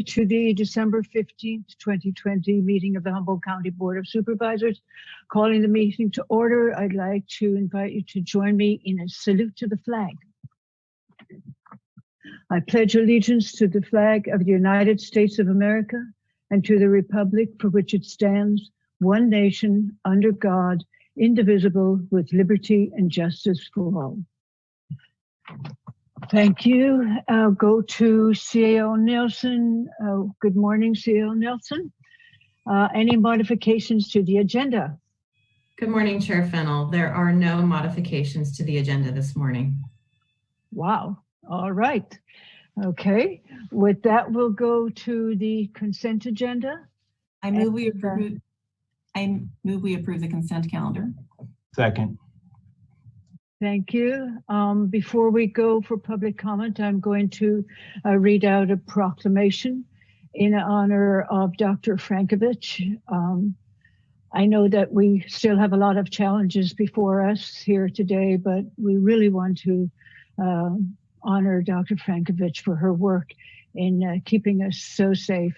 to the December 15th, 2020 meeting of the Humboldt County Board of Supervisors. Calling the meeting to order, I'd like to invite you to join me in a salute to the flag. I pledge allegiance to the flag of the United States of America and to the republic for which it stands, one nation, under God, indivisible, with liberty and justice for all. Thank you. I'll go to CAO Nelson. Good morning, CAO Nelson. Any modifications to the agenda? Good morning, Chair Fennell. There are no modifications to the agenda this morning. Wow. All right. Okay. With that, we'll go to the consent agenda. I move we approve the consent calendar. Second. Thank you. Before we go for public comment, I'm going to read out a proclamation in honor of Dr. Frankovich. I know that we still have a lot of challenges before us here today, but we really want to honor Dr. Frankovich for her work in keeping us so safe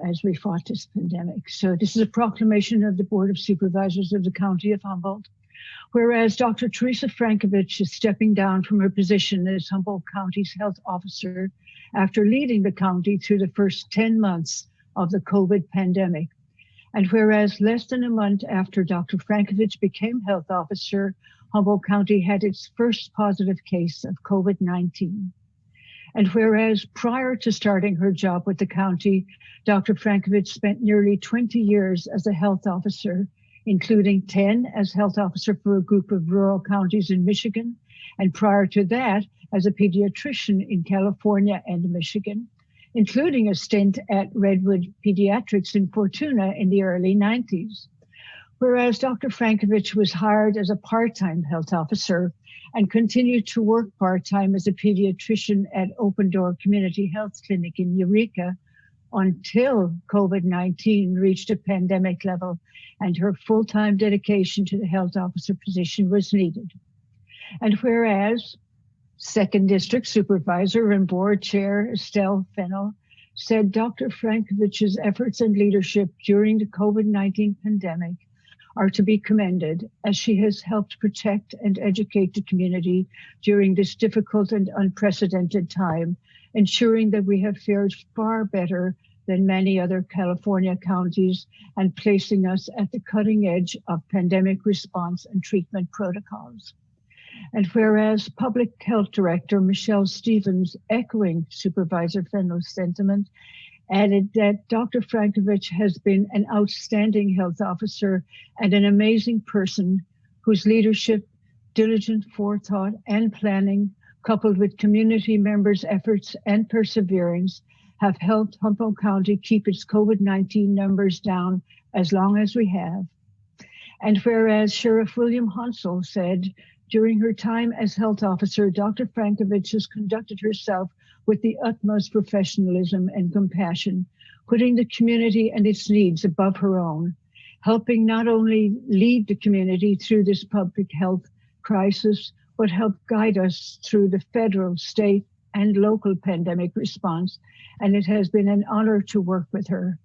as we fought this pandemic. So this is a proclamation of the Board of Supervisors of the County of Humboldt. Whereas Dr. Teresa Frankovich is stepping down from her position as Humboldt County's health officer after leading the county through the first 10 months of the COVID pandemic. And whereas less than a month after Dr. Frankovich became health officer, Humboldt County had its first positive case of COVID-19. And whereas prior to starting her job with the county, Dr. Frankovich spent nearly 20 years as a health officer, including 10 as health officer for a group of rural counties in Michigan, and prior to that as a pediatrician in California and Michigan, including a stint at Redwood Pediatrics in Fortuna in the early 90s. Whereas Dr. Frankovich was hired as a part-time health officer and continued to work part-time as a pediatrician at Open Door Community Health Clinic in Eureka until COVID-19 reached a pandemic level and her full-time dedication to the health officer position was needed. And whereas Second District Supervisor and Board Chair Estelle Fennell said Dr. Frankovich's efforts and leadership during the COVID-19 pandemic are to be commended, as she has helped protect and educate the community during this difficult and unprecedented time, ensuring that we have fared far better than many other California counties and placing us at the cutting edge of pandemic response and treatment protocols. And whereas Public Health Director Michelle Stevens, echoing Supervisor Fennell's sentiment, added that Dr. Frankovich has been an outstanding health officer and an amazing person whose leadership, diligent forethought, and planning, coupled with community members' efforts and perseverance, have helped Humboldt County keep its COVID-19 numbers down as long as we have. And whereas Sheriff William Hansel said, during her time as health officer, Dr. Frankovich has conducted herself with the utmost professionalism and compassion, putting the community and its needs above her own, helping not only lead the community through this public health crisis, but help guide us through the federal, state, and local pandemic response, and it has been an honor to work with her.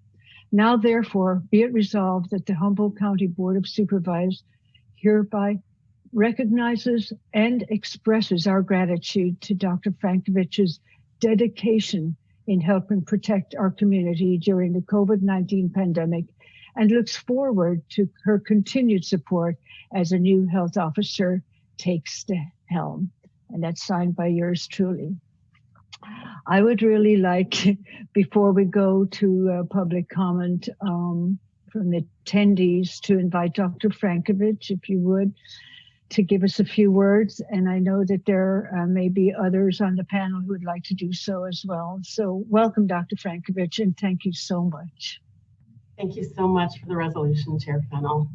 Now, therefore, be it resolved that the Humboldt County Board of Supervisors hereby recognizes and expresses our gratitude to Dr. Frankovich's dedication in helping protect our community during the COVID-19 pandemic and looks forward to her continued support as a new health officer takes the helm. And that's signed by yours truly. I would really like, before we go to public comment from the attendees, to invite Dr. Frankovich, if you would, to give us a few words. And I know that there may be others on the panel who would like to do so as well. So welcome, Dr. Frankovich, and thank you so much. Thank you so much for the resolution, Chair Fennell.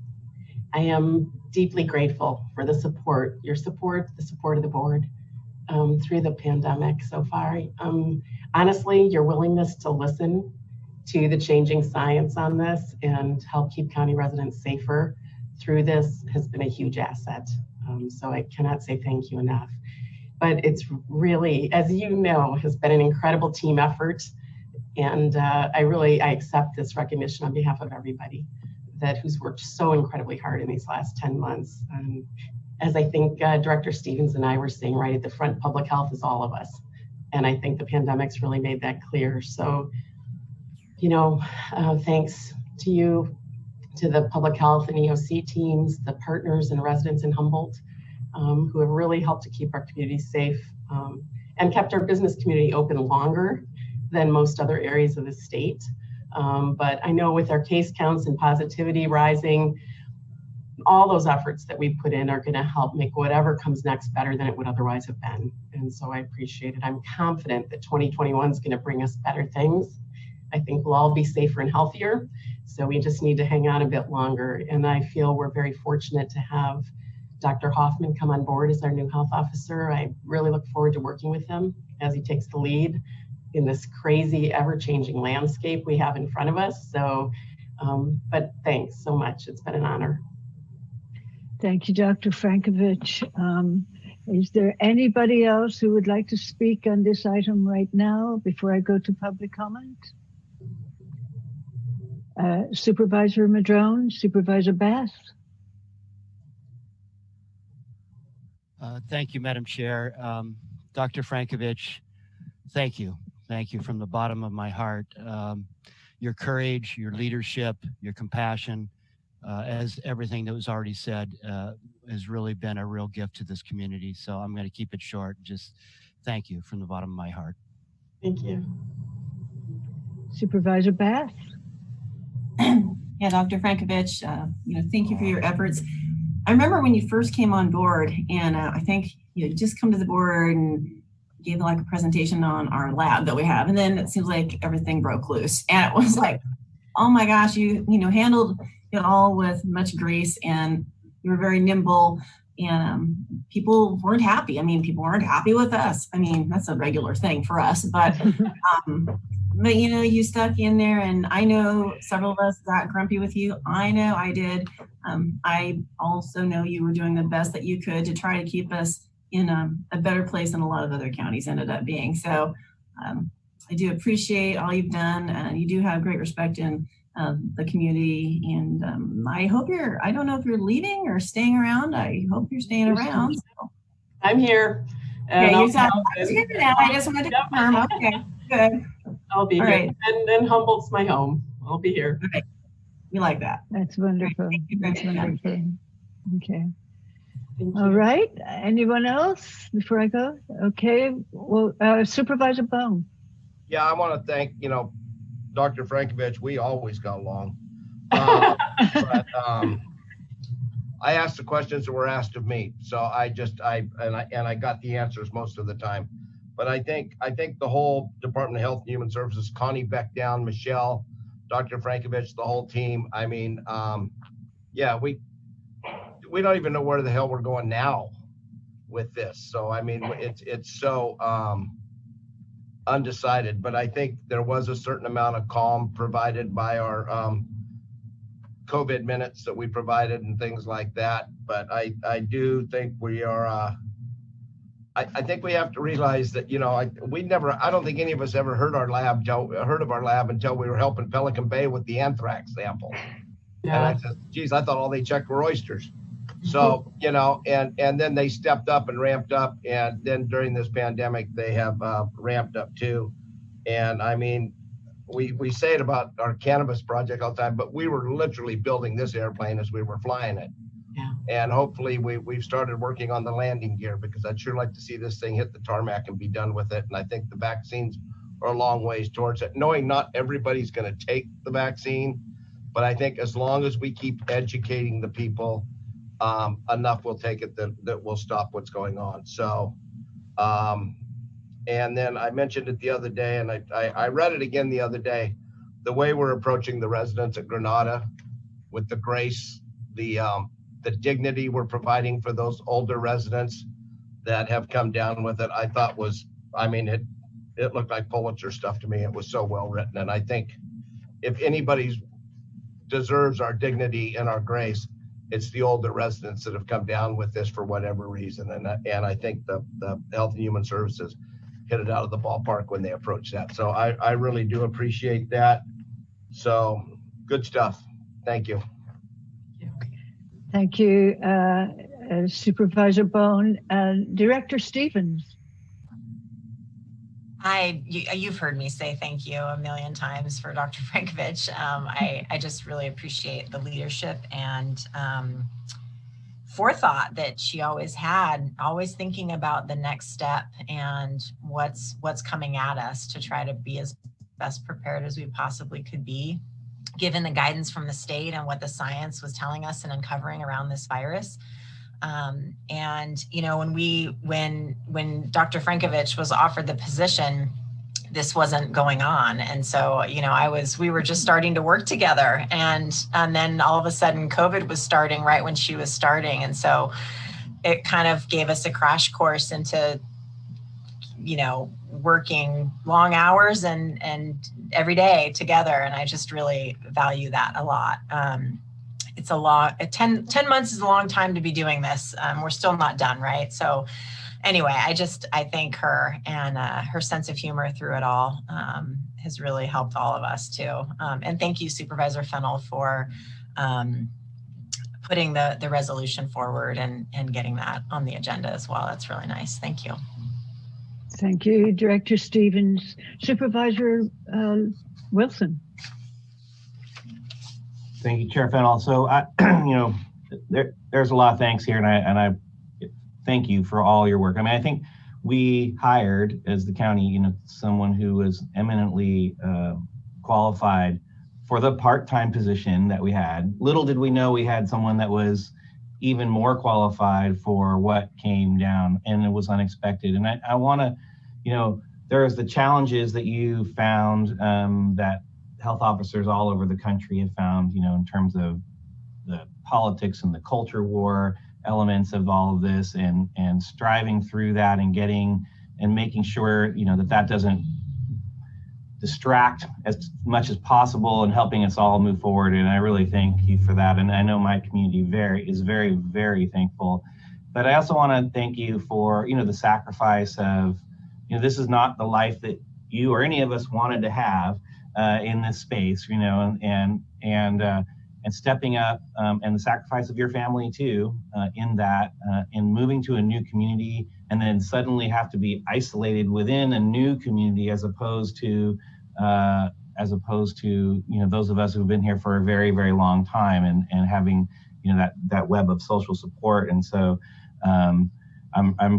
I am deeply grateful for the support, your support, the support of the board through the pandemic so far. Honestly, your willingness to listen to the changing science on this and help keep county residents safer through this has been a huge asset. So I cannot say thank you enough. But it's really, as you know, has been an incredible team effort And I accept this recognition on behalf of everybody who's worked so incredibly hard in these last 10 months. As I think Director Stevens and I were saying right at the front, public health is all of us. And I think the pandemic's really made that clear. So, thanks to you, to the public health and EOC teams, the partners and residents in Humboldt, who have really helped to keep our community safe and kept our business community open longer than most other areas of the state. But I know with our case counts and positivity rising, all those efforts that we put in are going to help make whatever comes next better than it would otherwise have been. And so I appreciate it. I'm confident that 2021 is going to bring us better things. I think we'll all be safer and healthier. So we just need to hang on a bit longer. And I feel we're very fortunate to have Dr. Hoffman come on board as our new health officer. I really look forward to working with him as he takes the lead in this crazy, ever-changing landscape we have in front of us. So, but thanks so much. It's been an honor. Thank you, Dr. Frankovich. Is there anybody else who would like to speak on this item right now before I go to public comment? Supervisor Madrone, Supervisor Bass. Thank you, Madam Chair. Dr. Frankovich, thank you. Thank you from the bottom of my heart. Your courage, your leadership, your compassion, as everything that was already said, has really been a real gift to this community. So I'm going to keep it short. Just thank you from the bottom of my heart. Thank you. Supervisor Bass. Yeah, Dr. Frankovich, thank you for your efforts. I remember when you first came on board, and I think you just come to the board and gave like a presentation on our lab that we have, and then it seems like everything broke loose, and it was like, oh my gosh, you handled it all with much grace, and you were very nimble, and people weren't happy. I mean, people weren't happy with us. I mean, that's a regular thing for us, but you stuck in there, and I know several of us got grumpy with you. I know I did. I also know you were doing the best that you could to try to keep us in a better place than a lot of other counties ended up being. So I do appreciate all you've done. You do have great respect in the community, and I hope I don't know if you're leaving or staying around. I hope you're staying around. So. I'm here. Okay, you sound here now. I just wanted to confirm. Okay, good. I'll be all here. Right. And then Humboldt's my home. I'll be here. All right. We like that. That's wonderful. That's wonderful. Okay. Thank All you. right. Anyone else before I go? Okay. Well, Supervisor Bohn. Yeah, I want to thank, Dr. Frankovich. We always got along. But I asked the questions that were asked of me. So I got the answers most of the time. But I think the whole Department of Health and Human Services, Connie Beckdown, Michelle, Dr. Frankovich, the whole team. I mean, we don't even know where the hell we're going now with this. So I mean, it's so undecided. But I think there was a certain amount of calm provided by our COVID minutes that we provided and things like that. But I do think we are. I think we have to realize that, I don't think any of us ever heard of our lab until we were helping Pelican Bay with the anthrax sample. Yeah. And I said, geez, I thought all they checked were oysters. So, and then they stepped up and ramped up. And then during this pandemic, they have ramped up too. And I mean, we say it about our cannabis project all the time, but we were literally building this airplane as we were flying it. Yeah. And hopefully we've started working on the landing gear, because I'd sure like to see this thing hit the tarmac and be done with it. And I think the vaccines are a long ways towards it, knowing not everybody's going to take the vaccine. But I think as long as we keep educating the people, enough will take it that will stop what's going on. So, and then I mentioned it the other day, and I read it again the other day, the way we're approaching the residents at Granada with the grace, the dignity we're providing for those older residents that have come down with it, I thought it looked like Pulitzer stuff to me. It was so well written. And I think if anybody deserves our dignity and our grace, it's the older residents that have come down with this for whatever reason. And I think the Health and Human Services hit it out of the ballpark when they approach that. So I really do appreciate that. So good stuff. Thank you. Thank you, Supervisor Bohn. Director Stevens. You've heard me say thank you a million times for Dr. Frankovich. I just really appreciate the leadership and forethought that she always had, always thinking about the next step and what's coming at us to try to be as best prepared as we possibly could be, given the guidance from the state and what the science was telling us and uncovering around this virus. And you know, when Dr. Frankovich was offered the position, this wasn't going on. And so, you know, we were just starting to work together, and then all of a sudden COVID was starting right when she was starting. And so it kind of gave us a crash course into, you know, working long hours and every day together. And I just really value that a lot. It's a long, 10 months is a long time to be doing this. We're still not done, right? So anyway, I thank her, and her sense of humor through it all has really helped all of us too. And thank you, Supervisor Fennell, for putting the resolution forward and getting that on the agenda as well. That's really nice. Thank you. Thank you, Director Stevens. Supervisor Wilson. Thank you, Chair Fennell. So, you know, there's a lot of thanks here, and I thank you for all your work. I mean, I think we hired, as the county, you know, someone who was eminently qualified for the part-time position that we had. Little did we know we had someone that was even more qualified for what came down, and it was unexpected. And I want to, you know, there's the challenges that you found that health officers all over the country have found, you know, in terms of the politics and the culture war elements of all of this, and striving through that and getting and making sure, you know, that doesn't distract as much as possible and helping us all move forward. And I really thank you for that. And I know my community is very, very thankful. But I also want to thank you for, you know, the sacrifice of, you know, this is not the life that you or any of us wanted to have in this space, you know, and stepping up, and the sacrifice of your family too, in that, in moving to a new community, and then suddenly have to be isolated within a new community, as opposed to, you know, those of us who've been here for a very, very long time, and having, you know, that web of social support. And so I'm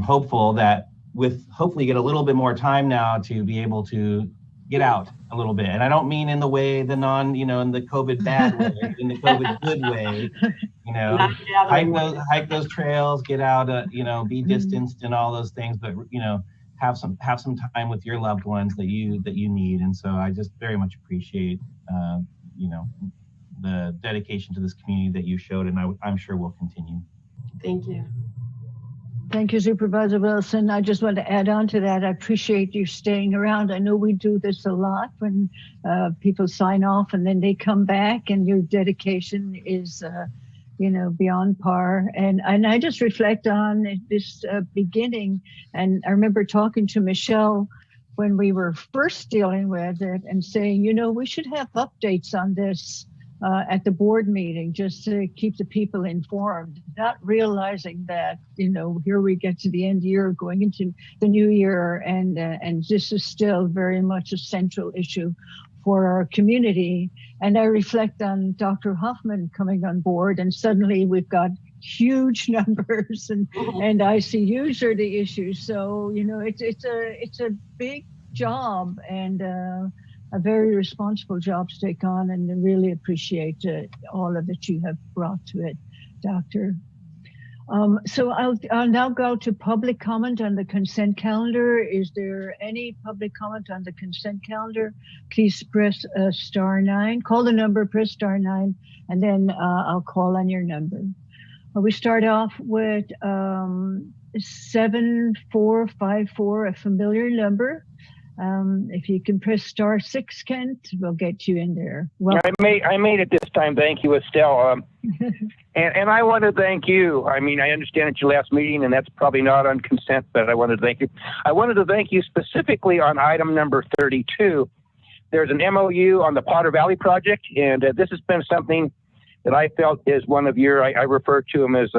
hopeful that with hopefully get a little bit more time now to be able to get out a little bit. And I don't mean in the way, in the COVID bad way, in the COVID good way, you know, hike those trails, get out, you know, be distanced and all those things, but, you know, have some time with your loved ones that you need. And so I just very much appreciate, you know, the dedication to this community that you showed, and I'm sure will continue. Thank you. Thank you, Supervisor Wilson. I just want to add on to that. I appreciate you staying around. I know we do this a lot when people sign off and then they come back, and your dedication is, you know, beyond par. And I just reflect on this beginning. And I remember talking to Michelle when we were first dealing with it and saying, you know, we should have updates on this at the board meeting, just to keep the people informed, not realizing that, you know, here we get to the end of the year, going into the new year, and this is still very much a central issue for our community. And I reflect on Dr. Hoffman coming on board, and suddenly we've got huge numbers, and ICUs are the issue. So, you know, it's a big job, and a very responsible job to take on, and I really appreciate all of that you have brought to it, Doctor. So I'll now go to public comment on the consent calendar. Is there any public comment on the consent calendar? Please press star 9. Call the number, press star 9, and then I'll call on your number. We start off with 7454, a familiar number. If you can press star 6, Kent, we'll get you in there. Well, I made it this time. Thank you, Estelle. And I want to thank you. I mean, I understand it's your last meeting, and that's probably not on consent, but I wanted to thank you. I wanted to thank you specifically on item number 32. There's an MOU on the Potter Valley project, and this has been something that I felt is one of your, I refer to them as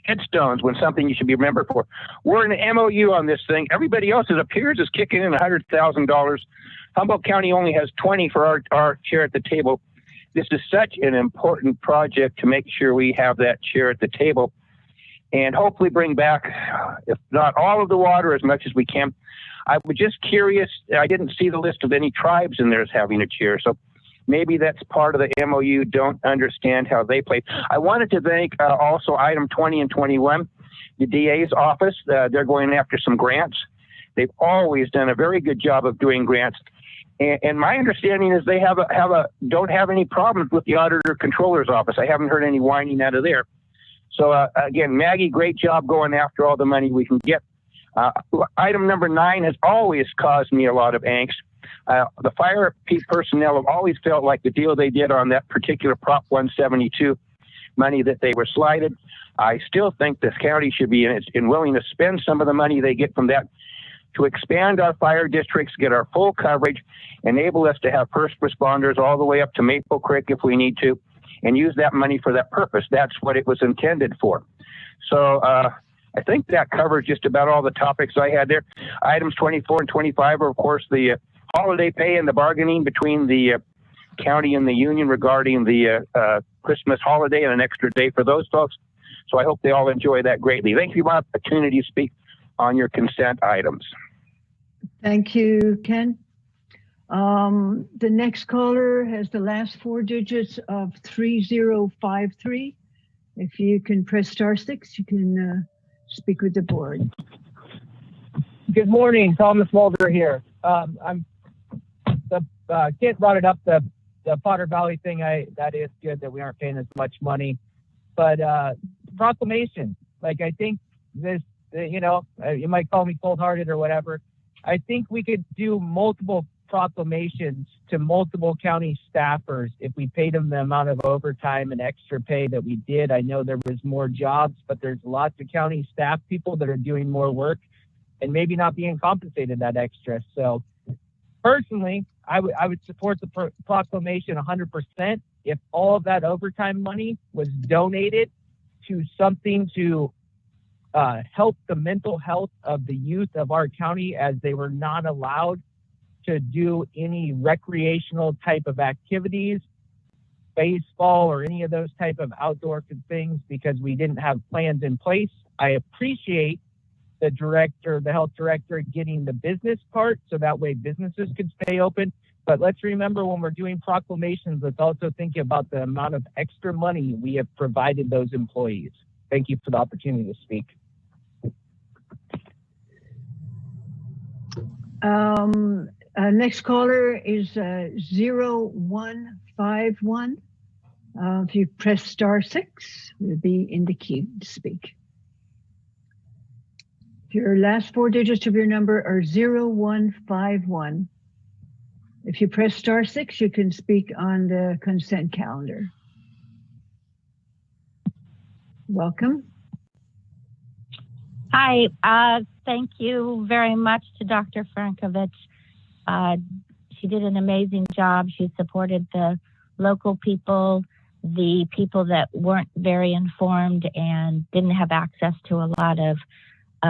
headstones, when something you should be remembered for. We're in an MOU on this thing. Everybody else, it appears, is kicking in $100,000. Humboldt County only has 20 for our share at the table. This is such an important project to make sure we have that share at the table and hopefully bring back, if not all of the water, as much as we can. I was just curious. I didn't see the list of any tribes in there as having a chair. So maybe that's part of the MOU. Don't understand how they play. I wanted to thank also item 20 and 21, the DA's office. They're going after some grants. They've always done a very good job of doing grants. And my understanding is they don't have any problems with the auditor controller's office. I haven't heard any whining out of there. So again, Maggie, great job going after all the money we can get. Item number 9 has always caused me a lot of angst. The fire personnel have always felt like the deal they did on that particular Prop 172 money that they were slighted. I still think this county should be willing to spend some of the money they get from that to expand our fire districts, get our full coverage, enable us to have first responders all the way up to Maple Creek if we need to, and use that money for that purpose. That's what it was intended for. So I think that covers just about all the topics I had there. Items 24 and 25 are, of course, the holiday pay and the bargaining between the county and the union regarding the Christmas holiday and an extra day for those folks. So I hope they all enjoy that greatly. Thank you for the opportunity to speak on your consent items. Thank you, Ken. The next caller has the last 4 digits of 3053. If you can press *6, you can speak with the board. Good morning, Thomas Mulder here. I'm Kent brought it up, the Potter Valley thing. That is good that we aren't paying as much money, but proclamation. Like, I think this, you might call me cold-hearted or whatever. I think we could do multiple proclamations to multiple county staffers if we paid them the amount of overtime and extra pay that we did. I know there was more jobs, but there's lots of county staff people that are doing more work and maybe not being compensated that extra. So personally, I would support the proclamation 100% if all of that overtime money was donated to something to help the mental health of the youth of our county, as they were not allowed to do any recreational type of activities, baseball or any of those type of outdoor things, because we didn't have plans in place. I appreciate the health director getting the business part so that way businesses could stay open. But let's remember, when we're doing proclamations, let's also think about the amount of extra money we have provided those employees. Thank you for the opportunity to speak. Next caller is 0151. If you press *6, you'll be in the queue to speak. Your last 4 digits of your number are 0151. If you press *6, you can speak on the consent calendar. Welcome. Hi, thank you very much to Dr. Frankovich. She did an amazing job. She supported the local people, the people that weren't very informed and didn't have access to a lot of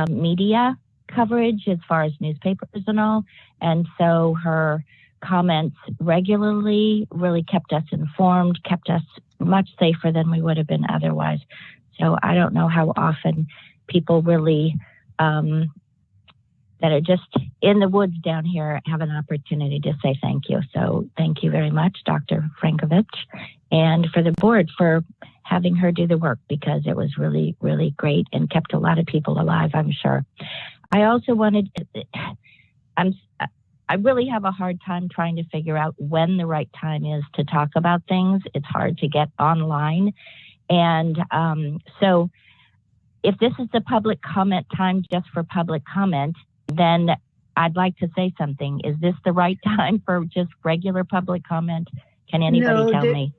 media coverage as far as newspapers and all. And so her comments regularly really kept us informed, kept us much safer than we would have been otherwise. So I don't know how often people really that are just in the woods down here have an opportunity to say thank you. So thank you very much, Dr. Frankovich, and for the board for having her do the work, because it was really, really great and kept a lot of people alive, I'm sure. I also wanted, I really have a hard time trying to figure out when the right time is to talk about things. It's hard to get online. And so if this is the public comment time just for public comment, then I'd like to say something. Is this the right time for just regular public comment? Can anybody tell me?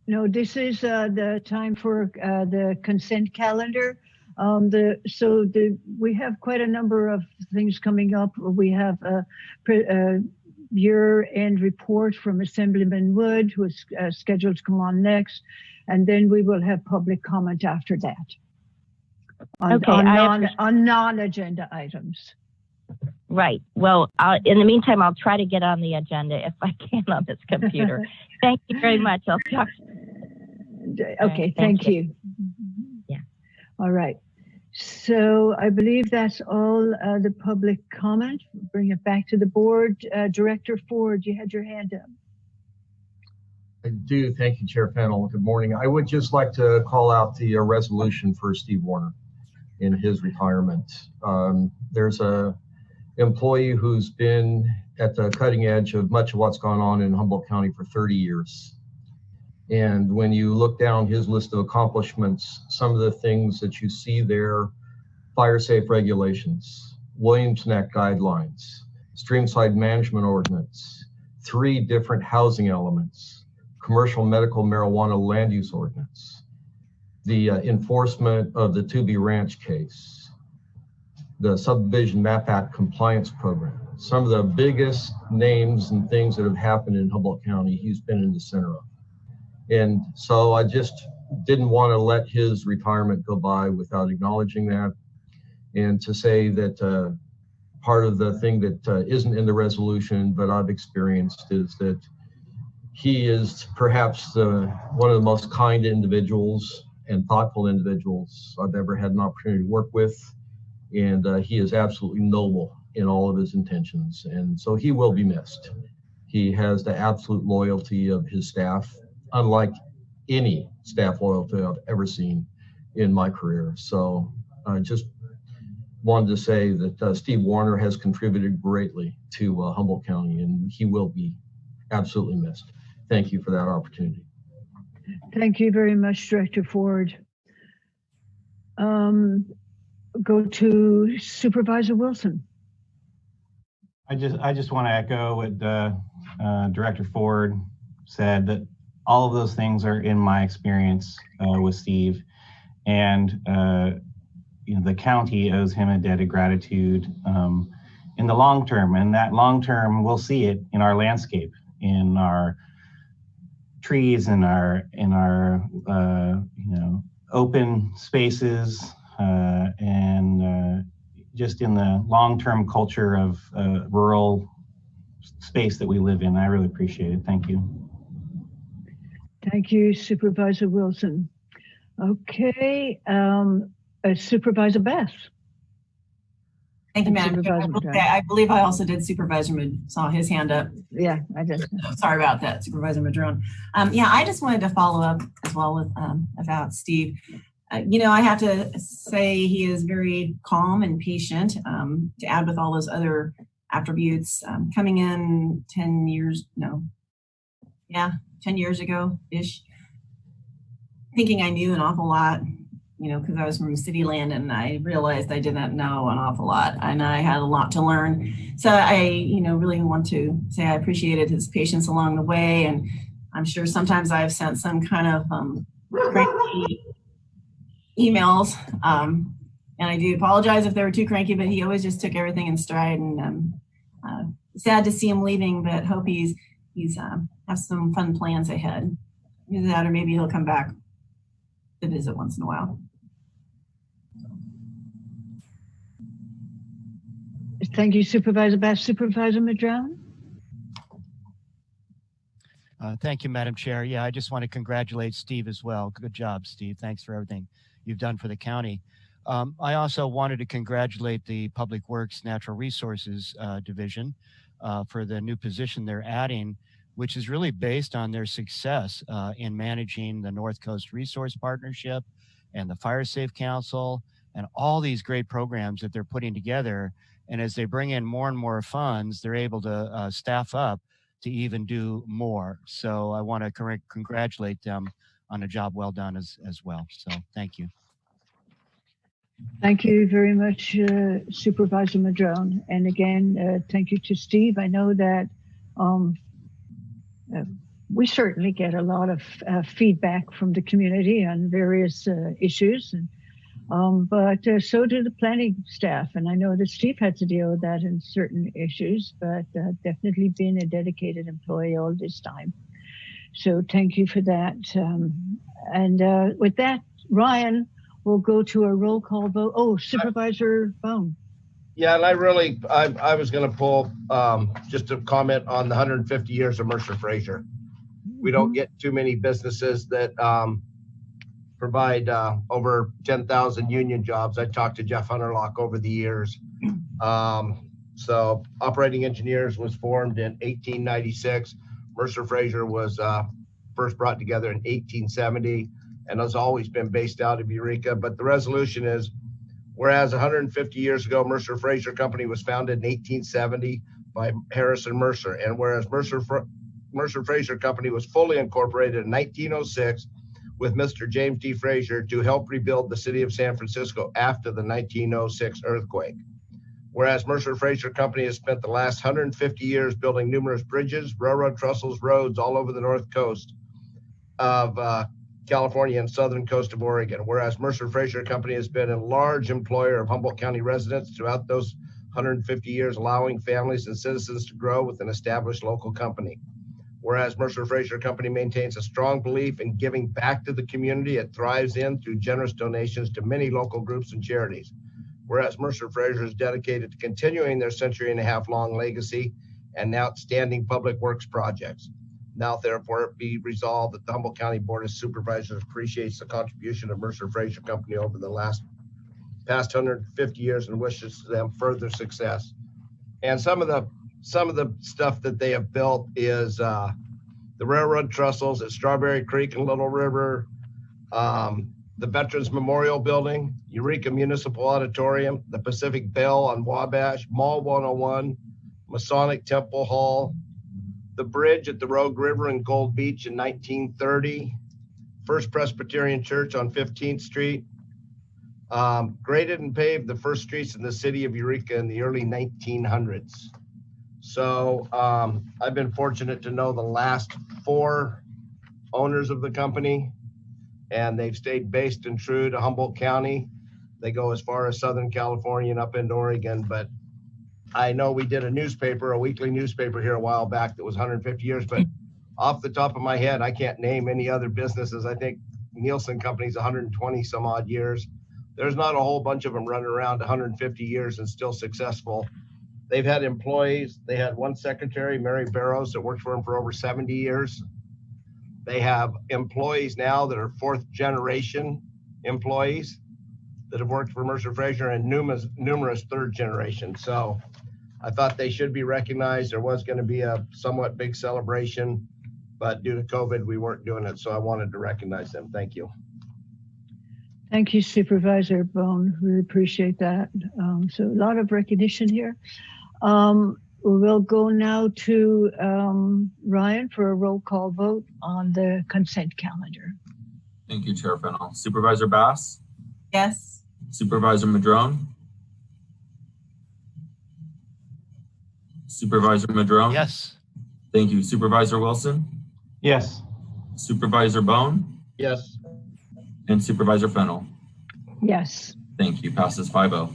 No, this is the time for the consent calendar. We have quite a number of things coming up. We have a year-end report from Assemblyman Wood, who is scheduled to come on next, and then we will have public comment after that on non-agenda items. Right. Well, in the meantime, I'll try to get on the agenda if I can on this computer. Thank you very much. I'll talk. Okay, thank you. Yeah. All right. So I believe that's all the public comment. Bring it back to the board. Director Ford, you had your hand up. I do. Thank you, Chair Fennell. Good morning. I would just like to call out the resolution for Steve Warner in his retirement. There's a employee who's been at the cutting edge of much of what's gone on in Humboldt County for 30 years. And when you look down his list of accomplishments, some of the things that you see there: fire safe regulations, Williams Neck guidelines, streamside management ordinance, 3 different housing elements, commercial medical marijuana land use ordinance, the enforcement of the To Be Ranch case, the Subdivision Map Act compliance program. Some of the biggest names and things that have happened in Humboldt County, he's been in the center of. And so I just didn't want to let his retirement go by without acknowledging that, and to say that part of the thing that isn't in the resolution but I've experienced is that he is perhaps one of the most kind individuals and thoughtful individuals I've ever had an opportunity to work with. And he is absolutely noble in all of his intentions. And so he will be missed. He has the absolute loyalty of his staff, unlike any staff loyalty I've ever seen in my career. So I just wanted to say that Steve Warner has contributed greatly to Humboldt County, and he will be absolutely missed. Thank you for that opportunity. Thank you very much, Director Ford. Go to Supervisor Wilson. I just want to echo what Director Ford said, that all of those things are in my experience with Steve, and the county owes him a debt of gratitude in the long term, and that long term we'll see it in our landscape, in our trees, in our open spaces, and just in the long-term culture of rural space that we live in. I really appreciate it. Thank you. Thank you, Supervisor Wilson. Okay, Supervisor Beth. Thank you, Madam Chair. I believe I also did saw his hand up. Yeah, I did. Sorry about that, Supervisor Madrone. Yeah, I just wanted to follow up as well with about Steve. I have to say he is very calm and patient, to add with all those other attributes. Coming in 10 years ago-ish, thinking I knew an awful lot, because I was from city land, and I realized I didn't know an awful lot, and I had a lot to learn. So I, really want to say I appreciated his patience along the way, and I'm sure sometimes I've sent some kind of cranky emails, and I do apologize if they were too cranky, but he always just took everything in stride, and sad to see him leaving, but hope he's has some fun plans ahead. Either that, or maybe he'll come back to visit once in a while. Thank you, Supervisor Bass. Supervisor Madrone. Thank you, Madam Chair. Yeah, I just want to congratulate Steve as well. Good job, Steve. Thanks for everything you've done for the county. I also wanted to congratulate the Public Works Natural Resources Division for the new position they're adding, which is really based on their success in managing the North Coast Resource Partnership and the Fire Safe Council and all these great programs that they're putting together. And as they bring in more and more funds, they're able to staff up to even do more. So I want to congratulate them on a job well done as well. So thank you. Thank you very much, Supervisor Madrone. And again, thank you to Steve. I know that we certainly get a lot of feedback from the community on various issues, but so do the planning staff. And I know that Steve had to deal with that in certain issues, but definitely been a dedicated employee all this time. So thank you for that. And with that, Ryan, we'll go to a roll call vote. Oh, Supervisor Bohn. Yeah, and I was going to pull just a comment on the 150 years of Mercer Fraser. We don't get too many businesses that provide over 10,000 union jobs. I talked to Jeff Hunterlock over the years. So Operating Engineers was formed in 1896. Mercer Fraser was first brought together in 1870 and has always been based out of Eureka. But the resolution is, whereas 150 years ago, Mercer Fraser Company was founded in 1870 by Harrison Mercer, and whereas Mercer Fraser Company was fully incorporated in 1906 with Mr. James D. Fraser to help rebuild the city of San Francisco after the 1906 earthquake. Whereas Mercer Fraser Company has spent the last 150 years building numerous bridges, railroad trestles, roads all over the north coast of California and southern coast of Oregon. Whereas Mercer Fraser Company has been a large employer of Humboldt County residents throughout those 150 years, allowing families and citizens to grow with an established local company. Whereas Mercer Fraser Company maintains a strong belief in giving back to the community it thrives in through generous donations to many local groups and charities. Whereas Mercer Fraser is dedicated to continuing their century-and-a-half-long legacy and outstanding public works projects. Now, therefore, it be resolved that the Humboldt County Board of Supervisors appreciates the contribution of Mercer Fraser Company over the past 150 years and wishes them further success. And some of the stuff that they have built is the railroad trestles at Strawberry Creek and Little River, the Veterans Memorial Building, Eureka Municipal Auditorium, the Pacific Bell on Wabash, Mall 101, Masonic Temple Hall, the bridge at the Rogue River in Gold Beach in 1930, First Presbyterian Church on 15th Street, graded and paved the first streets in the city of Eureka in the early 1900s. So I've been fortunate to know the last 4 owners of the company, and they've stayed based and true to Humboldt County. They go as far as Southern California and up into Oregon, but I know we did a weekly newspaper here a while back that was 150 years, but off the top of my head, I can't name any other businesses. I think Nielsen Company's 120 some odd years. There's not a whole bunch of them running around 150 years and still successful. They've had employees. They had one secretary, Mary Barrows, that worked for them for over 70 years. They have employees now that are 4th generation employees that have worked for Mercer Fraser, and numerous 3rd generation. So I thought they should be recognized. There was going to be a somewhat big celebration, but due to COVID, we weren't doing it. So I wanted to recognize them. Thank you. Thank you, Supervisor Bohn. Really appreciate that. So a lot of recognition here. We'll go now to Ryan for a roll call vote on the consent calendar. Thank you, Chair Fennell. Supervisor Bass? Yes. Supervisor Madrone? Supervisor Madrone? Yes. Thank you. Supervisor Wilson? Yes. Supervisor Bohn? Yes. And Supervisor Fennell? Yes. Thank you. Passes 5-0.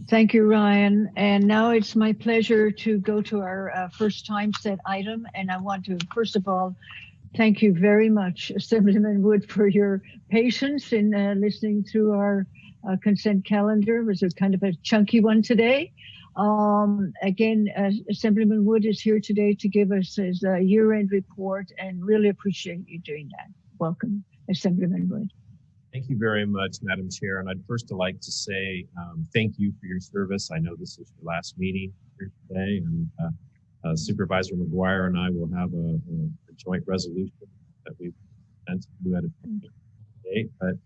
Thank you, Ryan. And now it's my pleasure to go to our first time set item. And I want to, first of all, thank you very much, Assemblyman Wood, for your patience in listening through our consent calendar. It was a kind of a chunky one today. Again, Assemblyman Wood is here today to give us his year-end report, and really appreciate you doing that. Welcome, Assemblyman Wood. Thank you very much, Madam Chair. And I'd first like to say thank you for your service. I know this is your last meeting here today, and Supervisor McGuire and I will have a joint resolution that we've sent to you at a date. But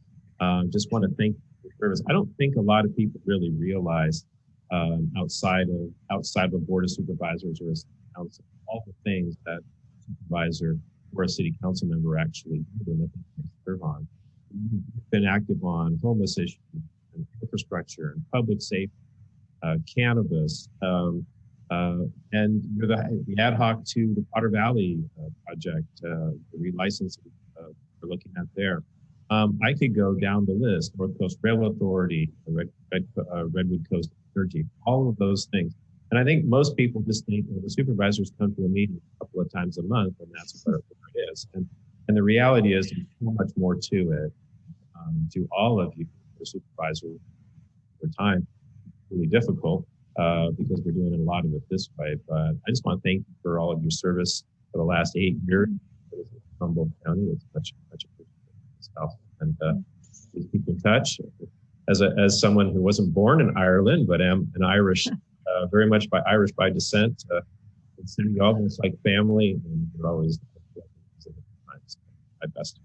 just want to thank you for your service. I don't think a lot of people really realize outside of a Board of Supervisors or a city council, all the things that a supervisor or a city council member actually do and that they serve on. We've been active on homeless issues and infrastructure and public safety, cannabis, and you're the ad hoc to the Potter Valley project. project, the relicense we're looking at there. I could go down the list: North Coast Rail Authority, Redwood Coast Energy, all of those things. And I think most people just think the supervisors come to a meeting a couple of times a month, and that's what it is. And the reality is there's so much more to it. To all of you, the supervisors, for time, it's really difficult because we're doing a lot of it this way. But I just want to thank you for all of your service for the last 8 years in Humboldt County. It's much appreciated. And please keep in touch. As someone who wasn't born in Ireland, but am an Irish, very much Irish by descent, consider you almost like family, and you're always my best.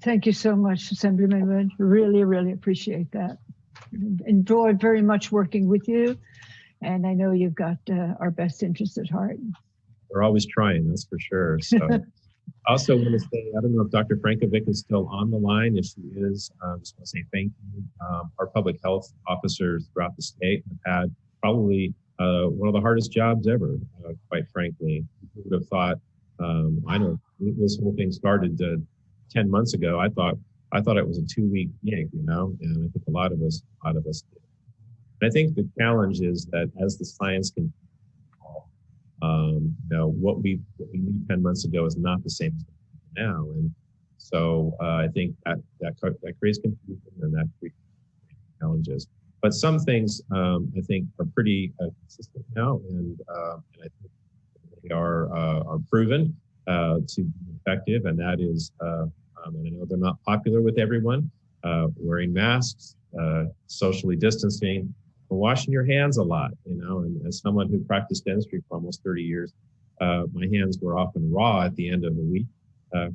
Thank you so much, Assemblyman Wood. Really, really appreciate that. Enjoyed very much working with you, and I know you've got our best interests at heart. We're always trying, that's for sure. So. I also want to say, I don't know if Dr. Frankovic is still on the line. If she is, I just want to say thank you. Our public health officers throughout the state have had probably one of the hardest jobs ever, quite frankly. Who would have thought, I know this whole thing started 10 months ago. I thought it was a 2-week gig, and I think a lot of us did. And I think the challenge is that as the science can what we knew 10 months ago is not the same as now, and so I think that creates confusion and that creates challenges. But some things I think are pretty consistent now, and I think they are proven to be effective, and that is, and I know they're not popular with everyone, wearing masks, socially distancing, washing your hands a lot, and as someone who practiced dentistry for almost 30 years, my hands were often raw at the end of the week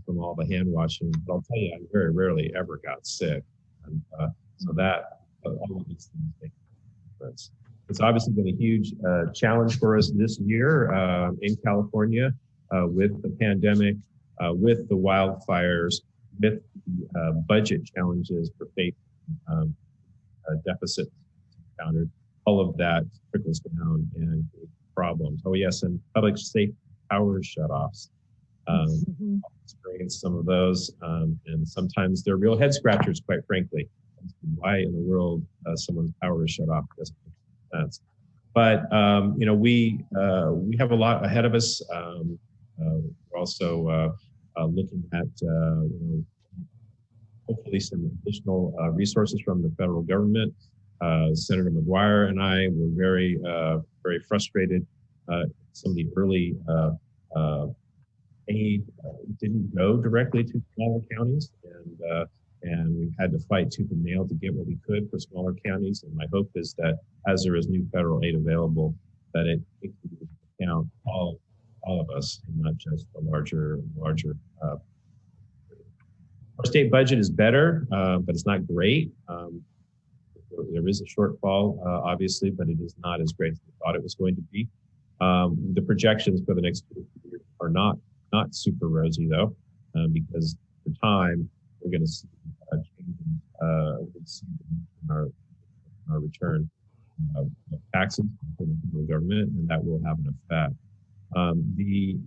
from all the hand washing. But I'll tell you, I very rarely ever got sick. And so that, all of these things make a difference. It's obviously been a huge challenge for us this year in California with the pandemic, with the wildfires, with the budget challenges for faith deficit encountered. All of that trickles down and problems. Oh yes, and public safe power shutoffs. Experienced some of those, and sometimes they're real head scratchers, quite frankly. Why in the world someone's power is shut off doesn't make sense. But we have a lot ahead of us. We're also looking at hopefully some additional resources from the federal government. Senator McGuire and I were very frustrated. Some of the early aid didn't go directly to smaller counties, and we've had to fight tooth and nail to get what we could for smaller counties. And my hope is that as there is new federal aid available, that it takes into account all of us, and not just the larger. Our state budget is better, but it's not great. There is a shortfall, obviously, but it is not as great as we thought it was going to be. The projections for the next 2 years are not super rosy, though, because for time we're going to see changes in our return of taxes from the federal government, and that will have an effect. The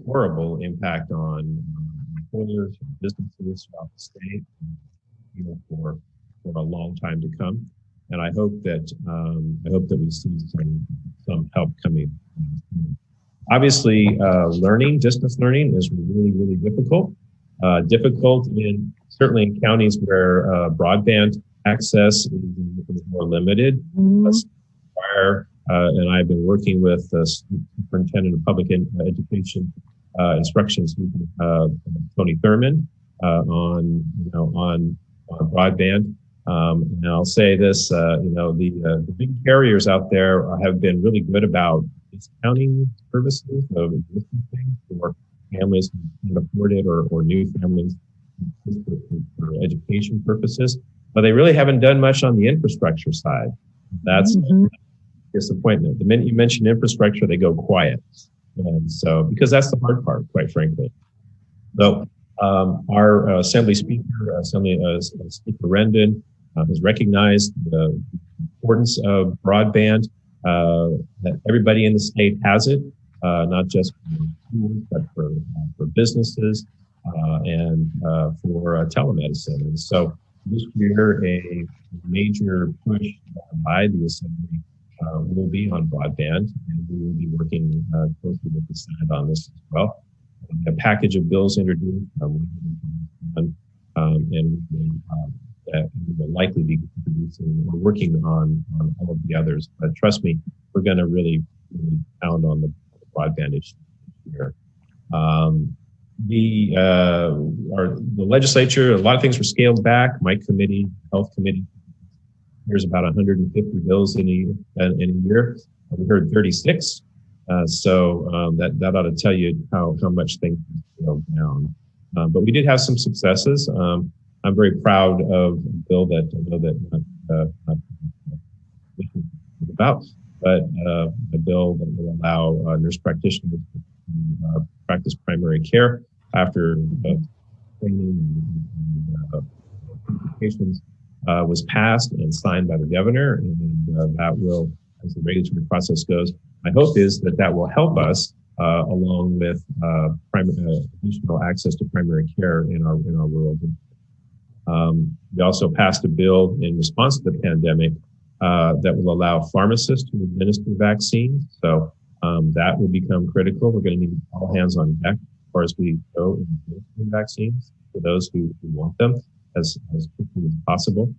horrible impact on employers and businesses throughout the state, for a long time to come, and I hope that we see some help coming. Obviously, distance learning is really, really difficult. Difficult certainly in counties where broadband access is more limited. And I've been working with the Superintendent of Public Education Instruction, Tony Thurmond, on broadband. And I'll say this, the big carriers out there have been really good about discounting services of existing things for families who can't afford it, or new families for education purposes. But they really haven't done much on the infrastructure side. That's a disappointment. The minute you mention infrastructure, they go quiet. And so, because that's the hard part, quite frankly. So our Assembly Speaker, Speaker Rendon, has recognized the importance of broadband, that everybody in the state has it. not just for schools, but for businesses and for telemedicine. And so this year, a major push by the Assembly will be on broadband, and we will be working closely with the Senate on this as well. A package of bills introduced, and we will likely be introducing or working on all of the others. But trust me, we're going to really pound on the broadband issue here. The legislature, a lot of things were scaled back. My committee, health committee, there's about 150 bills in a year. We heard 36. So that ought to tell you how much things scaled down. But we did have some successes. I'm very proud of a bill that I know that not about, but a bill that will allow nurse practitioners to practice primary care after training and qualifications was passed and signed by the governor, and that will, as the regulatory process goes, my hope is that will help us along with additional access to primary care in our rural. We also passed a bill in response to the pandemic that will allow pharmacists to administer vaccines. So that will become critical. We're going to need all hands on deck as far as we go in administering vaccines for those who want them as quickly as possible.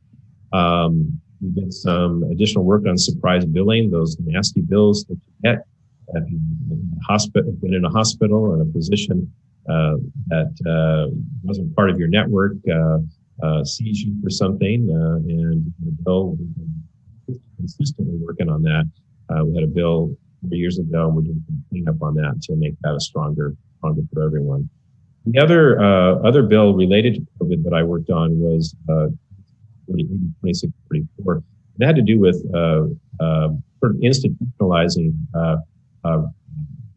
We did some additional work on surprise billing, those nasty bills that you get at been in a hospital and a physician that wasn't part of your network sees you for something, and the bill, we've been consistently working on that. We had a bill 3 years ago, and we're doing some cleanup on that to make that a stronger for everyone. The other bill related to COVID that I worked on was 2644. It had to do with sort of institutionalizing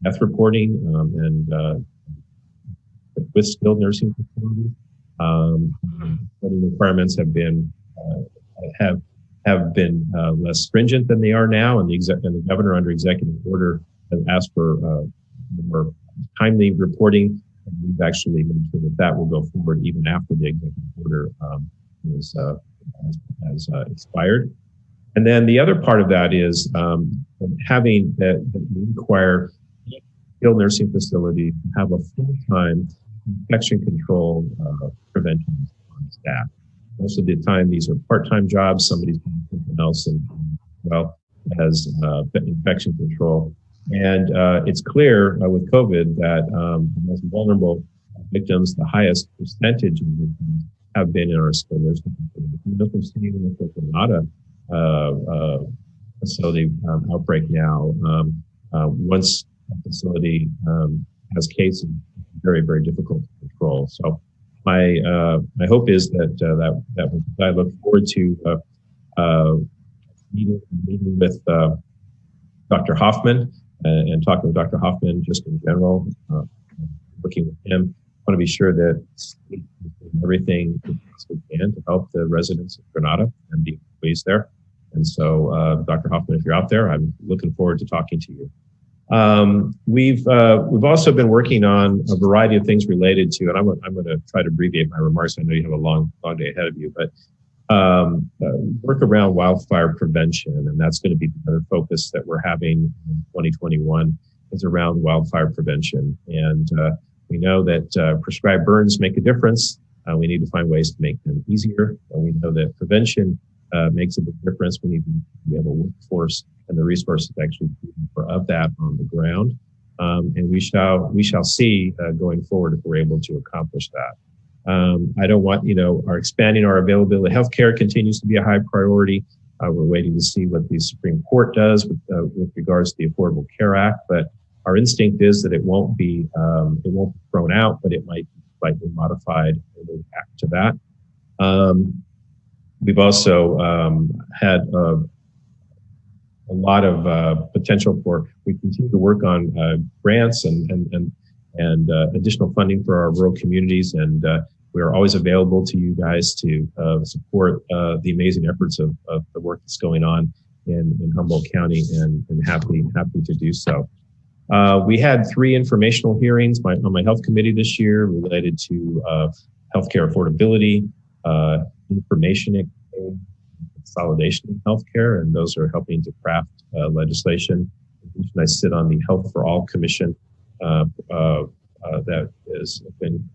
death reporting and with skilled nursing facilities. Reporting requirements have been less stringent than they are now, and the governor under executive order has asked for more timely reporting. And we've actually made sure that will go forward even after the executive order has expired. And then the other part of that is having that we require skilled nursing facility to have a full-time infection control prevention on staff. Most of the time, these are part-time jobs. Somebody's doing something else and well as infection control. And it's clear with COVID that the most vulnerable victims, the highest percentage of victims, have been in our skilled nursing facilities. We're seeing with the Granada facility outbreak now. Once a facility has cases, it's very, very difficult to control. So my hope is that I look forward to meeting with Dr. Hoffman and talking with Dr. Hoffman just in general, working with him. I want to be sure that everything we can to help the residents of Granada and the employees there. And so, Dr. Hoffman, if you're out there, I'm looking forward to talking to you. We've also been working on a variety of things related to, and I'm going to try to abbreviate my remarks. I know you have a long day ahead of you, but work around wildfire prevention, and that's going to be the other focus that we're having in 2021 is around wildfire prevention. And we know that prescribed burns make a difference. We need to find ways to make them easier. And we know that prevention makes a big difference. We have a workforce and the resources actually of that on the ground. And we shall see going forward if we're able to accomplish that. I don't want, our expanding our availability. Healthcare continues to be a high priority. We're waiting to see what the Supreme Court does with regards to the Affordable Care Act, but our instinct is that it won't be thrown out, but it might be slightly modified and go back to that. We've also had a lot of potential for. We continue to work on grants and additional funding for our rural communities, and we are always available to you guys to support the amazing efforts of the work that's going on in Humboldt County, and happy to do so. We had 3 informational hearings on my health committee this year related to healthcare affordability, information exchange, consolidation in healthcare, and those are helping to craft legislation. I sit on the Health for All Commission that has been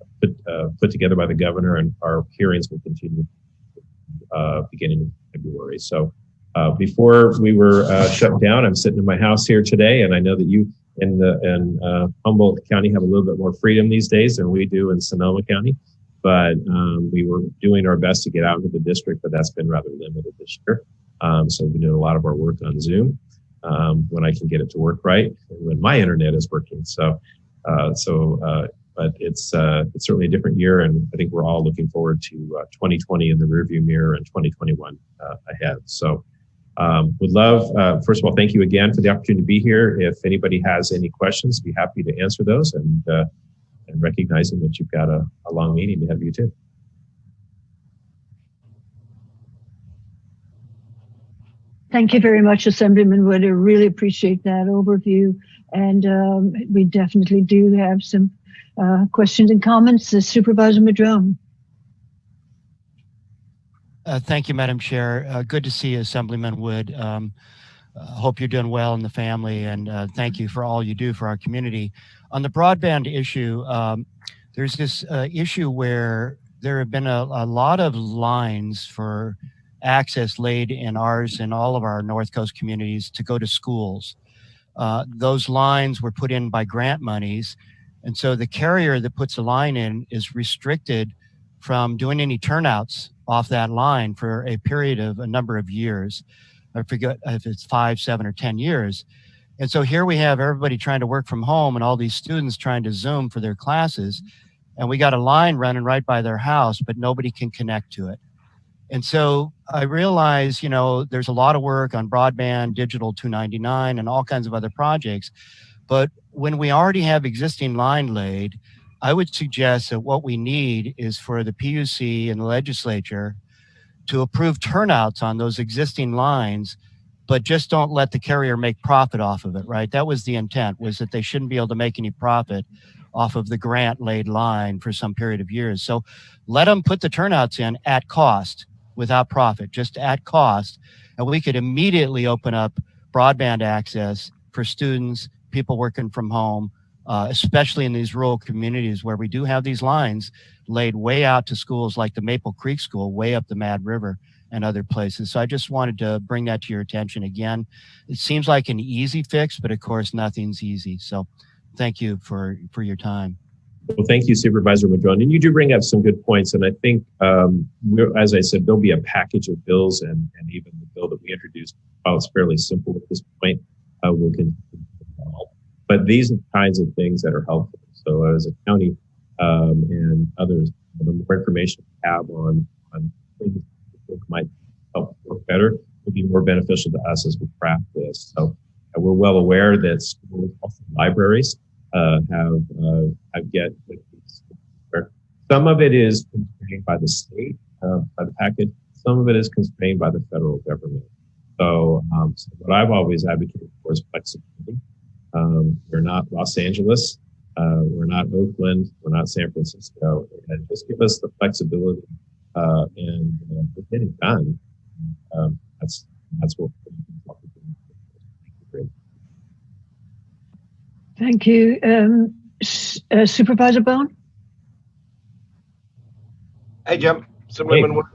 put together by the governor, and our hearings will continue beginning in February. So before we were shut down, I'm sitting in my house here today, and I know that you in Humboldt County have a little bit more freedom these days than we do in Sonoma County. But we were doing our best to get out into the district, but that's been rather limited this year. So we've been doing a lot of our work on Zoom when I can get it to work right, and when my internet is working. But it's certainly a different year, and I think we're all looking forward to 2020 in the rearview mirror and 2021 ahead. So would love, first of all, thank you again for the opportunity to be here. If anybody has any questions, be happy to answer those, and recognizing that you've got a long meeting ahead of you too. Thank you very much, Assemblyman Wood. I really appreciate that overview. And we definitely do have some questions and comments. Supervisor Madrone. Thank you, Madam Chair. Good to see you, Assemblyman Wood. Hope you're doing well in the family, and thank you for all you do for our community. On the broadband issue, there's this issue where there have been a lot of lines for access laid in ours and all of our North Coast communities to go to schools. Those lines were put in by grant monies, and so the carrier that puts a line in is restricted from doing any turnouts off that line for a period of a number of years. I forget if it's 5, 7, or 10 years. And so here we have everybody trying to work from home and all these students trying to Zoom for their classes. And we got a line running right by their house, but nobody can connect to it. And so I realize, there's a lot of work on broadband, digital 299, and all kinds of other projects. But when we already have existing line laid, I would suggest that what we need is for the PUC and the legislature to approve turnouts on those existing lines, but just don't let the carrier make profit off of it, right? That was the intent, was that they shouldn't be able to make any profit off of the grant laid line for some period of years. So let them put the turnouts in at cost, without profit, just at cost. And we could immediately open up broadband access for students, people working from home, especially in these rural communities where we do have these lines laid way out to schools like the Maple Creek School, way up the Mad River and other places. So I just wanted to bring that to your attention again. It seems like an easy fix, but of course nothing's easy. So thank you for your time. Well, thank you, Supervisor Madrone. And you do bring up some good points. And I think, as I said, there'll be a package of bills, and even the bill that we introduced, while it's fairly simple at this point, will continue to evolve. But these are the kinds of things that are helpful. So as a county and others, the more information we have on things that might help work better, will be more beneficial to us as we craft this. So we're well aware that schools, also libraries, have get some of it is constrained by the state, by the package. Some of it is constrained by the federal government. So what I've always advocated for is flexibility. We're not Los Angeles, we're not Oakland, we're not San Francisco, and just give us the flexibility and we'll get it done. That's what we're doing. Thank you. Supervisor Bohn? Hey, Jim.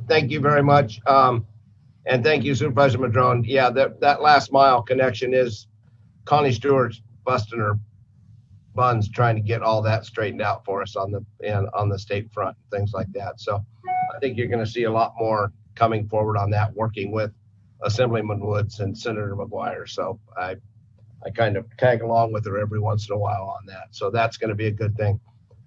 Thank you very much. And thank you, Supervisor Madrone. Yeah, that last mile connection is Connie Stewart's busting her buns trying to get all that straightened out for us on the state front, things like that. So I think you're going to see a lot more coming forward on that, working with Assemblyman Woods and Senator McGuire. So I kind of tag along with her every once in a while on that. So that's going to be a good thing.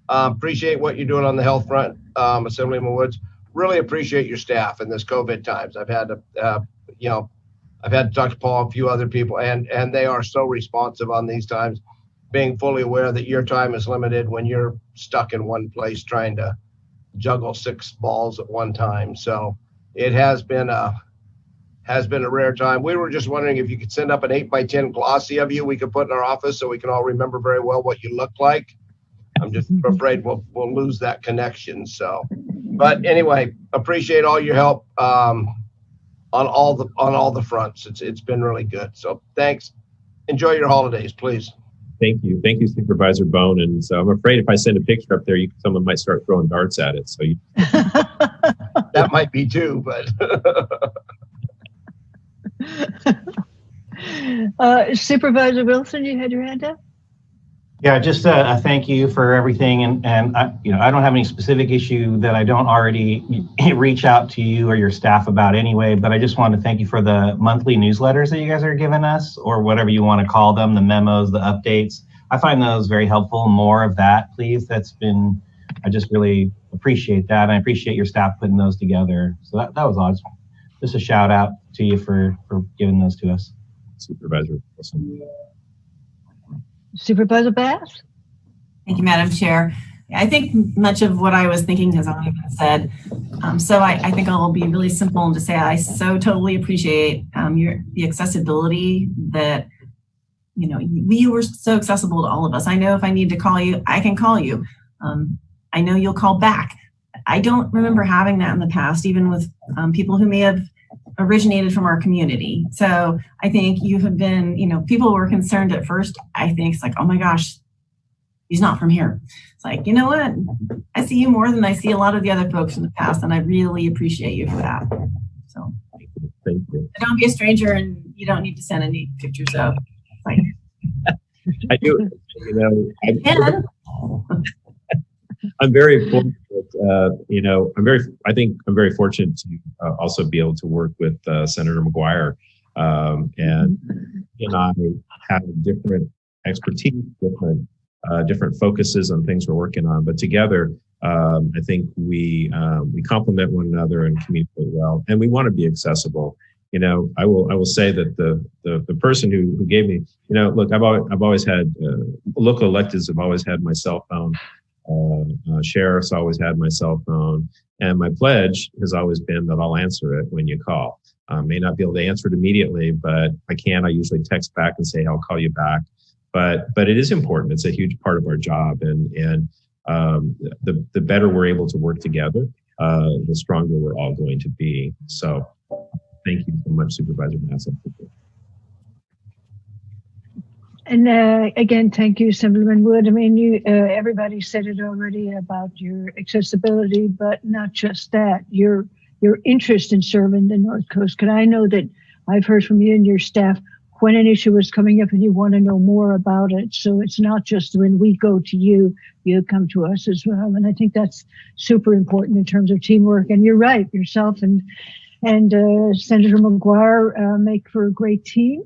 Appreciate what you're doing on the health front, Assemblyman Woods. Really appreciate your staff in this COVID times. I've had to talk to Paul, a few other people, and they are so responsive on these times, being fully aware that your time is limited when you're stuck in one place trying to juggle 6 balls at one time. So it has been a has been a rare time. We were just wondering if you could send up an 8x10 glossy of you we could put in our office so we can all remember very well what you look like. I'm just afraid we'll lose that connection. So, but anyway, appreciate all your help on all the fronts. It's been really good. So thanks. Enjoy your holidays, please. Thank you, Supervisor Bohn. And so I'm afraid if I send a picture up there, someone might start throwing darts at it. So that might be too, but. Supervisor Wilson, you had your hand up? Yeah, just a thank you for everything. And I don't have any specific issue that I don't already reach out to you or your staff about anyway, but I just want to thank you for the monthly newsletters that you guys are giving us, or whatever you want to call them, the memos, the updates. I find those very helpful. More of that, please. I just really appreciate that. And I appreciate your staff putting those together. So that was awesome. Just a shout out to you for giving those to us. Supervisor Wilson. Supervisor Bass? Thank you, Madam Chair. I think much of what I was thinking has already been said. So I think I'll be really simple and just say I so totally appreciate the accessibility that, we were so accessible to all of us. I know if I need to call you, I can call you. I know you'll call back. I don't remember having that in the past, even with people who may have originated from our community. So I think you have been, people were concerned at first. I think it's like, oh my gosh, he's not from here. It's like, you know what? I see you more than I see a lot of the other folks in the past, and I really appreciate you for that. So thank you. Don't be a stranger, and you don't need to send any pictures of. Like, I do, I'm very fortunate. I'm very fortunate to also be able to work with Senator McGuire, and he and I have different expertise, different focuses on things we're working on. But together, I think we complement one another and communicate well, and we want to be accessible. I will say that the person who gave me, look, I've always had local electeds have always had my cell phone. Sheriff's always had my cell phone, and my pledge has always been that I'll answer it when you call. May not be able to answer it immediately, but I usually text back and say I'll call you back. But it is important. It's a huge part of our job, and the better we're able to work together, the stronger we're all going to be. So thank you so much, Supervisor Massa. And again, thank you, Assemblyman Wood. I mean, everybody said it already about your accessibility, but not just that, your interest in serving the North Coast. Because I know that I've heard from you and your staff when an issue is coming up and you want to know more about it. So it's not just when we go to you, you come to us as well. And I think that's super important in terms of teamwork. And you're right, yourself and Senator McGuire make for a great team.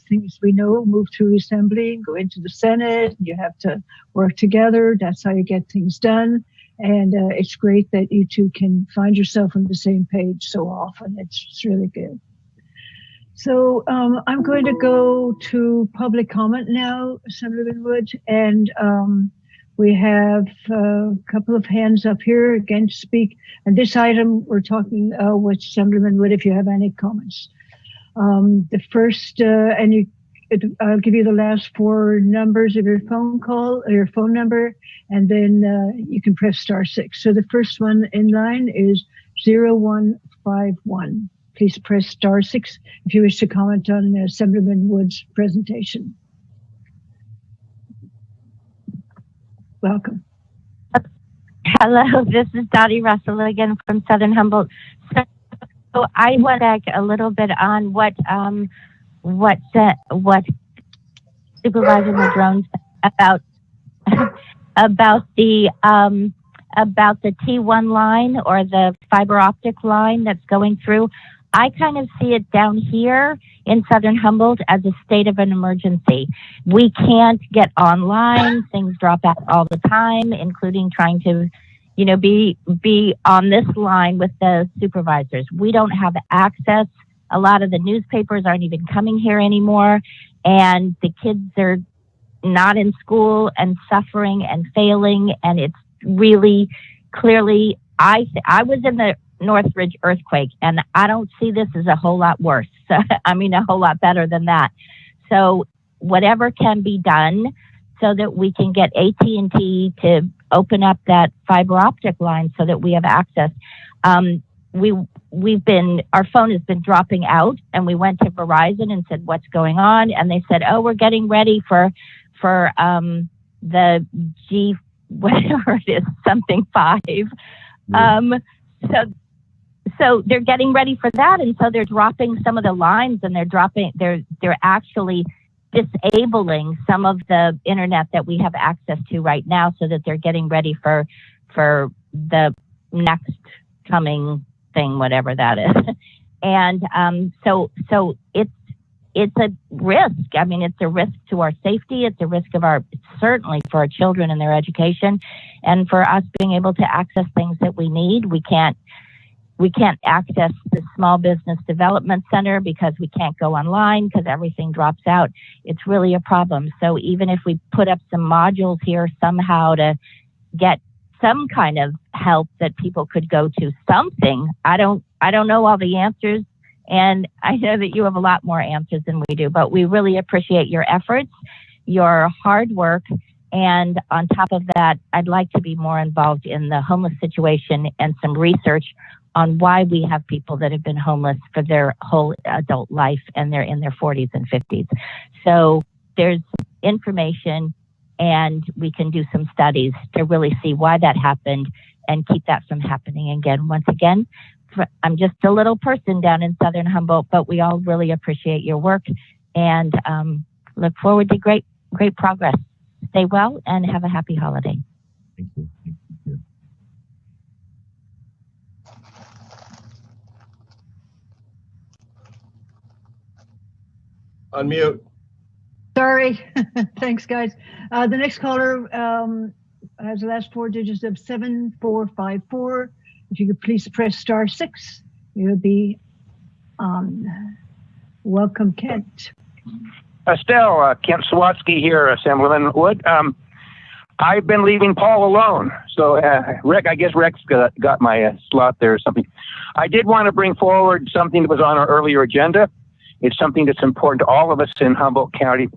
Things we know, move through assembly, go into the Senate. You have to work together. That's how you get things done. And it's great that you two can find yourself on the same page so often. It's really good. So I'm going to go to public comment now, Assemblyman Wood, and we have a couple of hands up here again to speak. And this item, we're talking with Assemblyman Wood if you have any comments. The first, I'll give you the last four numbers of your phone call, or your phone number, and then you can press *6. So the first one in line is 0151. Please press *6 if you wish to comment on Assemblyman Wood's presentation. Welcome. Hello, this is Dottie Russell again from Southern Humboldt. So I want to back a little bit on what Supervisor Madrone said about the T1 line, or the fiber optic line that's going through. I kind of see it down here in Southern Humboldt as a state of an emergency. We can't get online. Things drop out all the time, including trying to, be on this line with the supervisors. We don't have access. A lot of the newspapers aren't even coming here anymore. And the kids are not in school and suffering and failing. And it's really clearly, I was in the Northridge earthquake, and I don't see this as a whole lot worse. So, I mean, a whole lot better than that. So whatever can be done so that we can get AT&T to open up that fiber optic line so that we have access. Our phone has been dropping out, and we went to Verizon and said, what's going on? And they said, oh, we're getting ready for the G, whatever it is, something 5. So they're getting ready for that, and so they're dropping some of the lines, and they're actually disabling some of the internet that we have access to right now, so that they're getting ready for the next coming thing, whatever that is. And so it's a risk. I mean, it's a risk to our safety. It's a risk certainly for our children and their education, and for us being able to access things that we need. We can't access the Small Business Development Center because we can't go online because everything drops out. It's really a problem. So even if we put up some modules here somehow to get some kind of help that people could go to, something, I don't know all the answers, and I know that you have a lot more answers than we do, but we really appreciate your efforts, your hard work. And on top of that, I'd like to be more involved in the homeless situation and some research on why we have people that have been homeless for their whole adult life, and they're in their 40s and 50s. So there's information, and we can do some studies to really see why that happened and keep that from happening again. Once again, I'm just a little person down in Southern Humboldt, but we all really appreciate your work, and look forward to great progress. Stay well and have a happy holiday. Thank you. Unmute. Sorry. Thanks, guys. The next caller has the last 4 digits of 7454. If you could please press *6, you'll be welcome, Kent. Estelle, Kent Sawatsky here, Assemblyman Wood. I've been leaving Paul alone. So, Rick, I guess Rick's got my slot there or something. I did want to bring forward something that was on our earlier agenda. It's something that's important to all of us in Humboldt County,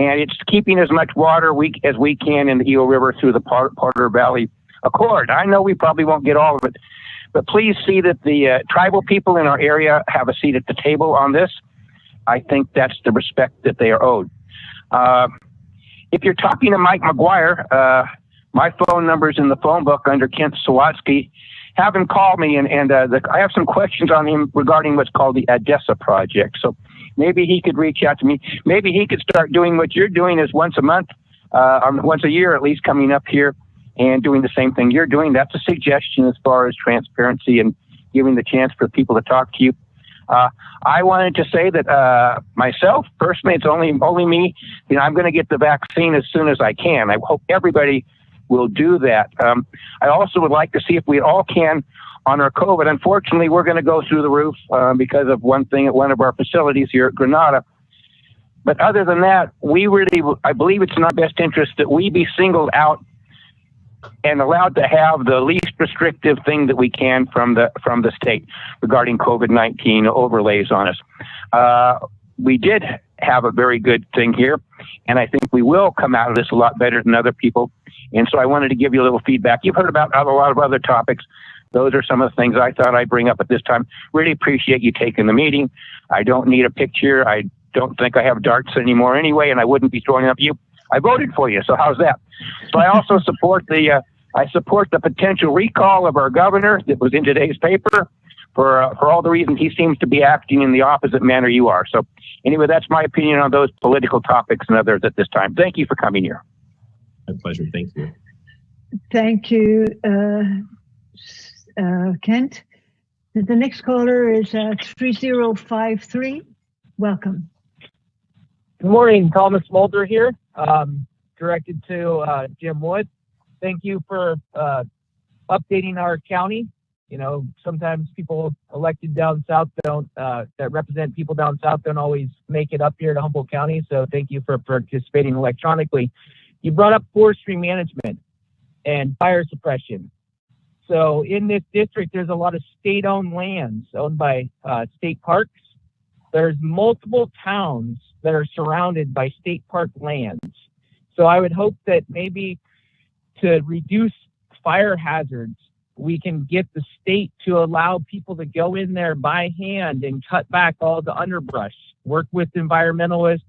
and it's keeping as much water as we can in the Eel River through the Potter Valley Accord. I know we probably won't get all of it, but please see that the tribal people in our area have a seat at the table on this. I think that's the respect that they are owed. If you're talking to Mike McGuire, my phone number is in the phone book under Kent Sawatsky. Have him call me, and I have some questions on him regarding what's called the ADESA project. So maybe he could reach out to me. Maybe he could start doing what you're doing, is once a month, or once a year at least, coming up here and doing the same thing you're doing. That's a suggestion as far as transparency and giving the chance for people to talk to you. I wanted to say that myself, personally, it's only me. You know, I'm going to get the vaccine as soon as I can. I hope everybody will do that. I also would like to see if we all can on our COVID. Unfortunately, we're going to go through the roof because of one thing at one of our facilities here at Granada. But other than that, I believe it's in our best interest that we be singled out and allowed to have the least restrictive thing that we can from the state regarding COVID-19 overlays on us. We did have a very good thing here, and I think we will come out of this a lot better than other people. And so I wanted to give you a little feedback. You've heard about a lot of other topics. Those are some of the things I thought I'd bring up at this time. Really appreciate you taking the meeting. I don't need a picture. I don't think I have darts anymore anyway, and I wouldn't be throwing up you. I voted for you, so how's that? So I also support the potential recall of our governor that was in today's paper for all the reasons he seems to be acting in the opposite manner you are. So anyway, that's my opinion on those political topics and others at this time. Thank you for coming here. My pleasure. Thank you. Thank you, Kent. The next caller is 3053. Welcome. Good morning, Thomas Mulder here, directed to Jim Wood. Thank you for updating our county. You know, sometimes people elected down south that represent people down south don't always make it up here to Humboldt County. So thank you for participating electronically. You brought up forestry management and fire suppression. So in this district, there's a lot of state-owned lands owned by state parks. There's multiple towns that are surrounded by state park lands. So I would hope that maybe to reduce fire hazards, we can get the state to allow people to go in there by hand and cut back all the underbrush, work with environmentalists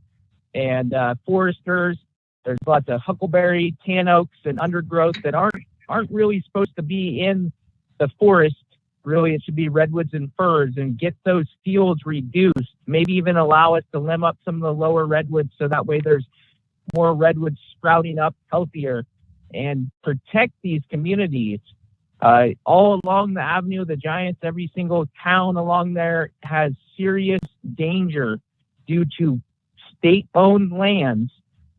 and foresters. There's lots of huckleberry, tan oaks, and undergrowth that aren't really supposed to be in the forest. Really, it should be redwoods and firs, and get those fields reduced. Maybe even allow us to limb up some of the lower redwoods so that way there's more redwoods sprouting up healthier, and protect these communities. All along the Avenue of the Giants, every single town along there has serious danger due to state-owned lands.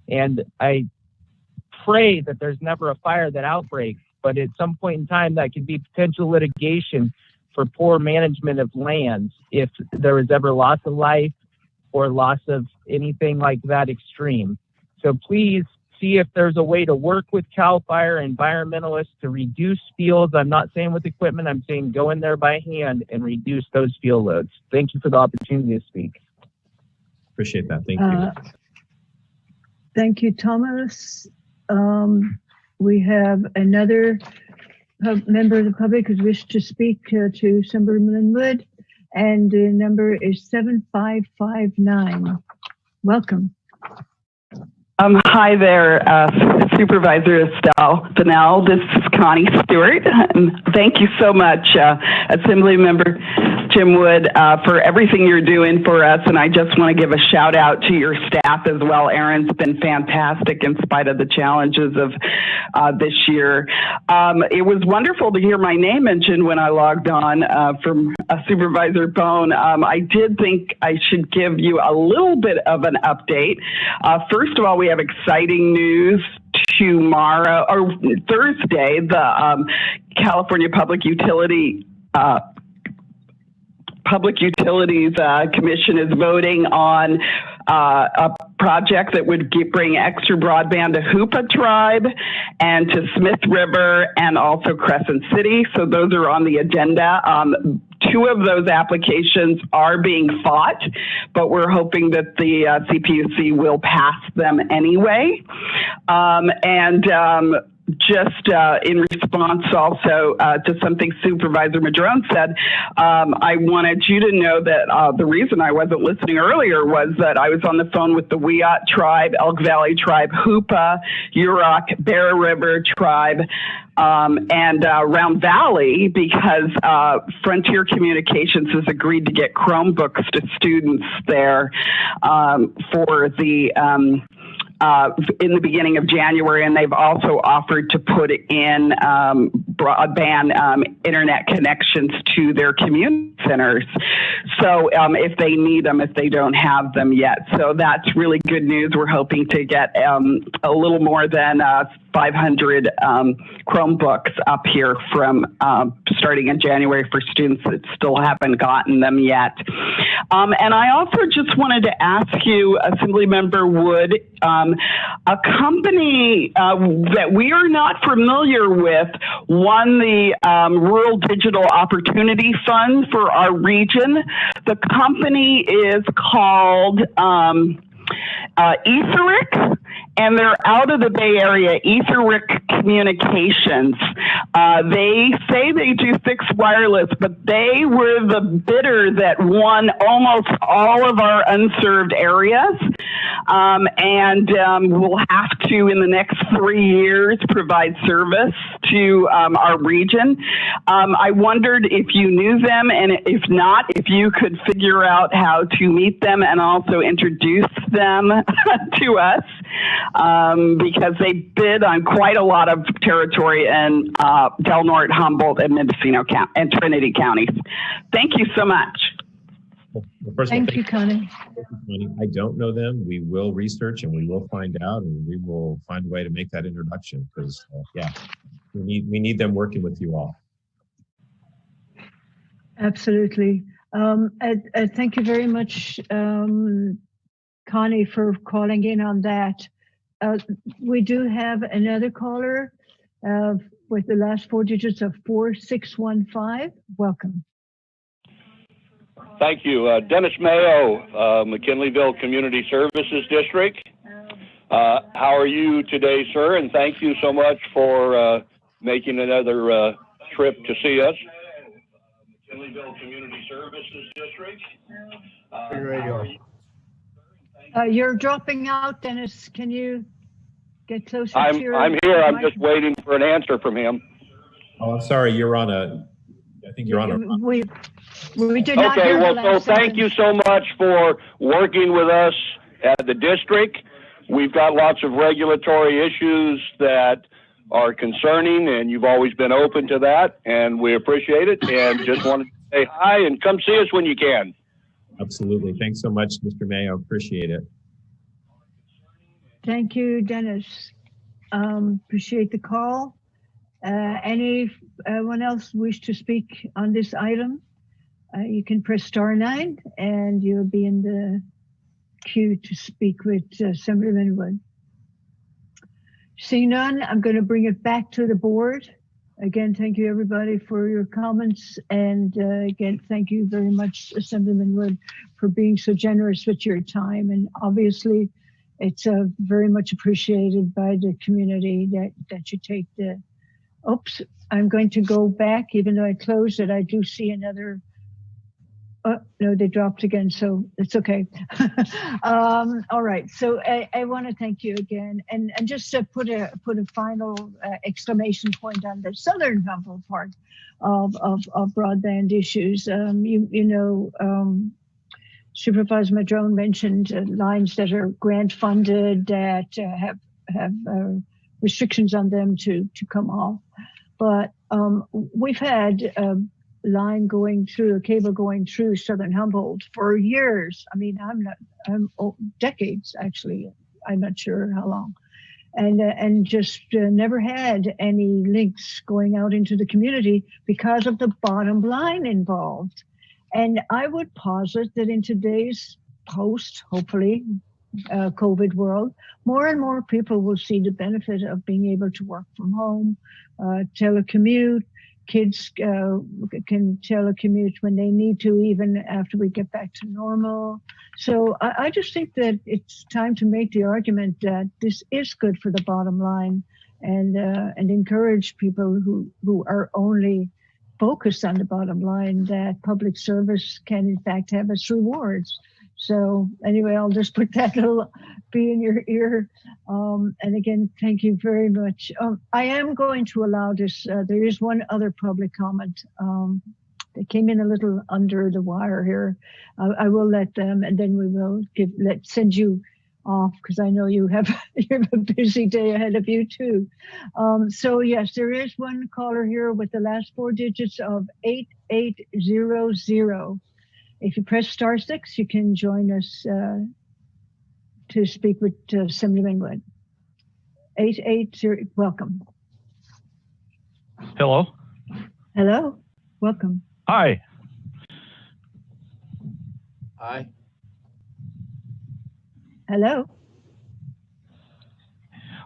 And I pray that there's never a fire that outbreaks, but at some point in time, that could be potential litigation for poor management of lands if there was ever loss of life or loss of anything like that extreme. So please see if there's a way to work with CAL FIRE environmentalists to reduce fields. I'm not saying with equipment, I'm saying go in there by hand and reduce those field loads. Thank you for the opportunity to speak. Appreciate that. Thank you. Thank you, Thomas. We have another member of the public who's wished to speak to Assemblyman Wood, and the number is 7559. Welcome. Hi there, Supervisor Estelle, Fennell. This is Connie Stewart. Thank you so much, Assemblymember Jim Wood, for everything you're doing for us. And I just want to give a shout out to your staff as well. Erin's been fantastic in spite of the challenges of this year. It was wonderful to hear my name mentioned when I logged on from Supervisor Bohn. I did think I should give you a little bit of an update. First of all, we have exciting news. Tomorrow or Thursday, the California Public Utilities Commission is voting on a project that would bring extra broadband to Hoopa Tribe and to Smith River and also Crescent City. So those are on the agenda. Two of those applications are being fought, but we're hoping that the CPUC will pass them anyway. Just in response also to something Supervisor Madrone said, I wanted you to know that the reason I wasn't listening earlier was that I was on the phone with the Wiyot Tribe, Elk Valley Tribe, Hoopa, Yurok, Bear River Tribe, and Round Valley, because Frontier Communications has agreed to get Chromebooks to students there for the in the beginning of January, and they've also offered to put in broadband internet connections to their community centers. So if they need them, if they don't have them yet. So that's really good news. We're hoping to get a little more than 500 Chromebooks up here from starting in January for students that still haven't gotten them yet. And I also just wanted to ask you, Assemblymember Wood, a company that we are not familiar with won the Rural Digital Opportunity Fund for our region. The company is called Etheric, and they're out of the Bay Area, Etheric Communications. They say they do fixed wireless, but they were the bidder that won almost all of our unserved areas. We'll have to, in the next 3 years, provide service to our region. I wondered if you knew them, and if not, if you could figure out how to meet them and also introduce them to us, because they bid on quite a lot of territory in Del Norte, Humboldt, and Mendocino County and Trinity counties. Thank you so much. Well, first of all, Thank you, Connie. I don't know them. We will research and we will find out, and we will find a way to make that introduction, because we need them working with you all. Absolutely. Thank you very much, Connie, for calling in on that. We do have another caller. with the last 4 digits of 4615. Welcome. Thank you. Dennis Mayo, McKinleyville Community Services District. How are you today, sir? And thank you so much for making another trip to see us. McKinleyville Community Services District. You're dropping out, Dennis. Can you get closer to your I'm here. I'm just waiting for an answer from him. Oh, I'm sorry. You're on a, I think you're on a. We did not Okay, hear well, the so last thank you so much for working with us at the district. We've got lots of regulatory issues that are concerning, and you've always been open to that, and we appreciate it, and just wanted to say hi and come see us when you can. Absolutely. Thanks so much, Mr. Mayo. Appreciate it. Thank you, Dennis. Appreciate the call. Anyone else wish to speak on this item? You can press *9 and you'll be in the queue to speak with Assemblyman Wood. Seeing none, I'm going to bring it back to the board. Again, thank you everybody for your comments. And again, thank you very much, Assemblyman Wood, for being so generous with your time. And obviously, it's very much appreciated by the community that you take the, oops, I'm going to go back, even though I closed it, I do see another, oh, no, they dropped again, so it's okay. All right, so I want to thank you again, and just to put a final exclamation point on the southern Humboldt part of broadband issues. Supervisor Madrone mentioned lines that are grant funded that have restrictions on them to come off, but we've had a cable going through southern Humboldt for years. I mean, decades actually. I'm not sure how long, and just never had any links going out into the community because of the bottom line involved. And I would posit that in today's hopefully, COVID world, more and more people will see the benefit of being able to work from home, telecommute. Kids can telecommute when they need to, even after we get back to normal. So I just think that it's time to make the argument that this is good for the bottom line, and encourage people who are only focused on the bottom line that public service can in fact have its rewards. So anyway, I'll just put that little bee in your ear. And again, thank you very much. I am going to allow this. There is one other public comment that came in a little under the wire here. I will let them, and then we will send you off, because I know you have a busy day ahead of you too. So yes, there is one caller here with the last 4 digits of 8800. If you press *6, you can join us to speak with Assemblyman Wood. 880, welcome. Hello. Hello, welcome. Hi. Hi. Hello.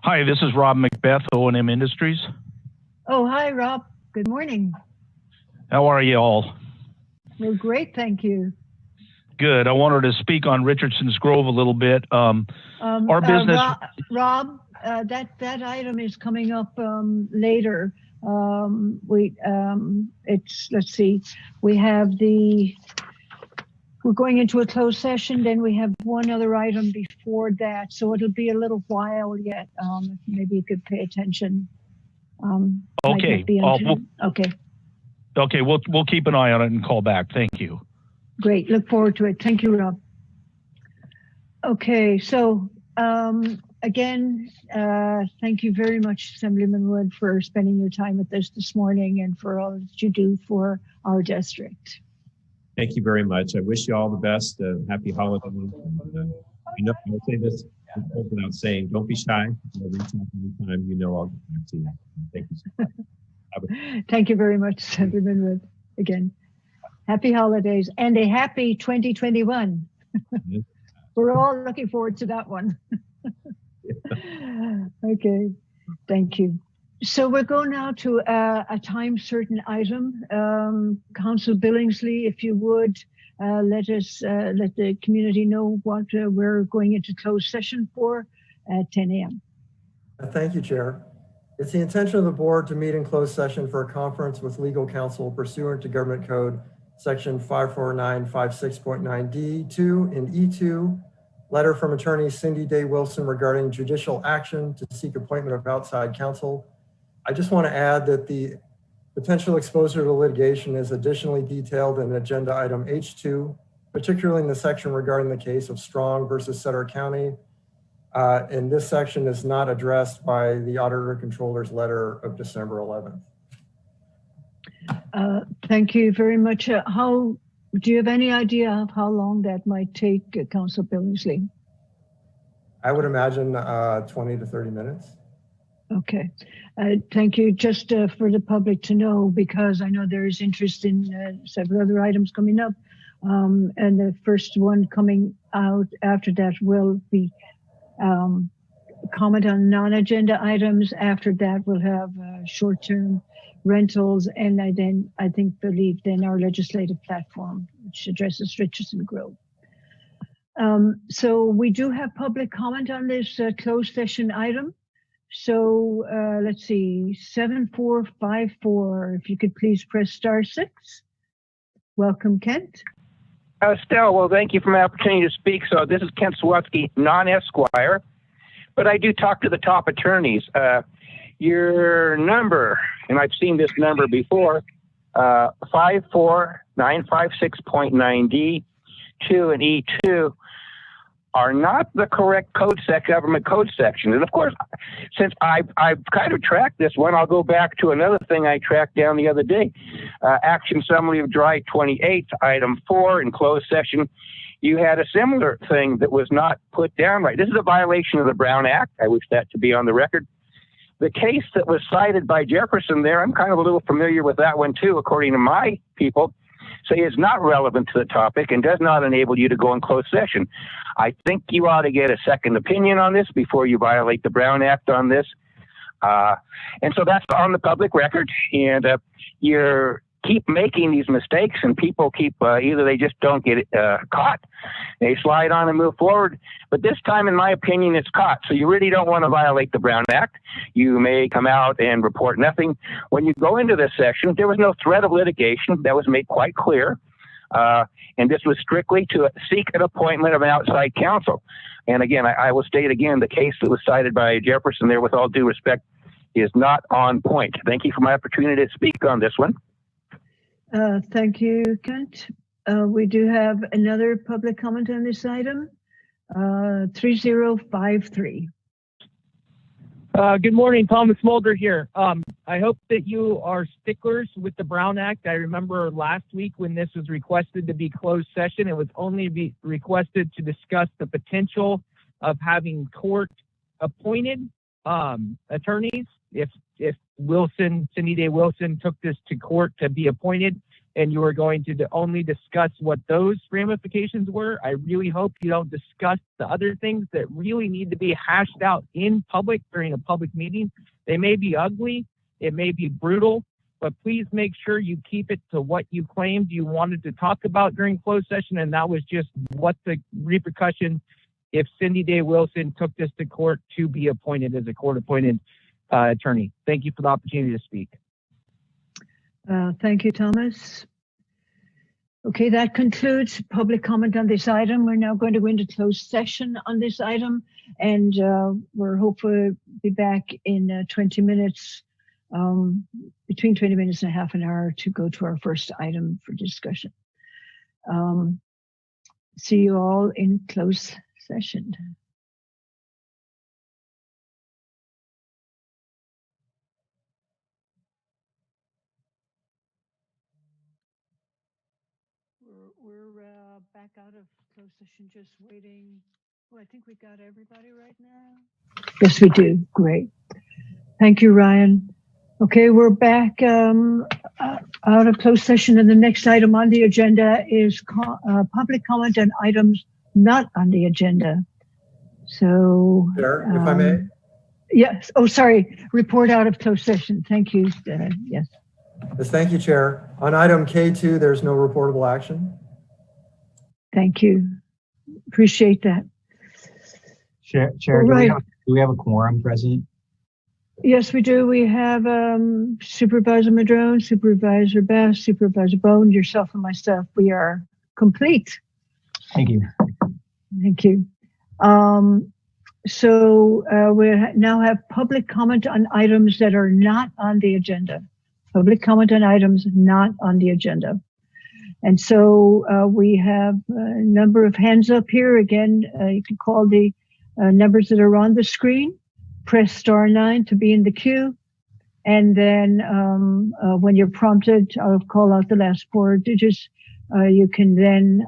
Hi, this is Rob Macbeth, O&M Industries. Oh, hi, Rob. Good morning. How are you all? Well, great, thank you. Good. I wanted to speak on Richardson's Grove a little bit. Our business. Rob, that item is coming up later. Let's see. We're going into a closed session, then we have one other item before that, so it'll be a little while yet. Maybe you could pay attention. Okay. Okay. Okay, we'll keep an eye on it and call back. Thank you. Great. Look forward to it. Thank you, Rob. Okay, so again, thank you very much, Assemblyman Wood, for spending your time with us this morning and for all that you do for our district. Thank you very much. I wish you all the best. Happy holidays. And, I'll say this without saying, don't be shy. Reach out anytime. I'll get back to you. Thank you so much. Thank you very much, Assemblyman Wood. Again, happy holidays and a happy 2021. We're all looking forward to that one. Okay, thank you. So we're going now to a time certain item. Council Billingsley, if you would, let the community know what we're going into closed session for at 10 a.m. Thank you, Chair. It's the intention of the board to meet in closed session for a conference with legal counsel pursuant to Government Code Section 54956.9D2 and E2, letter from attorney Cindy Day Wilson regarding judicial action to seek appointment of outside counsel. I just want to add that the potential exposure to litigation is additionally detailed in agenda item H2, particularly in the section regarding the case of Strong versus Sutter County. And this section is not addressed by the Auditor Controller's letter of December 11th. Thank you very much. Do you have any idea of how long that might take, Council Billingsley? I would imagine 20 to 30 minutes. Okay, thank you. Just for the public to know, because I know there is interest in several other items coming up. And the first one coming out after that will be comment on non-agenda items. After that, we'll have short-term rentals, and I believe then our legislative platform, which addresses Richardson Grove. So we do have public comment on this closed session item. So let's see, 7454, if you could please press *6. Welcome, Kent. Estelle, well, thank you for my opportunity to speak. So this is Kent Swatsky, non-Esquire, but I do talk to the top attorneys. Your number, and I've seen this number before, 54956.9D2 and E2 are not the correct government code section. And of course, since I've kind of tracked this one, I'll go back to another thing I tracked down the other day. Action summary of July 28th, item 4 in closed session. You had a similar thing that was not put down right. This is a violation of the Brown Act. I wish that to be on the record. The case that was cited by Jefferson there, I'm kind of a little familiar with that one too, according to my people, say is not relevant to the topic and does not enable you to go in closed session. I think you ought to get a second opinion on this before you violate the Brown Act on this. And so that's on the public record, and you keep making these mistakes, and people keep, either they just don't get it, caught, they slide on and move forward. But this time, in my opinion, it's caught. So you really don't want to violate the Brown Act. You may come out and report nothing. When you go into this session, there was no threat of litigation. That was made quite clear. And this was strictly to seek an appointment of an outside counsel. And again, I will state again, the case that was cited by Jefferson there, with all due respect, is not on point. Thank you for my opportunity to speak on this one. Thank you, Kent. We do have another public comment on this item, 3053. Good morning, Thomas Mulder here. I hope that you are sticklers with the Brown Act. I remember last week when this was requested to be closed session, it was only requested to discuss the potential of having court-appointed attorneys. If Cindy Day Wilson took this to court to be appointed, and you were going to only discuss what those ramifications were, I really hope you don't discuss the other things that really need to be hashed out in public during a public meeting. They may be ugly, it may be brutal, but please make sure you keep it to what you claimed you wanted to talk about during closed session, and that was just what the repercussions if Cindy Day Wilson took this to court to be appointed as a court-appointed attorney. Thank you for the opportunity to speak. Thank you, Thomas. Okay, that concludes public comment on this item. We're now going to go into closed session on this item, and we're hopefully be back in 20 minutes, between 20 minutes and half an hour to go to our first item for discussion. See you all in closed session. We're back out of closed session, just waiting. Oh, I think we got everybody right now. Yes, we do. Great. Thank you, Ryan. Okay, we're back out of closed session, and the next item on the agenda is public comment on items not on the agenda. So, Chair, if I may. Yes. Oh, sorry. Report out of closed session. Thank you. Yes. Yes, thank you, Chair. On item K2, there's no reportable action. Thank you. Appreciate that. Chair, Right. do we have a quorum present? Yes, we do. We have Supervisor Madrone, Supervisor Bass, Supervisor Bohn, yourself, and myself. We are complete. Thank you. Thank you. So we now have public comment on items that are not on the agenda. Public comment on items not on the agenda. And so we have a number of hands up here. Again, you can call the numbers that are on the screen. Press *9 to be in the queue. And then when you're prompted, I'll call out the last 4 digits. You can then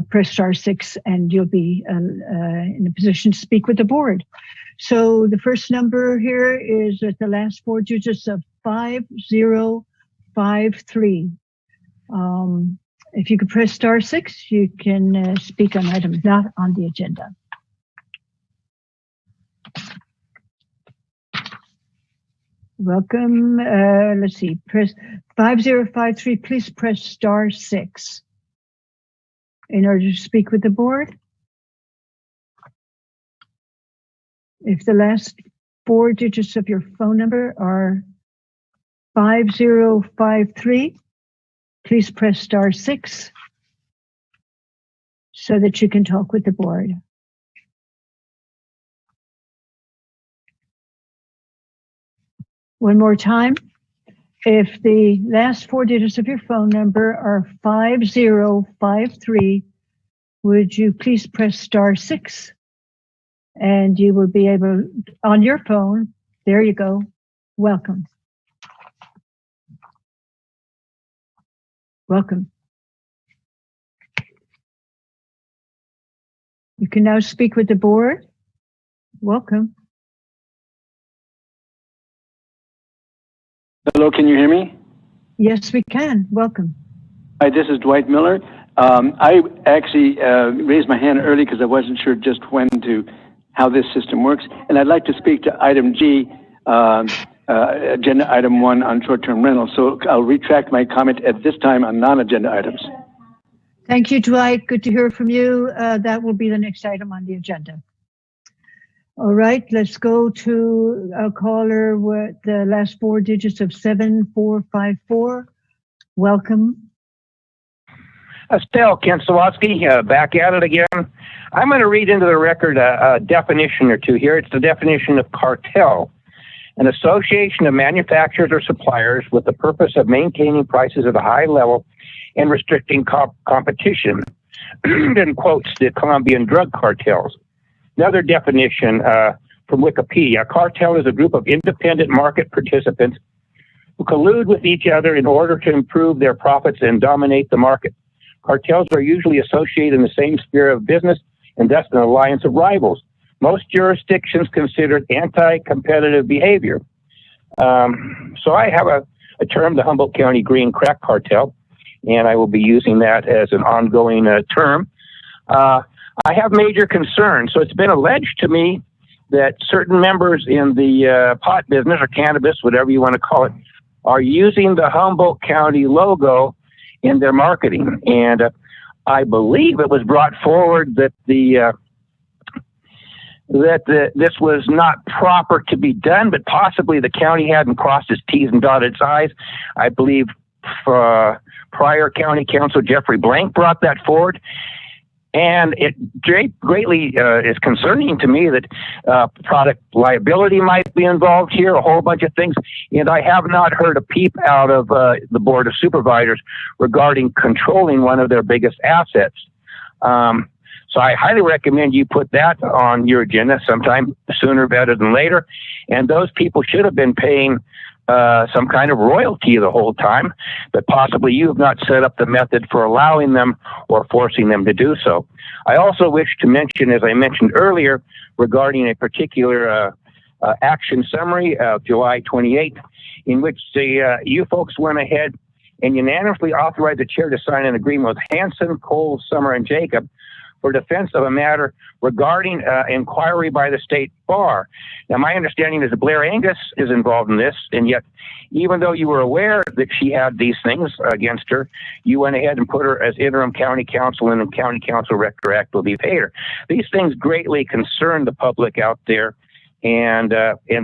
press *6 and you'll be in a position to speak with the board. So the first number here is at the last 4 digits of 5053. If you could press *6, you can speak on items not on the agenda. Welcome. Let's see. Press 5053. Please press *6 in order to speak with the board. If the last 4 digits of your phone number are 5053, please press *6 so that you can talk with the board. One more time. If the last 4 digits of your phone number are 5053, would you please press *6 and you will be able, on your phone, there you go. Welcome. Welcome. You can now speak with the board. Welcome. Hello, can you hear me? Yes, we can. Welcome. Hi, this is Dwight Miller. I actually raised my hand early because I wasn't sure just how this system works. And I'd like to speak to item G, agenda item 1 on short-term rental. So I'll retract my comment at this time on non-agenda items. Thank you, Dwight. Good to hear from you. That will be the next item on the agenda. All right, let's go to a caller with the last 4 digits of 7454. Welcome. Estelle, Kent Sawatsky, back at it again. I'm going to read into the record a definition or two here. It's the definition of cartel, an association of manufacturers or suppliers with the purpose of maintaining prices at a high level and restricting competition. In quotes, the Colombian drug cartels. Another definition from Wikipedia, a cartel is a group of independent market participants who collude with each other in order to improve their profits and dominate the market. Cartels are usually associated in the same sphere of business and thus an alliance of rivals. Most jurisdictions consider it anti-competitive behavior. So I have a term, the Humboldt County Green Crack Cartel, and I will be using that as an ongoing term. I have major concerns. So it's been alleged to me that certain members in the pot business or cannabis, whatever you want to call it, are using the Humboldt County logo in their marketing. And I believe it was brought forward that this was not proper to be done, but possibly the county hadn't crossed its T's and dotted its I's. I believe prior county council Jeffrey Blank brought that forward. And it greatly is concerning to me that product liability might be involved here, a whole bunch of things. And I have not heard a peep out of the Board of Supervisors regarding controlling one of their biggest assets. So I highly recommend you put that on your agenda sometime sooner better than later. And those people should have been paying some kind of royalty the whole time, but possibly you have not set up the method for allowing them or forcing them to do so. I also wish to mention, as I mentioned earlier, regarding a particular action summary of July 28th, in which you folks went ahead and unanimously authorized the chair to sign an agreement with Hanson, Cole, Summer, and Jacob for defense of a matter regarding inquiry by the state bar. Now, my understanding is that Blair Angus is involved in this, and yet, even though you were aware that she had these things against her, you went ahead and put her as interim county counsel, and the county counsel retroactively paid her. These things greatly concern the public out there. And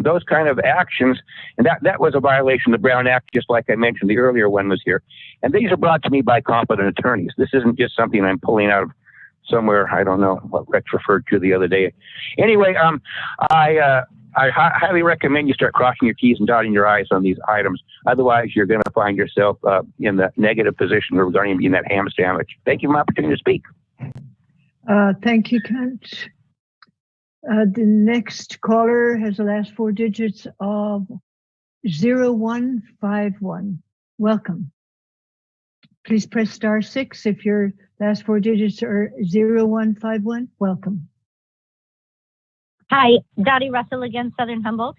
those kind of actions, and that was a violation of the Brown Act, just like I mentioned the earlier one was here. And these are brought to me by competent attorneys. This isn't just something I'm pulling out of somewhere. I don't know what Rex referred to the other day. Anyway, I highly recommend you start crossing your T's and dotting your I's on these items. Otherwise, you're going to find yourself in the negative position regarding being that ham sandwich. Thank you for my opportunity to speak. Thank you, Kent. The next caller has the last four digits of 0151. Welcome. Please press *6 if your last four digits are 0151. Welcome. Hi, Dottie Russell again, Southern Humboldt.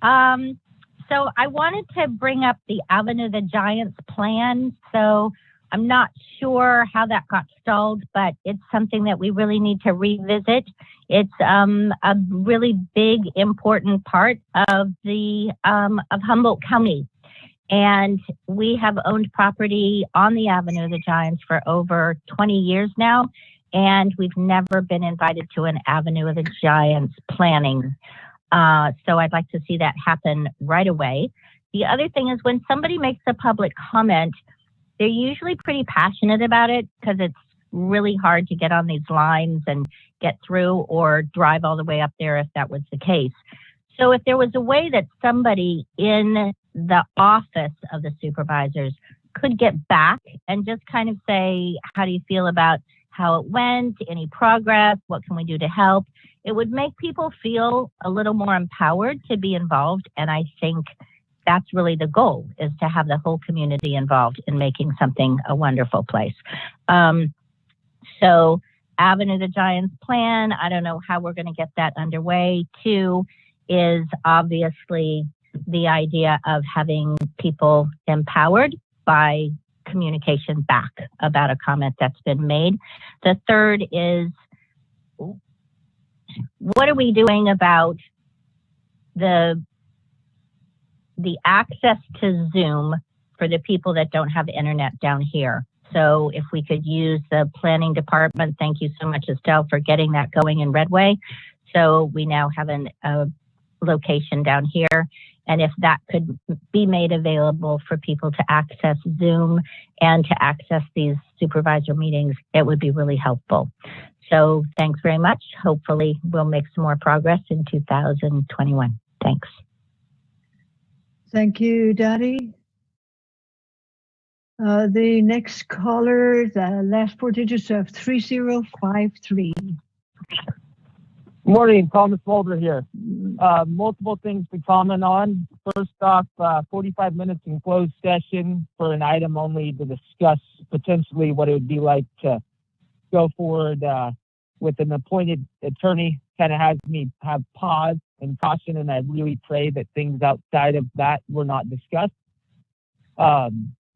So I wanted to bring up the Avenue of the Giants plan. So I'm not sure how that got stalled, but it's something that we really need to revisit. It's a really big, important part of of Humboldt County. And we have owned property on the Avenue of the Giants for over 20 years now. And we've never been invited to an Avenue of the Giants planning. So I'd like to see that happen right away. The other thing is when somebody makes a public comment, they're usually pretty passionate about it because it's really hard to get on these lines and get through or drive all the way up there if that was the case. So if there was a way that somebody in the office of the supervisors could get back and just kind of say, how do you feel about how it went, any progress, what can we do to help? It would make people feel a little more empowered to be involved. And I think that's really the goal, is to have the whole community involved in making something a wonderful place. So Avenue of the Giants plan, I don't know how we're going to get that underway. 2 is obviously the idea of having people empowered by communication back about a comment that's been made. The 3rd is, what are we doing about the access to Zoom for the people that don't have internet down here? So if we could use the planning department, thank you so much, Estelle, for getting that going in Redway. So we now have a location down here. And if that could be made available for people to access Zoom and to access these supervisor meetings, it would be really helpful. So thanks very much. Hopefully we'll make some more progress in 2021. Thanks. Thank you, Dottie. The next caller, the last four digits of 3053. Morning, Thomas Mulder here. Multiple things to comment on. First off, 45 minutes in closed session for an item only to discuss potentially what it would be like to go forward with an appointed attorney kind of has me have pause and caution, and I really pray that things outside of that were not discussed.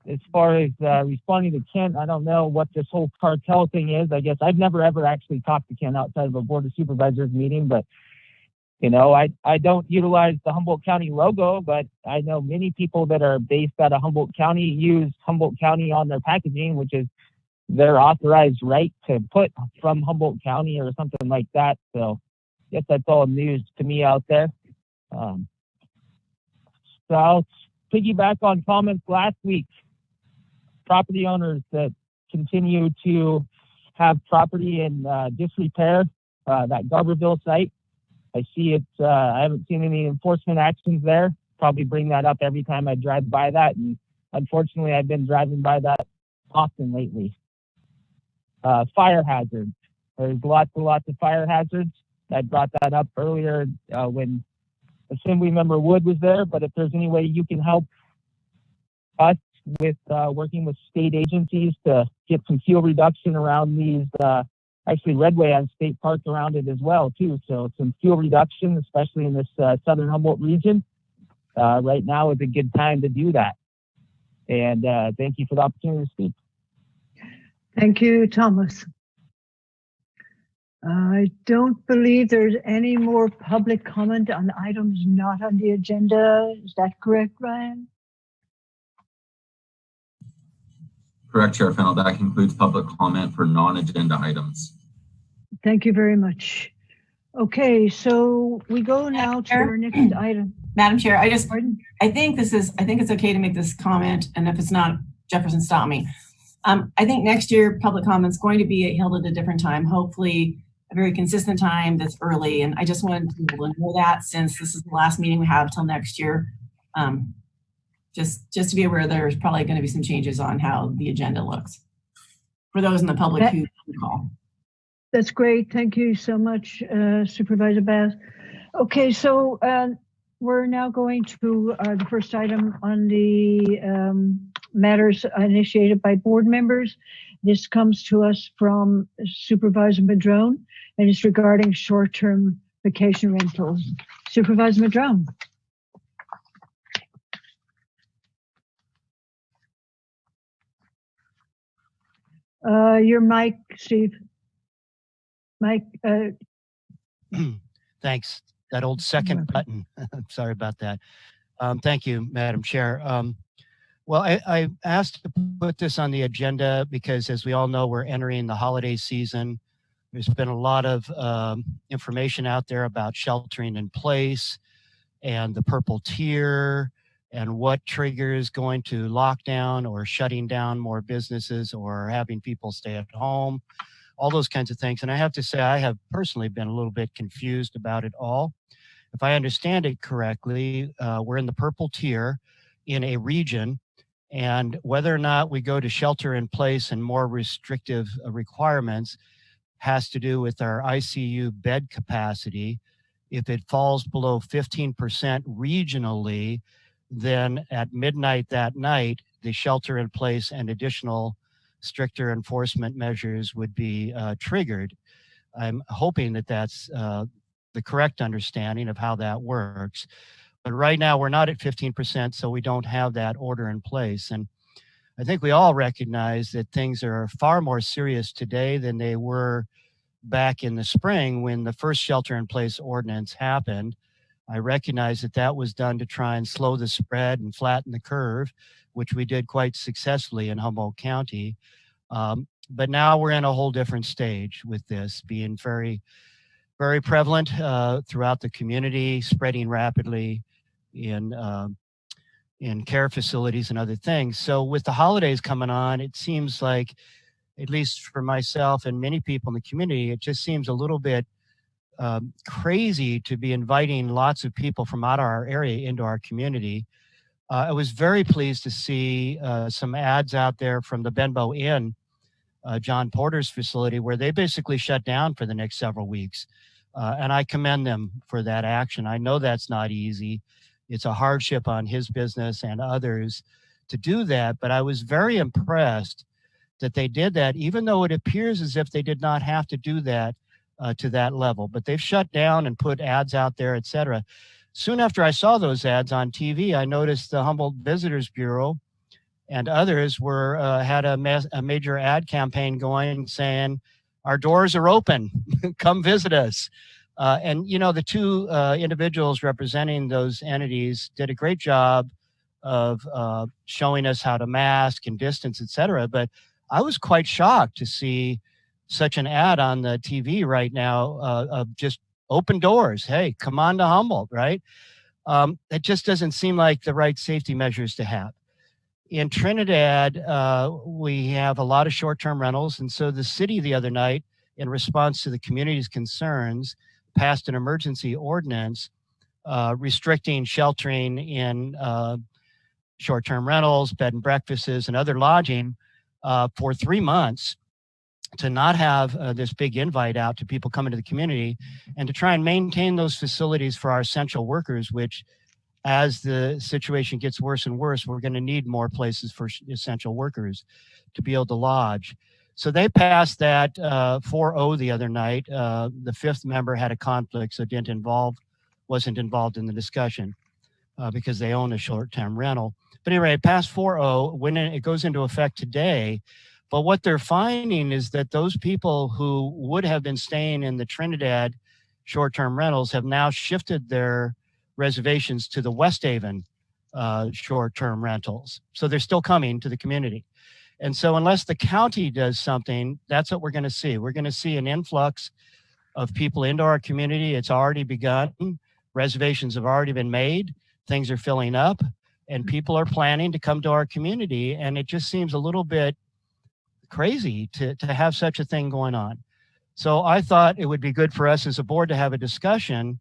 As far as responding to Kent, I don't know what this whole cartel thing is. I guess I've never ever actually talked to Kent outside of a Board of Supervisors meeting, but you know, I don't utilize the Humboldt County logo, but I know many people that are based out of Humboldt County use Humboldt County on their packaging, which is their authorized right to put from Humboldt County or something like that. So I guess that's all news to me out there. So I'll piggyback on comments last week. Property owners that continue to have property in disrepair, that Garberville site. I see it's, I haven't seen any enforcement actions there. Probably bring that up every time I drive by that. And unfortunately, I've been driving by that often lately. Fire hazards. There's lots of fire hazards. I brought that up earlier when Assemblymember Wood was there, but if there's any way you can help us with working with state agencies to get some fuel reduction around these, actually Redway has state park around it as well too. So some fuel reduction, especially in this Southern Humboldt region. Right now is a good time to do that. And thank you for the opportunity to speak. Thank you, Thomas. I don't believe there's any more public comment on items not on the agenda. Is that correct, Ryan? Correct, Chair Fennell. That concludes public comment for non-agenda items. Thank you very much. Okay, so we go now to our next item. Madam Chair, I think it's okay to make this comment, and if it's not, Jefferson, stop me. I think next year public comment's going to be held at a different time, hopefully a very consistent time that's early. And I just wanted people to know that, since this is the last meeting we have till next year. Just to be aware, there's probably going to be some changes on how the agenda looks for those in the public who call. That's great. Thank you so much, Supervisor Bass. Okay, so we're now going to the first item on the matters initiated by board members. This comes to us from Supervisor Madrone, and it's regarding short-term vacation rentals. Supervisor Madrone. Your mic, Steve. Mike. Thanks. That old second button. I'm sorry about that. Thank you, Madam Chair. Well, I asked to put this on the agenda because, as we all know, we're entering the holiday season. There's been a lot of information out there about sheltering in place and the purple tier and what triggers going to lockdown or shutting down more businesses or having people stay at home, all those kinds of things. And I have to say, I have personally been a little bit confused about it all. If I understand it correctly, we're in the purple tier in a region, and whether or not we go to shelter in place and more restrictive requirements has to do with our ICU bed capacity. If it falls below 15% regionally, then at midnight that night, the shelter in place and additional stricter enforcement measures would be triggered. I'm hoping that that's the correct understanding of how that works. But right now we're not at 15%, so we don't have that order in place. And I think we all recognize that things are far more serious today than they were back in the spring when the first shelter in place ordinance happened. I recognize that that was done to try and slow the spread and flatten the curve, which we did quite successfully in Humboldt County. But now we're in a whole different stage with this being very, very prevalent throughout the community, spreading rapidly in care facilities and other things. So with the holidays coming on, it seems like, at least for myself and many people in the community, it just seems a little bit crazy to be inviting lots of people from out of our area into our community. I was very pleased to see some ads out there from the Benbow Inn, John Porter's facility, where they basically shut down for the next several weeks. And I commend them for that action. I know that's not easy. It's a hardship on his business and others to do that, but I was very impressed that they did that, even though it appears as if they did not have to do that to that level. But they've shut down and put ads out there, et cetera. Soon after I saw those ads on TV, I noticed the Humboldt Visitors Bureau and others had a major ad campaign going saying, "Our doors are open, come visit us." And, you know, the two individuals representing those entities did a great job of showing us how to mask and distance, et cetera. But I was quite shocked to see such an ad on the TV right now of just open doors. Hey, come on to Humboldt, right? It just doesn't seem like the right safety measures to have. In Trinidad, we have a lot of short-term rentals. And so the city the other night, in response to the community's concerns, passed an emergency ordinance restricting sheltering in short-term rentals, bed and breakfasts, and other lodging for 3 months, to not have this big invite out to people coming to the community, and to try and maintain those facilities for our essential workers, which, as the situation gets worse and worse, we're going to need more places for essential workers to be able to lodge. So they passed that 4-0 the other night. The fifth member had a conflict, so wasn't involved in the discussion because they own a short-term rental. But anyway, it passed 4-0. When it goes into effect today, But what they're finding is that those people who would have been staying in the Trinidad short-term rentals have now shifted their reservations to the West Haven short-term rentals. So they're still coming to the community. And so unless the county does something, that's what we're going to see. We're going to see an influx of people into our community. It's already begun. Reservations have already been made. Things are filling up, and people are planning to come to our community. And it just seems a little bit crazy to have such a thing going on. So I thought it would be good for us as a board to have a discussion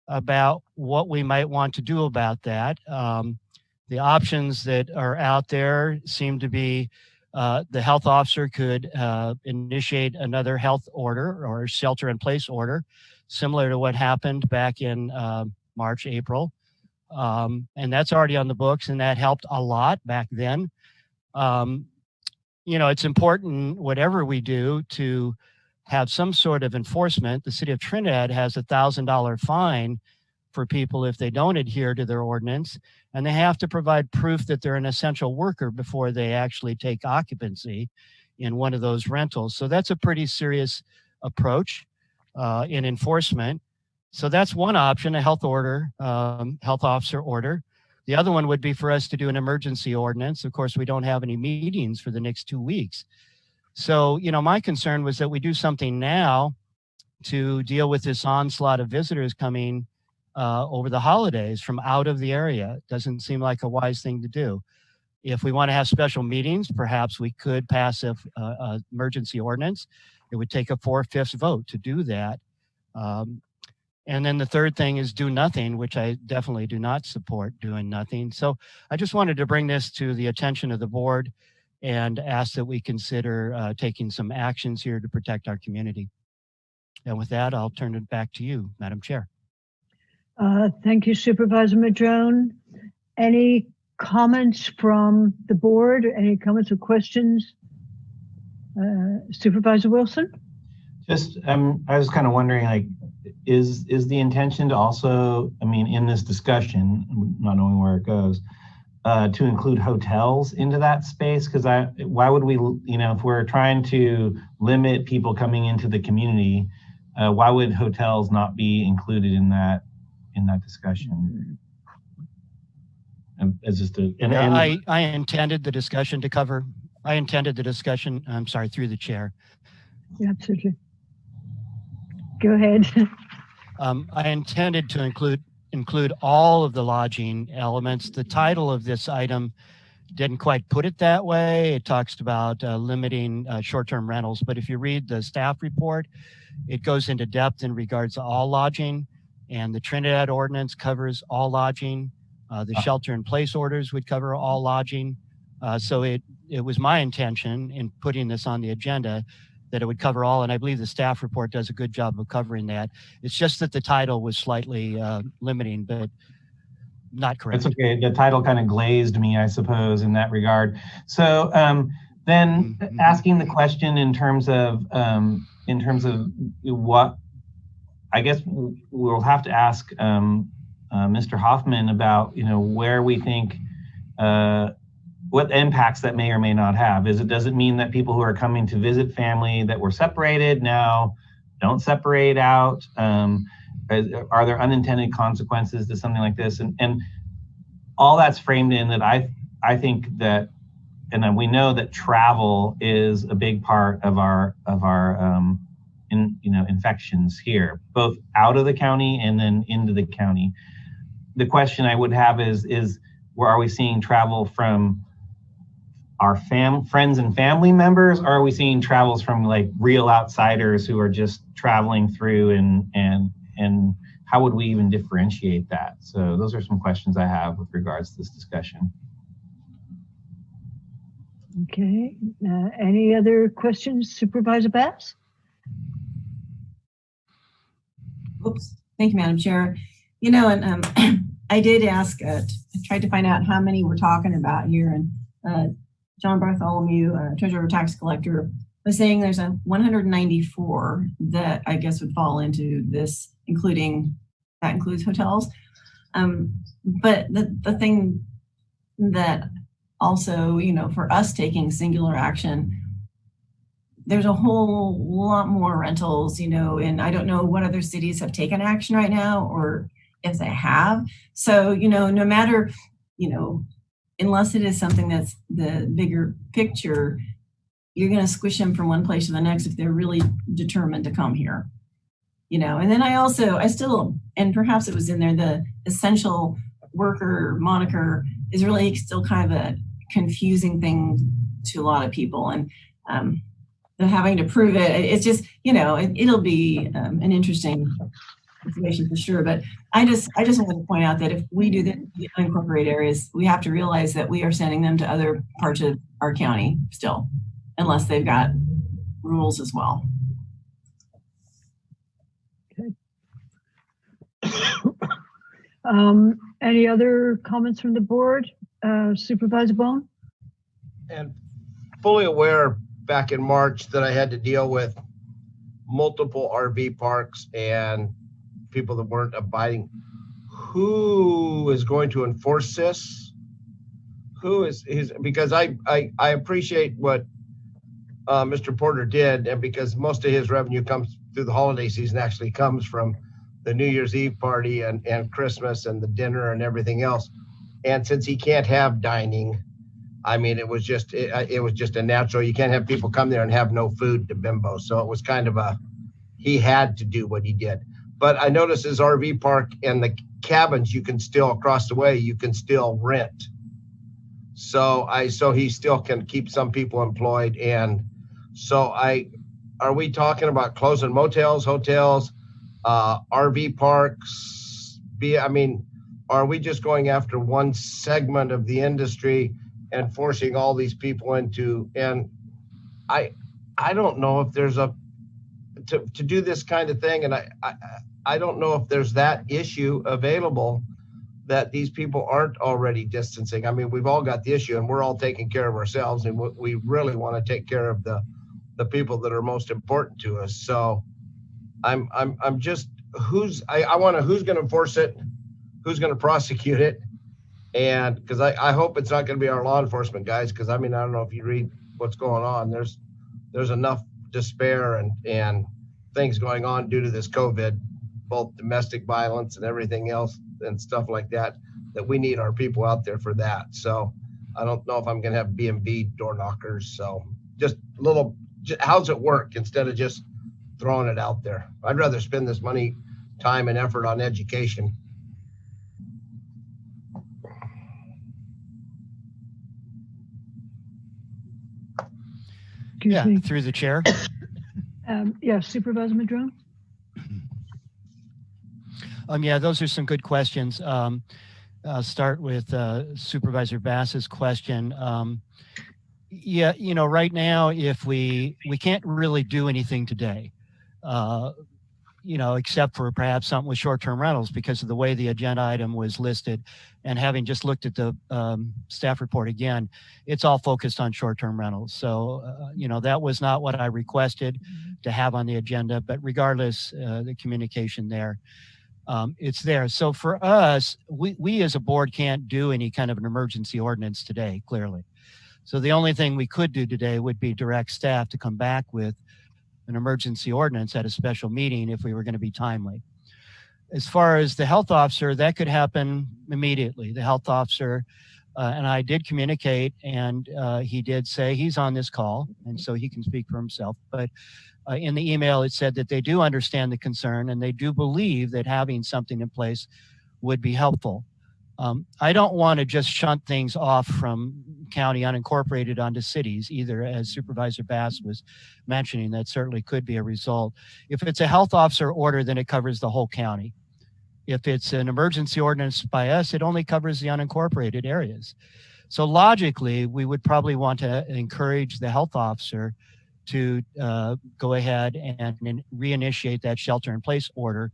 about what we might want to do about that. The options that are out there seem to be the health officer could initiate another health order or shelter in place order, similar to what happened back in March, April. And that's already on the books, and that helped a lot back then. You know, it's important, whatever we do, to have some sort of enforcement. The city of Trinidad has a $1,000 fine for people if they don't adhere to their ordinance, and they have to provide proof that they're an essential worker before they actually take occupancy in one of those rentals. So that's a pretty serious approach in enforcement. So that's one option, a health order, health officer order. The other one would be for us to do an emergency ordinance. Of course, we don't have any meetings for the next 2 weeks. So, you know, my concern was that we do something now to deal with this onslaught of visitors coming over the holidays from out of the area. It doesn't seem like a wise thing to do. If we want to have special meetings, perhaps we could pass a emergency ordinance. It would take a 4/5 vote to do that. And then the third thing is do nothing, which I definitely do not support doing nothing. So I just wanted to bring this to the attention of the board and ask that we consider taking some actions here to protect our community. And with that, I'll turn it back to you, Madam Chair. Thank you, Supervisor Madrone. Any comments from the board? Any comments or questions? Supervisor Wilson? Just, I was kind of wondering, like, is the intention to also, I mean, in this discussion, not knowing where it goes, to include hotels into that space? Because why would we, you know, if we're trying to limit people coming into the community, why would hotels not be included in that discussion? As just I intended the discussion to cover. I intended the discussion. I'm sorry, through the chair. Yeah, absolutely. Go ahead. I intended to include all of the lodging elements. The title of this item didn't quite put it that way. It talks about limiting short-term rentals, but if you read the staff report, it goes into depth in regards to all lodging, and the Trinidad ordinance covers all lodging. The shelter-in-place orders would cover all lodging. So it was my intention in putting this on the agenda that it would cover all, and I believe the staff report does a good job of covering that. It's just that the title was slightly limiting, but not correct. It's okay. The title kind of glazed me, I suppose, in that regard. So then asking the question in terms of what, I guess we'll have to ask Mr. Hoffman about, you know, where we think, what impacts that may or may not have. Does it mean that people who are coming to visit family that were separated now don't separate out? Are there unintended consequences to something like this? And all that's framed in that I think that, and we know that travel is a big part of our infections here, both out of the county and then into the county. The question I would have is where are we seeing travel from our friends and family members, or are we seeing travels from like real outsiders who are just traveling through, and how would we even differentiate that? So those are some questions I have with regards to this discussion. Okay, any other questions, Supervisor Bass? Oops, thank you, Madam Chair. You know, and I did ask, I tried to find out how many we're talking about here, and John Bartholomew, Treasurer Tax Collector, was saying there's a 194 that I guess would fall into this, that includes hotels. But the thing that also, you know, for us taking singular action, there's a whole lot more rentals, and I don't know what other cities have taken action right now or if they have. So, no matter, unless it is something that's the bigger picture, you're going to squish them from one place to the next if they're really determined to come here. And then I still, and perhaps it was in there, the essential worker moniker is really still kind of a confusing thing to a lot of people. And having to prove it, it's just, it'll be an interesting situation for sure. But I just wanted to point out that if we do the unincorporated areas, we have to realize that we are sending them to other parts of our county still, unless they've got rules as well. Any other comments from the board? Supervisor Bohn? And fully aware back in March that I had to deal with multiple RV parks and people that weren't abiding. Who is going to enforce this? Who is because I appreciate what Mr. Porter did, and because most of his revenue comes through the holiday season, actually comes from the New Year's Eve party and Christmas and the dinner and everything else. And since he can't have dining, I mean, it was just a natural. You can't have people come there and have no food to bimbo. So it was kind of he had to do what he did. But I noticed his RV park and the cabins, you can still, across the way, you can still rent. So he still can keep some people employed. And so are we talking about closing motels, hotels, RV parks? Are we just going after one segment of the industry and forcing all these people into? And I don't know if there's to do this kind of thing, and I don't know if there's that issue available that these people aren't already distancing. I mean, we've all got the issue, and we're all taking care of ourselves, and we really want to take care of the people that are most important to us. So I'm just who's going to enforce it, who's going to prosecute it, and because I hope it's not going to be our law enforcement guys, because I don't know if you read what's going on. There's enough despair and things going on due to this COVID, both domestic violence and everything else and stuff like that we need our people out there for that. So I don't know if I'm going to have B&B door knockers. So just how's it work instead of just throwing it out there? I'd rather spend this money, time, and effort on education. Through the chair. Supervisor Madrone. Those are some good questions. I'll start with Supervisor Bass's question. Right now, if we can't really do anything today, except for perhaps something with short-term rentals because of the way the agenda item was listed. And having just looked at the staff report again, it's all focused on short-term rentals. So, that was not what I requested to have on the agenda, but regardless, the communication there, it's there. So for us, we as a board can't do any kind of an emergency ordinance today, clearly. So the only thing we could do today would be direct staff to come back with an emergency ordinance at a special meeting if we were going to be timely. As far as the health officer, that could happen immediately. The health officer and I did communicate, and he did say he's on this call, and so he can speak for himself. But in the email, it said that they do understand the concern, and they do believe that having something in place would be helpful. I don't want to just shunt things off from county unincorporated onto cities either, as Supervisor Bass was mentioning. That certainly could be a result. If it's a health officer order, then it covers the whole county. If it's an emergency ordinance by us, it only covers the unincorporated areas. So logically, we would probably want to encourage the health officer to go ahead and reinitiate that shelter-in-place order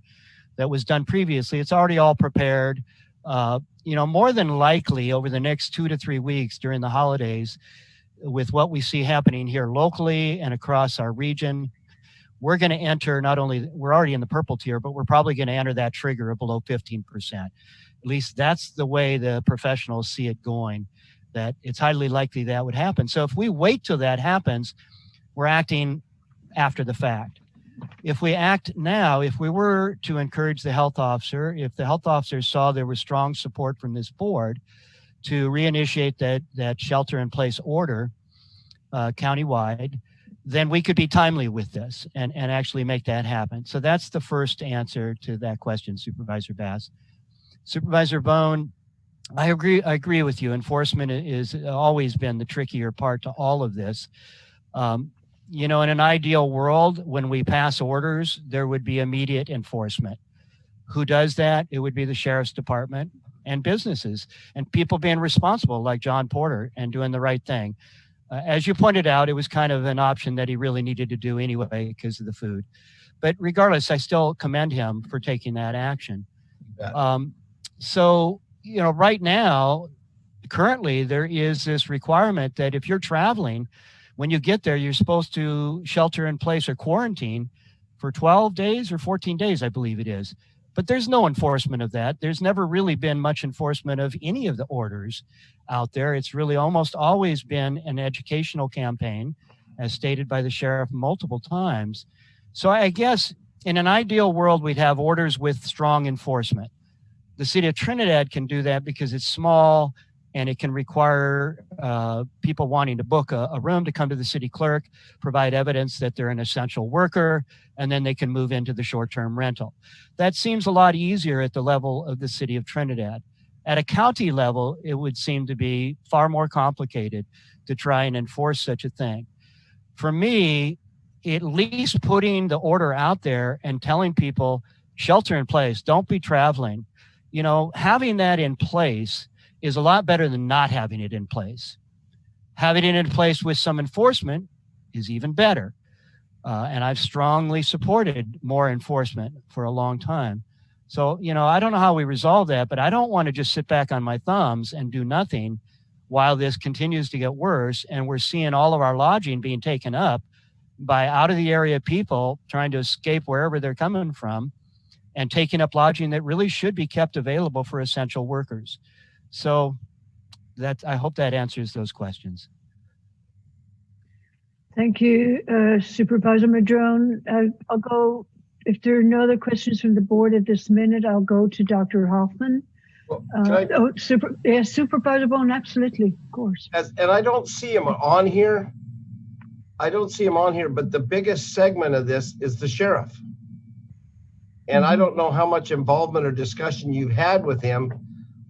that was done previously. It's already all prepared. More than likely over the next 2 to 3 weeks during the holidays, with what we see happening here locally and across our region, we're going to enter we're already in the purple tier, but we're probably going to enter that trigger of below 15%. At least that's the way the professionals see it going, that it's highly likely that would happen. So if we wait till that happens, we're acting after the fact. If we act now, if we were to encourage the health officer, if the health officer saw there was strong support from this board to reinitiate that shelter-in-place order countywide, then we could be timely with this and actually make that happen. So that's the first answer to that question, Supervisor Bass. Supervisor Bohn, I agree with you. Enforcement is always been the trickier part to all of this. You know, in an ideal world, when we pass orders, there would be immediate enforcement. Who does that? It would be the sheriff's department and businesses and people being responsible like John Porter and doing the right thing. As you pointed out, it was kind of an option that he really needed to do anyway because of the food. But regardless, I still commend him for taking that action. So, you know, right now, currently, there is this requirement that if you're traveling, when you get there, you're supposed to shelter in place or quarantine for 12 days or 14 days, I believe it is. But there's no enforcement of that. There's never really been much enforcement of any of the orders out there. It's really almost always been an educational campaign, as stated by the sheriff multiple times. So I guess in an ideal world, we'd have orders with strong enforcement. The city of Trinidad can do that because it's small and it can require people wanting to book a room to come to the city clerk, provide evidence that they're an essential worker, and then they can move into the short-term rental. That seems a lot easier at the level of the city of Trinidad. At a county level, it would seem to be far more complicated to try and enforce such a thing. For me, at least putting the order out there and telling people, shelter in place, don't be traveling, you know, having that in place is a lot better than not having it in place. Having it in place with some enforcement is even better. And I've strongly supported more enforcement for a long time. So, you know, I don't know how we resolve that, but I don't want to just sit back on my thumbs and do nothing while this continues to get worse. And we're seeing all of our lodging being taken up by out of the area people trying to escape wherever they're coming from and taking up lodging that really should be kept available for essential workers. So I hope that answers those questions. Thank you, Supervisor Madrone. I'll go, if there are no other questions from the board at this minute, I'll go to Dr. Hoffman. Well, Supervisor Bohn, absolutely, of course. And I don't see him on here. I don't see him on here, but the biggest segment of this is the sheriff. And I don't know how much involvement or discussion you've had with him,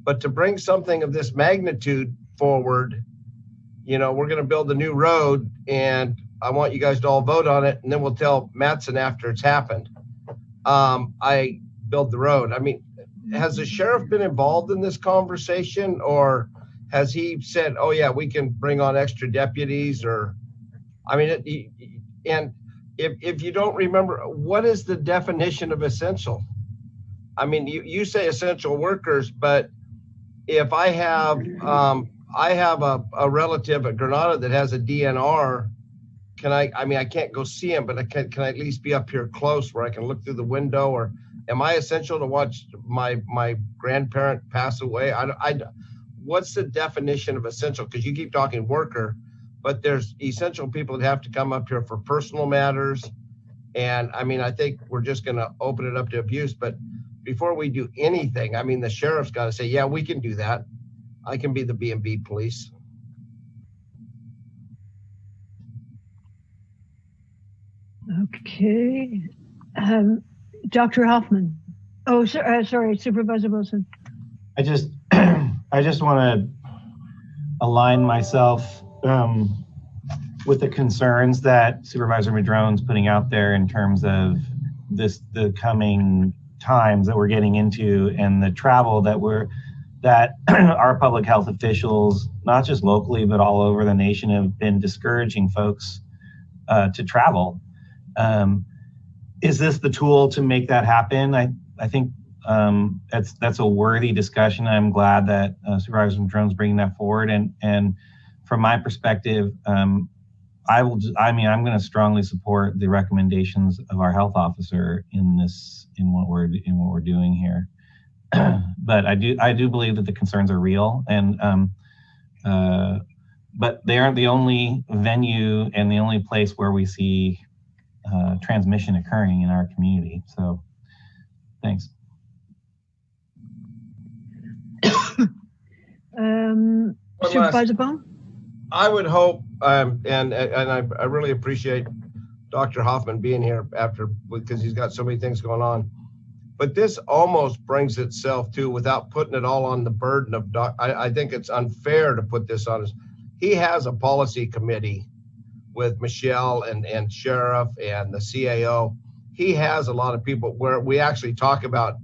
but to bring something of this magnitude forward, you know, we're going to build a new road and I want you guys to all vote on it. And then we'll tell Mattson after it's happened. I build the road. I mean, has the sheriff been involved in this conversation, or has he said, oh yeah, we can bring on extra deputies? Or, I mean, and if you don't remember, what is the definition of essential? I mean, you say essential workers, but if I have a relative at Granada that has a DNR, I mean, I can't go see him, but can I at least be up here close where I can look through the window? Or am I essential to watch my grandparent pass away? What's the definition of essential? Because you keep talking worker, but there's essential people that have to come up here for personal matters. And I mean, I think we're just going to open it up to abuse, but before we do anything, I mean, the sheriff's got to say, yeah, we can do that. I can be the B&B police. Okay. Dr. Hoffman. Oh, sorry, Supervisor Wilson. I just want to align myself with the concerns that Supervisor Madrone's putting out there in terms of the coming times that we're getting into and the travel that our public health officials, not just locally, but all over the nation, have been discouraging folks to travel. Is this the tool to make that happen? I think that's a worthy discussion. I'm glad that Supervisor Madrone's bringing that forward. And from my perspective, I'm going to strongly support the recommendations of our health officer in what we're doing here. But I do believe that the concerns are real, and but they aren't the only venue and the only place where we see transmission occurring in our community. So thanks. Supervisor Bohn? I would hope, and I really appreciate Dr. Hoffman being here because he's got so many things going on. But this almost brings itself to, without putting it all on the burden of I think it's unfair to put this on us. He has a policy committee with Michelle and Sheriff and the CAO. He has a lot of people where we actually talk about,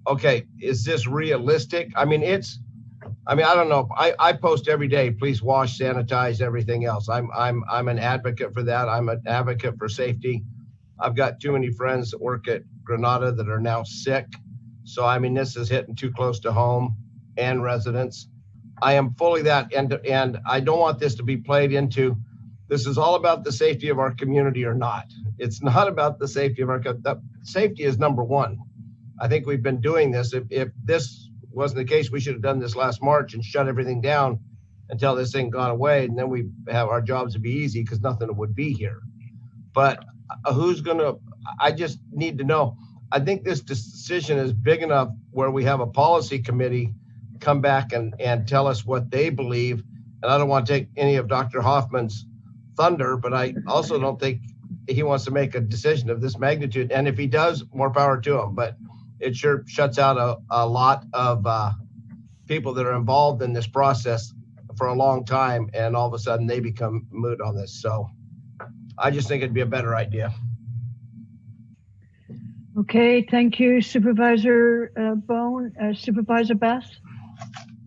okay, is this realistic? I mean, I don't know. I post every day, please wash, sanitize, everything else. I'm an advocate for that. I'm an advocate for safety. I've got too many friends that work at Granada that are now sick. So, I mean, this is hitting too close to home and residents. I am fully that, and I don't want this to be played into, this is all about the safety of our community or not. It's not about the safety of safety is number one. I think we've been doing this. If this wasn't the case, we should have done this last March and shut everything down until this thing got away, and then we have our jobs to be easy because nothing would be here. But I just need to know. I think this decision is big enough where we have a policy committee come back and tell us what they believe. And I don't want to take any of Dr. Hoffman's thunder, but I also don't think he wants to make a decision of this magnitude. And if he does, more power to him. But it sure shuts out a lot of people that are involved in this process for a long time, and all of a sudden they become moot on this. So I just think it'd be a better idea. Okay, thank you, Supervisor Bohn. Supervisor Bass?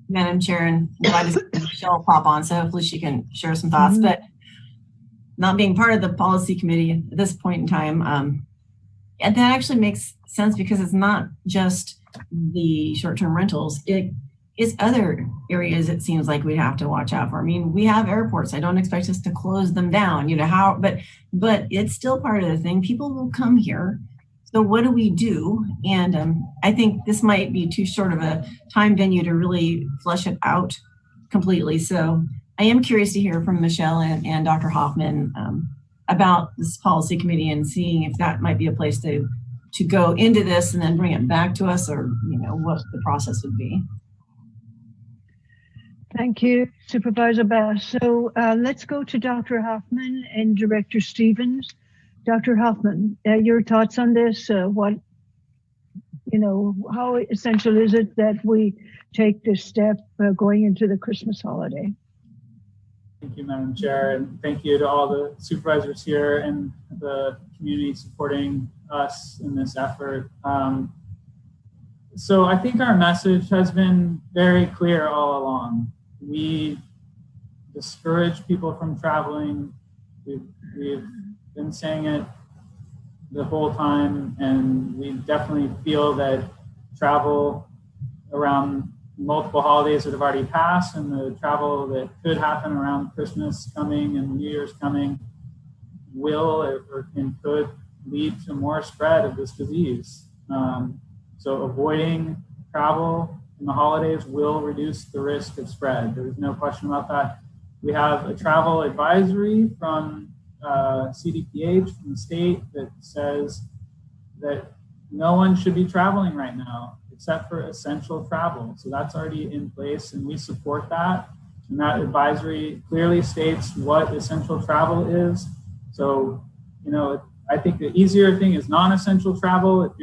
Madam Chair, and glad to see Michelle pop on, so hopefully she can share some thoughts. But not being part of the policy committee at this point in time, and that actually makes sense because it's not just the short-term rentals. It is other areas it seems like we have to watch out for. I mean, we have airports. I don't expect us to close them down, but it's still part of the thing. People will come here. So what do we do? And I think this might be too short of a time venue to really flesh it out completely. So I am curious to hear from Michelle and Dr. Hoffman about this policy committee and seeing if that might be a place to go into this and then bring it back to us, or what the process would be. Thank you, Supervisor Bass. So let's go to Dr. Hoffman and Director Stevens. Dr. Hoffman, your thoughts on this? How essential is it that we take this step going into the Christmas holiday? Thank you, Madam Chair, and thank you to all the supervisors here and the community supporting us in this effort. So I think our message has been very clear all along. We discourage people from traveling. We've been saying it the whole time, and we definitely feel that travel around multiple holidays that have already passed and the travel that could happen around Christmas coming and New Year's coming will and could lead to more spread of this disease. So avoiding travel in the holidays will reduce the risk of spread. There's no question about that. We have a travel advisory from CDPH from the state that says that no one should be traveling right now except for essential travel. So that's already in place, and we support that. And that advisory clearly states what essential travel is. So, I think the easier thing is non-essential travel.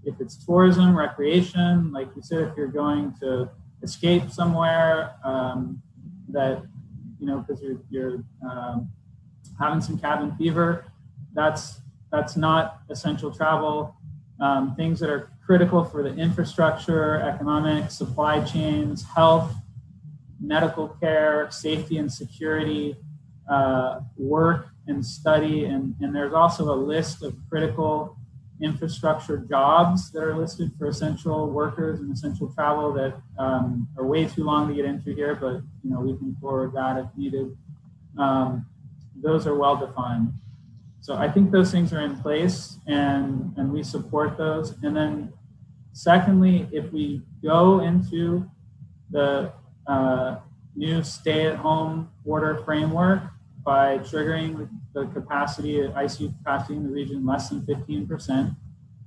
If it's tourism, recreation, like you said, if you're going to escape somewhere because you're having some cabin fever, that's not essential travel. Things that are critical for the infrastructure, economic, supply chains, health, medical care, safety and security, work and study, and there's also a list of critical infrastructure jobs that are listed for essential workers and essential travel that are way too long to get into here, but we can forward that if needed. Those are well defined. So I think those things are in place, and we support those. And then secondly, if we go into the new stay-at-home order framework by triggering the capacity, ICU capacity in the region less than 15%.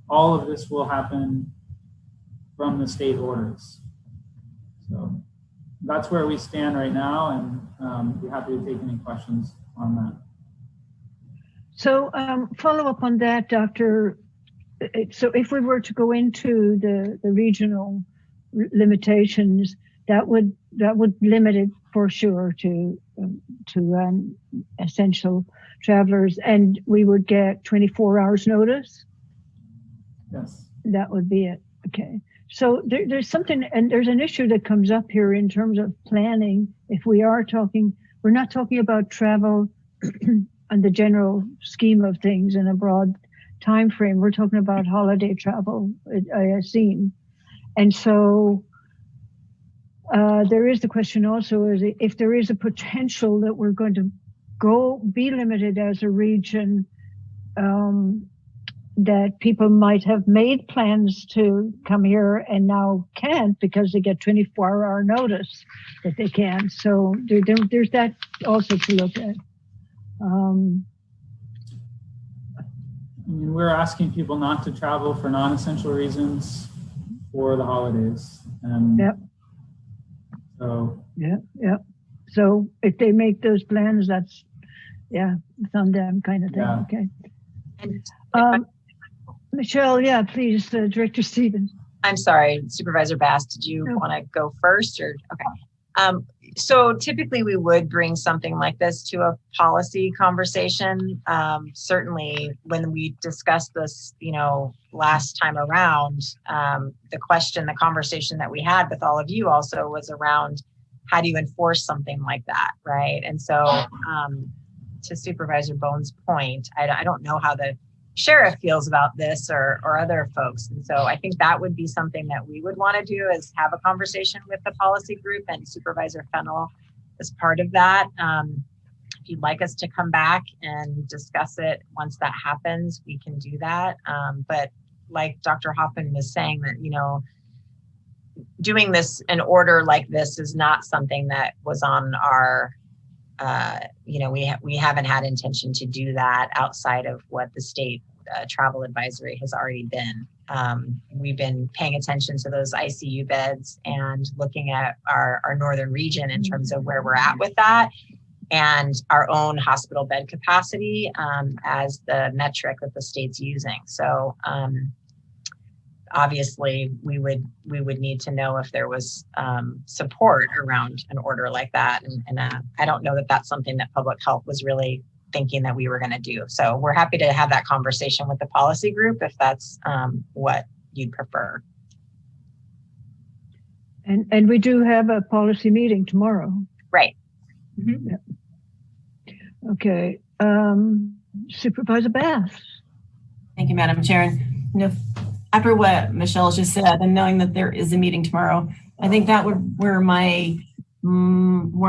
All of this will happen from the state orders. So that's where we stand right now, and be happy to take any questions on that. So follow up on that, Doctor. So if we were to go into the regional limitations, that would limit it for sure to essential travelers, and we would get 24 hours notice. Yes. That would be it. Okay. So there's something, and there's an issue that comes up here in terms of planning. If we are talking, we're not talking about travel on the general scheme of things in a broad time frame. We're talking about holiday travel, I assume. And so there is the question also, is if there is a potential that we're going to be limited as a region, that people might have made plans to come here and now can't because they get 24-hour notice that they can. So there's that also to look at. I mean, we're asking people not to travel for non-essential reasons for the holidays. And yep. So yeah. So if they make those plans, that's it's on them kind of thing. Yeah. Okay. Michelle, yeah, please, Director Stevens. I'm sorry, Supervisor Bass, did you want to go first or okay? So typically we would bring something like this to a policy conversation. Certainly when we discussed this, last time around, the conversation that we had with all of you also was around how do you enforce something like that, right? And so to Supervisor Bohn's point, I don't know how the sheriff feels about this or other folks. And so I think that would be something that we would want to do, is have a conversation with the policy group and Supervisor Fennell as part of that. If you'd like us to come back and discuss it once that happens, we can do that. But like Dr. Hoffman was saying, that, doing this in order like this is not something that was on our we haven't had intention to do that outside of what the state travel advisory has already been. We've been paying attention to those ICU beds and looking at our northern region in terms of where we're at with that, and our own hospital bed capacity as the metric that the state's using. So obviously we would need to know if there was support around an order like that. And I don't know that that's something that public health was really thinking that we were going to do. So we're happy to have that conversation with the policy group if that's what you'd prefer. And we do have a policy meeting tomorrow. Right. Mm-hmm. Yeah. Okay. Supervisor Bass. Thank you, Madam Chair. After what Michelle just said, and knowing that there is a meeting tomorrow, I think that would where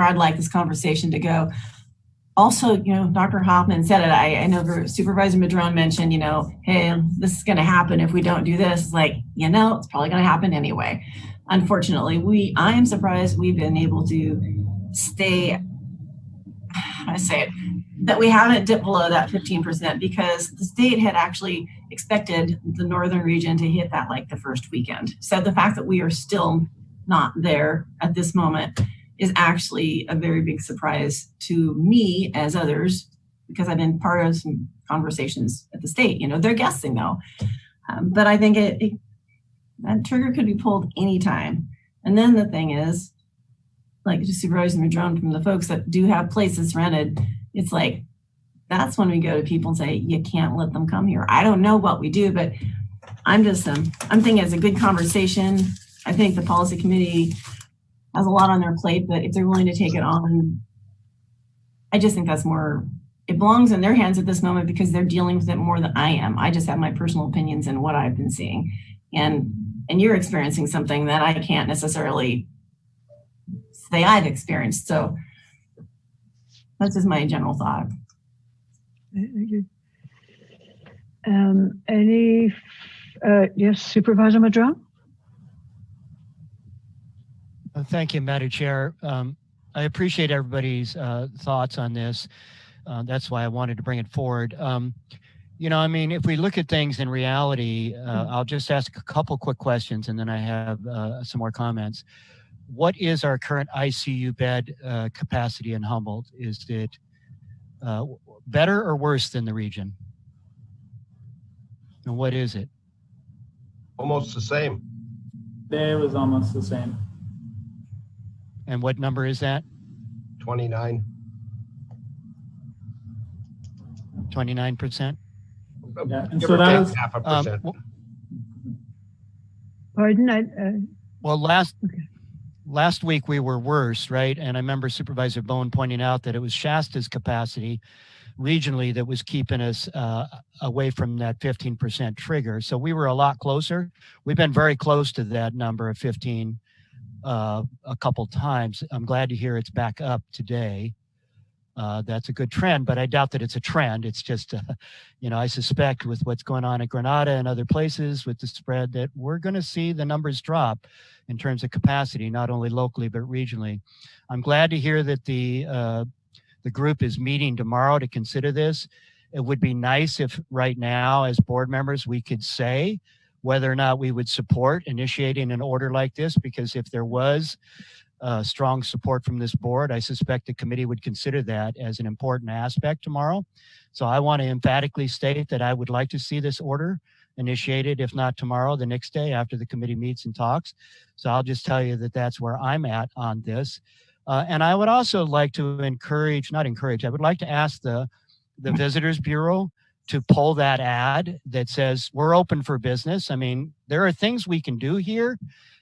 I'd like this conversation to go. Also, Dr. Hoffman said it. I know Supervisor Madrone mentioned, hey, this is going to happen if we don't do this. It's like, it's probably going to happen anyway. Unfortunately, I am surprised we've been able to stay. That we haven't dipped below that 15%, because the state had actually expected the northern region to hit that like the first weekend. So the fact that we are still not there at this moment is actually a very big surprise to me, as others, because I've been part of some conversations at the state. They're guessing though, but I think that trigger could be pulled anytime. And then the thing is, like just Supervisor Madrone, from the folks that do have places rented, it's like, that's when we go to people and say, you can't let them come here. I don't know what we do, but I'm just, I'm thinking it's a good conversation. I think the policy committee has a lot on their plate, but if they're willing to take it on, I just think that's more, it belongs in their hands at this moment because they're dealing with it more than I am. I just have my personal opinions and what I've been seeing. And you're experiencing something that I can't necessarily say I've experienced. So that's just my general thought. Yes, Supervisor Madrone? Thank you, Madam Chair. I appreciate everybody's thoughts on this. That's why I wanted to bring it forward. You know, I mean, if we look at things in reality, I'll just ask a couple quick questions and then I have some more comments. What is our current ICU bed capacity in Humboldt? Is it better or worse than the region? And what is it? Almost the same. Today was almost the same. And what number is that? 29. Yeah, 29%? and so that was half a percent. Pardon? Well, last week we were worse, right? And I remember Supervisor Bohn pointing out that it was Shasta's capacity regionally that was keeping us away from that 15% trigger. So we were a lot closer. We've been very close to that number of 15 a couple times. I'm glad to hear it's back up today. That's a good trend, but I doubt that it's a trend. It's just, you know, I suspect with what's going on at Grenada and other places with the spread that we're going to see the numbers drop in terms of capacity, not only locally, but regionally. I'm glad to hear that the group is meeting tomorrow to consider this. It would be nice if right now as board members, we could say whether or not we would support initiating an order like this, because if there was strong support from this board, I suspect the committee would consider that as an important aspect tomorrow. So I want to emphatically state that I would like to see this order initiated, if not tomorrow, the next day after the committee meets and talks. So I'll just tell you that that's where I'm at on this. And I would also like to I would like to ask the Visitors Bureau to pull that ad that says we're open for business. I mean, there are things we can do here,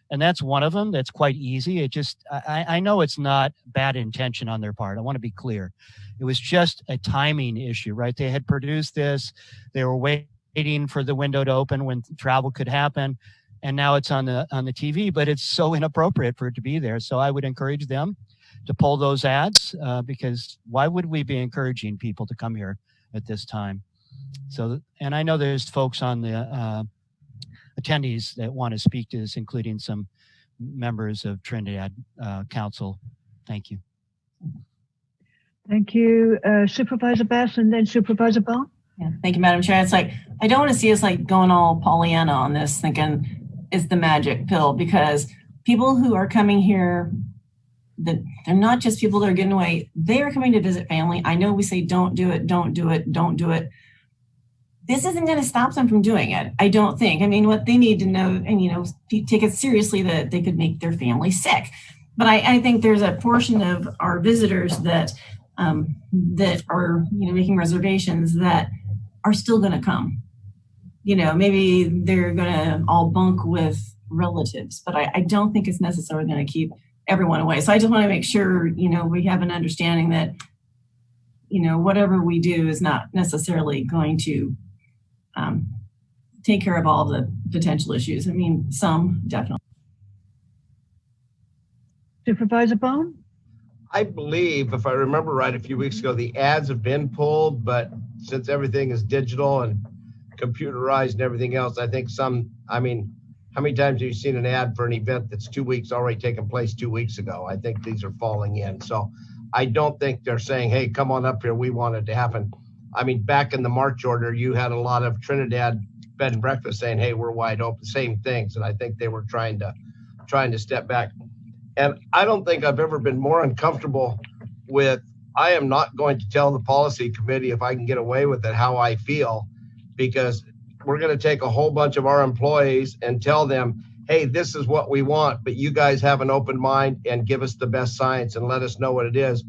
and that's one of them. That's quite easy. It just, I know it's not bad intention on their part. I want to be clear. It was just a timing issue, right? They had produced this. They were waiting for the window to open when travel could happen. And now it's on the TV, but it's so inappropriate for it to be there. So I would encourage them to pull those ads because why would we be encouraging people to come here at this time? So, and I know there's folks on the attendees that want to speak to this, including some members of Trinidad Council. Thank you. Thank you, Supervisor Bass, and then Supervisor Bohn. Yeah, thank you, Madam Chair. It's like, I don't want to see us like going all Pollyanna on this, thinking it's the magic pill, because people who are coming here, that they're not just people that are getting away, they are coming to visit family. I know we say, don't do it, don't do it, don't do it. This isn't going to stop them from doing it, I don't think. I mean, what they need to know, and, you know, take it seriously that they could make their family sick. But I think there's a portion of our visitors that that are, you know, making reservations that are still going to come. You know, maybe they're going to all bunk with relatives, but I don't think it's necessarily going to keep everyone away. So I just want to make sure, you know, we have an understanding that, you know, whatever we do is not necessarily going to take care of all the potential issues. I mean, some definitely. Supervisor Bohn? I believe, if I remember right, a few weeks ago, the ads have been pulled, but since everything is digital and computerized and everything else, I think I mean, how many times have you seen an ad for an event that's 2 weeks already taken place 2 weeks ago? I think these are falling in. So I don't think they're saying, hey, come on up here, we want it to happen. I mean, back in the March order, you had a lot of Trinidad bed and breakfast saying, hey, we're wide open, same things. And I think they were trying to step back. And I don't think I've ever been more uncomfortable with, I am not going to tell the policy committee if I can get away with it, how I feel, because we're going to take a whole bunch of our employees and tell them, hey, this is what we want, but you guys have an open mind and give us the best science and let us know what it is.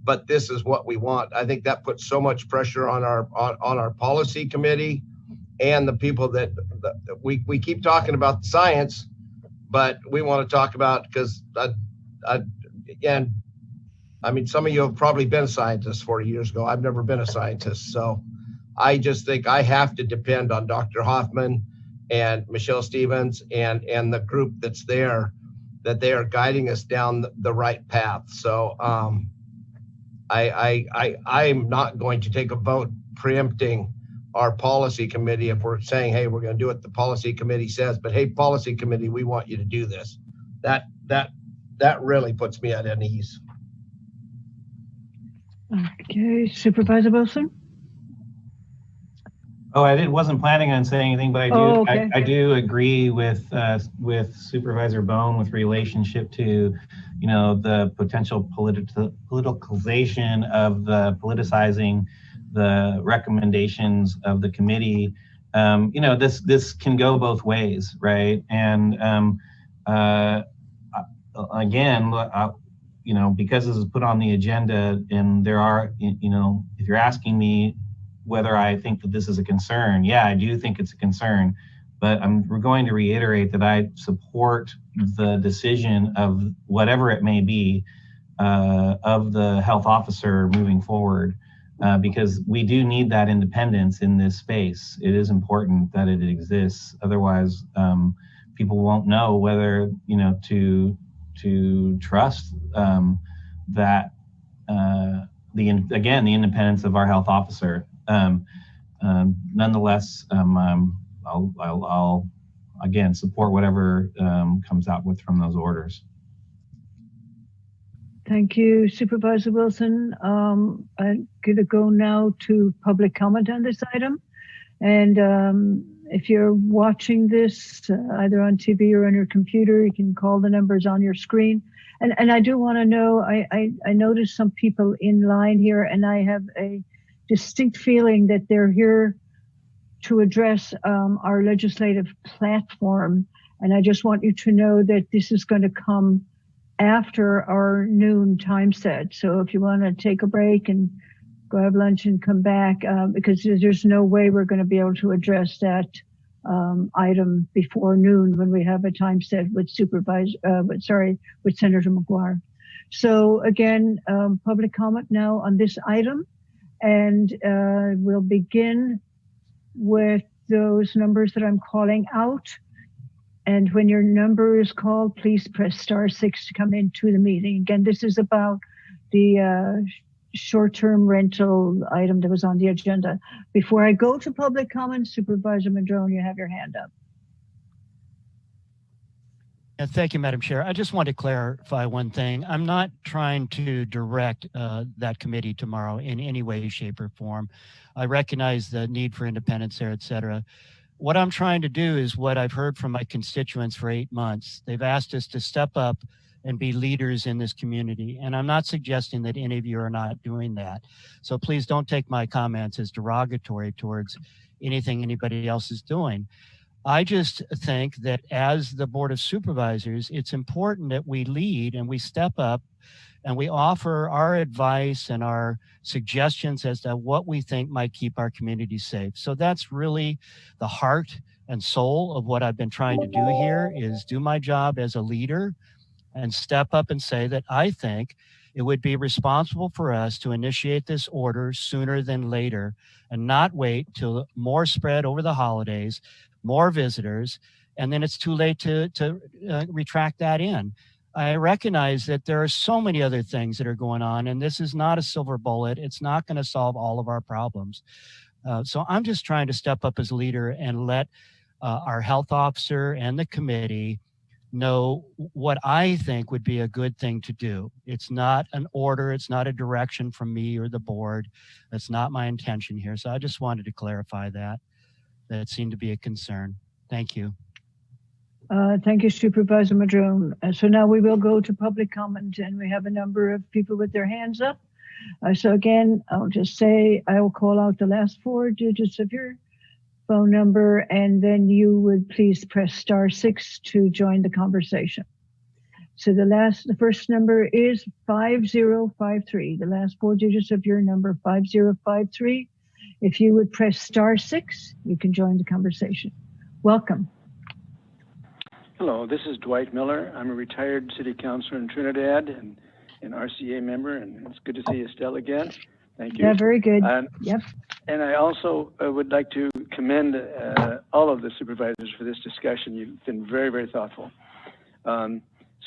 But this is what we want. I think that puts so much pressure on our policy committee and the people that we keep talking about the science, but we want to talk about, because again, I mean, some of you have probably been scientists 40 years ago. I've never been a scientist. So I just think I have to depend on Dr. Hoffman and Michelle Stevens and the group that's there, that they are guiding us down the right path. So I'm not going to take a vote preempting our policy committee if we're saying, hey, we're going to do what the policy committee says, but hey, policy committee, we want you to do this. That really puts me at unease. Okay, Supervisor Wilson? Oh, I wasn't planning on saying anything, but I do. Okay. I do agree with Supervisor Bohn with relationship to, the potential politicalization of the politicizing the recommendations of the committee. This can go both ways, right? And again, because this is put on the agenda, and there are, if you're asking me whether I think that this is a concern, yeah, I do think it's a concern, but we're going to reiterate that I support the decision of whatever it may be of the health officer moving forward, because we do need that independence in this space. It is important that it exists. Otherwise, people won't know whether, to trust that the independence of our health officer. Nonetheless, I'll again support whatever comes out from those orders. Thank you, Supervisor Wilson. I'm going to go now to public comment on this item. And if you're watching this either on TV or on your computer, you can call the numbers on your screen. And I do want to know, I noticed some people in line here, and I have a distinct feeling that they're here to address our legislative platform. And I just want you to know that this is going to come after our noon time set. So if you want to take a break and go have lunch and come back, because there's no way we're going to be able to address that item before noon when we have a time set with with Senator McGuire. So again, public comment now on this item, and we'll begin with those numbers that I'm calling out. And when your number is called, please press *6 to come into the meeting. Again, this is about the short-term rental item that was on the agenda. Before I go to public comment, Supervisor Madrone, you have your hand up. Thank you, Madam Chair. I just want to clarify one thing. I'm not trying to direct that committee tomorrow in any way, shape, or form. I recognize the need for independence there, et cetera. What I'm trying to do is what I've heard from my constituents for 8 months. They've asked us to step up and be leaders in this community. And I'm not suggesting that any of you are not doing that. So please don't take my comments as derogatory towards anything anybody else is doing. I just think that as the Board of Supervisors, it's important that we lead and we step up and we offer our advice and our suggestions as to what we think might keep our community safe. So that's really the heart and soul of what I've been trying to do here, is do my job as a leader and step up and say that I think it would be responsible for us to initiate this order sooner than later and not wait till more spread over the holidays, more visitors, and then it's too late to retract that in. I recognize that there are so many other things that are going on, and this is not a silver bullet. It's not going to solve all of our problems. So I'm just trying to step up as leader and let our health officer and the committee know what I think would be a good thing to do. It's not an order. It's not a direction from me or the board. That's not my intention here. So I just wanted to clarify that. That seemed to be a concern. Thank you. Thank you, Supervisor Madrone. So now we will go to public comment, and we have a number of people with their hands up. So again, I'll just say, I will call out the last 4 digits of your phone number, and then you would please press *6 to join the conversation. So the first number is 5053. The last 4 digits of your number, 5053. If you would press *6, you can join the conversation. Welcome. Hello, this is Dwight Miller. I'm a retired city councilor in Trinidad and an RCA member, and it's good to see Estelle again. Thank you. Yeah, very good. Yep. And I also would like to commend all of the supervisors for this discussion. You've been very, very thoughtful.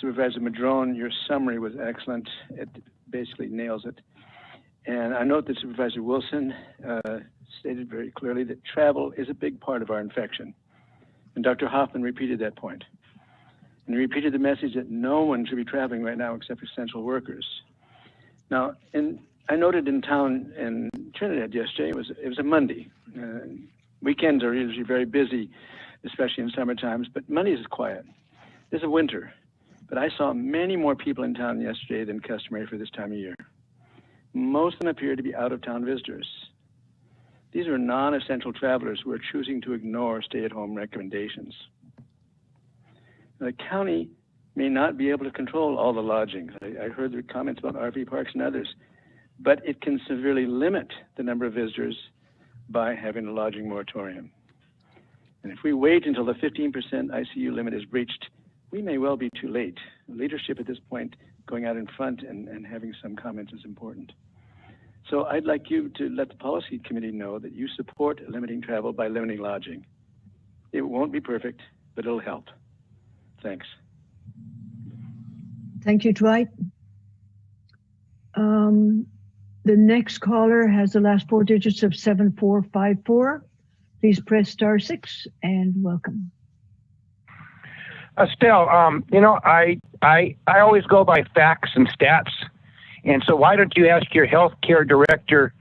Supervisor Madrone, your summary was excellent. It basically nails it. And I note that Supervisor Wilson stated very clearly that travel is a big part of our infection. And Dr. Hoffman repeated that point. And he repeated the message that no one should be traveling right now except essential workers. Now, in I noted in town in Trinidad yesterday, it was a Monday. Weekends are usually very busy, especially in summer times, but Mondays is quiet. This is winter, but I saw many more people in town yesterday than customary for this time of year. Most of them appear to be out-of-town visitors. These are non-essential travelers who are choosing to ignore stay-at-home recommendations. The county may not be able to control all the lodgings. I heard the comments about RV parks and others, but it can severely limit the number of visitors by having a lodging moratorium. And if we wait until the 15% ICU limit is reached, we may well be too late. Leadership at this point, going out in front and having some comments is important. So I'd like you to let the policy committee know that you support limiting travel by limiting lodging. It won't be perfect, but it'll help. Thanks. Thank you, Dwight. The next caller has the last four digits of 7454. Please press *6 and welcome. Estelle, I always go by facts and stats. And so why don't you ask your healthcare director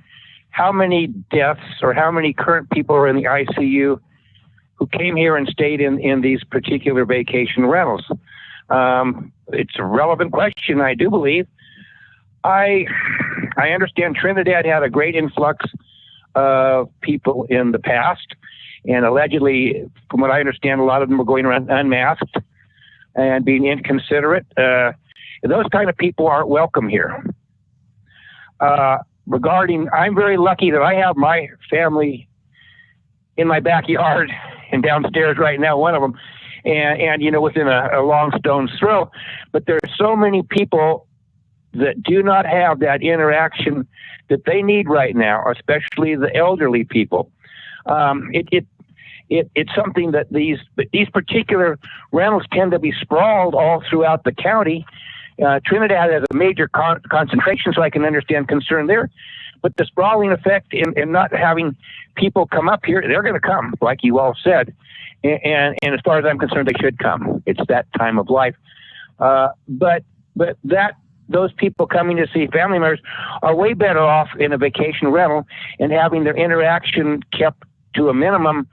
how many deaths or how many current people are in the ICU who came here and stayed in these particular vacation rentals? It's a relevant question, I do believe. I understand Trinidad had a great influx of people in the past, and allegedly, from what I understand, a lot of them were going around unmasked and being inconsiderate. Those kind of people aren't welcome here. I'm very lucky that I have my family in my backyard and downstairs right now, one of them, and within a long stone's throw. But there are so many people that do not have that interaction that they need right now, especially the elderly people. It's something that these particular rentals tend to be sprawled all throughout the county. Trinidad has a major concentration, so I can understand concern there. But the sprawling effect in not having people come up here, they're going to come, like you all said. And as far as I'm concerned, they should come. It's that time of life. But those people coming to see family members are way better off in a vacation rental and having their interaction kept to a minimum,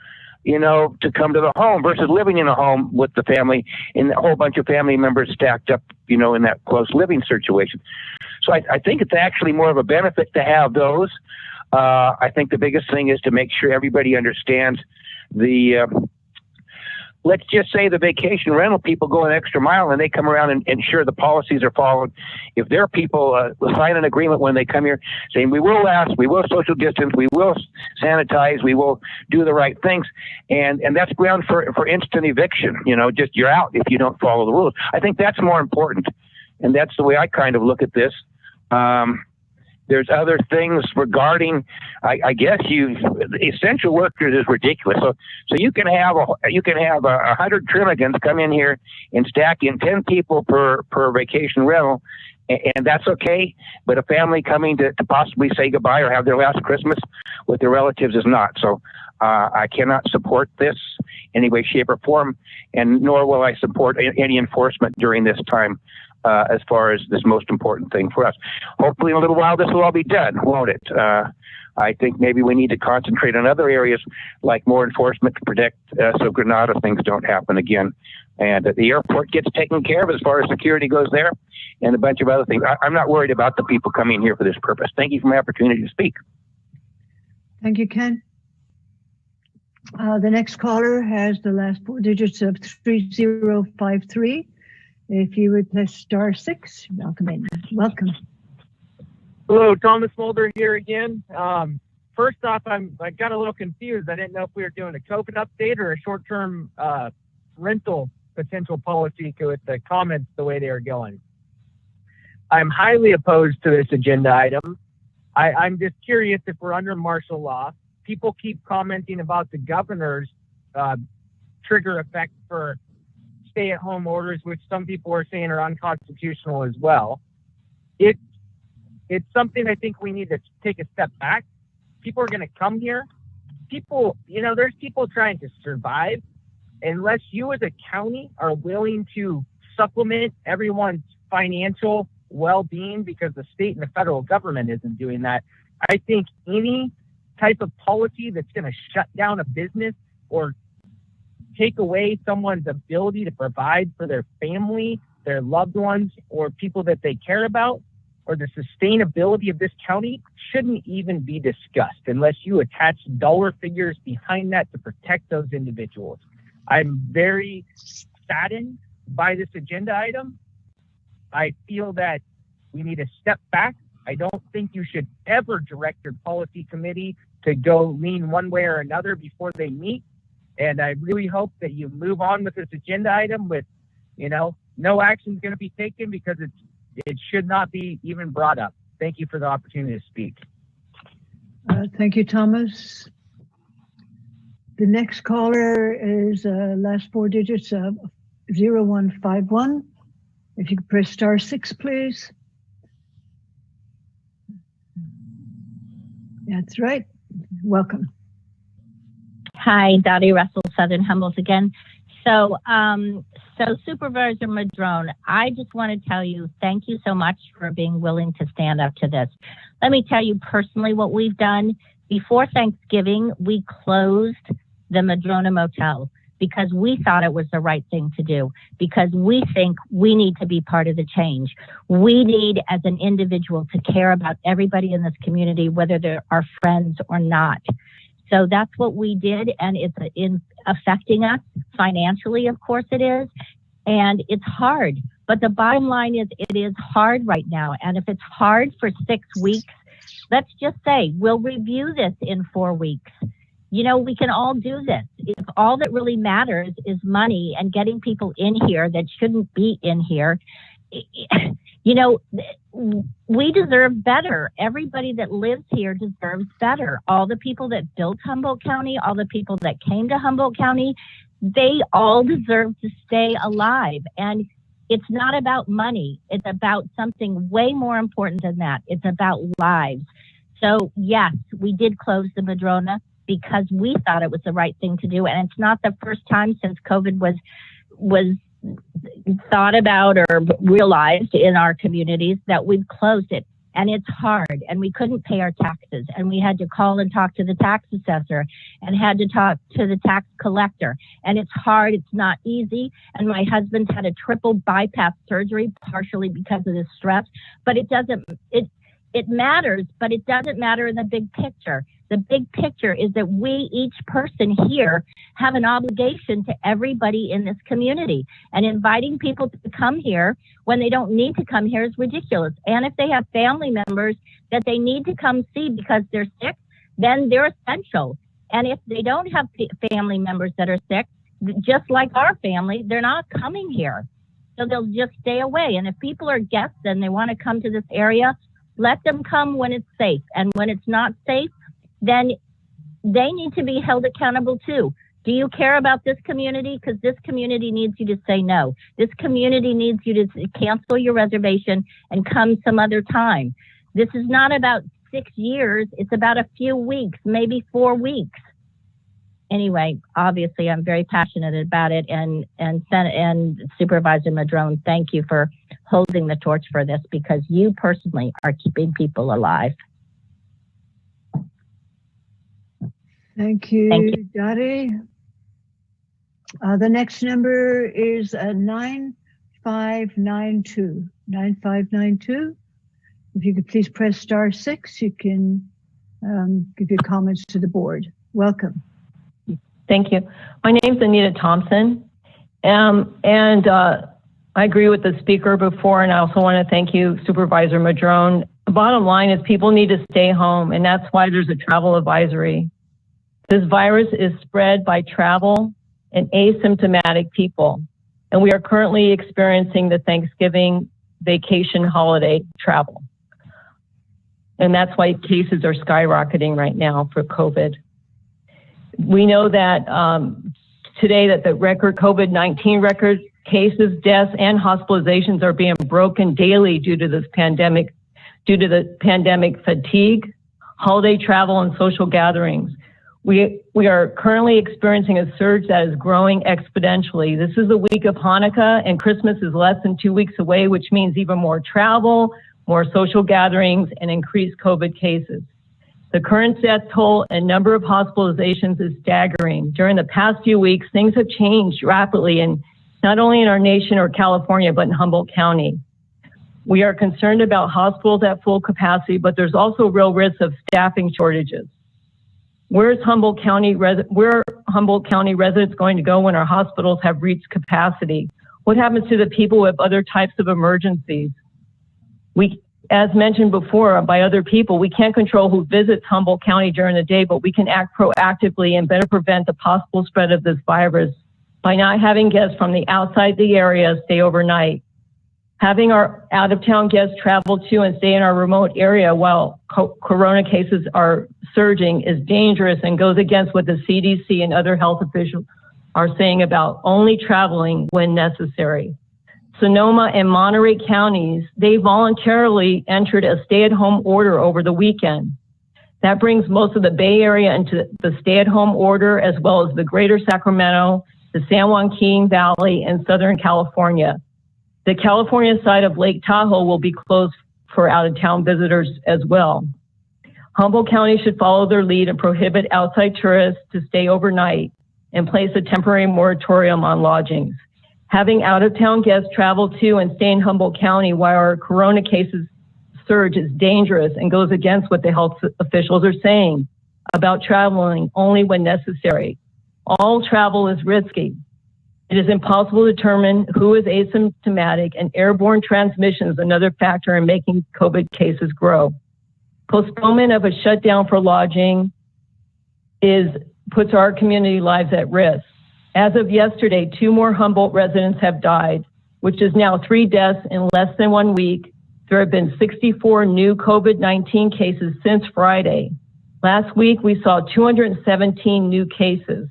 to come to the home versus living in a home with the family and a whole bunch of family members stacked up, in that close living situation. So I think it's actually more of a benefit to have those. I think the biggest thing is to make sure everybody understands let's just say the vacation rental people go an extra mile and they come around and ensure the policies are followed. If their people sign an agreement when they come here saying we will ask, we will social distance, we will sanitize, we will do the right things, and that's ground for instant eviction. Just you're out if you don't follow the rules. I think that's more important, and that's the way I kind of look at this. There's other things regarding, I guess essential workers is ridiculous. So you can have 100 Trinidadians come in here and stack in 10 people per vacation rental, and that's okay. But a family coming to possibly say goodbye or have their last Christmas with their relatives is not. So I cannot support this in any way, shape, or form, and nor will I support any enforcement during this time. As far as this most important thing for us. Hopefully in a little while this will all be done, won't it? I think maybe we need to concentrate on other areas like more enforcement to protect so Grenada things don't happen again. And the airport gets taken care of as far as security goes there and a bunch of other things. I'm not worried about the people coming here for this purpose. Thank you for my opportunity to speak. Thank you, Ken. The next caller has the last four digits of 3053. If you would press *6, welcome in. Welcome. Hello, Thomas Mulder here again. First off, I got a little confused. I didn't know if we were doing a COVID update or a short-term rental potential policy with the comments the way they are going. I'm highly opposed to this agenda item. I'm just curious if we're under martial law. People keep commenting about the governor's trigger effect for stay-at-home orders, which some people are saying are unconstitutional as well. It's something I think we need to take a step back. People are going to come here. There's people trying to survive. Unless you as a county are willing to supplement everyone's financial well-being because the state and the federal government isn't doing that. I think any type of policy that's going to shut down a business or take away someone's ability to provide for their family, their loved ones, or people that they care about, or the sustainability of this county shouldn't even be discussed unless you attach dollar figures behind that to protect those individuals. I'm very saddened by this agenda item. I feel that we need to step back. I don't think you should ever direct your policy committee to go lean one way or another before they meet. And I really hope that you move on with this agenda item with, no action is going to be taken because it should not be even brought up. Thank you for the opportunity to speak. Thank you, Thomas. The next caller is last four digits of 0151. If you could press *6, please. That's right. Welcome. Hi, Dottie Russell, Southern Humboldt again. So Supervisor Madrone, I just want to tell you, thank you so much for being willing to stand up to this. Let me tell you personally what we've done. Before Thanksgiving, we closed the Madrone Motel because we thought it was the right thing to do, because we think we need to be part of the change. We need, as an individual, to care about everybody in this community, whether they're our friends or not. So that's what we did, and it's affecting us financially, of course it is, and it's hard. But the bottom line is it is hard right now, and if it's hard for 6 weeks, let's just say we'll review this in 4 weeks. We can all do this. If all that really matters is money and getting people in here that shouldn't be in here, we deserve better. Everybody that lives here deserves better. All the people that built Humboldt County, all the people that came to Humboldt County, they all deserve to stay alive. And it's not about money. It's about something way more important than that. It's about lives. So yes, we did close the Madrone because we thought it was the right thing to do. And it's not the first time since COVID was thought about or realized in our communities that we've closed it. And it's hard, and we couldn't pay our taxes, and we had to call and talk to the tax assessor and had to talk to the tax collector. And it's hard, it's not easy. And my husband's had a triple bypass surgery, partially because of the stress, but it matters, but it doesn't matter in the big picture. The big picture is that we, each person here, have an obligation to everybody in this community. And inviting people to come here when they don't need to come here is ridiculous. And if they have family members that they need to come see because they're sick, then they're essential. And if they don't have family members that are sick, just like our family, they're not coming here. So they'll just stay away. And if people are guests and they want to come to this area, let them come when it's safe. And when it's not safe, then they need to be held accountable too. Do you care about this community? Because this community needs you to say no. This community needs you to cancel your reservation and come some other time. This is not about 6 years. It's about a few weeks, maybe 4 weeks. Anyway, obviously, I'm very passionate about it. And Supervisor Madrone, thank you for holding the torch for this because you personally are keeping people alive. Thank you, Dottie. The next number is 9592. 9592. If you could please press *6, you can give your comments to the board. Welcome. Thank you. My name's Anita Thompson, and I agree with the speaker before, and I also want to thank you, Supervisor Madrone. The bottom line is people need to stay home, and that's why there's a travel advisory. This virus is spread by travel and asymptomatic people, and we are currently experiencing the Thanksgiving vacation holiday travel. And that's why cases are skyrocketing right now for COVID. We know that today that the record COVID-19 record cases, deaths, and hospitalizations are being broken daily due to the pandemic fatigue, holiday travel, and social gatherings. We are currently experiencing a surge that is growing exponentially. This is the week of Hanukkah, and Christmas is less than 2 weeks away, which means even more travel, more social gatherings, and increased COVID cases. The current death toll and number of hospitalizations is staggering. During the past few weeks, things have changed rapidly, and not only in our nation or California, but in Humboldt County. We are concerned about hospitals at full capacity, but there's also real risk of staffing shortages. Where are Humboldt County residents going to go when our hospitals have reached capacity? What happens to the people with other types of emergencies? As mentioned before by other people, we can't control who visits Humboldt County during the day, but we can act proactively and better prevent the possible spread of this virus by not having guests from the outside the area stay overnight. Having our out-of-town guests travel to and stay in our remote area while corona cases are surging is dangerous and goes against what the CDC and other health officials are saying about only traveling when necessary. Sonoma and Monterey counties, they voluntarily entered a stay-at-home order over the weekend. That brings most of the Bay Area into the stay-at-home order, as well as the greater Sacramento, the San Joaquin Valley, and Southern California. The California side of Lake Tahoe will be closed for out-of-town visitors as well. Humboldt County should follow their lead and prohibit outside tourists to stay overnight and place a temporary moratorium on lodgings. Having out-of-town guests travel to and stay in Humboldt County while our corona cases surge is dangerous and goes against what the health officials are saying about traveling only when necessary. All travel is risky. It is impossible to determine who is asymptomatic, and airborne transmission is another factor in making COVID cases grow. Postponement of a shutdown for lodging puts our community lives at risk. As of yesterday, 2 more Humboldt residents have died, which is now 3 deaths in less than 1 week. There have been 64 new COVID-19 cases since Friday. Last week, we saw 217 new cases.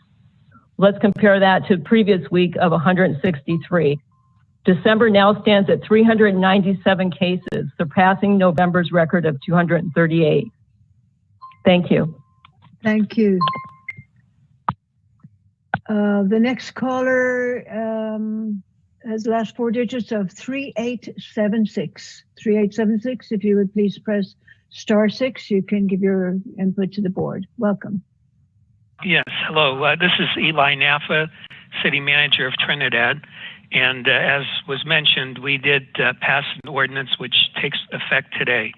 Let's compare that to the previous week of 163. December now stands at 397 cases, surpassing November's record of 238. Thank you. Thank you. The next caller has the last 4 digits of 3876. 3876, if you would please press *6, you can give your input to the board. Welcome. Yes, hello. This is Eli Naffa, City Manager of Trinidad. And as was mentioned, we did pass an ordinance which takes effect today.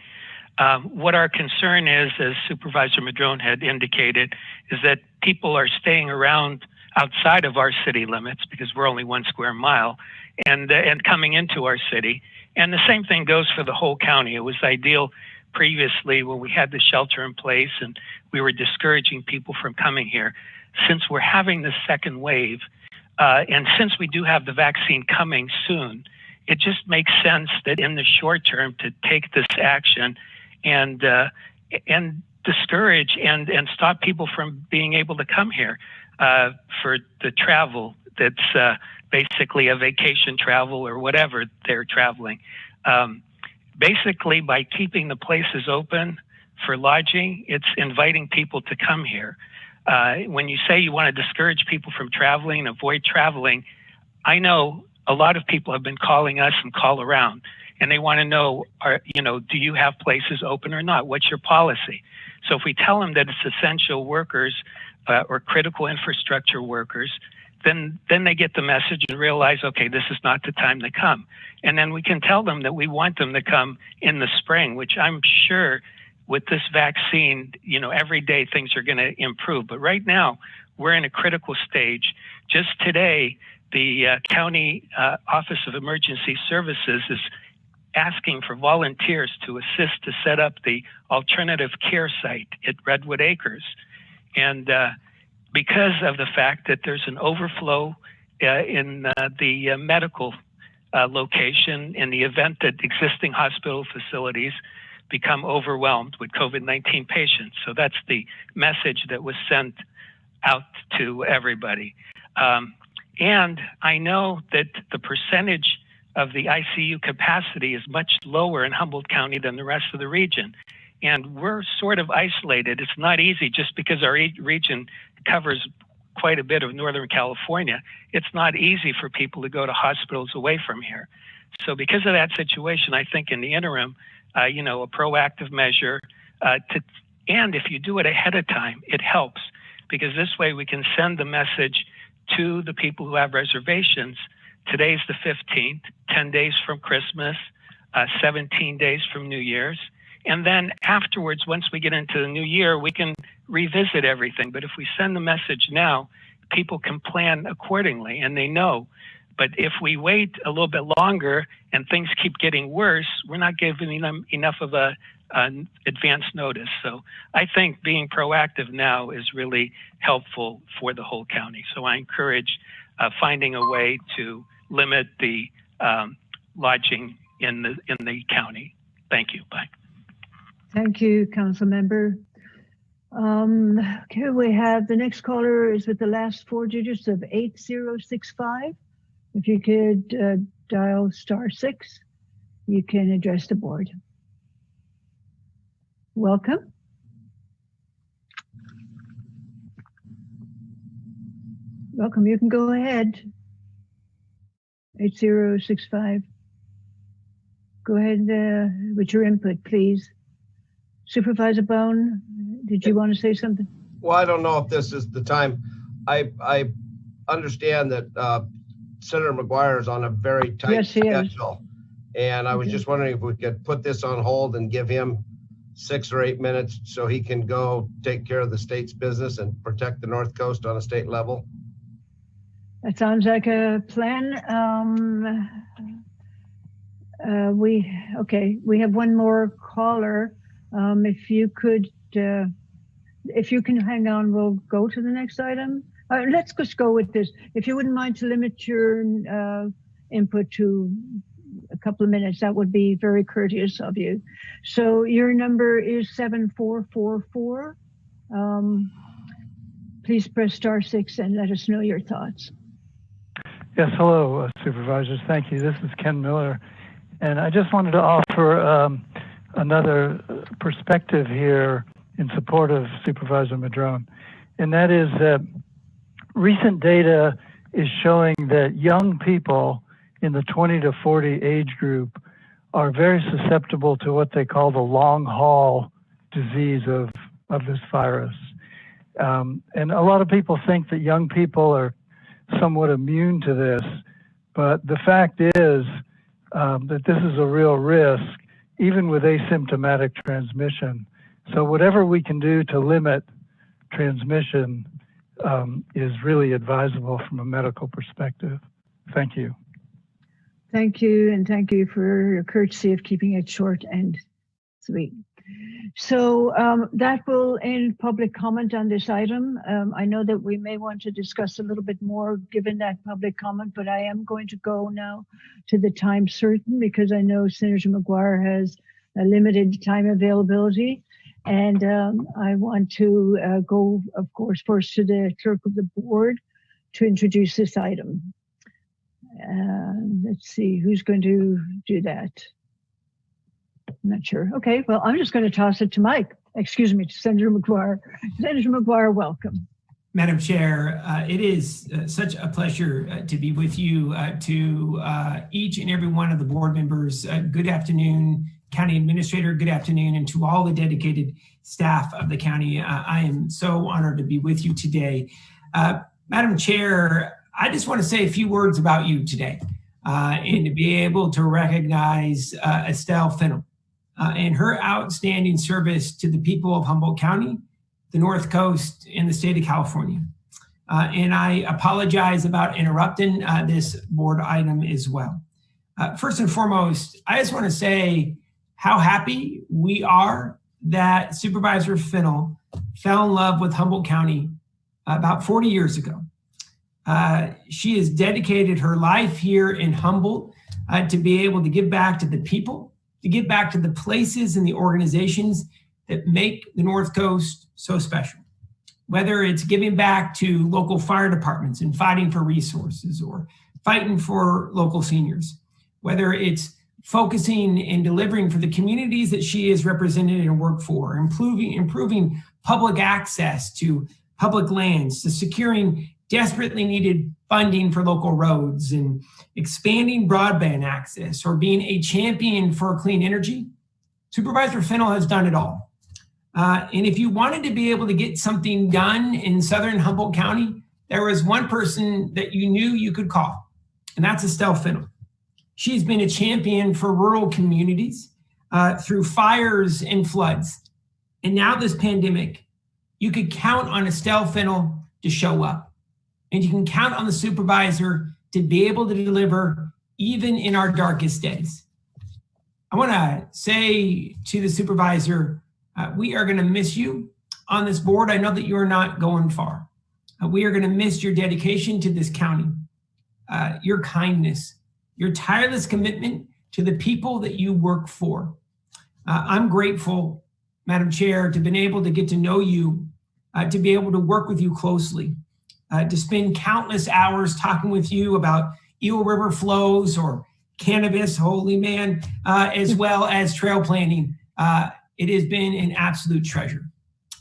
What our concern is, as Supervisor Madrone had indicated, is that people are staying around outside of our city limits because we're only 1 square mile and coming into our city. And the same thing goes for the whole county. It was ideal previously when we had the shelter in place and we were discouraging people from coming here. Since we're having this second wave, and since we do have the vaccine coming soon, it just makes sense that in the short term to take this action and discourage and stop people from being able to come here for the travel that's basically a vacation travel or whatever they're traveling. Basically, by keeping the places open for lodging, it's inviting people to come here. When you say you want to discourage people from traveling, avoid traveling, I know a lot of people have been calling us and call around, and they want to know, do you have places open or not? What's your policy? So if we tell them that it's essential workers or critical infrastructure workers, then they get the message and realize, okay, this is not the time to come. And then we can tell them that we want them to come in the spring, which I'm sure with this vaccine, every day things are going to improve. But right now, we're in a critical stage. Just today, the County Office of Emergency Services is asking for volunteers to assist to set up the alternative care site at Redwood Acres. And because of the fact that there's an overflow in the medical location in the event that existing hospital facilities become overwhelmed with COVID-19 patients. So that's the message that was sent out to everybody. And I know that the percentage of the ICU capacity is much lower in Humboldt County than the rest of the region. And we're sort of isolated. It's not easy just because our region covers quite a bit of Northern California. It's not easy for people to go to hospitals away from here. So because of that situation, I think in the interim, a proactive measure and if you do it ahead of time, it helps, because this way we can send the message to the people who have reservations. Today's the 15th, 10 days from Christmas, 17 days from New Year's. And then afterwards, once we get into the new year, we can revisit everything. But if we send the message now, people can plan accordingly and they know. But if we wait a little bit longer and things keep getting worse, we're not giving them enough of an advance notice. So I think being proactive now is really helpful for the whole county. So I encourage finding a way to limit the lodging in the county. Thank you. Bye. Thank you, Council Member. Okay, we have the next caller is with the last four digits of 8065. If you could dial *6, you can address the board. Welcome. Welcome, you can go ahead. 8065. Go ahead with your input, please. Supervisor Bohn, did you want to say something? Well, I don't know if this is the time. I understand that Senator McGuire is on a very tight schedule. And I was just wondering if we could put this on hold and give him 6 or 8 minutes so he can go take care of the state's business and protect the North Coast on a state level. That sounds like a plan. We have one more caller. If you can hang on, we'll go to the next item. Let's just go with this. If you wouldn't mind to limit your input to a couple of minutes, that would be very courteous of you. So your number is 7444. Please press *6 and let us know your thoughts. Yes, hello, Supervisors. Thank you. This is Ken Miller. And I just wanted to offer another perspective here in support of Supervisor Madrone. And that is that recent data is showing that young people in the 20 to 40 age group are very susceptible to what they call the long haul disease of this virus. And a lot of people think that young people are somewhat immune to this, but the fact is that this is a real risk, even with asymptomatic transmission. So whatever we can do to limit transmission is really advisable from a medical perspective. Thank you. Thank you, and thank you for your courtesy of keeping it short and sweet. So that will end public comment on this item. I know that we may want to discuss a little bit more given that public comment, but I am going to go now to the time certain because I know Senator McGuire has a limited time availability. And I want to go, of course, first to the clerk of the board to introduce this item. Let's see, who's going to do that? I'm not sure. Okay, well, I'm just going to toss it to Mike. Excuse me, to Senator McGuire. Senator McGuire, welcome. Madam Chair, it is such a pleasure to be with you. To each and every one of the board members, good afternoon. County Administrator, good afternoon. And to all the dedicated staff of the county, I am so honored to be with you today. Madam Chair, I just want to say a few words about you today and to be able to recognize Estelle Fennell and her outstanding service to the people of Humboldt County, the North Coast, and the state of California. And I apologize about interrupting this board item as well. First and foremost, I just want to say how happy we are that Supervisor Fennell fell in love with Humboldt County about 40 years ago. She has dedicated her life here in Humboldt to be able to give back to the people, to give back to the places and the organizations that make the North Coast so special. Whether it's giving back to local fire departments and fighting for resources or fighting for local seniors, whether it's focusing and delivering for the communities that she is represented and worked for, improving public access to public lands, to securing desperately needed funding for local roads, and expanding broadband access, or being a champion for clean energy. Supervisor Fennell has done it all. And if you wanted to be able to get something done in Southern Humboldt County, there was one person that you knew you could call, and that's Estelle Fennell. She's been a champion for rural communities through fires and floods. And now this pandemic, you could count on Estelle Fennell to show up. And you can count on the supervisor to be able to deliver even in our darkest days. I want to say to the supervisor, we are going to miss you on this board. I know that you are not going far. We are going to miss your dedication to this county, your kindness, your tireless commitment to the people that you work for. I'm grateful, Madam Chair, to have been able to get to know you, to be able to work with you closely, to spend countless hours talking with you about Eel River flows or cannabis, holy man, as well as trail planning. It has been an absolute treasure.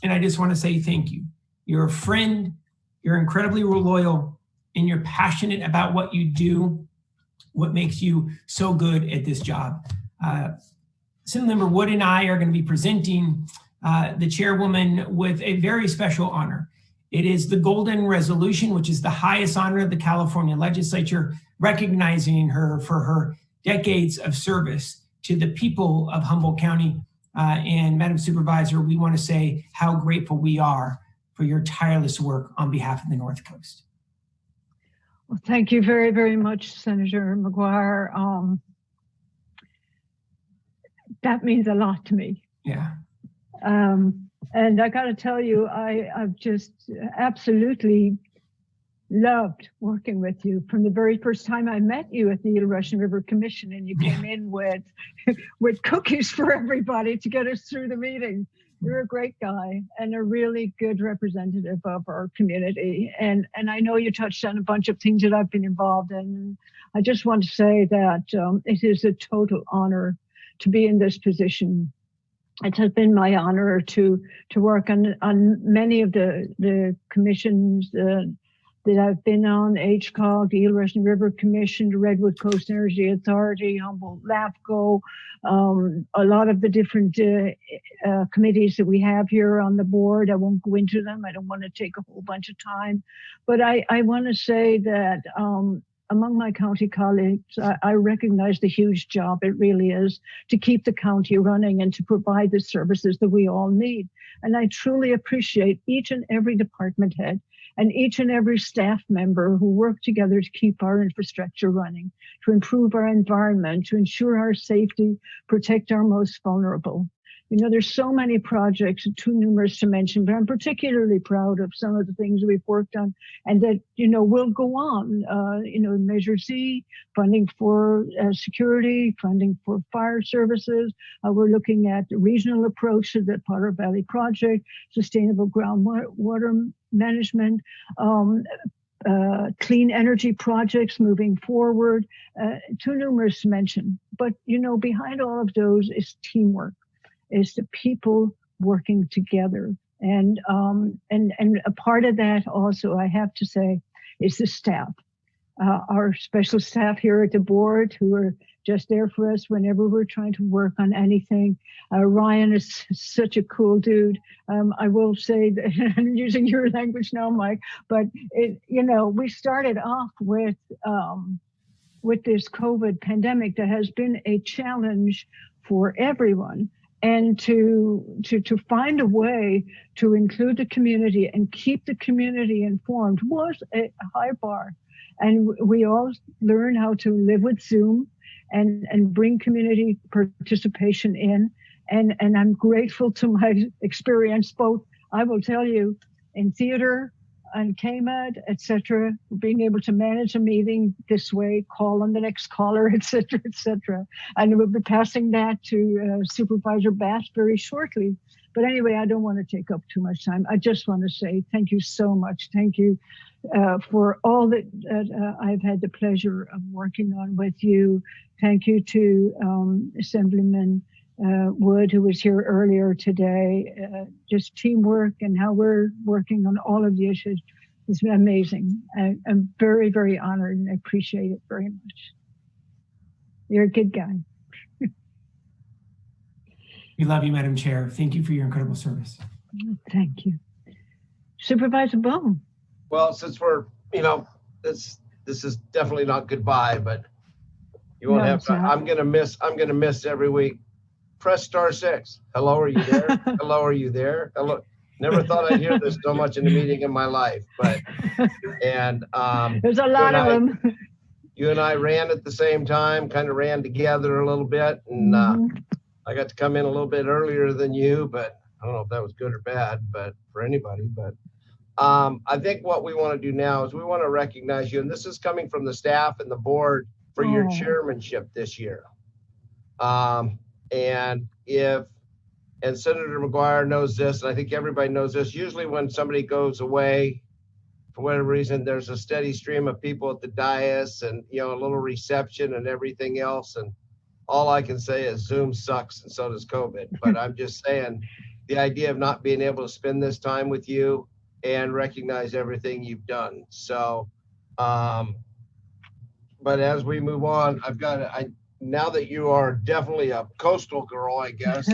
And I just want to say thank you. You're a friend, you're incredibly loyal, and you're passionate about what you do, what makes you so good at this job. Assemblymember Wood and I are going to be presenting the chairwoman with a very special honor. It is the Golden Resolution, which is the highest honor of the California legislature, recognizing her for her decades of service to the people of Humboldt County. And Madam Supervisor, we want to say how grateful we are for your tireless work on behalf of the North Coast. Well, thank you very, very much, Senator McGuire. That means a lot to me. Yeah. And I got to tell you, I've just absolutely loved working with you from the very first time I met you at the Russian River Commission, and you came in with cookies for everybody to get us through the meeting. You're a great guy and a really good representative of our community. And I know you touched on a bunch of things that I've been involved in. I just want to say that it is a total honor to be in this position. It has been my honor to work on many of the commissions that I've been on: HCOG, the Russian River Commission, the Redwood Coast Energy Authority, Humboldt LAFCO, a lot of the different committees that we have here on the board. I won't go into them. I don't want to take a whole bunch of time, but I want to say that among my county colleagues, I recognize the huge job it really is to keep the county running and to provide the services that we all need. And I truly appreciate each and every department head and each and every staff member who work together to keep our infrastructure running, to improve our environment, to ensure our safety, protect our most vulnerable. You know, there's so many projects, too numerous to mention, but I'm particularly proud of some of the things we've worked on and that, you know, will go on. Measure C, funding for security, funding for fire services. We're looking at the regional approach to the Potter Valley project, sustainable groundwater management, clean energy projects moving forward, too numerous to mention. But, you know, behind all of those is teamwork. Is the people working together. And a part of that also, I have to say, is the staff. Our special staff here at the board who are just there for us whenever we're trying to work on anything. Ryan is such a cool dude. I will say that I'm using your language now, Mike, but we started off with this COVID pandemic that has been a challenge for everyone. And to find a way to include the community and keep the community informed was a high bar. And we all learn how to live with Zoom and bring community participation in. And I'm grateful to my experience, both, I will tell you, in theater and KMAD, et cetera, being able to manage a meeting this way, call on the next caller, et cetera, et cetera. And we'll be passing that to Supervisor Bass very shortly. But anyway, I don't want to take up too much time. I just want to say thank you so much. Thank you for all that I've had the pleasure of working on with you. Thank you to Assemblyman Wood, who was here earlier today. Just teamwork and how we're working on all of the issues is amazing. I'm very, very honored and I appreciate it very much. You're a good guy. We love you, Madam Chair. Thank you for your incredible service. Thank you. Supervisor Bohn. Well, since we're, this is definitely not goodbye, but you won't have to, I'm gonna miss every week. Press *6. Hello, are you there? Hello, are you there? Hello. Never thought I'd hear this so much in a meeting in my life, and there's a lot of them. You and I ran at the same time, kind of ran together a little bit, and I got to come in a little bit earlier than you, but I don't know if that was good or bad, but for anybody. But I think what we want to do now is we want to recognize you, and this is coming from the staff and the board for your chairmanship this year. And Senator McGuire knows this, and I think everybody knows this. Usually when somebody goes away, for whatever reason, there's a steady stream of people at the dais and, a little reception and everything else. And all I can say is Zoom sucks and so does COVID. But I'm just saying the idea of not being able to spend this time with you and recognize everything you've done. So, but as we move on, now that you are definitely a coastal girl, I guess,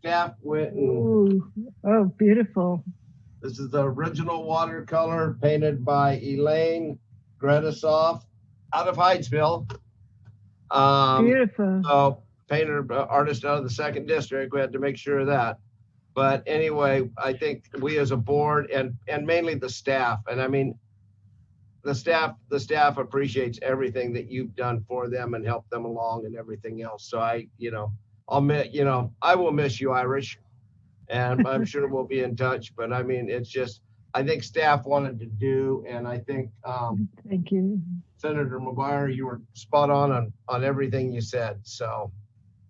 staff went and... Oh, beautiful. This is the original watercolor painted by Elaine Gretasoff out of Hydesville. Beautiful. So painter, artist out of the 2nd District. We had to make sure of that. But anyway, I think we as a board and mainly the staff, and I mean, the staff appreciates everything that you've done for them and helped them along and everything else. So I will miss you, Irish, and I'm sure we'll be in touch. But I mean, it's just, I think staff wanted to do, and I think thank you, Senator McGuire, you were spot on everything you said. So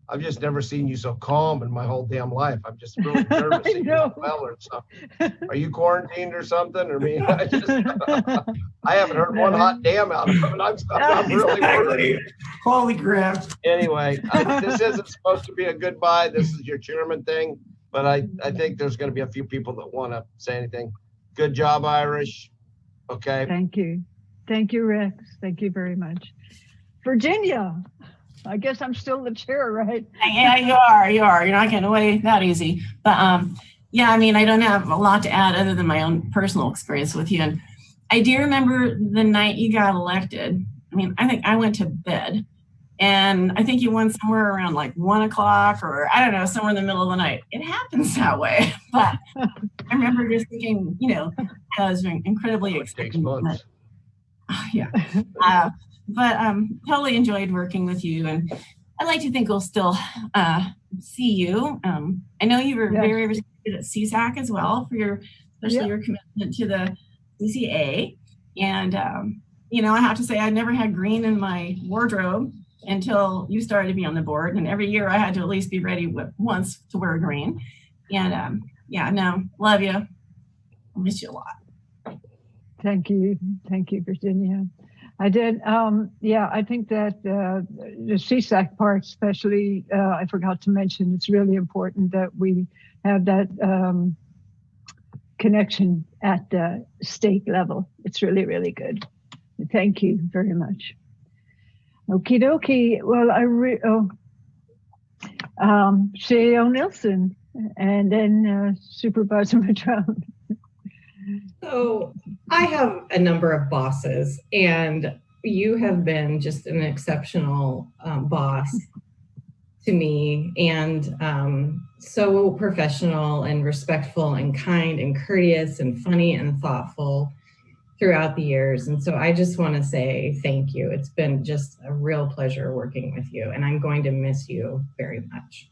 I've just never seen you so calm in my whole damn life. I'm just really nervous that you're not well or something. Are you quarantined or something? I mean, I haven't heard one hot damn out of him, and I'm really worried. Holy crap. Anyway, this isn't supposed to be a goodbye. This is your chairman thing, but I think there's going to be a few people that want to say anything. Good job, Irish. Okay. Thank you. Thank you, Rex. Thank you very much. Virginia. I guess I'm still the chair, right? Yeah, you are. You're not getting away that easy. But yeah, I mean, I don't have a lot to add other than my own personal experience with you. And I do remember the night you got elected. I mean, I think I went to bed and I think you won somewhere around like 1 o'clock or I don't know, somewhere in the middle of the night. It happens that way. But I remember just thinking, I was incredibly excited. Yeah. But totally enjoyed working with you, and I'd like to think we'll still see you. I know you were very respected at CSAC as well for especially your commitment to the CCA. And I have to say I never had green in my wardrobe until you started to be on the board, and every year I had to at least be ready once to wear green. And love you. I miss you a lot. Thank you, Virginia. I did. I think that the CSAC part, especially, I forgot to mention, it's really important that we have that connection at the state level. It's really, really good. Thank you very much. Okie dokie. Well, C.A.O. Nilsson and then Supervisor Madrone. So I have a number of bosses, and you have been just an exceptional boss to me, and so professional and respectful and kind and courteous and funny and thoughtful throughout the years. And so I just want to say thank you. It's been just a real pleasure working with you, and I'm going to miss you very much.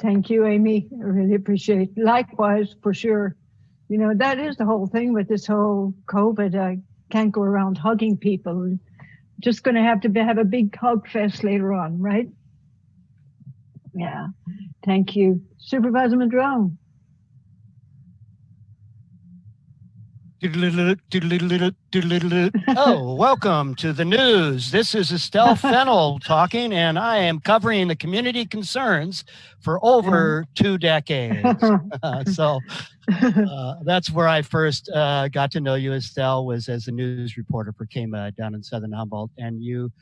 Thank you, Amy. I really appreciate it. Likewise, for sure. That is the whole thing with this whole COVID. I can't go around hugging people. Just going to have a big hug fest later on, right? Yeah, thank you. Supervisor Madrone. Oh, welcome to the news. This is Estelle Fennell talking, and I am covering the community concerns for over 2 decades. So that's where I first got to know you, Estelle, was as a news reporter for KMUD down in Southern Humboldt. And you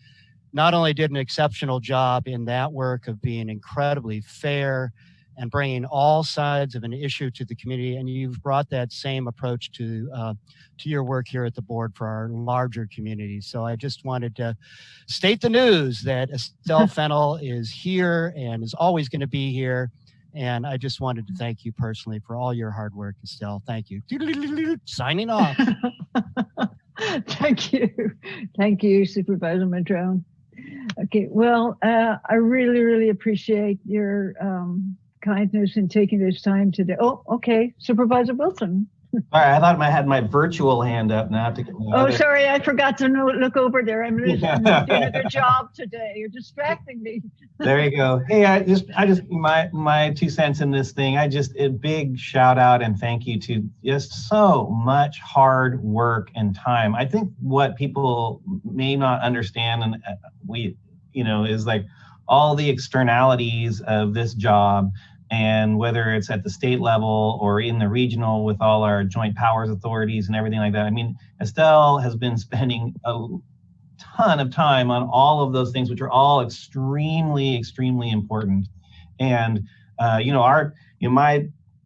not only did an exceptional job in that work of being incredibly fair and bringing all sides of an issue to the community, and you've brought that same approach to your work here at the board for our larger community. So I just wanted to state the news that Estelle Fennell is here and is always going to be here. And I just wanted to thank you personally for all your hard work, Estelle. Thank you. Signing off. Thank you. Thank you, Supervisor Madrone. Okay, well, I really, really appreciate your kindness in taking this time today. Oh, okay, Supervisor Wilson. Sorry, I thought I had my virtual hand up now. Sorry, I forgot to look over there. I'm doing a good job today. You're distracting me. There you go. Hey, I just my 2 cents in this thing. A big shout out and thank you to just so much hard work and time. I think what people may not understand, and is like all the externalities of this job. And whether it's at the state level or in the regional with all our joint powers authorities and everything like that. I mean, Estelle has been spending a ton of time on all of those things, which are all extremely, extremely important. And,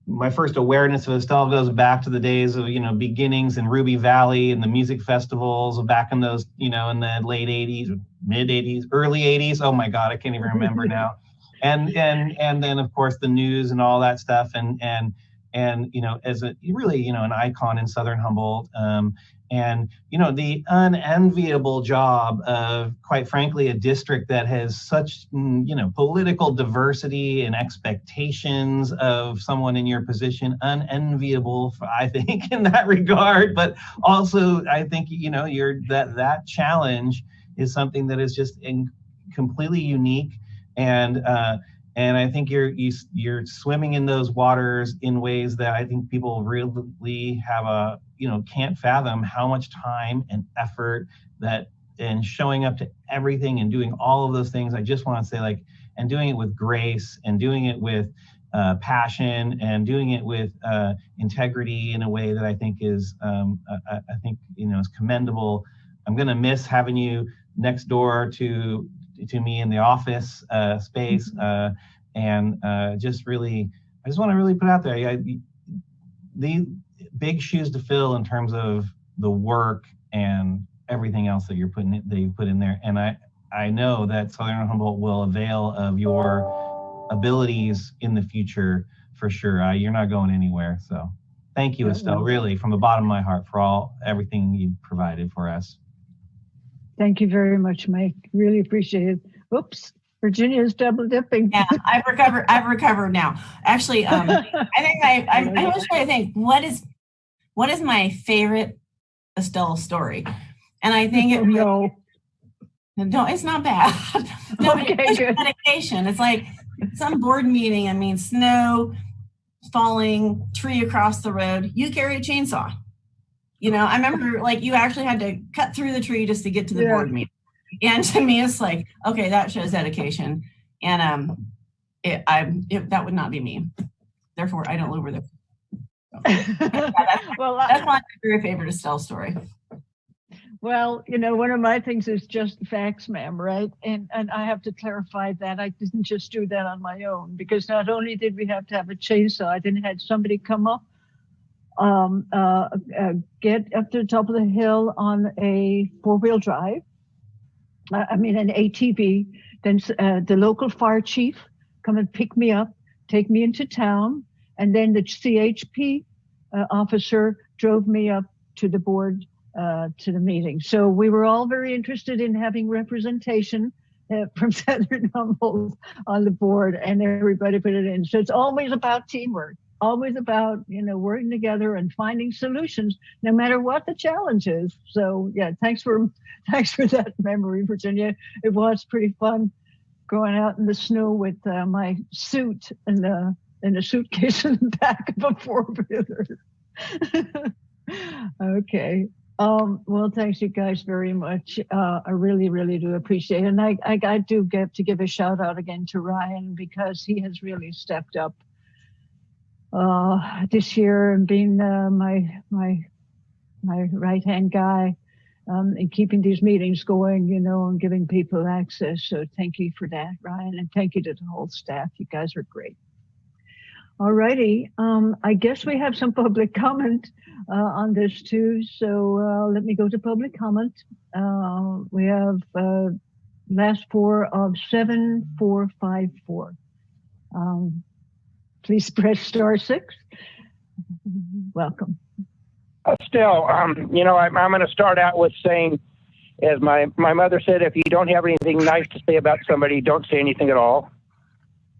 my first awareness of Estelle goes back to the days of, beginnings in Ruby Valley and the music festivals back in those, in the late 80s, mid 80s, early 80s. Oh my God, I can't even remember now. And then of course the news and all that stuff and as a really an icon in Southern Humboldt and the unenviable job of, quite frankly, a district that has such political diversity and expectations of someone in your position, unenviable, I think, in that regard. But also I think that challenge is something that is just completely unique. And I think you're swimming in those waters in ways that I think people really have can't fathom how much time and effort and showing up to everything and doing all of those things. I just want to say and doing it with grace and doing it with passion and doing it with integrity in a way that I think is is commendable. I'm going to miss having you next door to me in the office space, and I just want to really put out there the big shoes to fill in terms of the work and everything else that you've put in there. And I know that Southern Humboldt will avail of your abilities in the future for sure. You're not going anywhere. So thank you, Estelle, really from the bottom of my heart for everything you've provided for us. Thank you very much, Mike. Really appreciate it. Oops, Virginia's double dipping. Yeah, I've recovered now. Actually, I think I was trying to think what is my favorite Estelle story, and I think no, it's not bad. No, okay, good. Medication. It's like some board meeting. I mean, snow falling, tree across the road. You carry a chainsaw. I remember you actually had to cut through the tree just to get to the board meeting. And to me, it's like, okay, that shows dedication. And that would not be me. Therefore, I don't live over there. So, that's my very favorite Estelle story. Well, one of my things is just facts, ma'am, right? And I have to clarify that I didn't just do that on my own, because not only did we have to have a chainsaw, I then had somebody come up, get up to the top of the hill on a 4-wheel drive. An ATV. Then the local fire chief come and pick me up, take me into town, and then the CHP officer drove me up to the board, to the meeting. So we were all very interested in having representation from Southern Humboldt on the board, and everybody put it in. So it's always about teamwork. Always about, working together and finding solutions, no matter what the challenge is. So yeah, thanks for that memory, Virginia. It was pretty fun. going out in the snow with my suit and a suitcase in the back of a four-wheeler. Okay. Well, thanks you guys very much. I really, really do appreciate it. And I do get to give a shout out again to Ryan, because he has really stepped up this year and being my right-hand guy and keeping these meetings going, and giving people access. So thank you for that, Ryan, and thank you to the whole staff. You guys are great. All righty. I guess we have some public comment on this too. So let me go to public comment. We have last four of 7454. Please press *6. Welcome. Estelle, I'm going to start out with saying, as my mother said, if you don't have anything nice to say about somebody, don't say anything at all.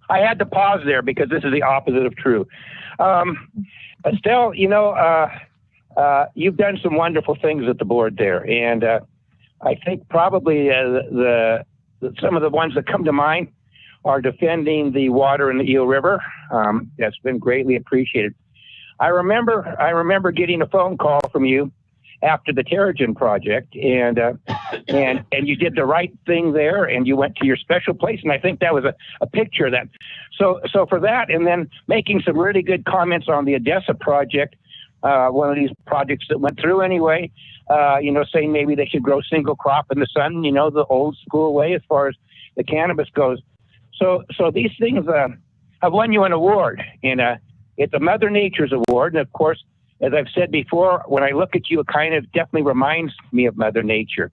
I had to pause there because this is the opposite of true. Estelle, you've done some wonderful things at the board there. And I think probably some of the ones that come to mind are defending the water in the Eel River. That's been greatly appreciated. I remember getting a phone call from you after the Terrigen project, and you did the right thing there, and you went to your special place, and I think that was a picture of that. So for that, and then making some really good comments on the Odessa project, one of these projects that went through anyway, saying maybe they should grow single crop in the sun, the old school way as far as the cannabis goes. So these things have won you an award, and it's a Mother Nature's award, and of course, as I've said before, when I look at you, it kind of definitely reminds me of Mother Nature.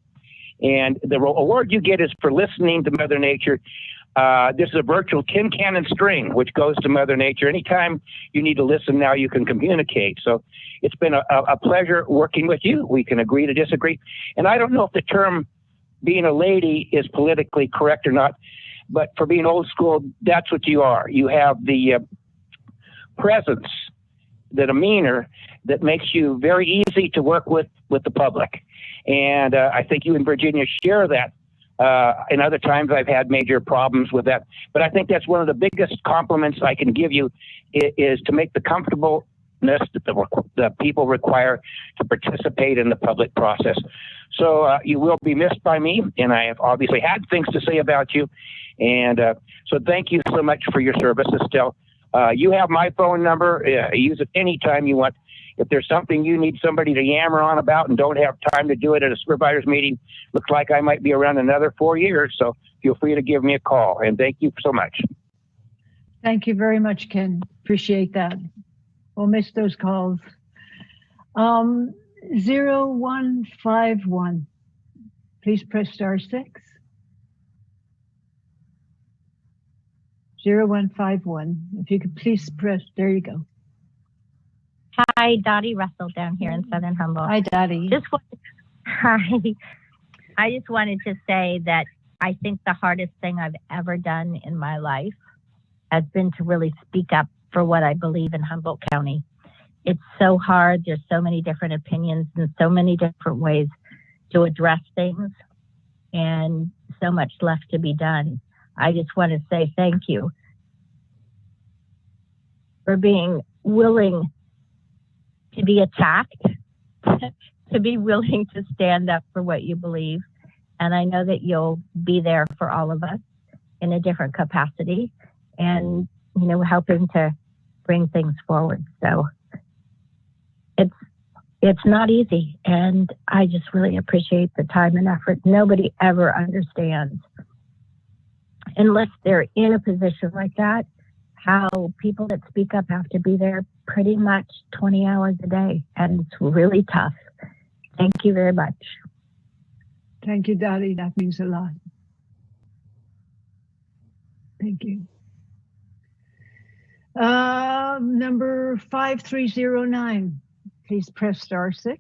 And the award you get is for listening to Mother Nature. This is a virtual tin can and string, which goes to Mother Nature. Anytime you need to listen now, you can communicate. So it's been a pleasure working with you. We can agree to disagree. And I don't know if the term being a lady is politically correct or not, but for being old school, that's what you are. You have the presence, the demeanor that makes you very easy to work with the public. And I think you and Virginia share that. And other times I've had major problems with that. But I think that's one of the biggest compliments I can give you is to make the comfortableness that the people require to participate in the public process. So you will be missed by me, and I have obviously had things to say about you. And so thank you so much for your service, Estelle. You have my phone number. Use it anytime you want. If there's something you need somebody to yammer on about and don't have time to do it at a supervisors meeting, looks like I might be around another 4 years. So feel free to give me a call. And thank you so much. Thank you very much, Ken. Appreciate that. We'll miss those calls. 0151. Please press *6. 0151. If you could please press, there you go. Hi, Dottie Russell down here in Southern Humboldt. Hi, Dottie. Hi. I just wanted to say that I think the hardest thing I've ever done in my life has been to really speak up for what I believe in Humboldt County. It's so hard. There's so many different opinions and so many different ways to address things, and so much left to be done. I just want to say thank you for being willing to be attacked, to be willing to stand up for what you believe. And I know that you'll be there for all of us in a different capacity and, helping to bring things forward. So it's not easy. And I just really appreciate the time and effort. Nobody ever understands, unless they're in a position like that, how people that speak up have to be there pretty much 20 hours a day. And it's really tough. Thank you very much. Thank you, Dottie. That means a lot. Thank you. Number 5309. Please press *6.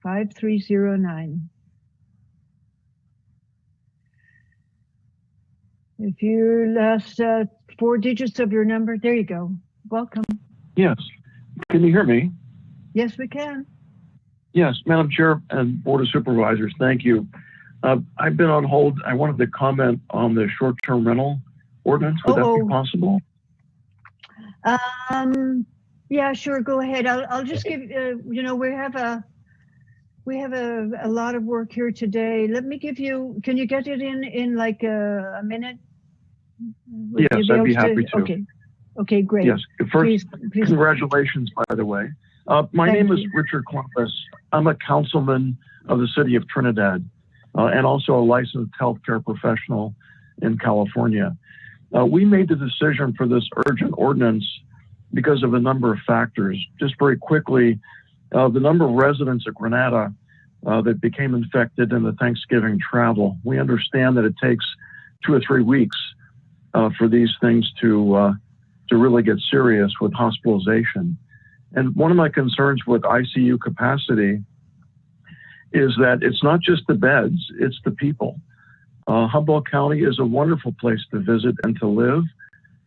5309. If you last 4 digits of your number, there you go. Welcome. Yes. Can you hear me? Yes, we can. Yes, Madam Chair and Board of Supervisors, thank you. I've been on hold. I wanted to comment on the short-term rental ordinance. Would that be possible? Yeah, sure. Go ahead. I'll just give, you know, we have a lot of work here today. Let me give you, can you get it in like a minute? Yes, I'd be happy to. Okay. Okay, great. Yes. First, please. Congratulations, by the way. My name is Richard Columbus. I'm a councilman of the city of Trinidad and also a licensed healthcare professional in California. We made the decision for this urgent ordinance because of a number of factors. Just very quickly, the number of residents of Grenada that became infected in the Thanksgiving travel. We understand that it takes 2 or 3 weeks for these things to really get serious with hospitalization. And one of my concerns with ICU capacity is that it's not just the beds, it's the people. Humboldt County is a wonderful place to visit and to live,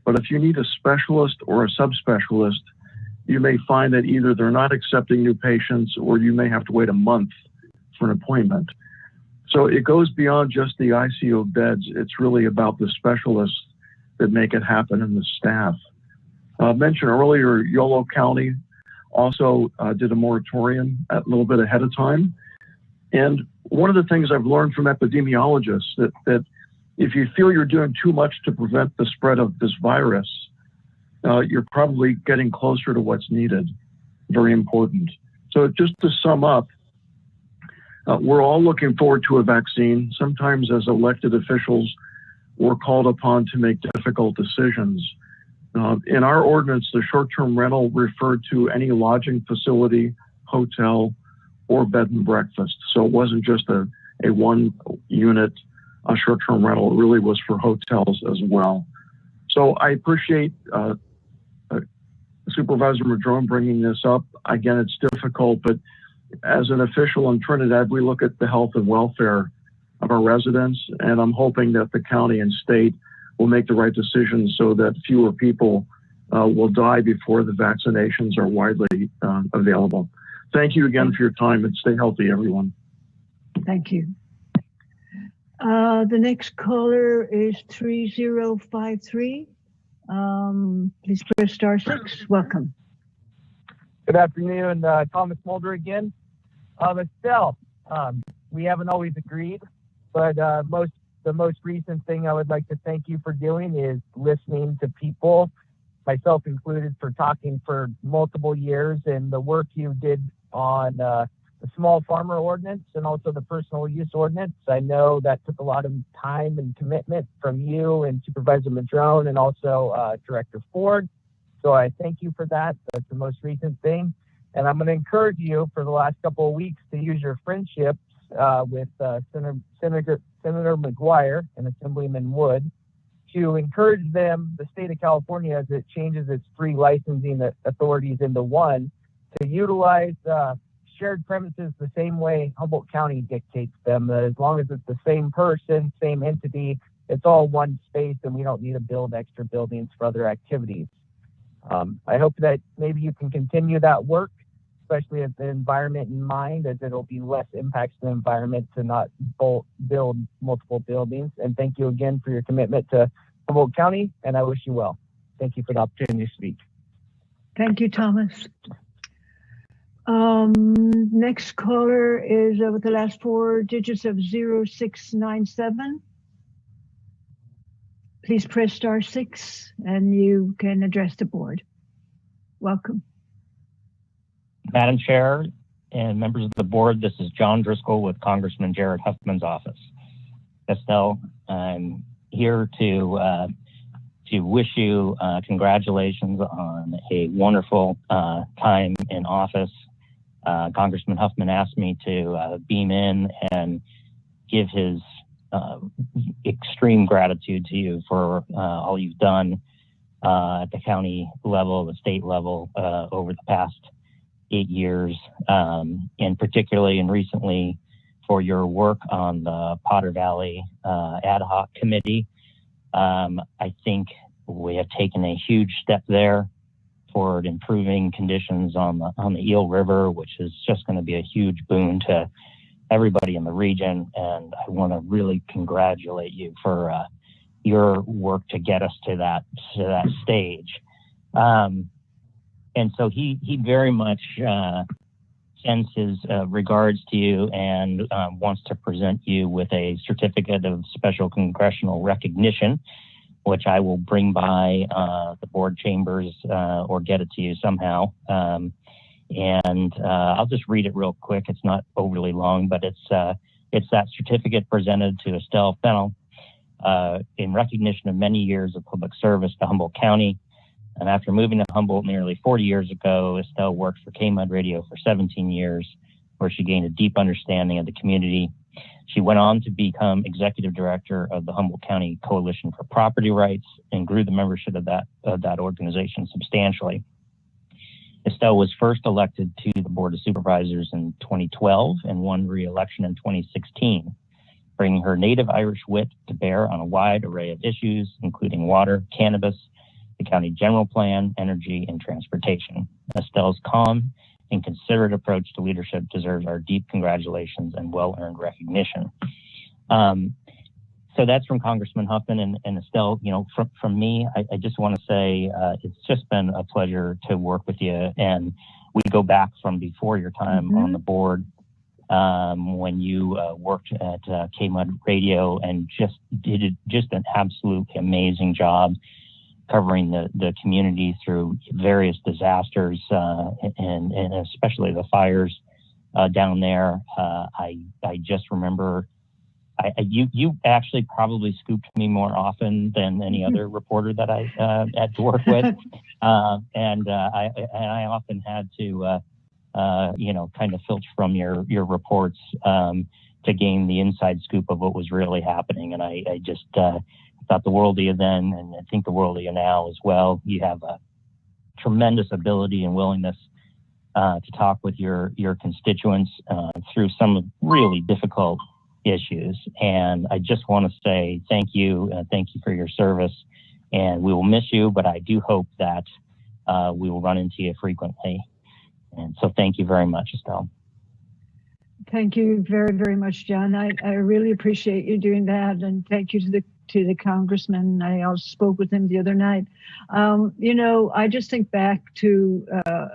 but if you need a specialist or a subspecialist, you may find that either they're not accepting new patients or you may have to wait a month for an appointment. So it goes beyond just the ICU beds. It's really about the specialists that make it happen and the staff. Mentioned earlier, Yolo County also did a moratorium a little bit ahead of time. And one of the things I've learned from epidemiologists that if you feel you're doing too much to prevent the spread of this virus, you're probably getting closer to what's needed. Very important. So just to sum up, we're all looking forward to a vaccine. Sometimes as elected officials, we're called upon to make difficult decisions. In our ordinance, the short-term rental referred to any lodging facility, hotel, or bed and breakfast. So it wasn't just a one unit short-term rental. It really was for hotels as well. So I appreciate Supervisor Madrone bringing this up. Again, it's difficult, but as an official in Trinidad, we look at the health and welfare of our residents, and I'm hoping that the county and state will make the right decisions so that fewer people will die before the vaccinations are widely available. Thank you again for your time, and stay healthy, everyone. Thank you. The next caller is 3053. Please press *6. Welcome. Good afternoon, Thomas Mulder again. Estelle, we haven't always agreed, but the most recent thing I would like to thank you for doing is listening to people, myself included, for talking for multiple years, and the work you did on the small farmer ordinance and also the personal use ordinance. I know that took a lot of time and commitment from you and Supervisor Madrone and also Director Ford. So I thank you for that. That's the most recent thing. And I'm going to encourage you for the last couple of weeks to use your friendships with Senator McGuire and Assemblyman Wood to encourage them, the state of California, as it changes its 3 licensing authorities into 1, to utilize shared premises the same way Humboldt County dictates them. As long as it's the same person, same entity, it's all one space and we don't need to build extra buildings for other activities. I hope that maybe you can continue that work, especially with the environment in mind, as it'll be less impacts to the environment to not build multiple buildings. And thank you again for your commitment to Humboldt County, and I wish you well. Thank you for the opportunity to speak. Thank you, Thomas. Next caller is with the last 4 digits of 0697. Please press *6 and you can address the board. Welcome. Madam Chair and members of the board, this is John Driscoll with Congressman Jared Huffman's office. Estelle, I'm here to wish you congratulations on a wonderful time in office. Congressman Huffman asked me to beam in and give his extreme gratitude to you for all you've done at the county level, the state level over the past 8 years, and particularly and recently for your work on the Potter Valley ad hoc committee. I think we have taken a huge step there toward improving conditions on the Eel River, which is just going to be a huge boon to everybody in the region, and I want to really congratulate you for your work to get us to that stage. And so he very much sends his regards to you and wants to present you with a certificate of special congressional recognition, which I will bring by the board chambers or get it to you somehow. And I'll just read it real quick. It's not overly long, but it's that certificate presented to Estelle Fennell in recognition of many years of public service to Humboldt County. And after moving to Humboldt nearly 40 years ago, Estelle worked for KMUD Radio for 17 years, where she gained a deep understanding of the community. She went on to become executive director of the Humboldt County Coalition for Property Rights and grew the membership of that organization substantially. Estelle was first elected to the Board of Supervisors in 2012 and won re-election in 2016, bringing her native Irish wit to bear on a wide array of issues, including water, cannabis, the county general plan, energy, and transportation. Estelle's calm and considerate approach to leadership deserves our deep congratulations and well-earned recognition. So that's from Congressman Huffman and Estelle. You know, from me, I just want to say it's just been a pleasure to work with you. And we go back from before your time on the board when you worked at KMUD Radio and just did an absolutely amazing job covering the community through various disasters and especially the fires down there. I just remember you actually probably scooped me more often than any other reporter that I had to work with, and I often had to kind of filter from your reports to gain the inside scoop of what was really happening. And I just thought the world of you then, and I think the world of you now as well. You have a tremendous ability and willingness to talk with your constituents through some really difficult issues. And I just want to say thank you for your service. And we will miss you, but I do hope that we will run into you frequently. And so thank you very much, Estelle. Thank you very, very much, John. I really appreciate you doing that. And thank you to the congressman. I also spoke with him the other night. I just think back to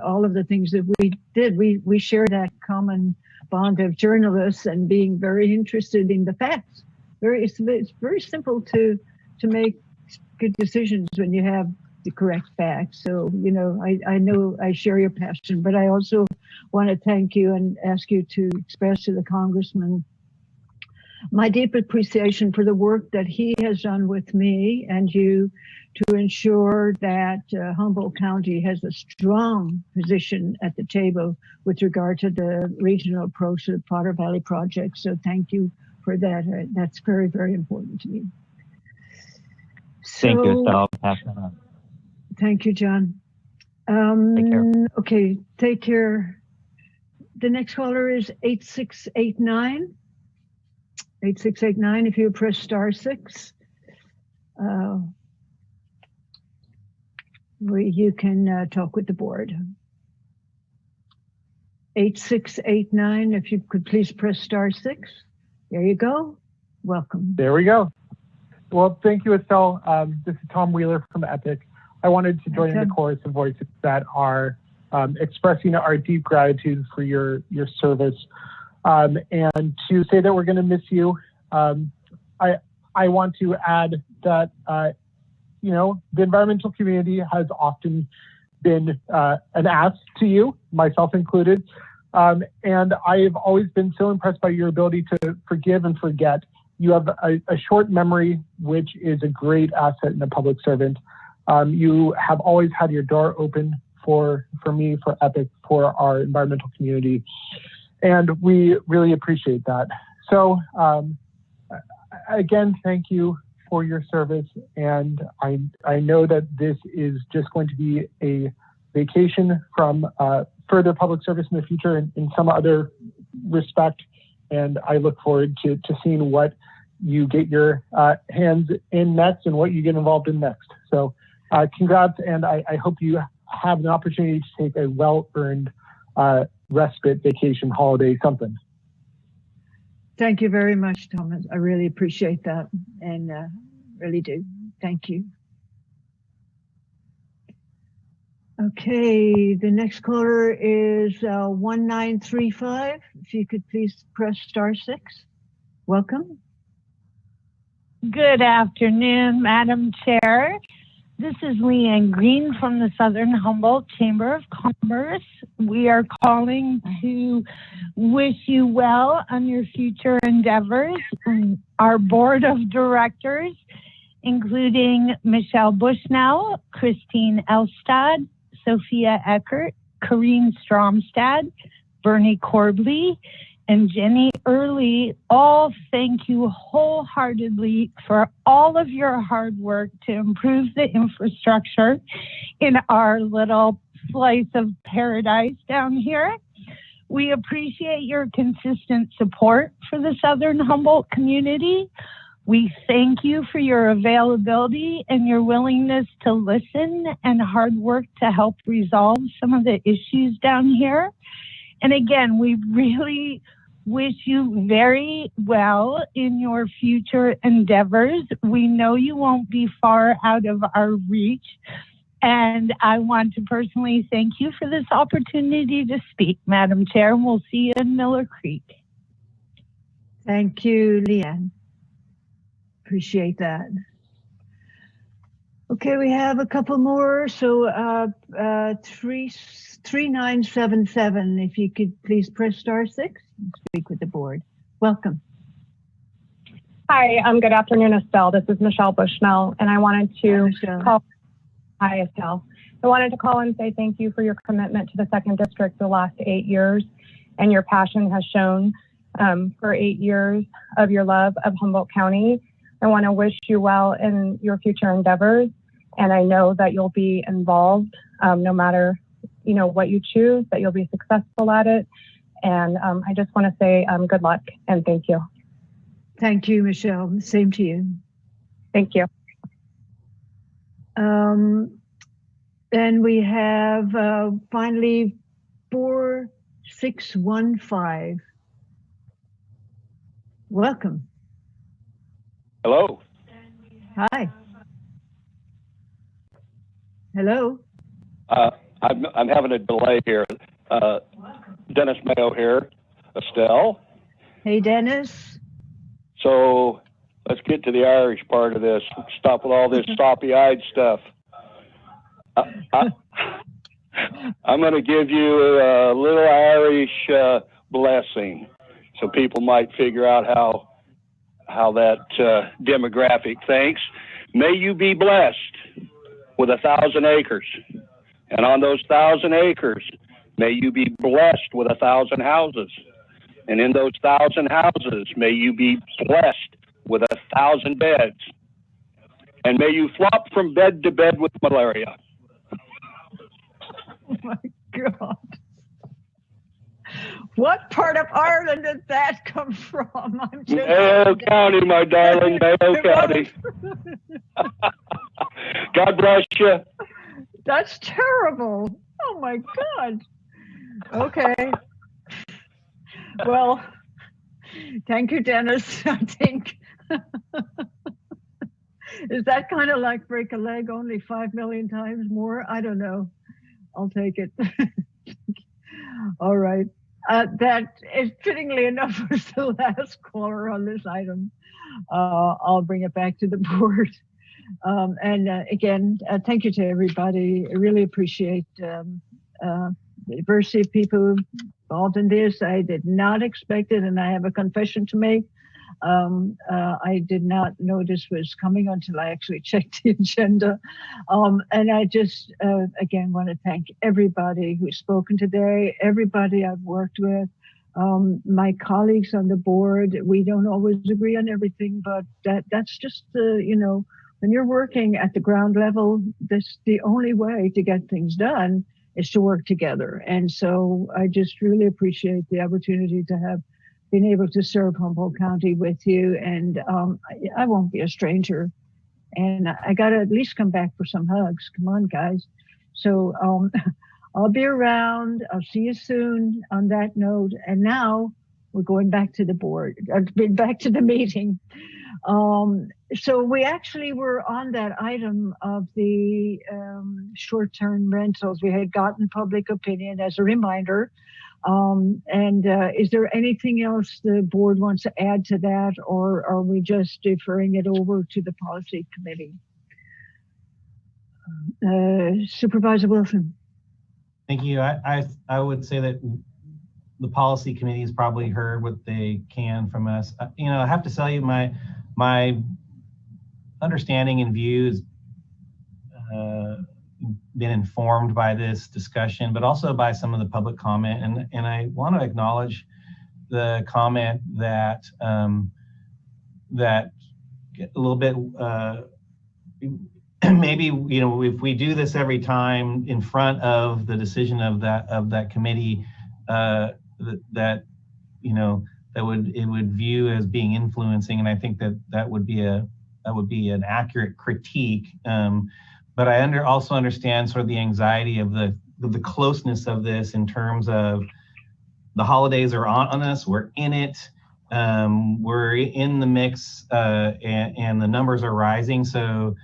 all of the things that we did. We share that common bond of journalists and being very interested in the facts. It's very simple to make good decisions when you have the correct facts. So, I know I share your passion, but I also want to thank you and ask you to express to the congressman my deep appreciation for the work that he has done with me and you to ensure that Humboldt County has a strong position at the table with regard to the regional approach to the Potter Valley project. So thank you for that. That's very, very important to me. Thank you, Estelle. Pass that on. Thank you, John. Take care. Okay, take care. The next caller is 8689. 8689, if you press *6, you can talk with the board. 8689, if you could please press *6. There you go. Welcome. There we go. Well, thank you, Estelle. This is Tom Wheeler from EPIC. I wanted to join in the chorus of voices that are expressing our deep gratitude for your service. And to say that we're going to miss you, I want to add that, the environmental community has often been an ask to you, myself included. And I've always been so impressed by your ability to forgive and forget. You have a short memory, which is a great asset in a public servant. You have always had your door open for me, for EPIC, for our environmental community. And we really appreciate that. So again, thank you for your service. And I know that this is just going to be a vacation from further public service in the future in some other respect. And I look forward to seeing what you get your hands in next and what you get involved in next. So congrats. And I hope you have an opportunity to take a well-earned respite, vacation, holiday, something. Thank you very much, Thomas. I really appreciate that, and really do. Thank you. Okay, the next caller is 1935. If you could please press *6. Welcome. Good afternoon, Madam Chair. This is Leanne Green from the Southern Humboldt Chamber of Commerce. We are calling to wish you well on your future endeavors. Our board of directors, including Michelle Bushnell, Christine Elstad, Sophia Eckert, Corrine Stromstad, Bernie Corbley, and Jenny Early, all thank you wholeheartedly for all of your hard work to improve the infrastructure in our little slice of paradise down here. We appreciate your consistent support for the Southern Humboldt community. We thank you for your availability and your willingness to listen and hard work to help resolve some of the issues down here. And again, we really wish you very well in your future endeavors. We know you won't be far out of our reach. And I want to personally thank you for this opportunity to speak, Madam Chair. We'll see you in Miller Creek. Thank you, Leanne. Appreciate that. Okay, we have a couple more. So 3977, if you could please press *6 and speak with the board. Welcome. Hi, good afternoon, Estelle. This is Michelle Bushnell, and I wanted to call. Hi, Estelle. I wanted to call and say thank you for your commitment to the 2nd District the last 8 years, and your passion has shown for 8 years of your love of Humboldt County. I want to wish you well in your future endeavors, and I know that you'll be involved no matter what you choose, that you'll be successful at it. And I just want to say good luck and thank you. Thank you, Michelle. Same to you. Thank you. Then we have finally 4615. Welcome. Hello. Hi. Hello. I'm having a delay here. Dennis Mayo here. Estelle. Hey, Dennis. So let's get to the Irish part of this. Stop with all this soppy-eyed stuff. I'm going to give you a little Irish blessing, so people might figure out how that demographic thinks. May you be blessed with 1,000 acres, and on those 1,000 acres, may you be blessed with 1,000 houses, and in those 1,000 houses, may you be blessed with 1,000 beds, and may you flop from bed to bed with malaria. Oh my God. What part of Ireland did that come from? I'm just Mayo County, my darling, Mayo County. God bless you. That's terrible. Oh my God. Okay. Well, thank you, Dennis. I think, is that kind of like break a leg only 5 million times more? I don't know. I'll take it. All right. That is fittingly enough was the last caller on this item. I'll bring it back to the board. Again, thank you to everybody. I really appreciate the diversity of people involved in this. I did not expect it, and I have a confession to make. I did not know this was coming until I actually checked the agenda. And I just, again, want to thank everybody who's spoken today, everybody I've worked with, my colleagues on the board. We don't always agree on everything, but that's just when you're working at the ground level, the only way to get things done is to work together. And so I just really appreciate the opportunity to have been able to serve Humboldt County with you. And I won't be a stranger. And I got to at least come back for some hugs. Come on, guys. So I'll be around. I'll see you soon on that note. And now we're going back to the board, back to the meeting. So we actually were on that item of the short-term rentals. We had gotten public opinion as a reminder. Is there anything else the board wants to add to that, or are we just deferring it over to the policy committee? Supervisor Wilson. Thank you. I would say that the policy committee has probably heard what they can from us. I have to tell you, my understanding and views been informed by this discussion, but also by some of the public comment. And I want to acknowledge the comment that that a little bit maybe, if we do this every time in front of the decision of that committee, that it would view as being influencing. And I think that would be an accurate critique. But I also understand sort of the anxiety of the closeness of this in terms of the holidays are on us. We're in it. We're in the mix, and the numbers are rising. So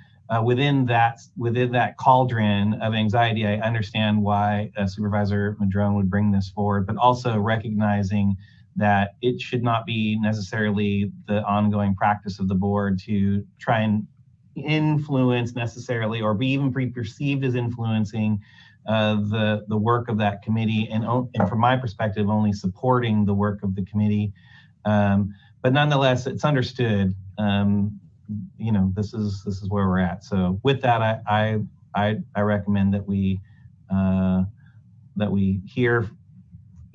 within that cauldron of anxiety, I understand why Supervisor Madrone would bring this forward, but also recognizing that it should not be necessarily the ongoing practice of the board to try and influence necessarily, or be even be perceived as influencing the work of that committee, and from my perspective, only supporting the work of the committee. But nonetheless, it's understood. This is where we're at. So with that, I recommend that we hear,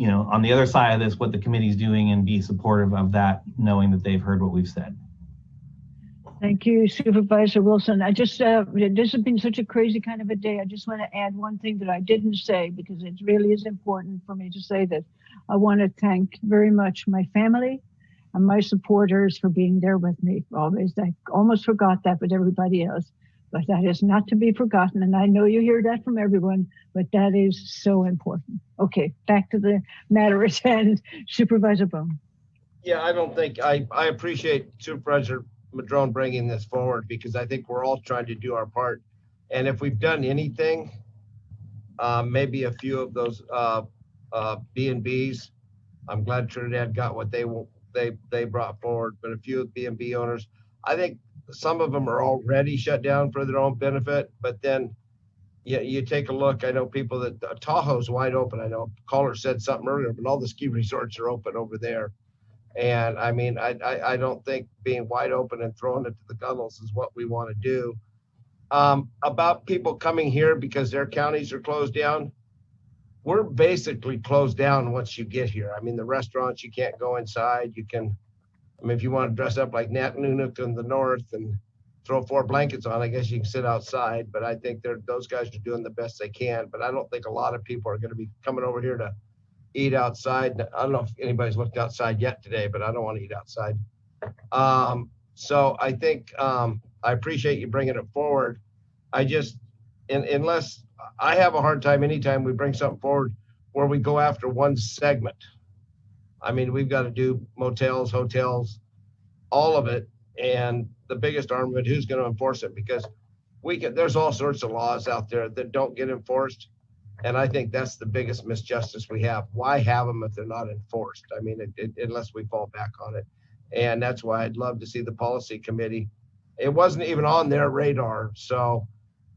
on the other side of this, what the committee's doing, and be supportive of that, knowing that they've heard what we've said. Thank you, Supervisor Wilson. I just, this has been such a crazy kind of a day. I just want to add one thing that I didn't say, because it really is important for me to say that. I want to thank very much my family and my supporters for being there with me always. I almost forgot that with everybody else, but that is not to be forgotten. And I know you hear that from everyone, but that is so important. Okay, back to the matter at hand. Supervisor Bohn. Yeah, I don't think, I appreciate Supervisor Madrone bringing this forward, because I think we're all trying to do our part. And if we've done anything, maybe a few of those B&Bs, I'm glad Trinidad got what they brought forward, but a few of B&B owners, I think some of them are already shut down for their own benefit. But then you take a look, I know people that Tahoe's wide open. I know caller said something earlier, but all the ski resorts are open over there. And I mean, I don't think being wide open and throwing it to the gunnels is what we want to do. About people coming here because their counties are closed down, we're basically closed down once you get here. I mean, the restaurants, you can't go inside. You can, if you want to dress up like Nat Nunuk in the north and throw 4 blankets on, I guess you can sit outside. But I think those guys are doing the best they can. But I don't think a lot of people are going to be coming over here to eat outside. I don't know if anybody's looked outside yet today, but I don't want to eat outside. So I think I appreciate you bringing it forward. I just, unless I have a hard time anytime we bring something forward where we go after one segment. I mean, we've got to do motels, hotels, all of it. And the biggest armament, who's going to enforce it? Because there's all sorts of laws out there that don't get enforced. And I think that's the biggest misjustice we have. Why have them if they're not enforced? I mean, unless we fall back on it. And that's why I'd love to see the policy committee. It wasn't even on their radar. So,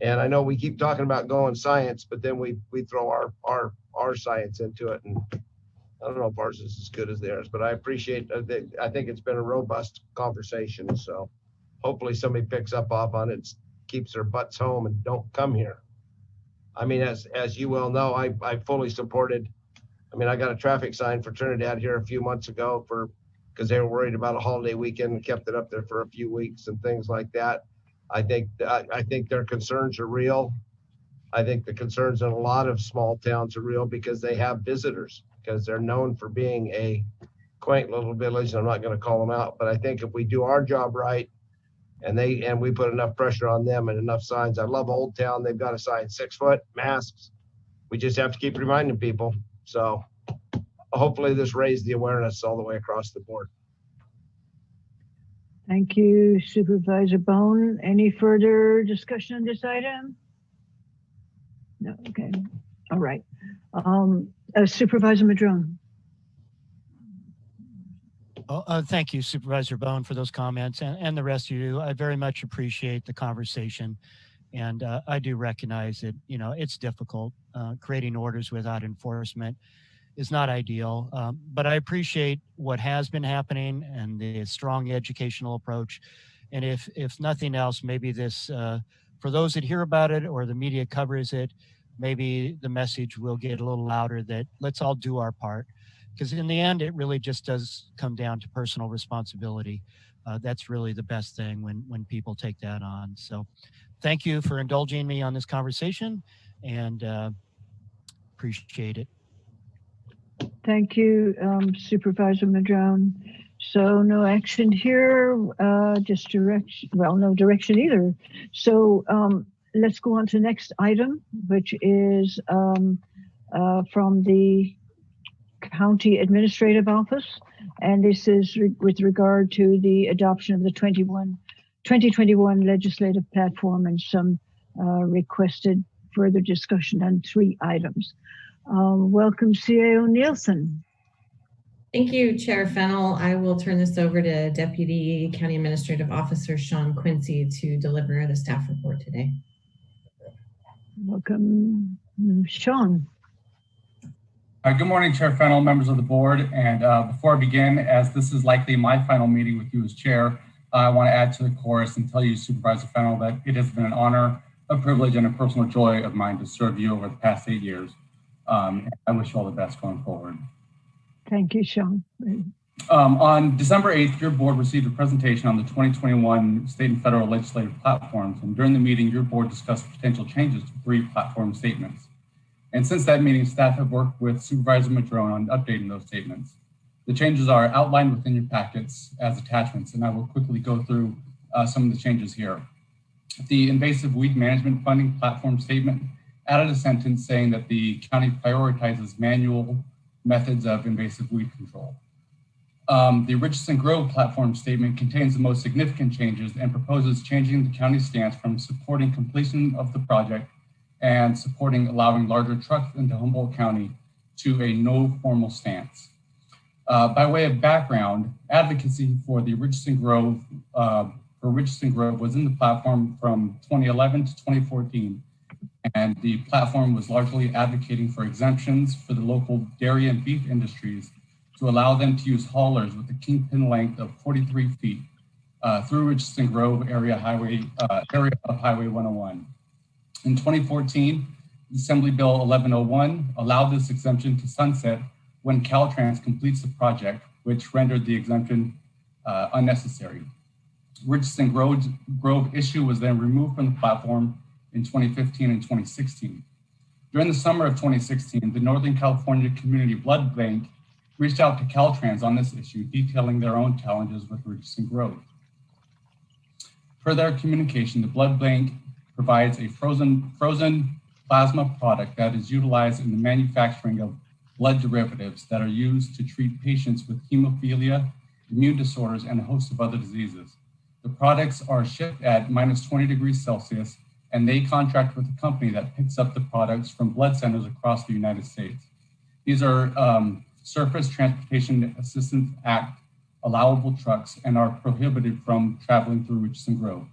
and I know we keep talking about going science, but then we throw our science into it. And I don't know if ours is as good as theirs, but I appreciate, I think it's been a robust conversation. So hopefully somebody picks up off on it, keeps their butts home and don't come here. I mean, as you well know, I fully supported. I mean, I got a traffic sign for Trinidad here a few months ago because they were worried about a holiday weekend and kept it up there for a few weeks and things like that. I think their concerns are real. I think the concerns in a lot of small towns are real because they have visitors, because they're known for being a quaint little village. I'm not going to call them out, but I think if we do our job right, and we put enough pressure on them and enough signs. I love Old Town. They've got a sign, 6 foot, masks. We just have to keep reminding people. So hopefully this raised the awareness all the way across the board. Thank you, Supervisor Bohn. Any further discussion on this item? No, okay, all right. Supervisor Madrone. Thank you, Supervisor Bohn, for those comments, and the rest of you. I very much appreciate the conversation, and I do recognize that, you know, it's difficult. Creating orders without enforcement is not ideal, but I appreciate what has been happening and the strong educational approach. And if nothing else, maybe this, for those that hear about it or the media covers it, maybe the message will get a little louder that let's all do our part. Because in the end, it really just does come down to personal responsibility. That's really the best thing when people take that on. So thank you for indulging me on this conversation, and appreciate it. Thank you, Supervisor Madrone. So no action here, just direction, well, no direction either. So let's go on to the next item, which is from the County Administrative Office, and this is with regard to the adoption of the 2021 legislative platform and some requested further discussion on 3 items. Welcome, CAO Nielsen. Thank you, Chair Fennell. I will turn this over to Deputy County Administrative Officer Sean Quincy to deliver the staff report today. Welcome, Sean. Good morning, Chair Fennell, members of the board. And before I begin, as this is likely my final meeting with you as chair, I want to add to the chorus and tell you, Supervisor Fennell, that it has been an honor, a privilege, and a personal joy of mine to serve you over the past 8 years. I wish you all the best going forward. Thank you, Sean. On December 8th, your board received a presentation on the 2021 state and federal legislative platforms. And during the meeting, your board discussed potential changes to 3 platform statements. And since that meeting, staff have worked with Supervisor Madrone on updating those statements. The changes are outlined within your packets as attachments, and I will quickly go through some of the changes here. The invasive weed management funding platform statement added a sentence saying that the county prioritizes manual methods of invasive weed control. The Richardson Grove platform statement contains the most significant changes and proposes changing the county's stance from supporting completion of the project and supporting allowing larger trucks into Humboldt County to a no formal stance. By way of background, advocacy for the Richardson Grove was in the platform from 2011 to 2014, and the platform was largely advocating for exemptions for the local dairy and beef industries to allow them to use haulers with a kingpin length of 43 feet through Richardson Grove area of Highway 101. In 2014, Assembly Bill 1101 allowed this exemption to sunset when Caltrans completes the project, which rendered the exemption unnecessary. Richardson Grove issue was then removed from the platform in 2015 and 2016. During the summer of 2016, the Northern California Community Blood Bank reached out to Caltrans on this issue, detailing their own challenges with Richardson Grove. Per their communication, the blood bank provides a frozen plasma product that is utilized in the manufacturing of blood derivatives that are used to treat patients with hemophilia, immune disorders, and a host of other diseases. The products are shipped at -20 degrees Celsius, and they contract with a company that picks up the products from blood centers across the United States. These are Surface Transportation Assistance Act allowable trucks and are prohibited from traveling through Richardson Grove.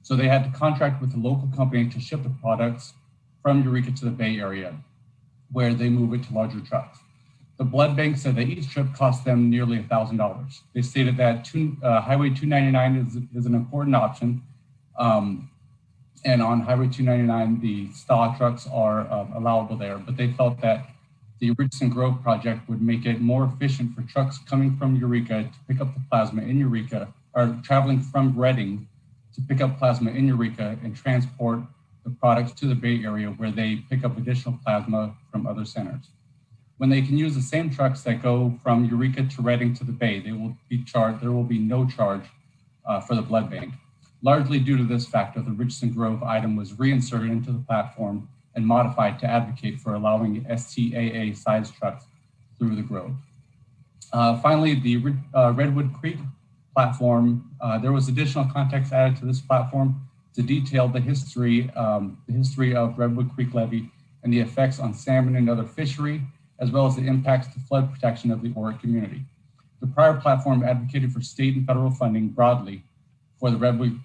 So they had to contract with a local company to ship the products from Eureka to the Bay Area, where they move it to larger trucks. The blood bank said that each trip cost them nearly $1,000. They stated that Highway 299 is an important option. And on Highway 299, the stall trucks are allowable there, but they felt that the Richardson Grove project would make it more efficient for trucks coming from Eureka to pick up the plasma in Eureka, or traveling from Redding to pick up plasma in Eureka and transport the products to the Bay Area where they pick up additional plasma from other centers. When they can use the same trucks that go from Eureka to Redding to the Bay, they will be charged, there will be no charge for the blood bank. Largely due to this factor, the Richardson Grove item was reinserted into the platform and modified to advocate for allowing STAA size trucks through the Grove. Finally, the Redwood Creek platform, there was additional context added to this platform to detail the history of Redwood Creek levee and the effects on salmon and other fishery, as well as the impacts to flood protection of the Oric community. The prior platform advocated for state and federal funding broadly for the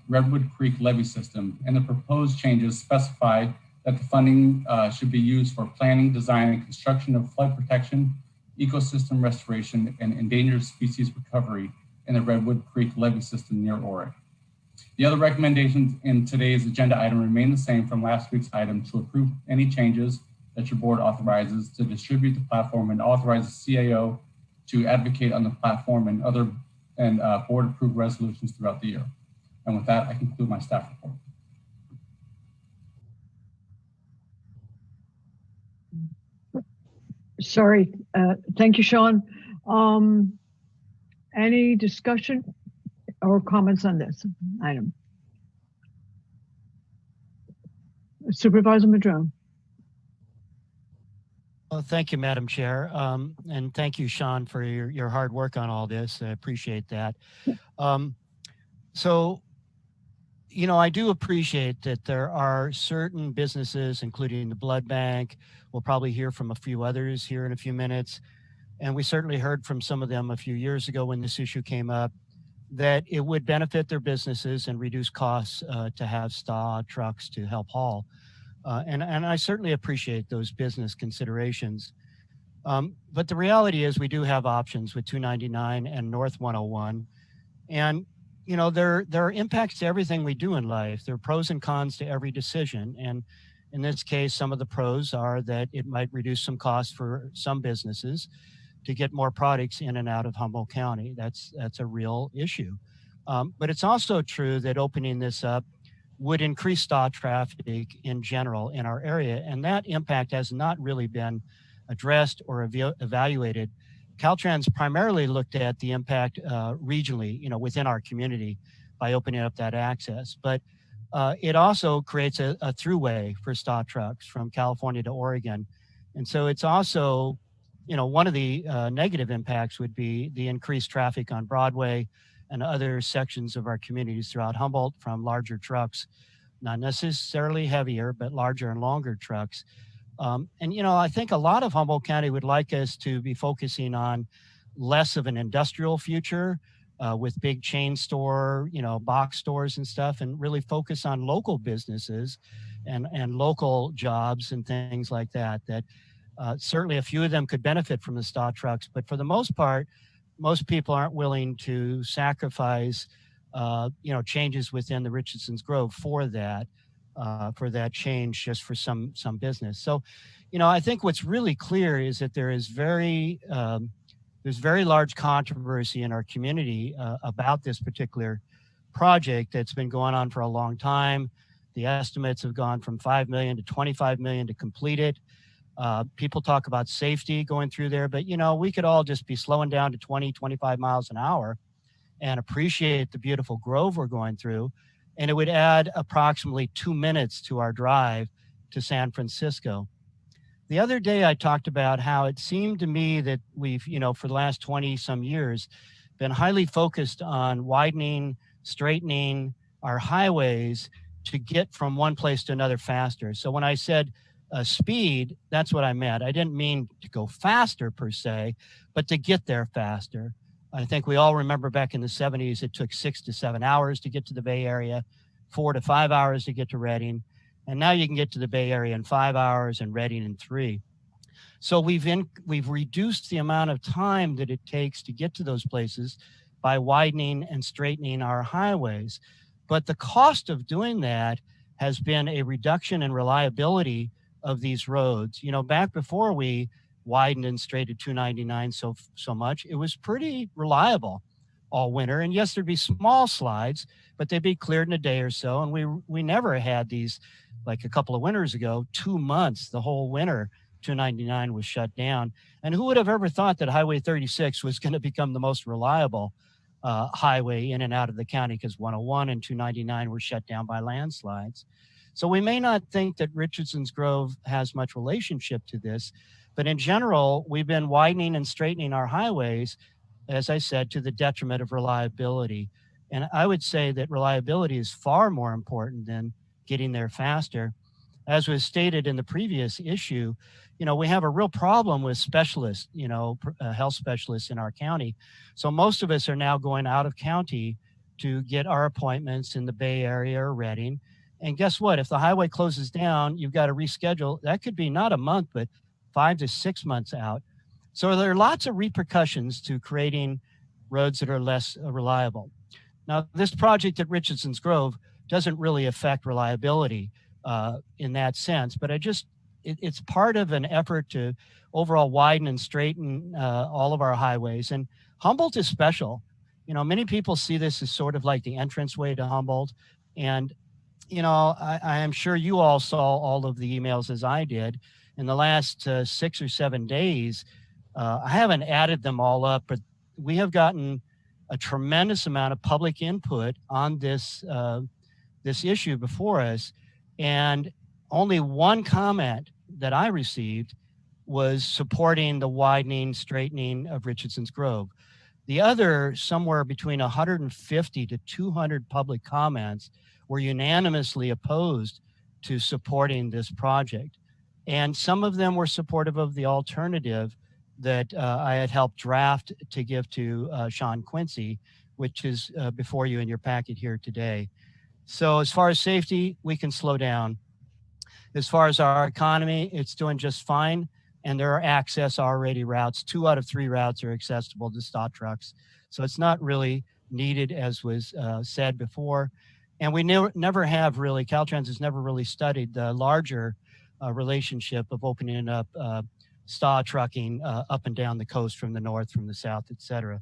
Redwood Creek levee system, and the proposed changes specify that the funding should be used for planning, design, and construction of flood protection, ecosystem restoration, and endangered species recovery in the Redwood Creek levee system near Oric. The other recommendations in today's agenda item remain the same from last week's item to approve any changes that your board authorizes, to distribute the platform, and authorize the CAO to advocate on the platform and other board approved resolutions throughout the year. And with that, I conclude my staff report. Sorry, thank you, Sean. Any discussion or comments on this item? Supervisor Madrone. Well, thank you, Madam Chair. And thank you, Sean, for your hard work on all this. I appreciate that. So, you know, I do appreciate that there are certain businesses, including the blood bank. We'll probably hear from a few others here in a few minutes. And we certainly heard from some of them a few years ago when this issue came up, that it would benefit their businesses and reduce costs to have STA trucks to help haul. And I certainly appreciate those business considerations. But the reality is we do have options with 299 and North 101. And, you know, there are impacts to everything we do in life. There are pros and cons to every decision. And in this case, some of the pros are that it might reduce some costs for some businesses to get more products in and out of Humboldt County. That's a real issue. But it's also true that opening this up would increase STA traffic in general in our area. And that impact has not really been addressed or evaluated. Caltrans primarily looked at the impact regionally, you know, within our community by opening up that access. But it also creates a throughway for STA trucks from California to Oregon. And so it's also, you know, one of the negative impacts would be the increased traffic on Broadway and other sections of our communities throughout Humboldt from larger trucks, not necessarily heavier, but larger and longer trucks. And, you know, I think a lot of Humboldt County would like us to be focusing on less of an industrial future with big chain store, you know, box stores and stuff, and really focus on local businesses and local jobs and things like that, certainly a few of them could benefit from the STA trucks, but for the most part, most people aren't willing to sacrifice, you know, changes within the Richardson's Grove for that change just for some business. So, you know, I think what's really clear is that there's very large controversy in our community about this particular project that's been going on for a long time. The estimates have gone from 5 million to 25 million to complete it. People talk about safety going through there, but you know, we could all just be slowing down to 20, 25 miles an hour and appreciate the beautiful grove we're going through. And it would add approximately 2 minutes to our drive to San Francisco. The other day I talked about how it seemed to me that we've, you know, for the last 20 some years, been highly focused on widening, straightening our highways to get from one place to another faster. So when I said speed, that's what I meant. I didn't mean to go faster per se, but to get there faster. I think we all remember back in the 70s, it took 6 to 7 hours to get to the Bay Area, 4 to 5 hours to get to Redding. And now you can get to the Bay Area in 5 hours and Redding in 3. So we've reduced the amount of time that it takes to get to those places by widening and straightening our highways. But the cost of doing that has been a reduction in reliability of these roads. You know, back before we widened and straightened 299 so much, it was pretty reliable all winter. And yes, there'd be small slides, but they'd be cleared in a day or so. And we never had these, like a couple of winters ago, 2 months, the whole winter, 299 was shut down. And who would have ever thought that Highway 36 was going to become the most reliable highway in and out of the county, because 101 and 299 were shut down by landslides. So we may not think that Richardson's Grove has much relationship to this, but in general, we've been widening and straightening our highways as I said, to the detriment of reliability. And I would say that reliability is far more important than getting there faster. As was stated in the previous issue, we have a real problem with specialists, health specialists in our county. So most of us are now going out of county to get our appointments in the Bay Area or Redding. And guess what? If the highway closes down, you've got to reschedule. That could be not a month, but 5 to 6 months out. So there are lots of repercussions to creating roads that are less reliable. Now, this project at Richardson's Grove doesn't really affect reliability in that sense, but it's part of an effort to overall widen and straighten all of our highways. And Humboldt is special. Many people see this as sort of like the entranceway to Humboldt. And, I am sure you all saw all of the emails as I did. In the last 6 or 7 days, I haven't added them all up, but we have gotten a tremendous amount of public input on this issue before us. And only one comment that I received was supporting the widening, straightening of Richardson's Grove. The other, somewhere between 150 to 200 public comments, were unanimously opposed to supporting this project. And some of them were supportive of the alternative that I had helped draft to give to Sean Quincy, which is before you in your packet here today. So as far as safety, we can slow down. As far as our economy, it's doing just fine. And there are access already routes. 2 out of 3 routes are accessible to stop trucks. So it's not really needed, as was said before. And we never have really, Caltrans has never really studied the larger relationship of opening up SAW trucking up and down the coast from the north, from the south, et cetera.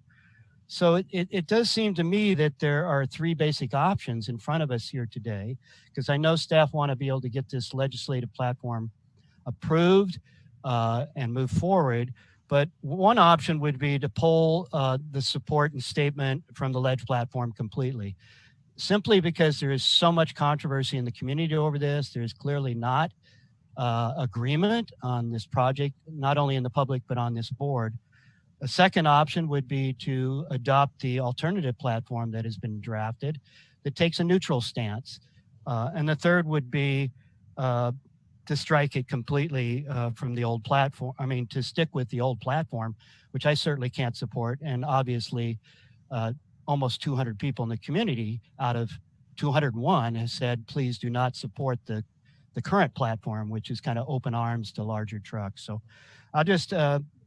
So it does seem to me that there are 3 basic options in front of us here today, because I know staff want to be able to get this legislative platform approved and move forward. But one option would be to pull the support and statement from the ledge platform completely, simply because there is so much controversy in the community over this. There's clearly not agreement on this project, not only in the public, but on this board. A second option would be to adopt the alternative platform that has been drafted that takes a neutral stance. And the third would be to strike it completely from the old platform. I mean, to stick with the old platform, which I certainly can't support. And obviously, almost 200 people in the community out of 201 has said, please do not support the current platform, which is kind of open arms to larger trucks. So I'll just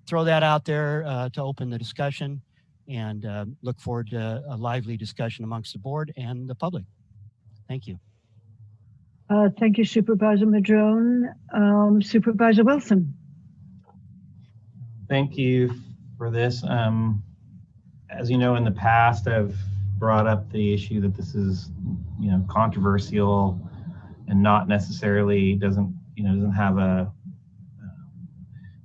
throw that out there to open the discussion, and look forward to a lively discussion amongst the board and the public. Thank you. Thank you, Supervisor Madrone. Supervisor Wilson. Thank you for this. As you know, in the past, I've brought up the issue that this is, controversial and not necessarily doesn't have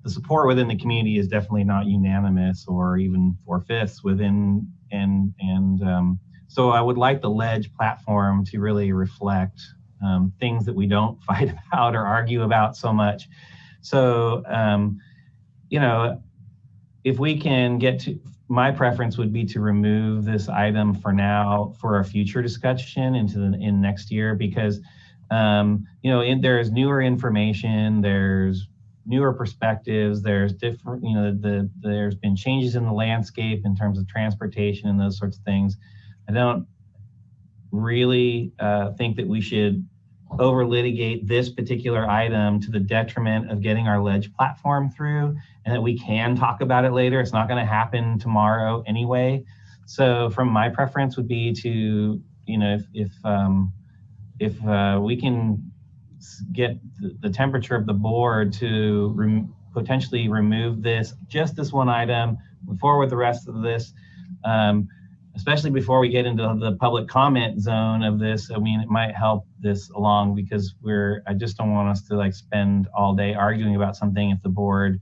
the support within the community is definitely not unanimous or even 4/5 within, so I would like the ledge platform to really reflect things that we don't fight about or argue about so much. So, if we can get to, my preference would be to remove this item for now for a future discussion in next year, because there's newer information, there's newer perspectives, there's different, there's been changes in the landscape in terms of transportation and those sorts of things. I don't really think that we should over litigate this particular item to the detriment of getting our ledge platform through, and that we can talk about it later. It's not going to happen tomorrow anyway. So from my preference would be to, if we can get the temperature of the board to potentially remove just this one item, move forward with the rest of this, especially before we get into the public comment zone of this. I mean, it might help this along, because I just don't want us to spend all day arguing about something if the board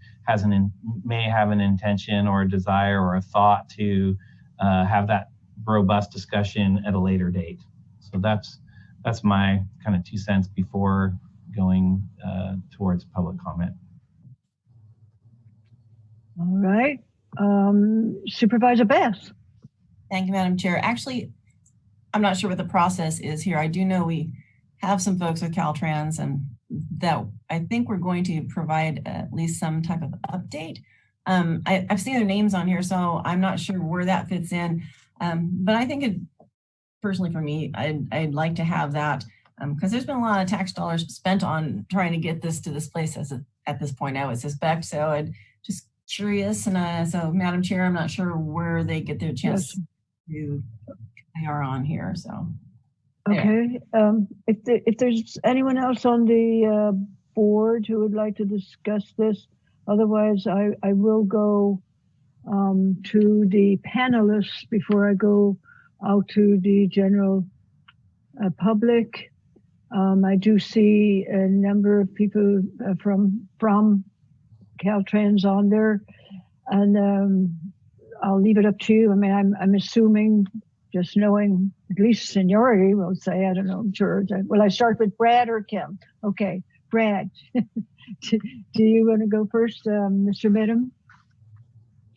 may have an intention or a desire or a thought to have that robust discussion at a later date. So that's my kind of 2 cents before going towards public comment. All right. Supervisor Bass. Thank you, Madam Chair. Actually, I'm not sure what the process is here. I do know we have some folks with Caltrans, and that I think we're going to provide at least some type of update. I've seen their names on here, so I'm not sure where that fits in. But I think personally for me, I'd like to have that because there's been a lot of tax dollars spent on trying to get this to this place at this point, I would suspect. So I'm just curious. And so, Madam Chair, I'm not sure where they get their chance to, they are on here. So. Okay. If there's anyone else on the board who would like to discuss this, otherwise I will go to the panelists before I go out to the general public. I do see a number of people from Caltrans on there, and I'll leave it up to you. I mean, I'm assuming, just knowing at least seniority, we'll say, I don't know, George. Will I start with Brad or Kim? Okay, Brad. Do you want to go first, Mr. Midham?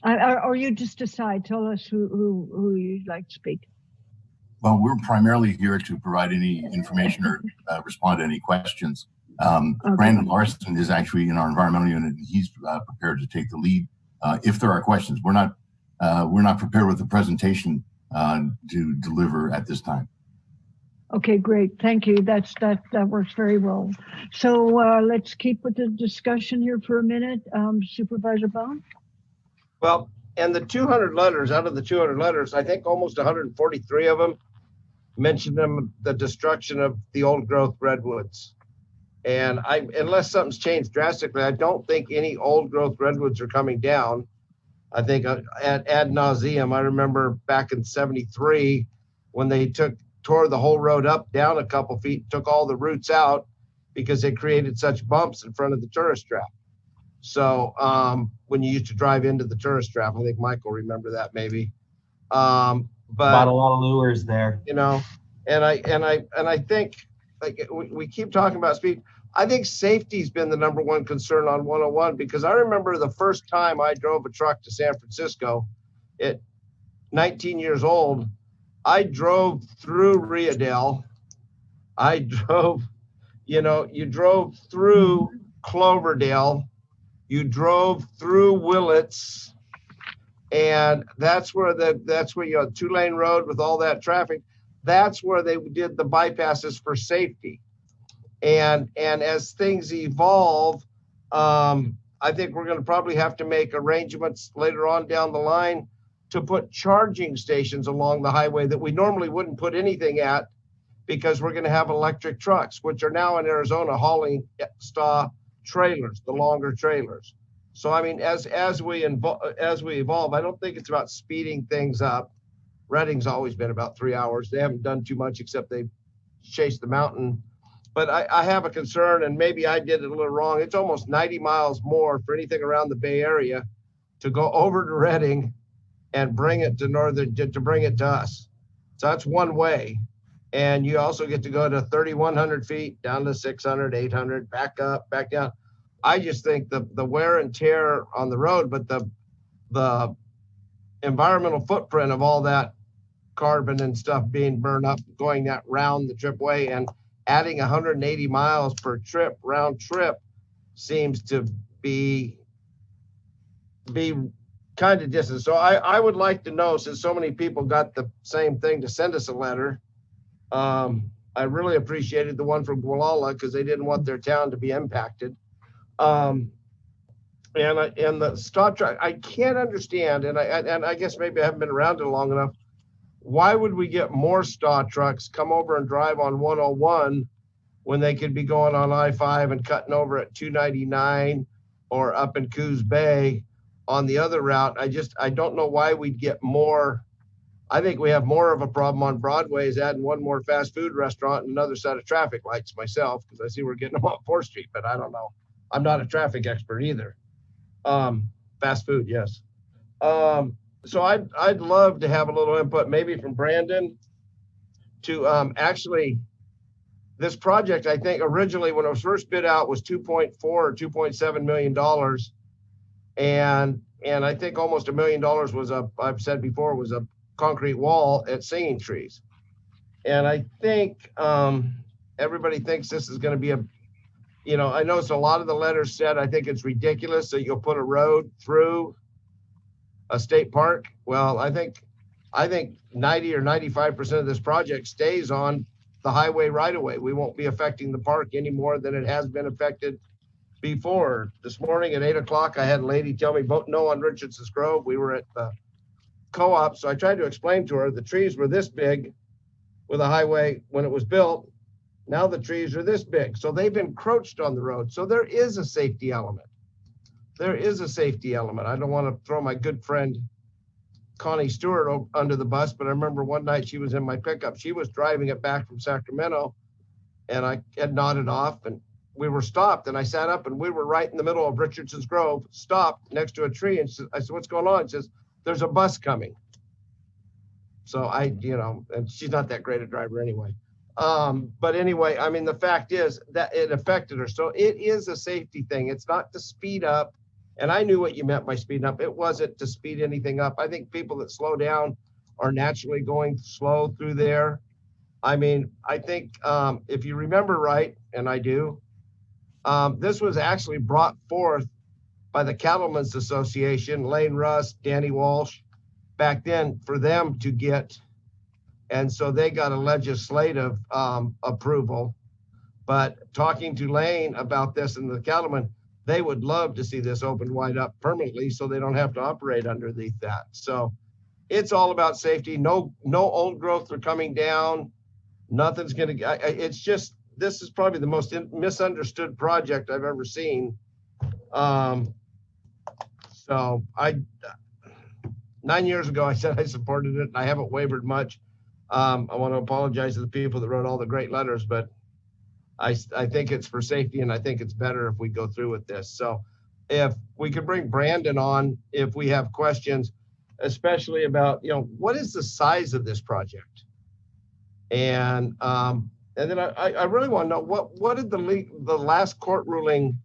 Or you just decide, tell us who you'd like to speak. Well, we're primarily here to provide any information or respond to any questions. Okay. Brandon Larson is actually in our environmental unit, and he's prepared to take the lead if there are questions. We're not prepared with the presentation to deliver at this time. Okay, great. Thank you. That works very well. So let's keep with the discussion here for a minute. Supervisor Bohn? Well, and the 200 letters, out of the 200 letters, I think almost 143 of them mentioned the destruction of the old growth redwoods. And unless something's changed drastically, I don't think any old growth redwoods are coming down. I think ad nauseum. I remember back in '73 when they tore the whole road up, down a couple feet, took all the roots out because they created such bumps in front of the tourist trap. So when you used to drive into the tourist trap, I think Mike will remember that maybe. But bought a lot of lures there, you know, and I think, like we keep talking about speed. I think safety's been the number one concern on 101, because I remember the first time I drove a truck to San Francisco at 19 years old. I drove through Riadale. I drove, you drove through Cloverdale. You drove through Willits, and that's where you have 2-lane road with all that traffic. That's where they did the bypasses for safety. And as things evolve, I think we're going to probably have to make arrangements later on down the line to put charging stations along the highway that we normally wouldn't put anything at, because we're going to have electric trucks, which are now in Arizona hauling trailers, the longer trailers. So I mean, as we evolve, I don't think it's about speeding things up. Redding's always been about 3 hours. They haven't done too much except they chased the mountain. But I have a concern, and maybe I did it a little wrong. It's almost 90 miles more for anything around the Bay Area to go over to Redding and bring it to bring it to us. So that's one way. And you also get to go to 3,100 feet, down to 600, 800, back up, back down. I just think the wear and tear on the road, but the environmental footprint of all that carbon and stuff being burned up, going that round the trip way, and adding 180 miles per trip, round trip, seems to be kind of distant. So I would like to know, since so many people got the same thing, to send us a letter. I really appreciated the one from Gualala because they didn't want their town to be impacted. And the stop truck, I can't understand, and I guess maybe I haven't been around it long enough. Why would we get more Star trucks come over and drive on 101 when they could be going on I-5 and cutting over at 299 or up in Coos Bay on the other route? I don't know why we'd get more. I think we have more of a problem on Broadway is adding one more fast food restaurant and another set of traffic lights myself, because I see we're getting them on 4th Street, but I don't know. I'm not a traffic expert either. Fast food, yes. So I'd love to have a little input, maybe from Brandon, to actually, this project, I think originally when it was first bid out was $2.4 or $2.7 million. And And I think almost $1 million was I've said before, was a concrete wall at Singing Trees. And I think everybody thinks this is going to be I noticed a lot of the letters said, I think it's ridiculous that you'll put a road through a state park. Well, I think 90 or 95% of this project stays on the highway right away. We won't be affecting the park any more than it has been affected before. This morning at 8 o'clock, I had a lady tell me, vote no on Richardson's Grove. We were at the co-op. So I tried to explain to her the trees were this big with a highway when it was built. Now the trees are this big. So they've encroached on the road. So there is a safety element. There is a safety element. I don't want to throw my good friend Connie Stewart under the bus, but I remember one night she was in my pickup. She was driving it back from Sacramento, and I had nodded off, and we were stopped. And I sat up, and we were right in the middle of Richardson's Grove, stopped next to a tree. And I said, "What's going on?" She says, "There's a bus coming." So and she's not that great a driver anyway. But anyway, I mean, the fact is that it affected her. So it is a safety thing. It's not to speed up. And I knew what you meant by speeding up. It wasn't to speed anything up. I think people that slow down are naturally going slow through there. I mean, I think if you remember right, and I do, this was actually brought forth by the Cattlemen's Association, Lane Russ, Danny Walsh, back then for them to get. And so they got a legislative approval. But talking to Lane about this and the Cattlemen, they would love to see this opened wide up permanently so they don't have to operate underneath that. So it's all about safety. No old growth are coming down. Nothing's going to, it's just, this is probably the most misunderstood project I've ever seen. So 9 years ago, I said I supported it, and I haven't wavered much. I want to apologize to the people that wrote all the great letters, but I think it's for safety, and I think it's better if we go through with this. So if we could bring Brandon on, if we have questions, especially about, what is the size of this project? And then I really want to know what did the last court ruling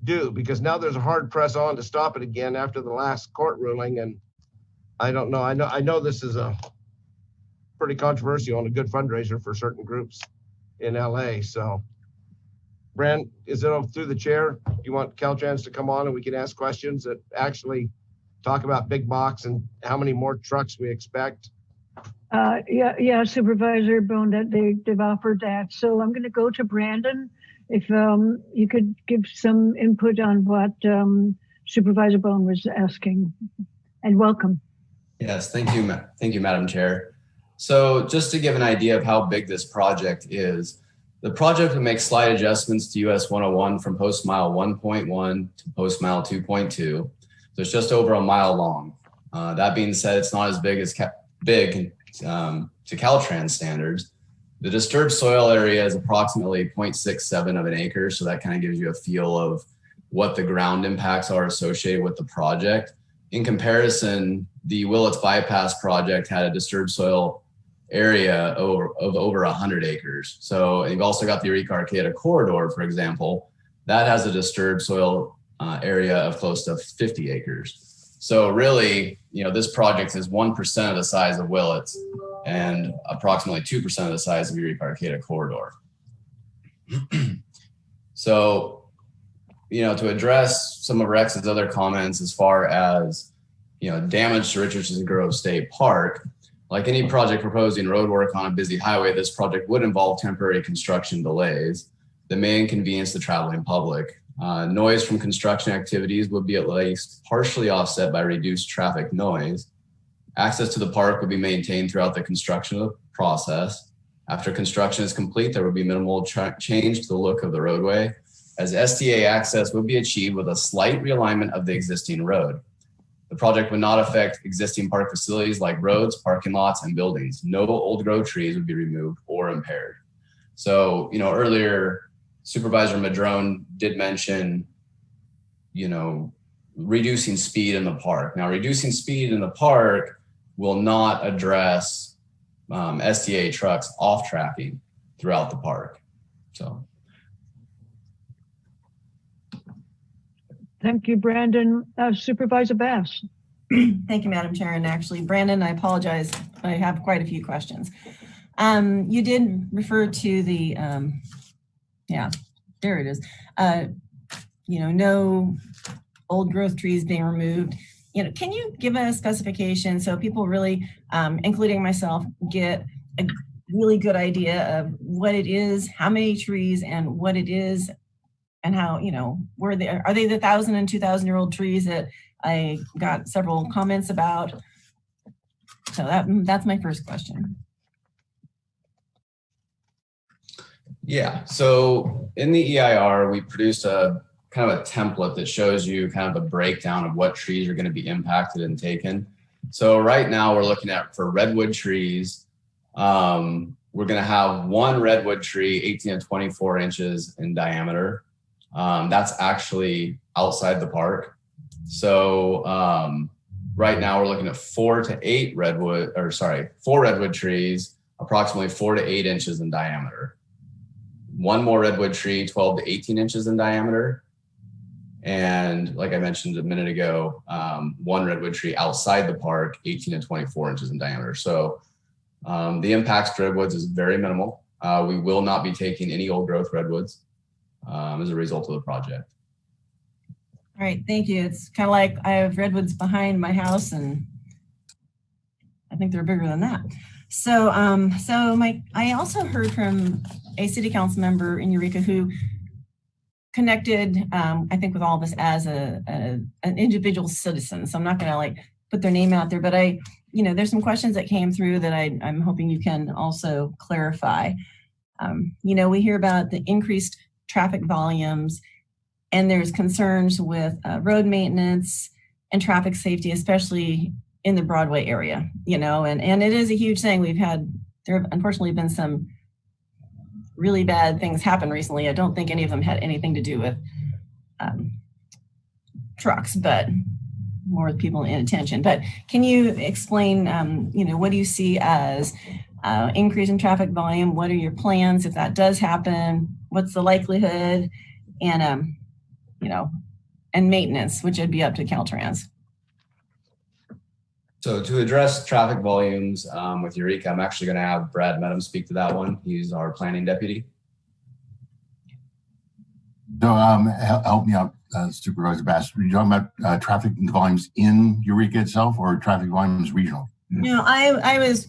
do? Because now there's a hard press on to stop it again after the last court ruling. And I don't know. I know this is a pretty controversial and a good fundraiser for certain groups in LA. So Brand, is it through the chair? Do you want Caltrans to come on and we can ask questions that actually talk about big box and how many more trucks we expect? Yeah, Supervisor Bohn, that they've offered that. So I'm going to go to Brandon. If you could give some input on what Supervisor Bohn was asking, and welcome. Yes, thank you, Madam Chair. So just to give an idea of how big this project is, the project would make slight adjustments to US 101 from post mile 1.1 to post mile 2.2. So it's just over a mile long. That being said, it's not as big as to Caltrans standards. The disturbed soil area is approximately 0.67 of an acre. So that kind of gives you a feel of what the ground impacts are associated with the project. In comparison, the Willits Bypass project had a disturbed soil area of over 100 acres. So you've also got the Eureka Arcata corridor, for example, that has a disturbed soil area of close to 50 acres. So really, this project is 1% of the size of Willits and approximately 2% of the size of Eureka Arcata corridor. So, to address some of Rex's other comments as far as, damage to Richardson Grove State Park, like any project proposing road work on a busy highway, this project would involve temporary construction delays that may inconvenience the traveling public. Noise from construction activities would be at least partially offset by reduced traffic noise. Access to the park would be maintained throughout the construction process. After construction is complete, there would be minimal change to the look of the roadway, as STA access would be achieved with a slight realignment of the existing road. The project would not affect existing park facilities like roads, parking lots, and buildings. No old growth trees would be removed or impaired. So, earlier Supervisor Madrone did mention, reducing speed in the park. Now, reducing speed in the park will not address STA trucks off tracking throughout the park. So. Thank you, Brandon. Supervisor Bass. Thank you, Madam Chair. And actually, Brandon, I apologize. I have quite a few questions. You did refer to the, yeah, there it is. No old growth trees being removed. Can you give a specification so people really, including myself, get a really good idea of what it is, how many trees, and what it is, and how, are they the 1,000 and 2,000-year-old trees that I got several comments about? So that's my first question. Yeah, so in the EIR, we produced a kind of a template that shows you kind of a breakdown of what trees are going to be impacted and taken. So right now we're looking at, for redwood trees, we're going to have one redwood tree 18 to 24 inches in diameter. That's actually outside the park. So right now we're looking at 4 redwood trees, approximately 4 to 8 inches in diameter. One more redwood tree, 12 to 18 inches in diameter. And like I mentioned a minute ago, one redwood tree outside the park, 18 to 24 inches in diameter. So the impacts to redwoods is very minimal. We will not be taking any old growth redwoods as a result of the project. All right, thank you. It's kind of like I have redwoods behind my house, and I think they're bigger than that. So, I also heard from a city council member in Eureka who connected, I think, with all of us as an individual citizen. So I'm not going to put their name out there, but there's some questions that came through that I'm hoping you can also clarify. We hear about the increased traffic volumes, and there's concerns with road maintenance and traffic safety, especially in the Broadway area, and it is a huge thing. There have unfortunately been some really bad things happen recently. I don't think any of them had anything to do with trucks, but more with people in attention. But can you explain, what do you see as increase in traffic volume? What are your plans if that does happen? What's the likelihood? And, and maintenance, which would be up to Caltrans. So to address traffic volumes with Eureka, I'm actually going to have Brad Medham speak to that one. He's our planning deputy. So help me out, Supervisor Bass. Are you talking about traffic volumes in Eureka itself or traffic volumes regional? I was,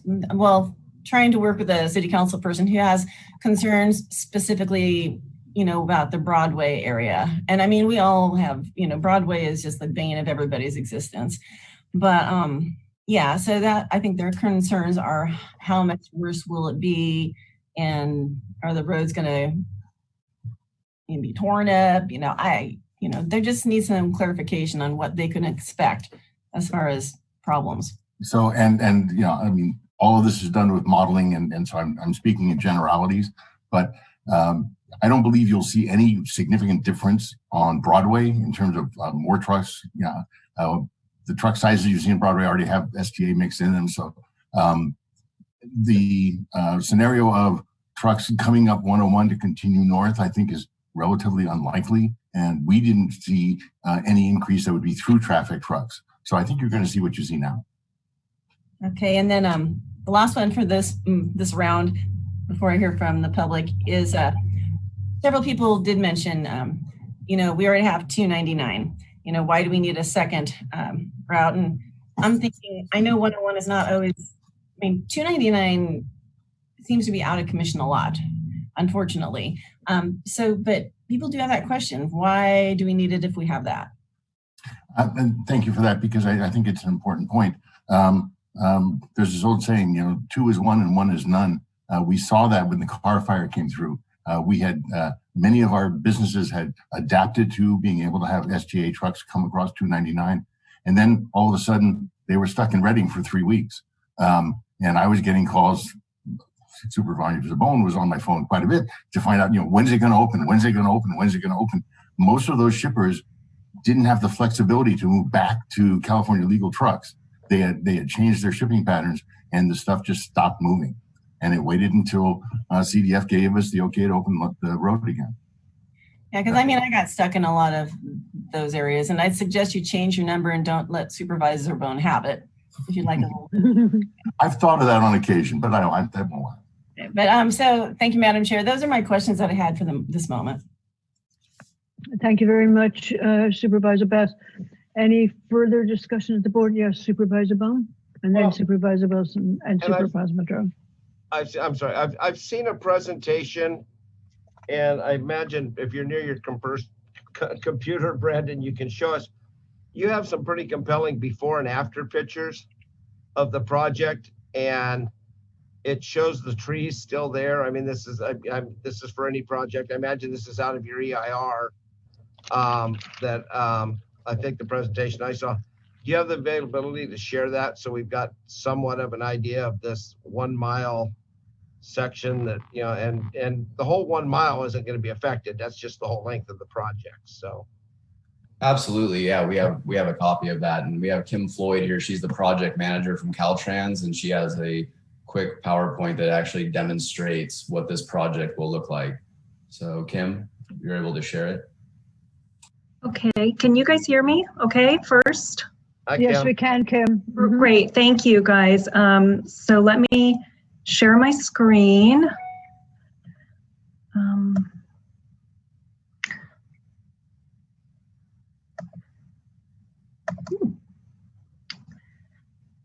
trying to work with a city council person who has concerns specifically, about the Broadway area. And I mean, we all have, Broadway is just the bane of everybody's existence. But so that, I think their concerns are how much worse will it be, and are the roads going to be torn up? They just need some clarification on what they can expect as far as problems. So, all of this is done with modeling, and so I'm speaking in generalities, but I don't believe you'll see any significant difference on Broadway in terms of more trucks. The truck sizes you see in Broadway already have STA mixed in them. So the scenario of trucks coming up 101 to continue north, I think, is relatively unlikely. And we didn't see any increase that would be through traffic trucks. So I think you're going to see what you see now. Okay, and then the last one for this round, before I hear from the public, is several people did mention, we already have 299. Why do we need a second route? And I'm thinking, I know 101 is not always, 299 seems to be out of commission a lot, unfortunately. But people do have that question. Why do we need it if we have that? And thank you for that, because I think it's an important point. There's this old saying, 2 is 1 and 1 is none. We saw that when the car fire came through. We had many of our businesses had adapted to being able to have SGA trucks come across 299. And then all of a sudden they were stuck in Reading for 3 weeks. And I was getting calls. Supervisor Bohn was on my phone quite a bit to find out, when's it going to open? When's it going to open? When's it going to open? Most of those shippers didn't have the flexibility to move back to California legal trucks. They had changed their shipping patterns, and the stuff just stopped moving. And it waited until CDF gave us the okay to open the road again. Yeah, because I mean, I got stuck in a lot of those areas, and I'd suggest you change your number and don't let Supervisor Bohn have it if you'd like a little bit. I've thought of that on occasion, but that won't happen. But so thank you, Madam Chair. Those are my questions that I had for this moment. Thank you very much, Supervisor Beth. Any further discussion at the board? Yes, Supervisor Bohn, and then Supervisor Wilson and Supervisor Madrone. I'm sorry. I've seen a presentation, and I imagine if you're near your computer, Brandon, you can show us. You have some pretty compelling before and after pictures of the project, and it shows the trees still there. I mean, this is this is for any project. I imagine this is out of your EIR. I think the presentation I saw. Do you have the availability to share that so we've got somewhat of an idea of this 1 mile section that, you know, and the whole 1 mile isn't going to be affected. That's just the whole length of the project. So. Absolutely. Yeah, we have a copy of that, and we have Kim Floyd here. She's the project manager from Caltrans, and she has a quick PowerPoint that actually demonstrates what this project will look like. So Kim, you're able to share it. Okay, can you guys hear me okay first? Yes, we can, Kim. Great, thank you guys. So let me share my screen.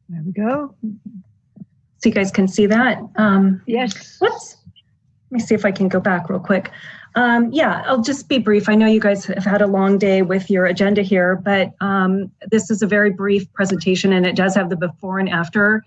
There we go. So you guys can see that? Yes. Whoops. Let me see if I can go back real quick. Yeah, I'll just be brief. I know you guys have had a long day with your agenda here, but this is a very brief presentation, and it does have the before and after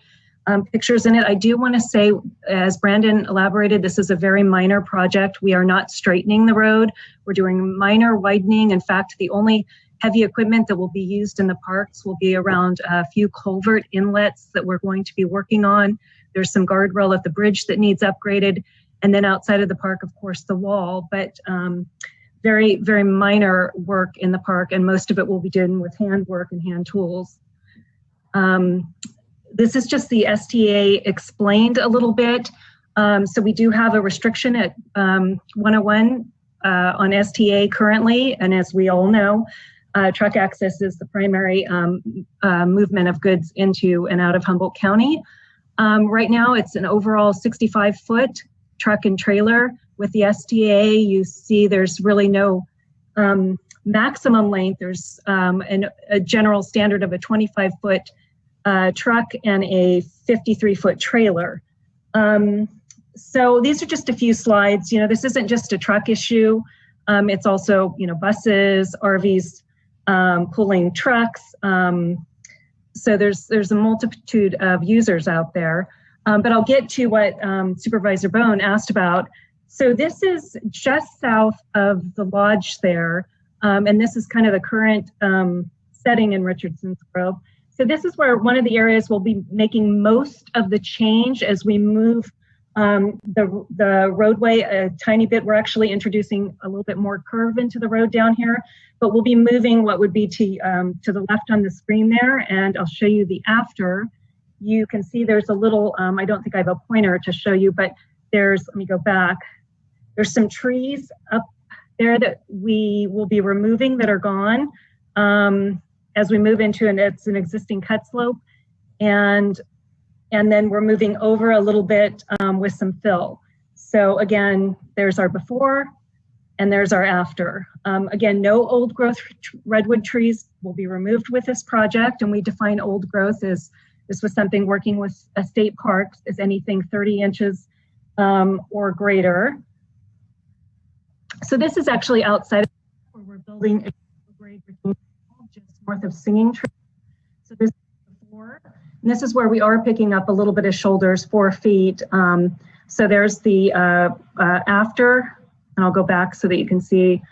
pictures in it. I do want to say, as Brandon elaborated, this is a very minor project. We are not straightening the road. We're doing minor widening. In fact, the only heavy equipment that will be used in the parks will be around a few culvert inlets that we're going to be working on. There's some guardrail at the bridge that needs upgraded. And then outside of the park, of course, the wall, but very, very minor work in the park, and most of it will be done with hand work and hand tools. This is just the STA explained a little bit. So we do have a restriction at 101 on STA currently, and as we all know, truck access is the primary movement of goods into and out of Humboldt County. Right now, it's an overall 65-foot truck and trailer. With the STA, you see there's really no maximum length. There's a general standard of a 25-foot truck and a 53-foot trailer. So these are just a few slides. You know, this isn't just a truck issue. It's also, you know, buses, RVs pulling trucks. So there's a multitude of users out there. But I'll get to what Supervisor Bohn asked about. So this is just south of the lodge there, and this is kind of the current setting in Richardson's Grove. So this is where one of the areas we'll be making most of the change as we move the roadway a tiny bit. We're actually introducing a little bit more curve into the road down here, but we'll be moving what would be to the left on the screen there, and I'll show you the after. You can see there's a little, I don't think I have a pointer to show you, but there's, let me go back. There's some trees up there that we will be removing that are gone as we move into, and it's an existing cut slope. And then we're moving over a little bit with some fill. So again, there's our before and there's our after. Again, no old growth redwood trees will be removed with this project, and we define old growth as, this was something working with a state parks, is anything 30 inches or greater. So this is actually outside of where we're building a grade just north of Singing Tree. So this is before, and this is where we are picking up a little bit of shoulders, 4 feet. So there's the after, and I'll go back so that you can see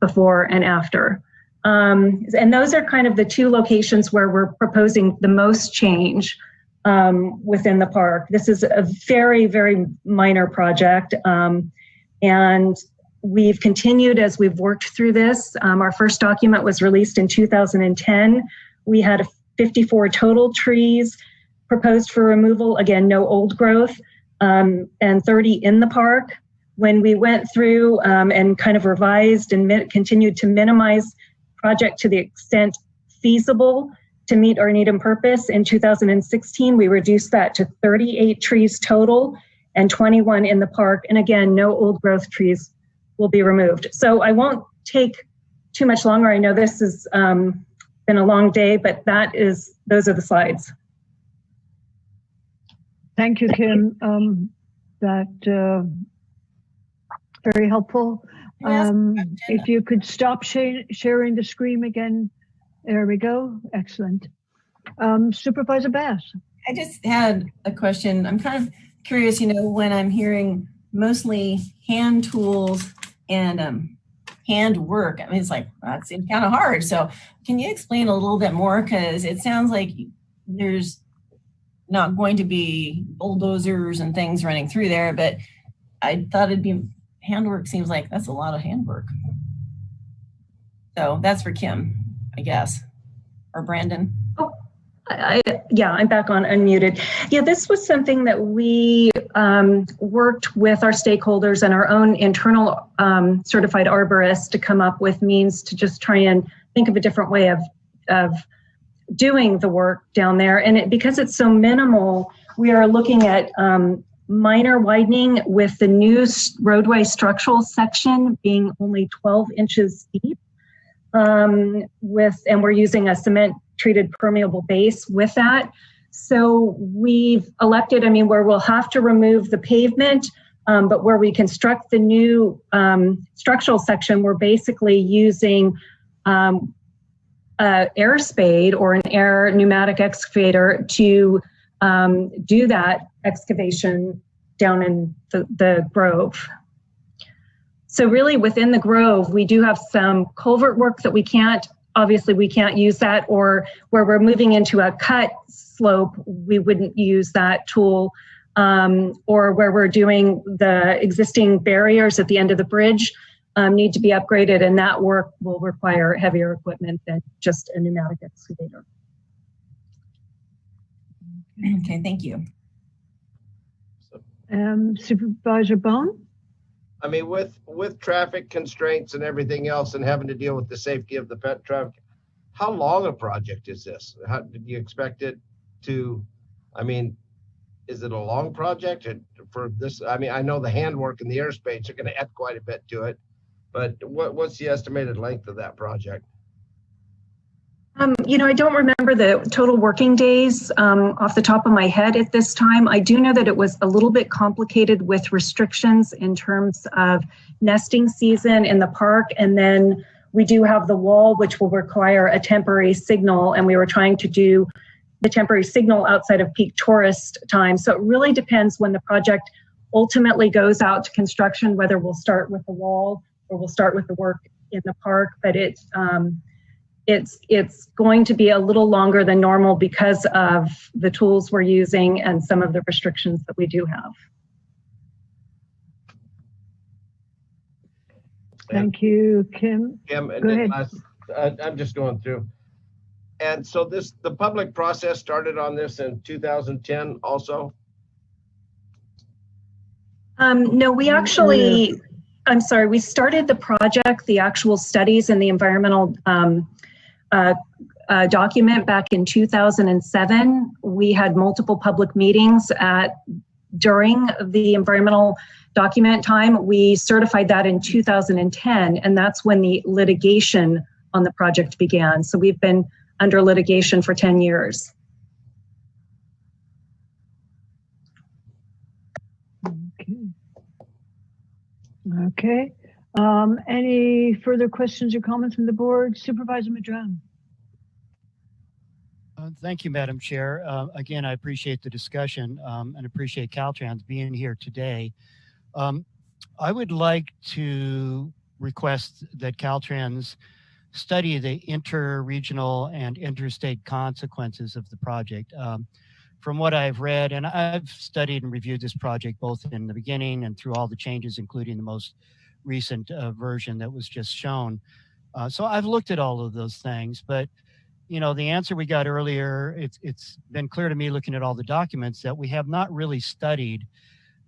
before and after. And those are kind of the two locations where we're proposing the most change within the park. This is a very, very minor project. And we've continued as we've worked through this. Our first document was released in 2010. We had 54 total trees proposed for removal. Again, no old growth, and 30 in the park. when we went through and kind of revised and continued to minimize project to the extent feasible to meet our need and purpose, in 2016, we reduced that to 38 trees total and 21 in the park. And again, no old growth trees will be removed. So I won't take too much longer. I know this has been a long day, but those are the slides. Thank you, Kim. Very helpful. If you could stop sharing the screen again. There we go. Excellent. Supervisor Bass. I just had a question. I'm kind of curious, when I'm hearing mostly hand tools and hand work, I mean, it's like, that seems kind of hard. So can you explain a little bit more? Because it sounds like there's not going to be bulldozers and things running through there, but I thought it'd be handwork. Seems like that's a lot of handwork. So that's for Kim, I guess, or Brandon. Oh, yeah, I'm back on unmuted. Yeah, this was something that we worked with our stakeholders and our own internal certified arborists to come up with means to just try and think of a different way of doing the work down there. And because it's so minimal, we are looking at minor widening with the new roadway structural section being only 12 inches deep. And we're using a cement treated permeable base with that. So we've elected, where we'll have to remove the pavement, but where we construct the new structural section, we're basically using air spade or an air pneumatic excavator to do that excavation down in the grove. So really within the grove, we do have some culvert work that we can't use that, or where we're moving into a cut slope, we wouldn't use that tool, or where we're doing the existing barriers at the end of the bridge need to be upgraded, and that work will require heavier equipment than just a pneumatic excavator. Okay, thank you. Supervisor Bohn? With traffic constraints and everything else and having to deal with the safety of the pet traffic, how long a project is this? How did you expect it to, is it a long project for this? I know the handwork and the airspace are going to add quite a bit to it, but what's the estimated length of that project? I don't remember the total working days off the top of my head at this time. I do know that it was a little bit complicated with restrictions in terms of nesting season in the park. And then we do have the wall, which will require a temporary signal. And we were trying to do the temporary signal outside of peak tourist time. So it really depends when the project ultimately goes out to construction, whether we'll start with the wall or we'll start with the work in the park. But it's going to be a little longer than normal because of the tools we're using and some of the restrictions that we do have. Thank you, Kim. Kim, go ahead. I'm just going through. And so the public process started on this in 2010 also? No, we actually, I'm sorry, we started the project, the actual studies and the environmental document back in 2007. We had multiple public meetings during the environmental document time. We certified that in 2010, and that's when the litigation on the project began. So we've been under litigation for 10 years. Okay. Any further questions or comments from the board? Supervisor Madrone. Thank you, Madam Chair. Again, I appreciate the discussion and appreciate Caltrans being here today. I would like to request that Caltrans study the inter-regional and interstate consequences of the project. From what I've read, and I've studied and reviewed this project both in the beginning and through all the changes, including the most recent version that was just shown. So I've looked at all of those things, but the answer we got earlier, it's been clear to me looking at all the documents that we have not really studied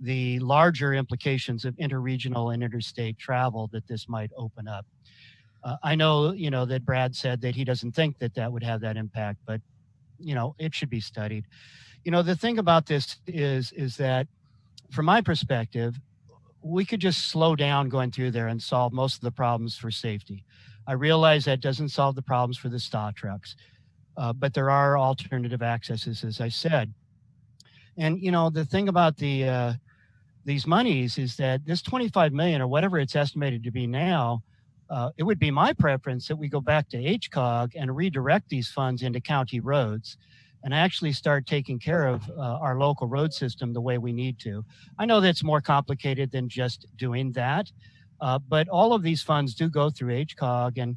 the larger implications of interregional and interstate travel that this might open up. I know, that Brad said that he doesn't think that that would have that impact, but, it should be studied. The thing about this is that from my perspective, we could just slow down going through there and solve most of the problems for safety. I realize that doesn't solve the problems for the STA trucks, but there are alternative accesses, as I said. And, the thing about these monies is that this 25 million or whatever it's estimated to be now, it would be my preference that we go back to HCOG and redirect these funds into county roads and actually start taking care of our local road system the way we need to. I know that's more complicated than just doing that, but all of these funds do go through HCOG, and,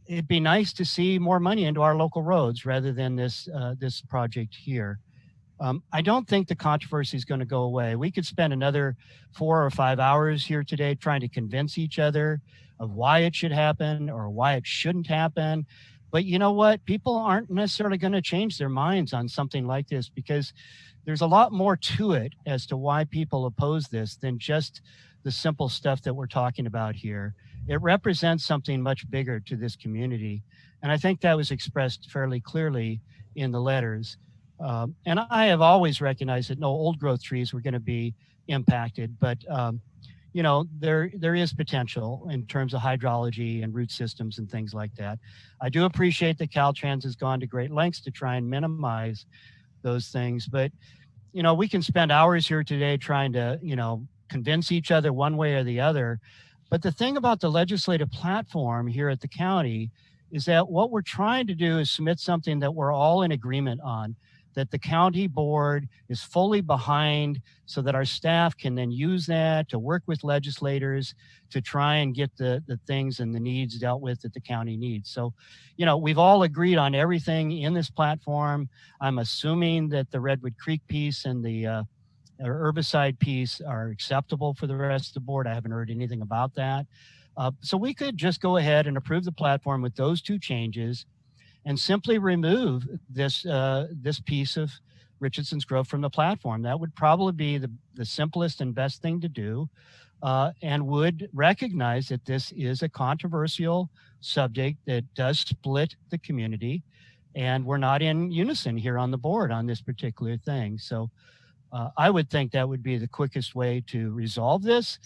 it'd be nice to see more money into our local roads rather than this project here. I don't think the controversy is going to go away. We could spend another 4 or 5 hours here today trying to convince each other of why it should happen or why it shouldn't happen. But you know what? People aren't necessarily going to change their minds on something like this, because there's a lot more to it as to why people oppose this than just the simple stuff that we're talking about here. It represents something much bigger to this community. And I think that was expressed fairly clearly in the letters. And I have always recognized that no old growth trees were going to be impacted, but there is potential in terms of hydrology and root systems and things like that. I do appreciate that Caltrans has gone to great lengths to try and minimize those things, but we can spend hours here today trying to convince each other one way or the other. But the thing about the legislative platform here at the county is that what we're trying to do is submit something that we're all in agreement on, that the county board is fully behind, so that our staff can then use that to work with legislators to try and get the things and the needs dealt with that the county needs. So, we've all agreed on everything in this platform. I'm assuming that the Redwood Creek piece and the herbicide piece are acceptable for the rest of the board. I haven't heard anything about that. So we could just go ahead and approve the platform with those two changes and simply remove this piece of Richardson's Grove from the platform. That would probably be the simplest and best thing to do, and would recognize that this is a controversial subject that does split the community, and we're not in unison here on the board on this particular thing. So I would think that would be the quickest way to resolve this.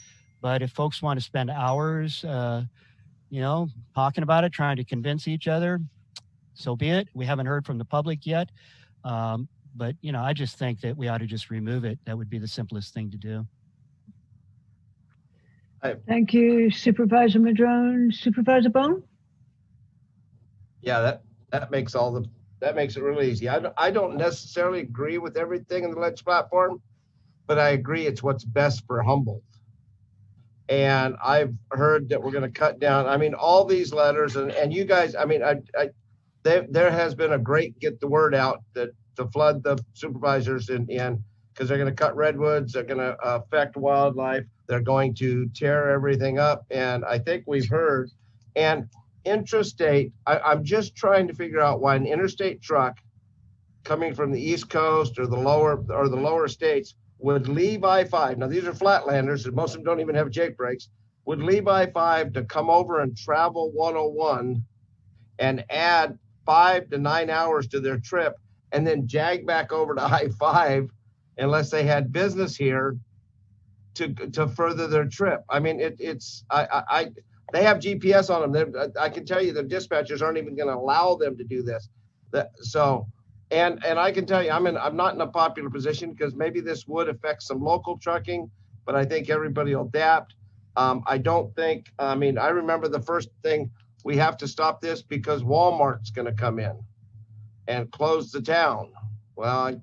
But if folks want to spend hours, talking about it, trying to convince each other, so be it. We haven't heard from the public yet. But, I just think that we ought to just remove it. That would be the simplest thing to do. Thank you, Supervisor Madrone. Supervisor Bohn? Yeah, that makes it really easy. I don't necessarily agree with everything in the Ledge platform, but I agree it's what's best for Humboldt. And I've heard that we're going to cut down. I mean, all these letters and you guys, there has been a great get the word out that to flood the supervisors in because they're going to cut redwoods, they're going to affect wildlife, they're going to tear everything up. And I think we've heard, and intrastate, I'm just trying to figure out why an interstate truck coming from the East Coast or the lower states would leave I-5. Now these are flatlanders, and most of them don't even have Jake brakes. Would leave I-5 to come over and travel 101 and add 5 to 9 hours to their trip, and then jag back over to I-5 unless they had business here to further their trip. I mean, they have GPS on them. I can tell you the dispatchers aren't even going to allow them to do this. And I can tell you, I'm not in a popular position because maybe this would affect some local trucking, but I think everybody will adapt. I remember the first thing, we have to stop this because Walmart's going to come in and close the town. Well,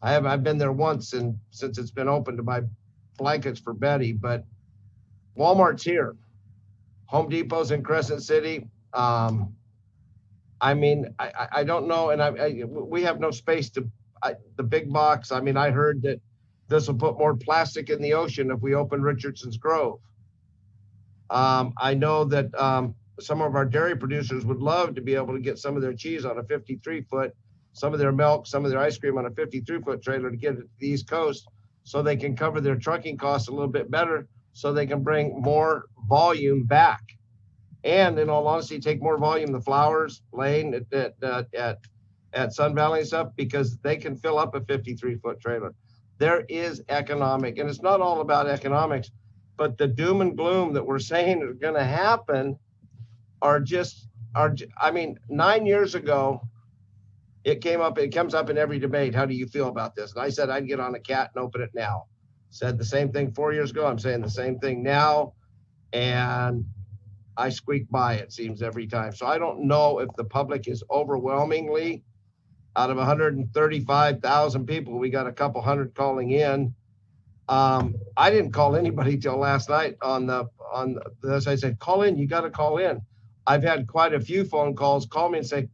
I've been there once since it's been open to buy blankets for Betty, but Walmart's here. Home Depot's in Crescent City. I don't know, and we have no space the big box. I heard that this will put more plastic in the ocean if we open Richardson's Grove. I know that some of our dairy producers would love to be able to get some of their cheese on a 53-foot some of their milk, some of their ice cream on a 53-foot trailer to get it to the East Coast so they can cover their trucking costs a little bit better so they can bring more volume back. And in all honesty, take more volume the Flowers lane at Sun Valley and stuff, because they can fill up a 53-foot trailer. There is economic, and it's not all about economics, but the doom and gloom that we're saying are going to happen I mean, 9 years ago, it comes up in every debate. How do you feel about this? And I said, I'd get on a cat and open it now. Said the same thing 4 years ago. I'm saying the same thing now. And I squeak by, it seems, every time. So I don't know if the public is overwhelmingly, out of 135,000 people, we got a couple hundred calling in. I didn't call anybody till last night on this. I said, call in, you got to call in. I've had quite a few phone calls call me and say,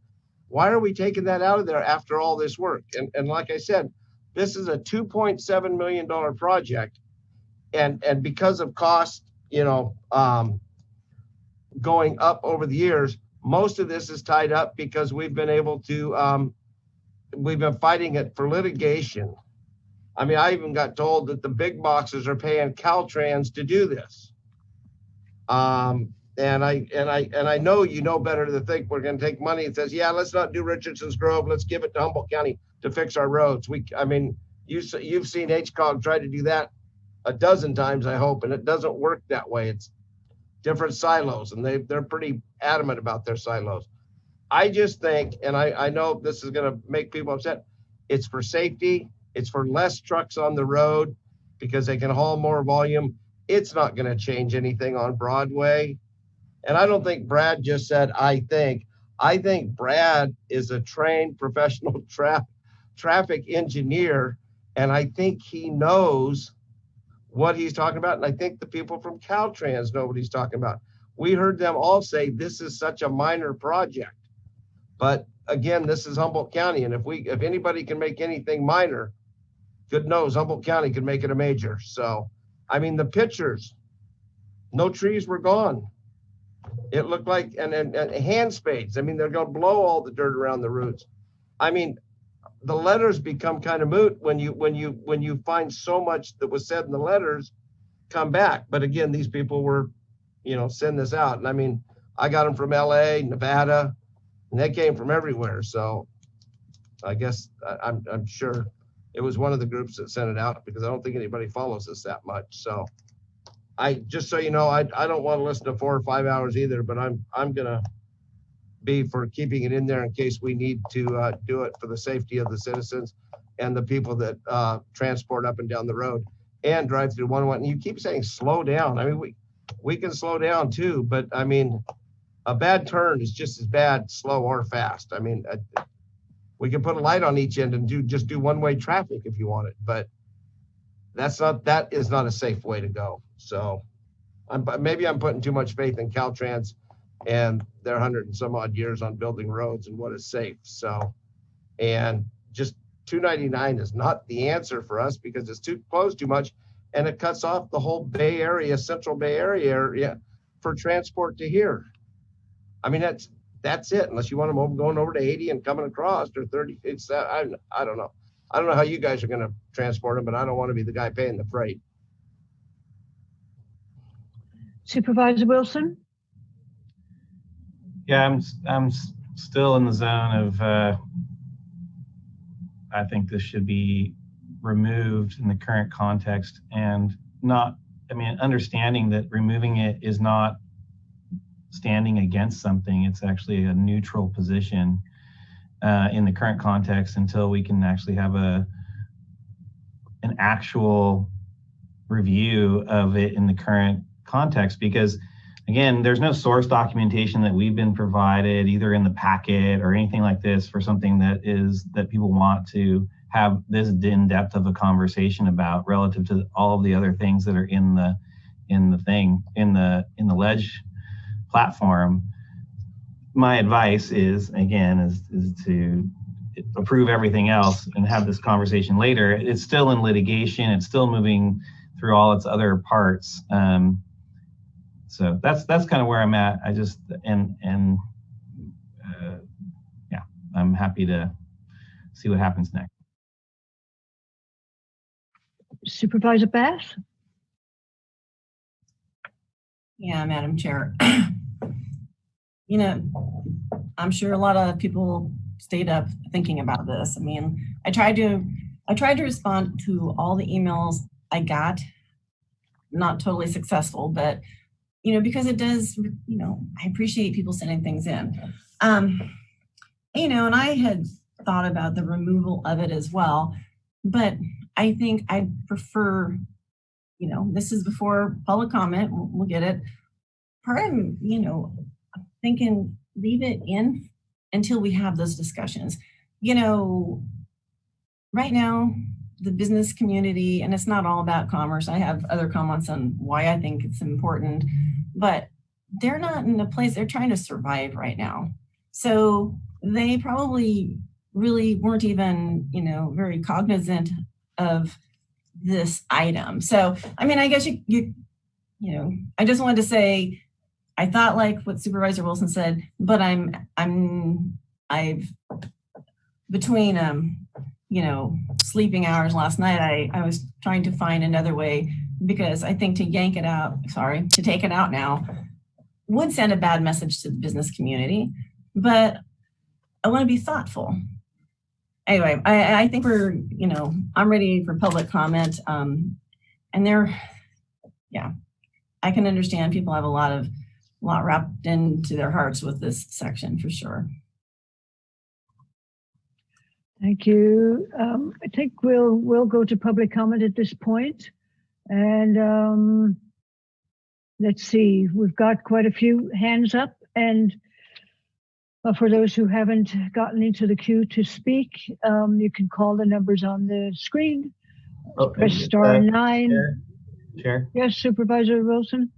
why are we taking that out of there after all this work? And like I said, this is a $2.7 million project. And because of cost, going up over the years, most of this is tied up because we've been able to, we've been fighting it for litigation. I mean, I even got told that the big boxes are paying Caltrans to do this. And I know better to think we're going to take money and says, yeah, let's not do Richardson's Grove. Let's give it to Humboldt County to fix our roads. You've seen HCOG try to do that a dozen times, I hope, and it doesn't work that way. It's different silos, and they're pretty adamant about their silos. I just think, and I know this is going to make people upset, it's for safety. It's for less trucks on the road because they can haul more volume. It's not going to change anything on Broadway. And I don't think Brad just said, I think Brad is a trained professional traffic engineer. And I think he knows what he's talking about. And I think the people from Caltrans know what he's talking about. We heard them all say this is such a minor project. But again, this is Humboldt County. And if anybody can make anything minor, good knows Humboldt County can make it a major. So, I mean, the pictures, no trees were gone. It looked like, and hand spades. I mean, they're going to blow all the dirt around the roots. I mean, the letters become kind of moot when you find so much that was said in the letters come back. But again, these people were, send this out. And I mean, I got them from LA, Nevada, and they came from everywhere. So I guess I'm sure it was one of the groups that sent it out, because I don't think anybody follows us that much. So just so you know, I don't want to listen to 4 or 5 hours either, but I'm gonna be for keeping it in there in case we need to do it for the safety of the citizens and the people that transport up and down the road and drive through 101. And you keep saying slow down. I mean, we can slow down too, but I mean, a bad turn is just as bad, slow or fast. I mean, we can put a light on each end and just do one-way traffic if you want it, but that is not a safe way to go. So maybe I'm putting too much faith in Caltrans and their 100 and some odd years on building roads and what is safe. So, and just 299 is not the answer for us because it's too close too much, and it cuts off the whole Bay Area, Central Bay Area for transport to here. I mean, that's it, unless you want them going over to 80 and coming across, or 30. It's that I don't know. I don't know how you guys are going to transport them, but I don't want to be the guy paying the freight. Supervisor Wilson? Yeah, I'm still in the zone of I think this should be removed in the current context, and understanding that removing it is not standing against something. It's actually a neutral position in the current context until we can actually have an actual review of it in the current context, because again, there's no source documentation that we've been provided either in the packet or anything like this for something that people want to have this in-depth of a conversation about relative to all of the other things that are in the ledge platform. My advice is to approve everything else and have this conversation later. It's still in litigation. It's still moving through all its other parts. So that's kind of where I'm at. I'm happy to see what happens next. Supervisor Bass? Yeah, Madam Chair. You know, I'm sure a lot of people stayed up thinking about this. I mean, I tried to respond to all the emails I got. Not totally successful, but you know, because it does, you know, I appreciate people sending things in. You know, and I had thought about the removal of it as well, but I think I prefer, you know, this is before public comment, we'll get it. Part of, you know, thinking leave it in until we have those discussions. You know, right now, the business community, and it's not all about commerce. I have other comments on why I think it's important, but they're not in a place, they're trying to survive right now. So they probably really weren't even, you know, very cognizant of this item. So, I mean, I guess you know, I just wanted to say, I thought like what Supervisor Wilson said, but I've between, you know, sleeping hours last night, I was trying to find another way, because I think to yank it out, to take it out now would send a bad message to the business community, but I want to be thoughtful. Anyway, I think we're, you know, I'm ready for public comment. And yeah, I can understand people have a lot wrapped into their hearts with this section for sure. Thank you. I think we'll go to public comment at this point. And let's see, we've got quite a few hands up. And for those who haven't gotten into the queue to speak, you can call the numbers on the screen. Press star 9. Chair? Yes, Supervisor Wilson?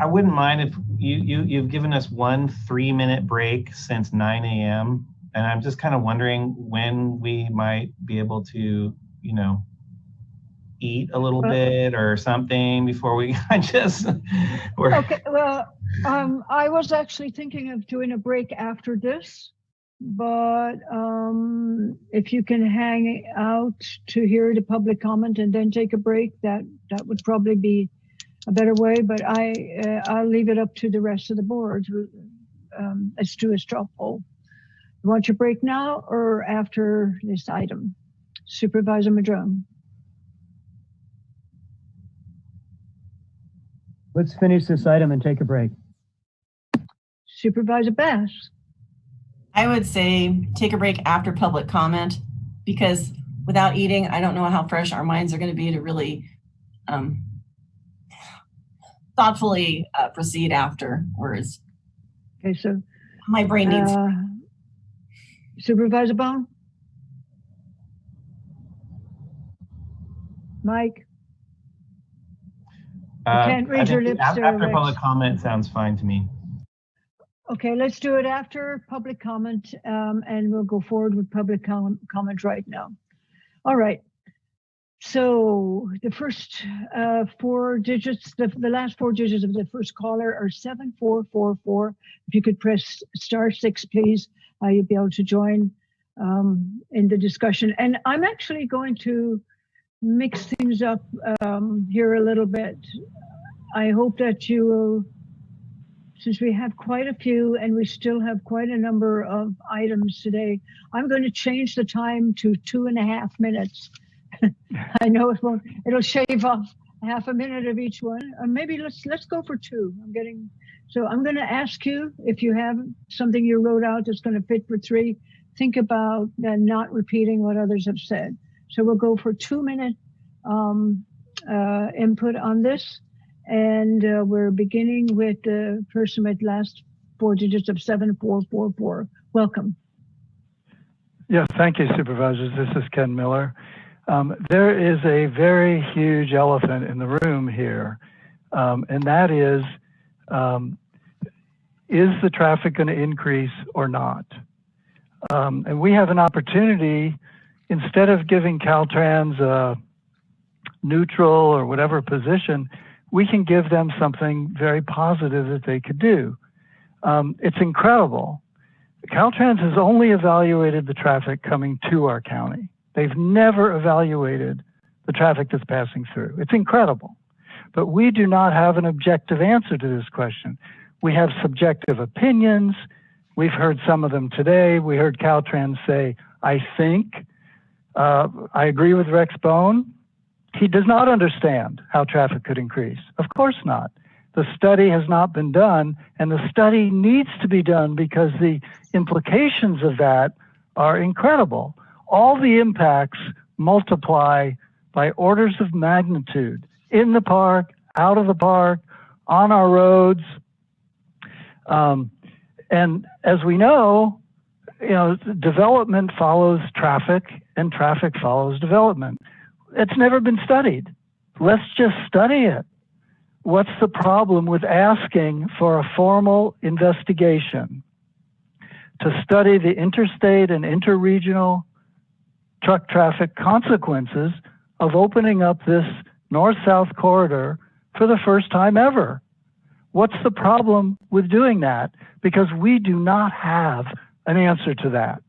I wouldn't mind if you've given us 1 3-minute break since 9 a.m. And I'm just kind of wondering when we might be able to, you know, eat a little bit or something before we Okay, well, I was actually thinking of doing a break after this, but if you can hang out to hear the public comment and then take a break, that would probably be a better way, but I'll leave it up to the rest of the board. Let's do a straw poll. You want your break now or after this item? Supervisor Madrone. Let's finish this item and take a break. Supervisor Bass. I would say take a break after public comment, because without eating, I don't know how fresh our minds are going to be to really thoughtfully proceed afterwards. Okay, so my brain needs. Supervisor Bohn? Mike? I can't read your lips there, after Rex. public comment sounds fine to me. Okay, let's do it after public comment, and we'll go forward with public comment right now. All right. So the first 4 digits, the last 4 digits of the first caller are 7444. If you could press star 6, please, you'll be able to join in the discussion. And I'm actually going to mix things up here a little bit. I hope that you will, since we have quite a few and we still have quite a number of items today, I'm going to change the time to 2.5 minutes. I know it'll shave off half a minute of each one. Or maybe let's go for 2. So I'm going to ask you, if you have something you wrote out that's going to fit for 3, think about not repeating what others have said. So we'll go for 2-minute input on this. And we're beginning with the person with last 4 digits of 7444. Welcome. Yes, thank you, Supervisors. This is Ken Miller. There is a very huge elephant in the room here, and that is the traffic going to increase or not? And we have an opportunity, instead of giving Caltrans a neutral or whatever position, we can give them something very positive that they could do. It's incredible Caltrans has only evaluated the traffic coming to our county. They've never evaluated the traffic that's passing through. It's incredible. But we do not have an objective answer to this question. We have subjective opinions. We've heard some of them today. We heard Caltrans say, I think. I agree with Rex Bohn. He does not understand how traffic could increase. Of course not. The study has not been done, and the study needs to be done because the implications of that are incredible. All the impacts multiply by orders of magnitude in the park, out of the park, on our roads. And as we know, development follows traffic and traffic follows development. It's never been studied. Let's just study it. What's the problem with asking for a formal investigation to study the interstate and interregional truck traffic consequences of opening up this north-south corridor for the first time ever? What's the problem with doing that? Because we do not have an answer to that.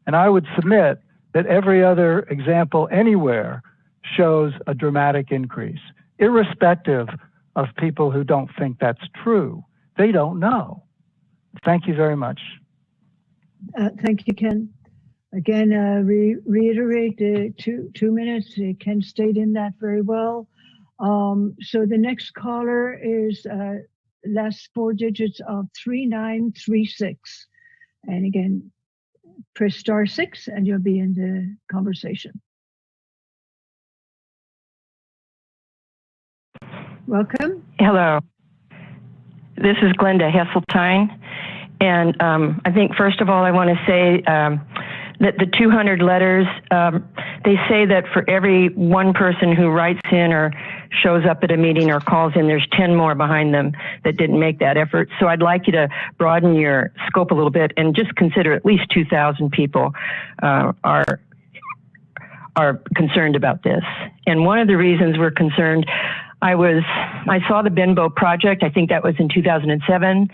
And I would submit that every other example anywhere shows a dramatic increase, irrespective of people who don't think that's true. They don't know. Thank you very much. Thank you, Ken. Again, reiterate the 2 minutes. Ken stayed in that very well. So the next caller is last 4 digits of 3936. And again, press *6 and you'll be in the conversation. Welcome. Hello. This is Glenda Hesseltine. And I think, first of all, I want to say that the 200 letters, they say that for every one person who writes in or shows up at a meeting or calls in, there's 10 more behind them that didn't make that effort. So I'd like you to broaden your scope a little bit and just consider at least 2,000 people are concerned about this. And one of the reasons we're concerned, I saw the Benbow project, I think that was in 2007.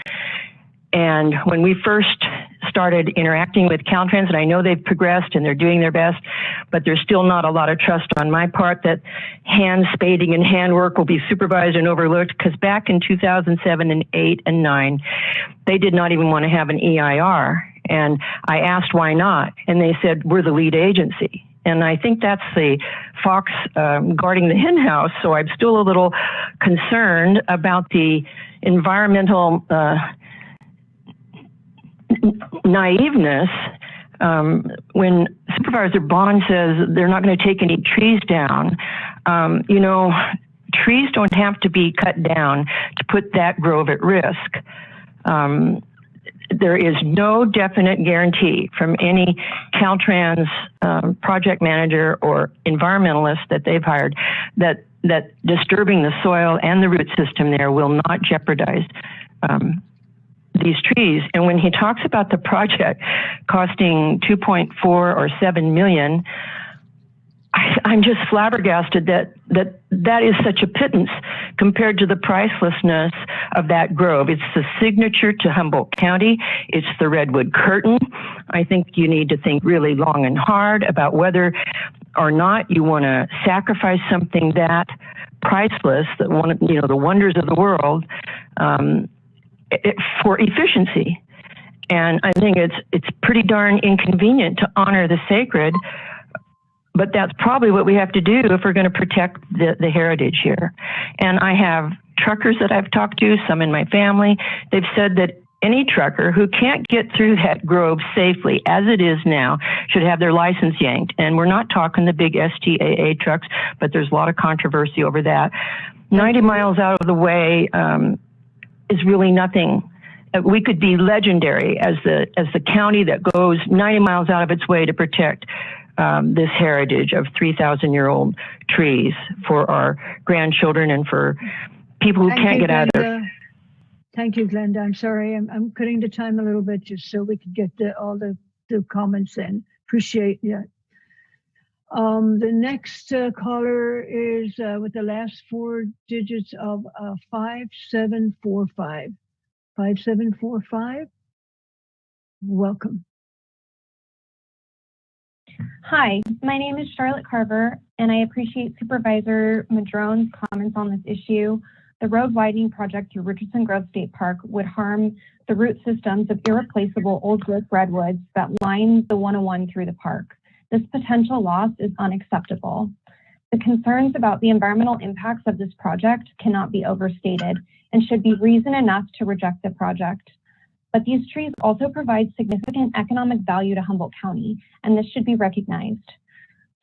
And when we first started interacting with Caltrans, and I know they've progressed and they're doing their best, but there's still not a lot of trust on my part that hand spading and handwork will be supervised and overlooked, because back in 2007 and 8 and 9, they did not even want to have an EIR. And I asked why not, and they said, we're the lead agency. And I think that's the fox guarding the hen house. So I'm still a little concerned about the environmental naiveness when Supervisor Bohn says they're not going to take any trees down. Trees don't have to be cut down to put that grove at risk. There is no definite guarantee from any Caltrans project manager or environmentalist that they've hired that disturbing the soil and the root system there will not jeopardize these trees. And when he talks about the project costing 2.4 or 7 million, I'm just flabbergasted that is such a pittance compared to the pricelessness of that grove. It's the signature to Humboldt County. It's the redwood curtain. I think you need to think really long and hard about whether or not you want to sacrifice something that priceless, that one, the wonders of the world, for efficiency. And I think it's pretty darn inconvenient to honor the sacred. But that's probably what we have to do if we're going to protect the heritage here. And I have truckers that I've talked to, some in my family. They've said that any trucker who can't get through that grove safely, as it is now, should have their license yanked. And we're not talking the big STAA trucks, but there's a lot of controversy over that. 90 miles out of the way is really nothing. We could be legendary as the county that goes 90 miles out of its way to protect this heritage of 3,000-year-old trees for our grandchildren and for people who can't get out of it. Thank you, Glenda. I'm sorry. I'm cutting the time a little bit just so we can get all the comments in. Appreciate that. The next caller is with the last 4 digits of 5745. 5745. Welcome. Hi, my name is Charlotte Carver, and I appreciate Supervisor Madrone's comments on this issue. The road widening project through Richardson Grove State Park would harm the root systems of irreplaceable old growth redwoods that line the 101 through the park. This potential loss is unacceptable. The concerns about the environmental impacts of this project cannot be overstated and should be reason enough to reject the project. But these trees also provide significant economic value to Humboldt County, and this should be recognized.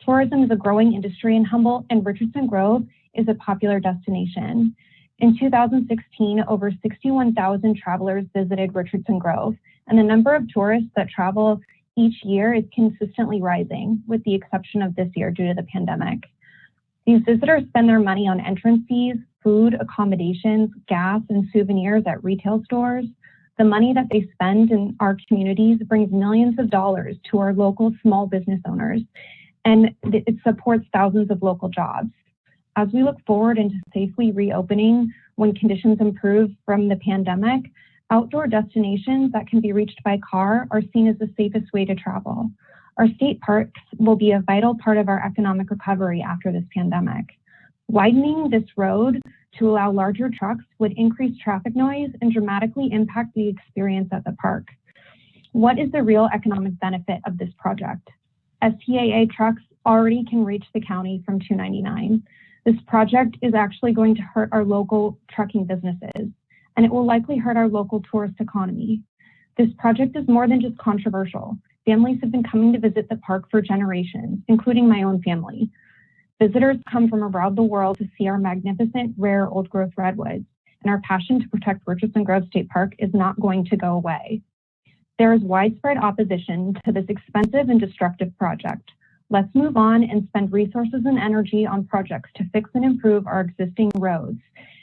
Tourism is a growing industry in Humboldt, and Richardson Grove is a popular destination. In 2016, over 61,000 travelers visited Richardson Grove, and the number of tourists that travel each year is consistently rising, with the exception of this year due to the pandemic. These visitors spend their money on entrance fees, food, accommodations, gas, and souvenirs at retail stores. The money that they spend in our communities brings millions of dollars to our local small business owners, and it supports thousands of local jobs. As we look forward into safely reopening when conditions improve from the pandemic, outdoor destinations that can be reached by car are seen as the safest way to travel. Our state parks will be a vital part of our economic recovery after this pandemic. Widening this road to allow larger trucks would increase traffic noise and dramatically impact the experience at the park. What is the real economic benefit of this project? STAA trucks already can reach the county from 299. This project is actually going to hurt our local trucking businesses, and it will likely hurt our local tourist economy. This project is more than just controversial. Families have been coming to visit the park for generations, including my own family. Visitors come from around the world to see our magnificent, rare old growth redwoods, and our passion to protect Richardson Grove State Park is not going to go away. There is widespread opposition to this expensive and destructive project. Let's move on and spend resources and energy on projects to fix and improve our existing roads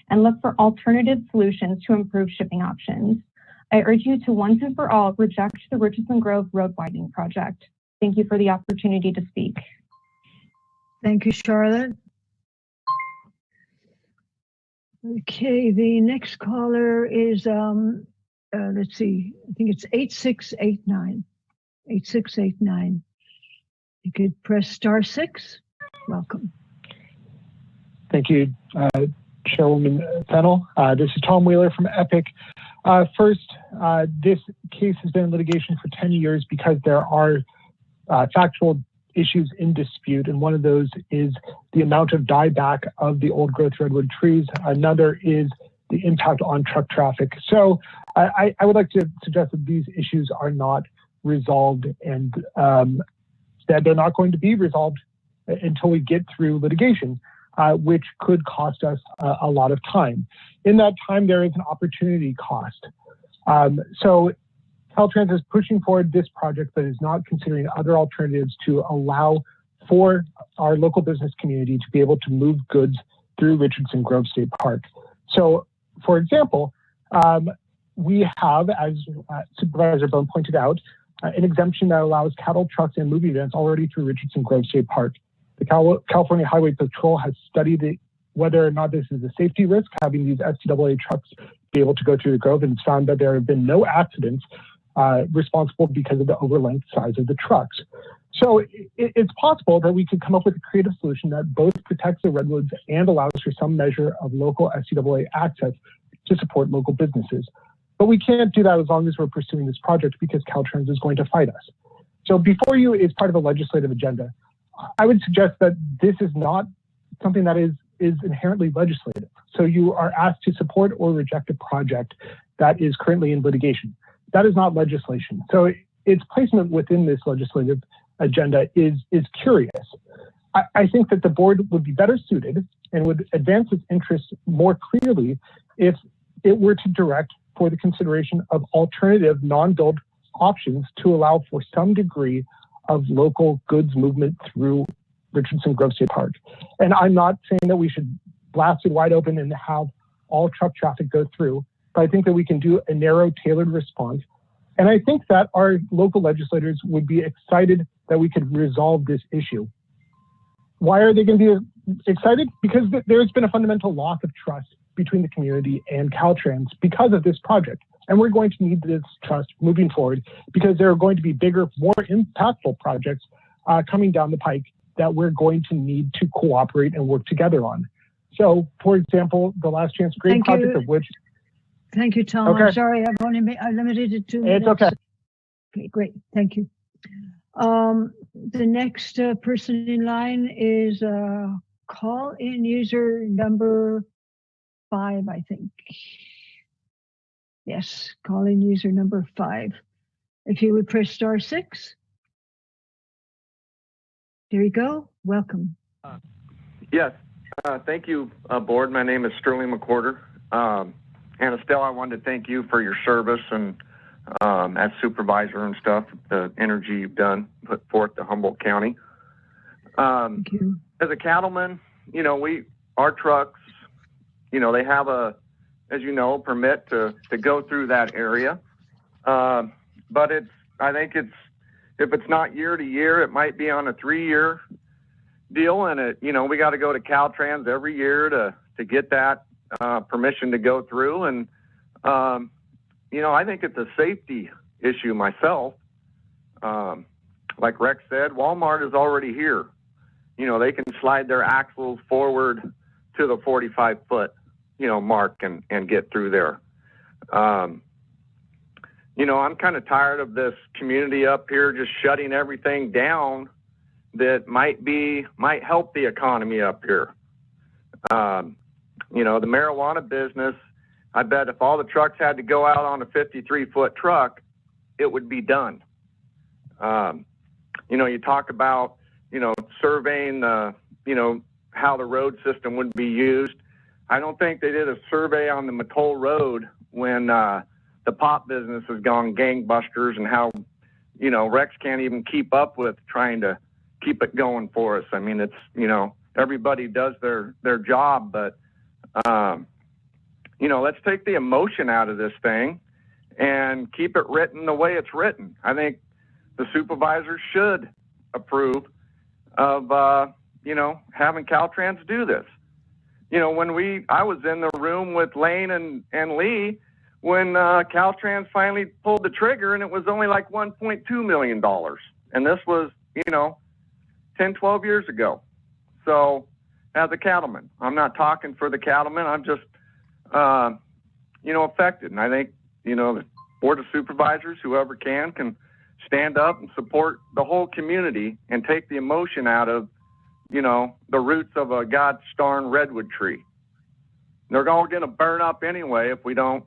and look for alternative solutions to improve shipping options. I urge you to once and for all reject the Richardson Grove Road Widening Project. Thank you for the opportunity to speak. Thank you, Charlotte. Okay, the next caller is, let's see, I think it's 8689. 8689. You could press *6. Welcome. Thank you, Chairwoman Fennell. This is Tom Wheeler from EPIC. First, this case has been in litigation for 10 years because there are factual issues in dispute, and one of those is the amount of dieback of the old growth redwood trees. Another is the impact on truck traffic. So I would like to suggest that these issues are not resolved, and that they're not going to be resolved until we get through litigation, which could cost us a lot of time. In that time, there is an opportunity cost. So Caltrans is pushing forward this project, but is not considering other alternatives to allow for our local business community to be able to move goods through Richardson Grove State Park. So, for example, we have, as Supervisor Bohn pointed out, an exemption that allows cattle trucks and moving vans already through Richardson Grove State Park. The California Highway Patrol has studied whether or not this is a safety risk, having these STAA trucks be able to go through the grove, and found that there have been no accidents responsible because of the overlength size of the trucks. So it's possible that we could come up with a creative solution that both protects the redwoods and allows for some measure of local STAA access to support local businesses. But we can't do that as long as we're pursuing this project, because Caltrans is going to fight us. So before you is part of a legislative agenda. I would suggest that this is not something that is inherently legislative. So you are asked to support or reject a project that is currently in litigation. That is not legislation. So its placement within this legislative agenda is curious. I think that the board would be better suited and would advance its interests more clearly if it were to direct for the consideration of alternative non-build options to allow for some degree of local goods movement through Richardson Grove State Park. And I'm not saying that we should blast it wide open and have all truck traffic go through, but I think that we can do a narrow, tailored response. And I think that our local legislators would be excited that we could resolve this issue. Why are they going to be excited? Because there's been a fundamental loss of trust between the community and Caltrans because of this project. And we're going to need this trust moving forward because there are going to be bigger, more impactful projects coming down the pike that we're going to need to cooperate and work together on. So, for example, the Last Chance Grade project, of which... Thank you, Tom. Okay. I'm sorry, I limited it to 2 minutes. It's okay. Okay, great. Thank you. The next person in line is call-in user number 5, I think. Yes, call-in user number 5. If you would press *6. There you go. Welcome. Yes. Thank you, board. My name is Sterling McWhorter. And Estelle, I wanted to thank you for your service and as supervisor and stuff, the energy you've put forth to Humboldt County. Thank you. As a cattleman, our trucks, they have as you know, permit to go through that area. But I think if it's not year to year, it might be on a 3-year deal. And we got to go to Caltrans every year to get that permission to go through. And, I think it's a safety issue myself. Like Rex said, Walmart is already here. They can slide their axles forward to the 45-foot, mark and get through there. I'm kind of tired of this community up here just shutting everything down that might help the economy up here. The marijuana business, I bet if all the trucks had to go out on a 53-foot truck, it would be done. You talk about, surveying how the road system would be used. I don't think they did a survey on the Matoll Road when the pop business has gone gangbusters and how, Rex can't even keep up with trying to keep it going for us. I mean, it's, everybody does their job, but, let's take the emotion out of this thing and keep it written the way it's written. I think the supervisors should approve of, having Caltrans do this. I was in the room with Lane and Lee when Caltrans finally pulled the trigger, and it was only like $1.2 million. And this was, 10, 12 years ago. So as a cattleman, I'm not talking for the cattlemen. I'm just, affected. And I think, the Board of Supervisors, whoever can stand up and support the whole community and take the emotion out of, the roots of a god darn redwood tree. They're all going to burn up anyway if we don't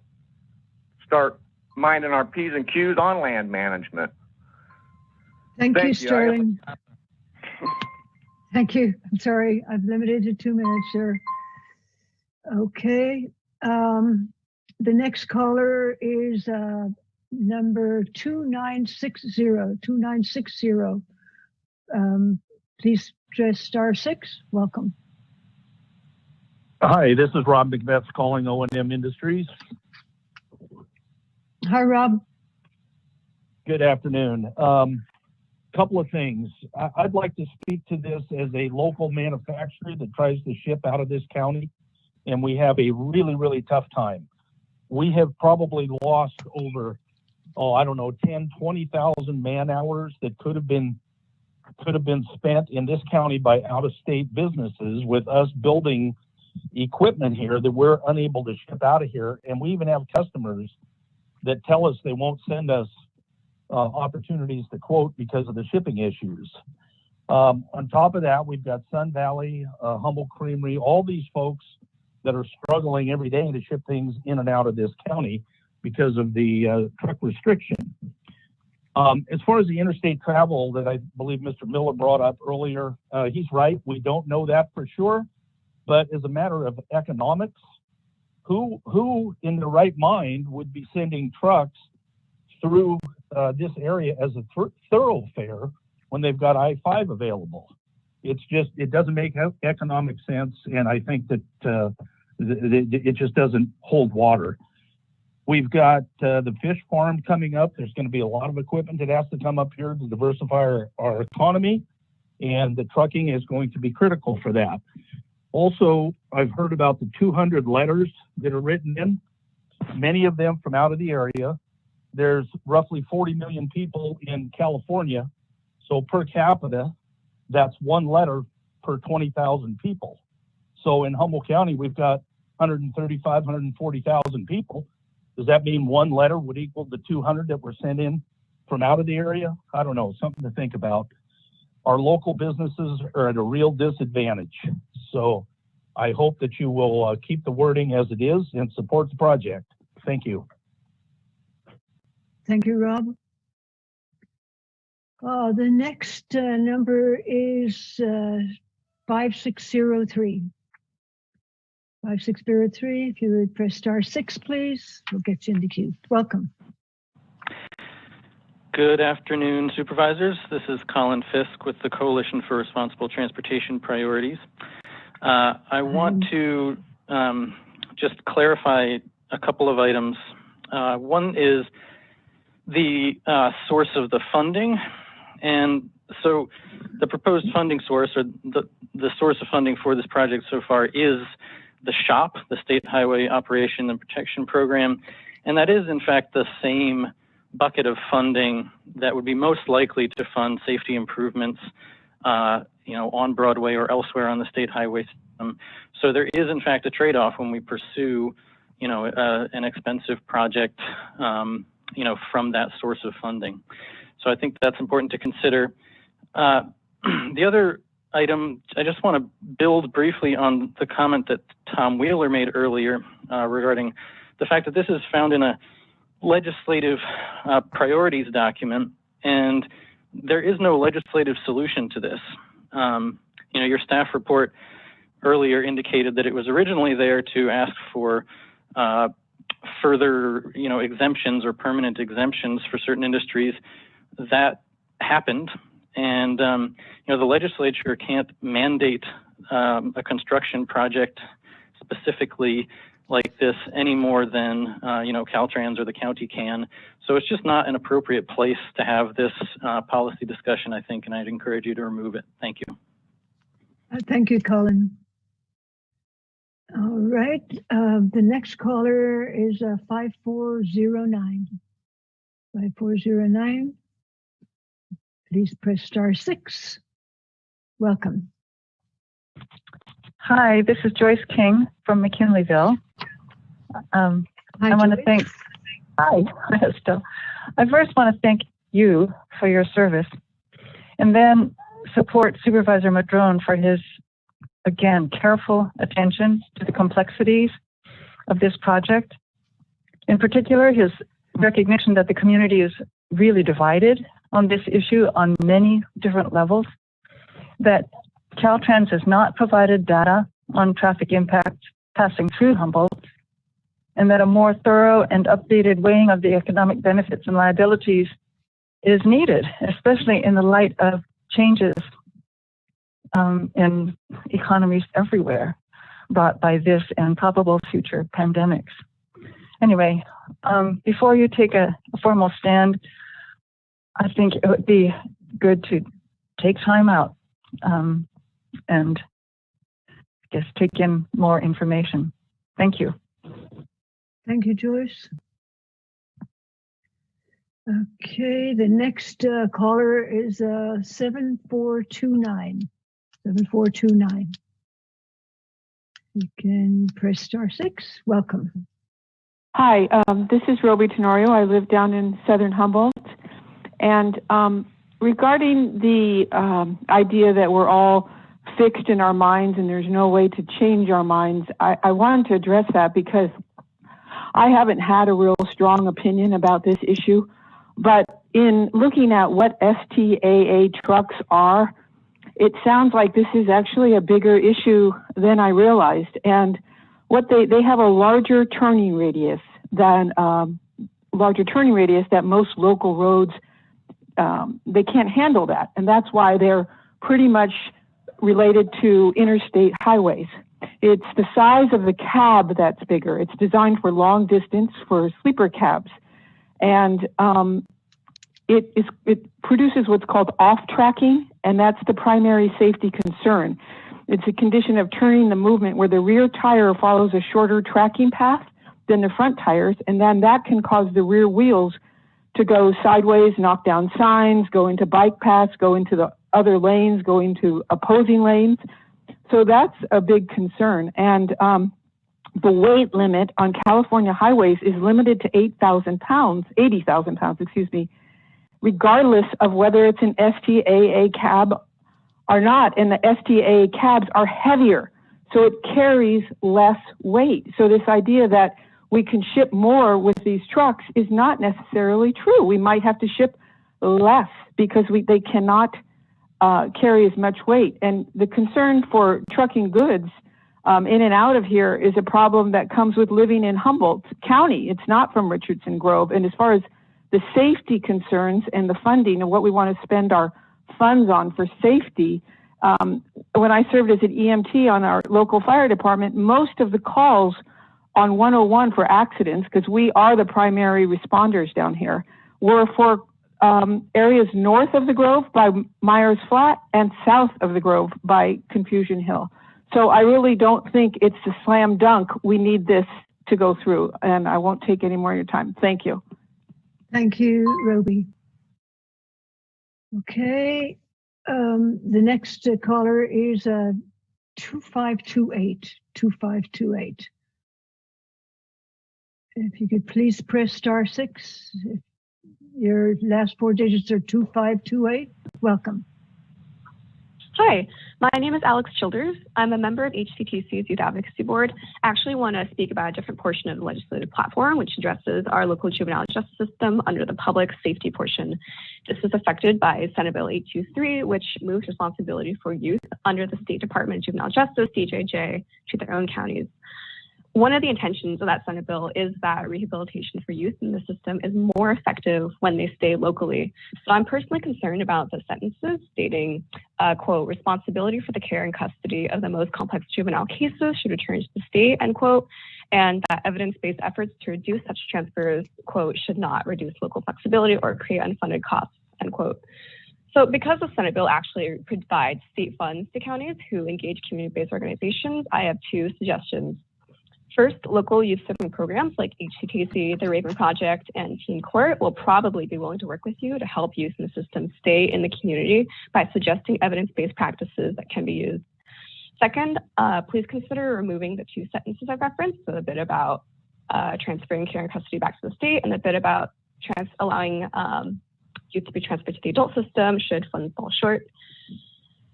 start minding our P's and Q's on land management. Thank you, Sterling. Thank you. I'm sorry, I've limited to 2 minutes, sir. Okay. The next caller is number 2960. 2960. Please press *6. Welcome. Hi, this is Rob McBeth calling O&M Industries. Hi, Rob. Good afternoon. Couple of things. I'd like to speak to this as a local manufacturer that tries to ship out of this county, and we have a really, really tough time. We have probably lost over, 10, 20,000 man hours that could have been spent in this county by out-of-state businesses with us building equipment here that we're unable to ship out of here. And we even have customers that tell us they won't send us opportunities to quote because of the shipping issues. On top of that, we've got Sun Valley, Humboldt Creamery, all these folks that are struggling every day to ship things in and out of this county because of the truck restriction. As far as the interstate travel that I believe Mr. Miller brought up earlier, he's right. We don't know that for sure. But as a matter of economics, who in their right mind would be sending trucks through this area as a thoroughfare when they've got I-5 available? It doesn't make economic sense. And I think that it just doesn't hold water. We've got the fish farm coming up. There's going to be a lot of equipment that has to come up here to diversify our economy, and the trucking is going to be critical for that. Also, I've heard about the 200 letters that are written in. many of them from out of the area. There's roughly 40 million people in California. So per capita, that's one letter per 20,000 people. So in Humboldt County, we've got 135, 140,000 people. Does that mean one letter would equal the 200 that were sent in from out of the area? I don't know, something to think about. Our local businesses are at a real disadvantage. So I hope that you will keep the wording as it is and support the project. Thank you. Thank you, Rob. The next number is 5603. 5603, if you would press *6, please, we'll get you in the queue. Welcome. Good afternoon, supervisors. This is Colin Fisk with the Coalition for Responsible Transportation Priorities. I want to just clarify a couple of items. One is the source of the funding. And so the proposed funding source, or the source of funding for this project so far, is the SHOP, the State Highway Operation and Protection Program. And that is in fact the same bucket of funding that would be most likely to fund safety improvements, on Broadway or elsewhere on the state highway system. So there is in fact a trade-off when we pursue, an expensive project, from that source of funding. So I think that's important to consider. The other item, I just want to build briefly on the comment that Tom Wheeler made earlier regarding the fact that this is found in a legislative priorities document, and there is no legislative solution to this. Your staff report earlier indicated that it was originally there to ask for further, exemptions or permanent exemptions for certain industries. That happened, and the legislature can't mandate a construction project specifically like this any more than Caltrans or the county can. So it's just not an appropriate place to have this policy discussion, I think, and I'd encourage you to remove it. Thank you. Thank you, Colin. All right, the next caller is 5409. 5409. Please press *6. Welcome. Hi, this is Joyce King from McKinleyville. Hi, I want to thank. Hi, Estelle. I first want to thank you for your service, and then support Supervisor Madrone for his, again, careful attention to the complexities of this project. In particular, his recognition that the community is really divided on this issue on many different levels, that Caltrans has not provided data on traffic impact passing through Humboldt, and that a more thorough and updated weighing of the economic benefits and liabilities is needed, especially in the light of changes in economies everywhere brought by this and probable future pandemics. Anyway, before you take a formal stand, I think it would be good to take time out and I guess take in more information. Thank you. Thank you, Joyce. Okay, the next caller is 7429. 7429. You can press *6. Welcome. Hi, this is Roby Tenorio. I live down in southern Humboldt. And regarding the idea that we're all fixed in our minds and there's no way to change our minds, I wanted to address that because I haven't had a real strong opinion about this issue. But in looking at what STAA trucks are, it sounds like this is actually a bigger issue than I realized. And what they have a larger turning radius than most local roads. They can't handle that, and that's why they're pretty much related to interstate highways. It's the size of the cab that's bigger. It's designed for long distance, for sleeper cabs, and it produces what's called off-tracking, and that's the primary safety concern. It's a condition of turning the movement where the rear tire follows a shorter tracking path than the front tires, and then that can cause the rear wheels to go sideways, knock down signs, go into bike paths, go into the other lanes, go into opposing lanes. So that's a big concern. And the weight limit on California highways is limited to 80,000 pounds, excuse me, regardless of whether it's an STAA cab or not. And the STAA cabs are heavier, so it carries less weight. So this idea that we can ship more with these trucks is not necessarily true. We might have to ship less because they cannot carry as much weight. And the concern for trucking goods in and out of here is a problem that comes with living in Humboldt County. It's not from Richardson Grove. And as far as the safety concerns and the funding and what we want to spend our funds on for safety, when I served as an EMT on our local fire department, most of the calls on 101 for accidents, because we are the primary responders down here, were for areas north of the Grove by Myers Flat and south of the Grove by Confusion Hill. So I really don't think it's a slam dunk. We need this to go through, and I won't take any more of your time. Thank you. Thank you, Roby. Okay, the next caller is 2528. 2528. If you could please press *6. If your last four digits are 2528. Welcome. Hi, my name is Alex Childers. I'm a member of HCTC's Youth Advocacy Board. I actually want to speak about a different portion of the legislative platform, which addresses our local juvenile justice system under the public safety portion. This is affected by Senate Bill 823, which moves responsibility for youth under the State Department of Juvenile Justice, DJJ, to their own counties. One of the intentions of that Senate bill is that rehabilitation for youth in the system is more effective when they stay locally. So I'm personally concerned about the sentences stating, quote, responsibility for the care and custody of the most complex juvenile cases should return to the state, end quote, and that evidence-based efforts to reduce such transfers, quote, should not reduce local flexibility or create unfunded costs, end quote. So because the Senate bill actually provides state funds to counties who engage community-based organizations, I have two suggestions. First, local youth serving programs like HCTC, the Raven Project, and Teen Court will probably be willing to work with you to help youth in the system stay in the community by suggesting evidence-based practices that can be used. Second, please consider removing the two sentences I referenced, so a bit about transferring care and custody back to the state and a bit about allowing youth to be transferred to the adult system should funds fall short.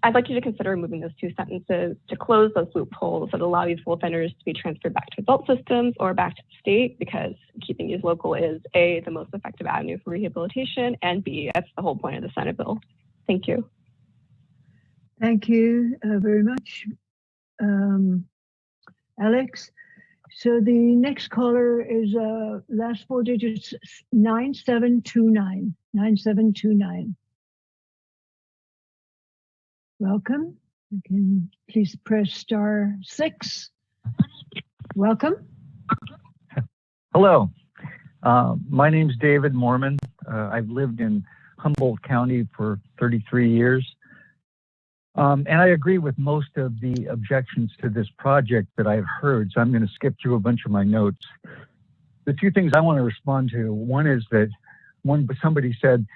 I'd like you to consider removing those two sentences to close those loopholes that allow youthful offenders to be transferred back to adult systems or back to the state, because keeping youth local is A, the most effective avenue for rehabilitation, and B, that's the whole point of the Senate bill. Thank you. Thank you very much, Alex. So the next caller is last four digits 9729. 9729. Welcome. You can please press *6. Welcome. Hello. My name's David Mormon. I've lived in Humboldt County for 33 years. And I agree with most of the objections to this project that I've heard, so I'm going to skip through a bunch of my notes. The two things I want to respond to, one is that somebody said,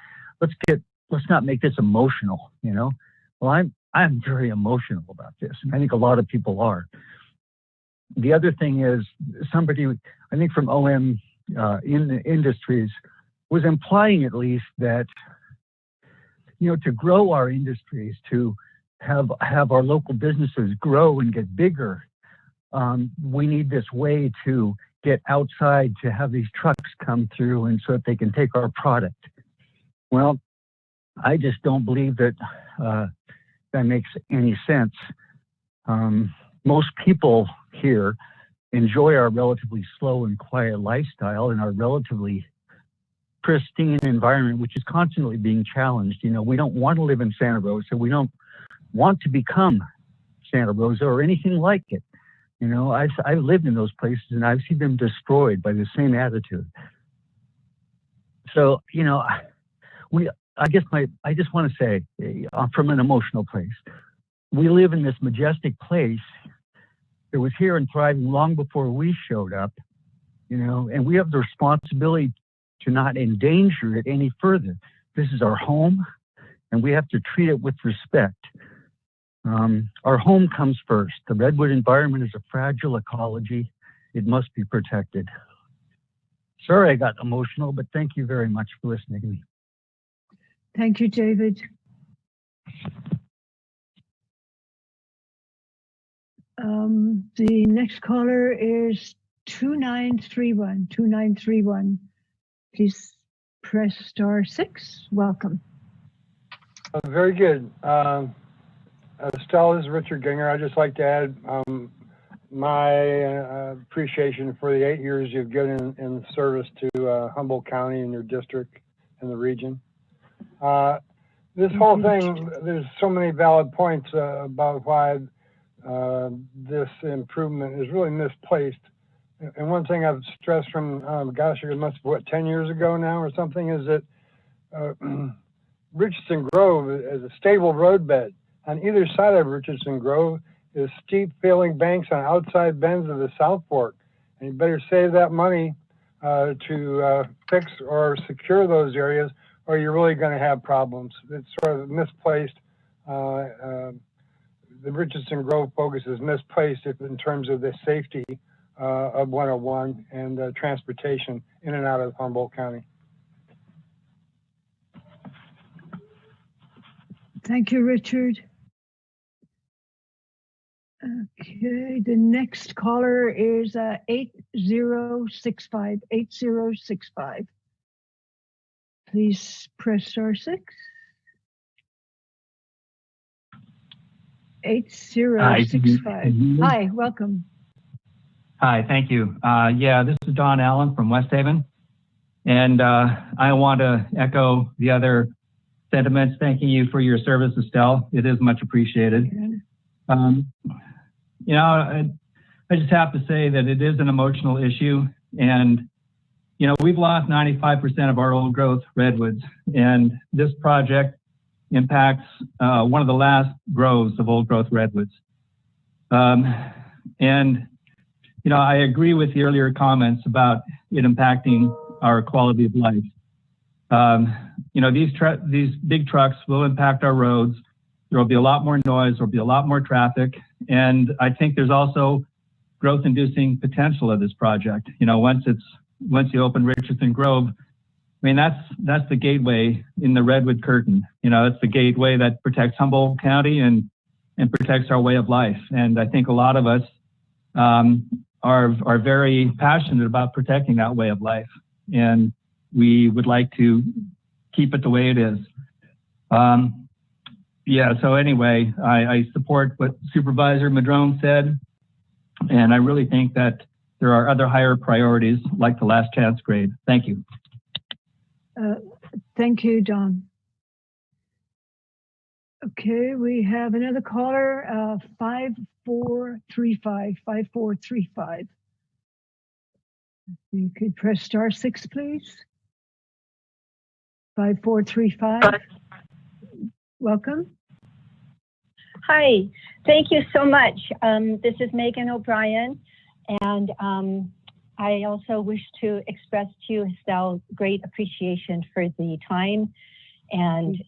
let's not make this emotional, you know? Well, I'm very emotional about this, and I think a lot of people are. The other thing is somebody, I think from OM in the industries, was implying at least that, you know, to grow our industries, to have our local businesses grow and get bigger, we need this way to get outside, to have these trucks come through and so that they can take our product. Well, I just don't believe that that makes any sense. Most people here enjoy our relatively slow and quiet lifestyle and our relatively pristine environment, which is constantly being challenged. You know, we don't want to live in Santa Rosa. We don't want to become Santa Rosa or anything like it. You know, I've lived in those places and I've seen them destroyed by the same attitude. So, you know, I just want to say, from an emotional place, we live in this majestic place that was here and thriving long before we showed up. and we have the responsibility to not endanger it any further. This is our home, and we have to treat it with respect. Our home comes first. The redwood environment is a fragile ecology. It must be protected. Sorry I got emotional, but thank you very much for listening to me. Thank you, David. The next caller is 2931. 2931. Please press *6. Welcome. Very good. Estelle, this is Richard Ginger. I'd just like to add my appreciation for the 8 years you've given in service to Humboldt County and your district and the region. This whole thing, there's so many valid points about why this improvement is really misplaced. And one thing I've stressed from, gosh, it must be, 10 years ago now or something, is that Richardson Grove is a stable roadbed. On either side of Richardson Grove is steep failing banks on outside bends of the South Fork. And you better save that money to fix or secure those areas, or you're really going to have problems. It's sort of misplaced. The Richardson Grove focus is misplaced in terms of the safety of 101 and transportation in and out of Humboldt County. Thank you, Richard. Okay, the next caller is 8065. 8065. Please press *6. 8065. Hi, welcome. Hi, thank you. Yeah, this is Don Allen from West Haven. And I want to echo the other sentiments, thanking you for your service, Estelle. It is much appreciated. I just have to say that it is an emotional issue. And, we've lost 95% of our old growth redwoods. And this project impacts one of the last groves of old growth redwoods. I agree with the earlier comments about it impacting our quality of life. These big trucks will impact our roads. There will be a lot more noise. There will be a lot more traffic. And I think there's also growth-inducing potential of this project. Once you open Richardson Grove, that's the gateway in the redwood curtain. It's the gateway that protects Humboldt County and protects our way of life. And I think a lot of us are very passionate about protecting that way of life. And we would like to keep it the way it is. So anyway, I support what Supervisor Madrone said. And I really think that there are other higher priorities like the last chance grade. Thank you. Thank you, Don. Okay, we have another caller, 5435. 5435. You could press *6, please. 5435. Welcome. Hi, thank you so much. This is Megan O'Brien, and I also wish to express to you, Estelle, great appreciation for the time and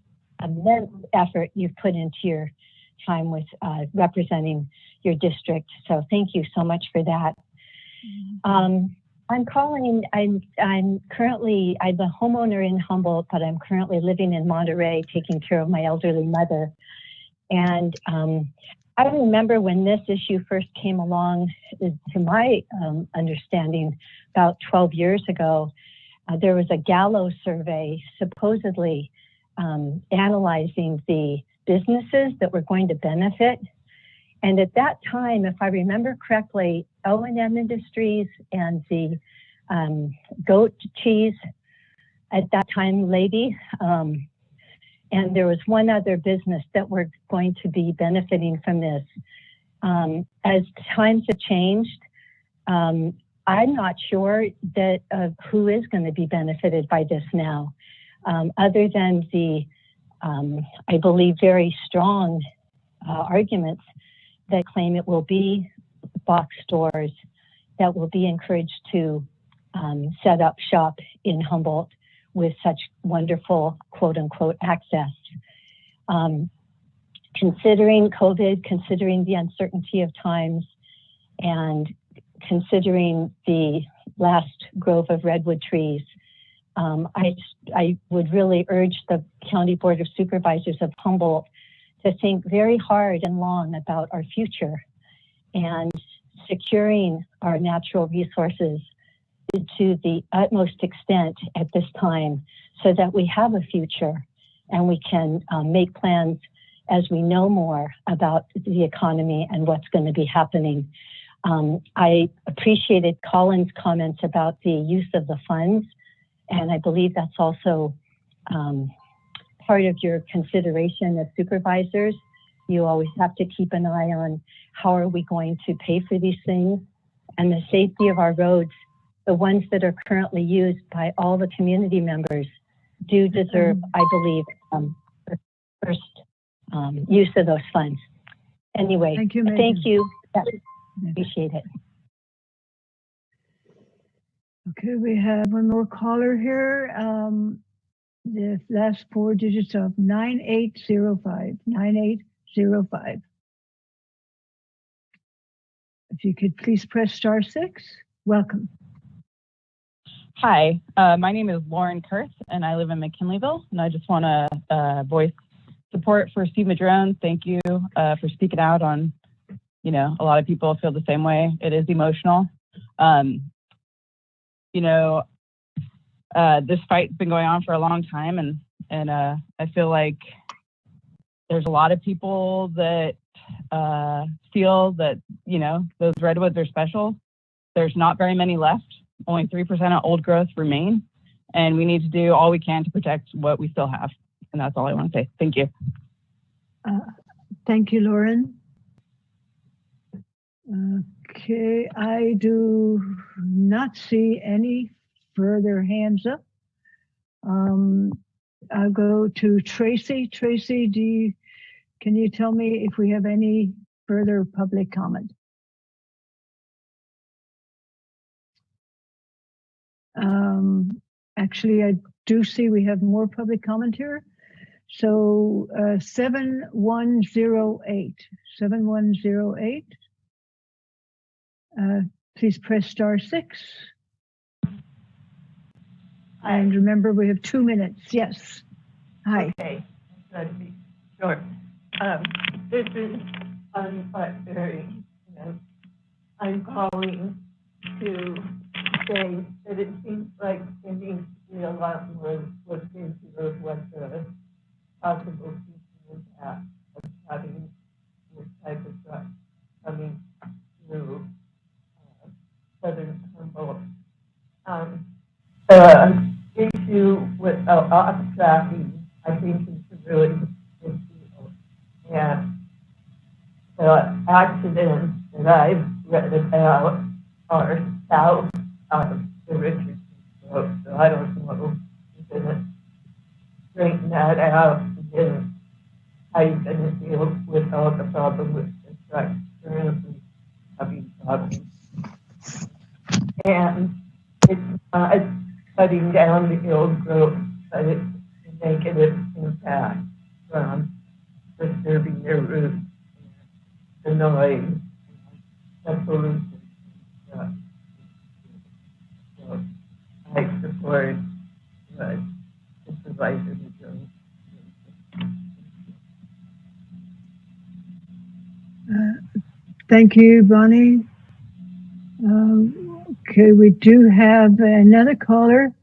immense effort you've put into your time with representing your district. So thank you so much for that. I'm calling, I'm currently, I'm a homeowner in Humboldt, but I'm currently living in Monterey, taking care of my elderly mother. And I remember when this issue first came along, to my understanding, about 12 years ago, there was a Gallo survey supposedly analyzing the businesses that were going to benefit. And at that time, if I remember correctly, O&M Industries and the goat cheese at that time lady, and there was one other business that were going to be benefiting from this. As times have changed, I'm not sure that who is going to be benefited by this now, other than the, I believe, very strong arguments that claim it will be box stores that will be encouraged to set up shop in Humboldt with such wonderful quote unquote access. Considering COVID, considering the uncertainty of times, and considering the last grove of redwood trees, I would really urge the County Board of Supervisors of Humboldt to think very hard and long about our future and securing our natural resources to the utmost extent at this time so that we have a future and we can make plans as we know more about the economy and what's going to be happening. I appreciated Colin's comments about the use of the funds, and I believe that's also part of your consideration as supervisors. You always have to keep an eye on how are we going to pay for these things, and the safety of our roads, the ones that are currently used by all the community members, do deserve, I believe, first use of those funds. Anyway, thank you. Appreciate it. Okay, we have one more caller here. The last four digits of 9805. 9805. If you could please press *6. Welcome. Hi, my name is Lauren Kurth, and I live in McKinleyville, and I just want to voice support for Steve Madrone. Thank you for speaking out on, a lot of people feel the same way. It is emotional. This fight's been going on for a long time, and I feel like there's a lot of people that feel that, those redwoods are special. There's not very many left. Only 3% of old growth remain, and we need to do all we can to protect what we still have. And that's all I want to say. Thank you. Thank you, Lauren. Okay, I do not see any further hands up. I'll go to Tracy. Tracy, can you tell me if we have any further public comment? Actually, I do see we have more public comment here. So 7108. 7108. Please press *6. And remember, we have 2 minutes. Yes. Hi. Okay. Try to be short. This is very, I'm calling to say that it seems like there needs to be a lot more looked into what the possible future impact of having this type of truck coming through southern Humboldt. Issue with off tracking, I think is a really big deal. And the accidents that I've read about are south of the Richardson Road, so I don't know if you're going to straighten that out and how you're going to deal with all the problems with the truck currently having problems. And it's not cutting down the old growth, but it's a negative impact from disturbing their roots, the noise, the pollution. So I support what Supervisor Madrone. Thank you, Bonnie. Okay, we do have another caller,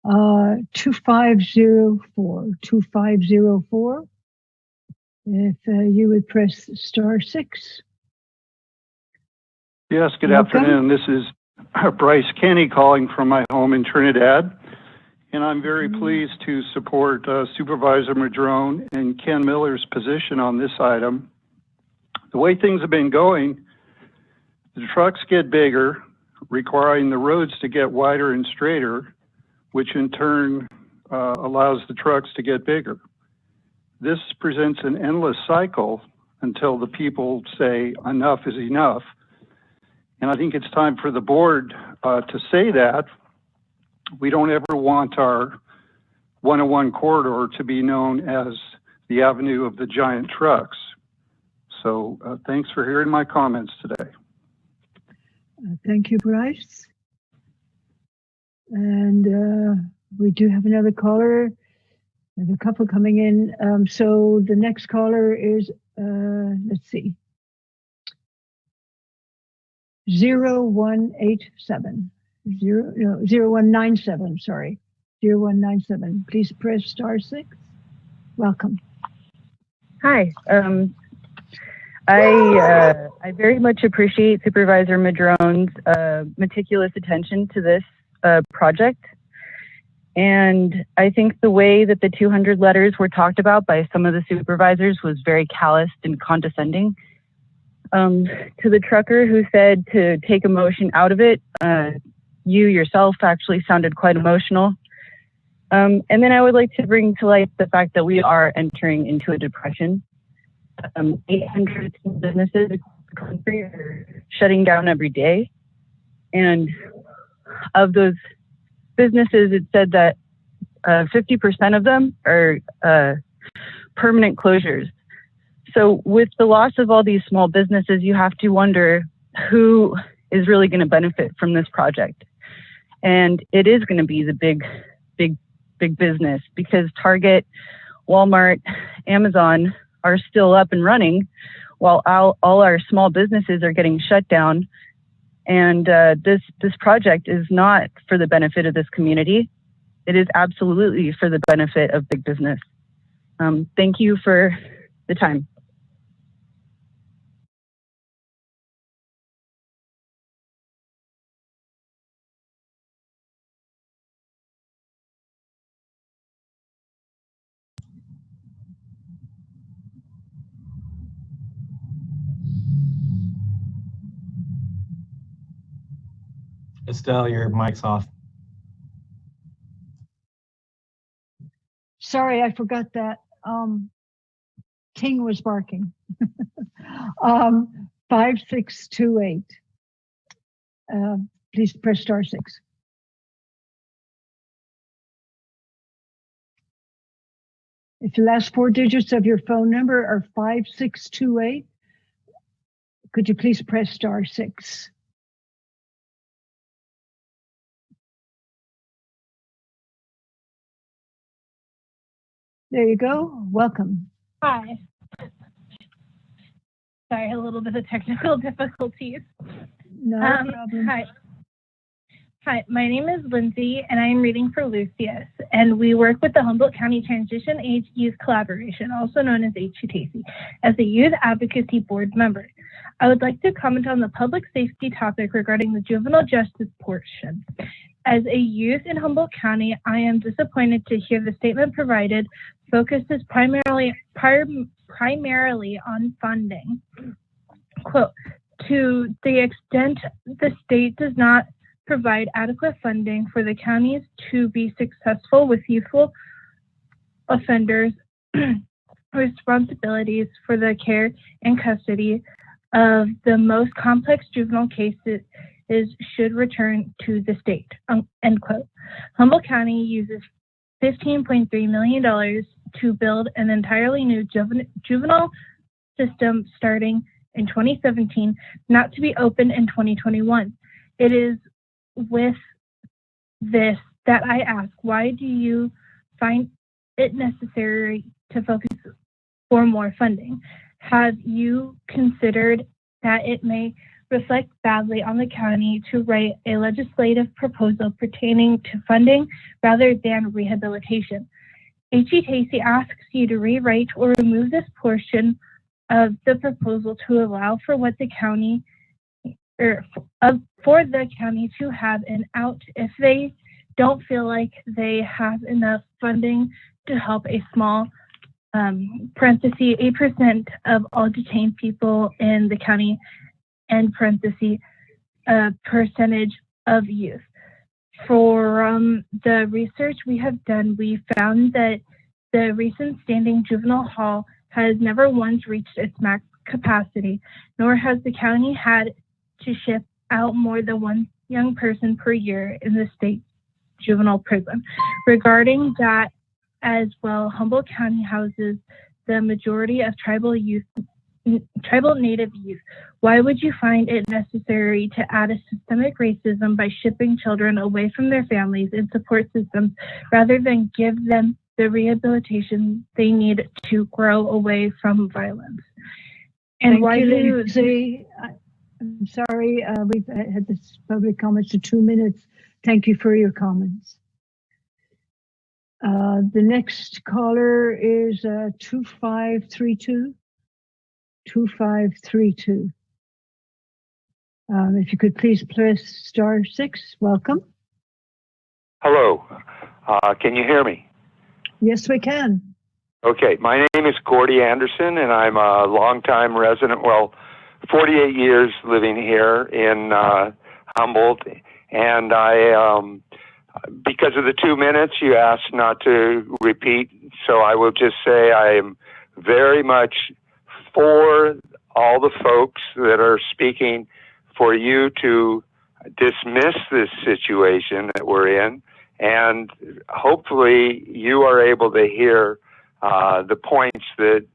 2504. 2504. If you would press *6. Yes, good Welcome. afternoon. This is Bryce Kenny calling from my home in Trinidad. And I'm very pleased to support Supervisor Madrone and Ken Miller's position on this item. The way things have been going, the trucks get bigger, requiring the roads to get wider and straighter, which in turn allows the trucks to get bigger. This presents an endless cycle until the people say enough is enough. And I think it's time for the board to say that we don't ever want our 101 corridor to be known as the avenue of the giant trucks. So thanks for hearing my comments today. Thank you, Bryce. And we do have another caller. There's a couple coming in. So the next caller is, let's see, 0187. 0197, sorry. 0197. Please press *6. Welcome. Hi. I very much appreciate Supervisor Madrone's meticulous attention to this project. And I think the way that the 200 letters were talked about by some of the supervisors was very calloused and condescending. To the trucker who said to take emotion out of it, you yourself actually sounded quite emotional. And then I would like to bring to light the fact that we are entering into a depression. 800 businesses across the country are shutting down every day. And of those businesses, it said that 50% of them are permanent closures. So with the loss of all these small businesses, you have to wonder who is really going to benefit from this project. And it is going to be the big business, because Target, Walmart, Amazon are still up and running while all our small businesses are getting shut down. And this project is not for the benefit of this community. It is absolutely for the benefit of big business. Thank you for the time. Estelle, your mic's off. Sorry, I forgot that. King was barking. 5628. Please press *6. If the last 4 digits of your phone number are 5628, could you please press *6? There you go. Welcome. Hi. Sorry, a little bit of technical difficulties. No problem. Hi, my name is Lindsay, and I am reading for Lucius, and we work with the Humboldt County Transition Age Youth Collaboration, also known as HTAC, as a Youth Advocacy Board member. I would like to comment on the public safety topic regarding the juvenile justice portion. As a youth in Humboldt County, I am disappointed to hear the statement provided focuses primarily on funding. Quote, to the extent the state does not provide adequate funding for the counties to be successful with youthful offenders, responsibilities for the care and custody of the most complex juvenile cases should return to the state, end quote. Humboldt County uses $15.3 million to build an entirely new juvenile system starting in 2017, not to be opened in 2021. It is with this that I ask, why do you find it necessary to focus for more funding? Have you considered that it may reflect badly on the county to write a legislative proposal pertaining to funding rather than rehabilitation? HTAC asks you to rewrite or remove this portion of the proposal to allow for what the county for the county to have an out if they don't feel like they have enough funding to help a small parenthesis 8% of all detained people in the county, and parenthesis percentage of youth. From the research we have done, we found that the recent standing juvenile hall has never once reached its max capacity, nor has the county had to ship out more than one young person per year in the state juvenile prison. Regarding that as well, Humboldt County houses the majority of tribal Native youth. Why would you find it necessary to add a systemic racism by shipping children away from their families and support systems rather than give them the rehabilitation they need to grow away from violence? And Thank why you, do Lindsay. I'm sorry, we've had this public comments to 2 minutes. Thank you for your comments. The next caller is 2532. 2532. If you could please press *6, welcome. Hello, can you hear me? Yes, we can. Okay, my name is Gordy Anderson, and I'm a longtime resident, 48 years living here in Humboldt, and I, because of the 2 minutes, you asked not to repeat, so I will just say I am very much for all the folks that are speaking for you to dismiss this situation that we're in, and hopefully you are able to hear the points that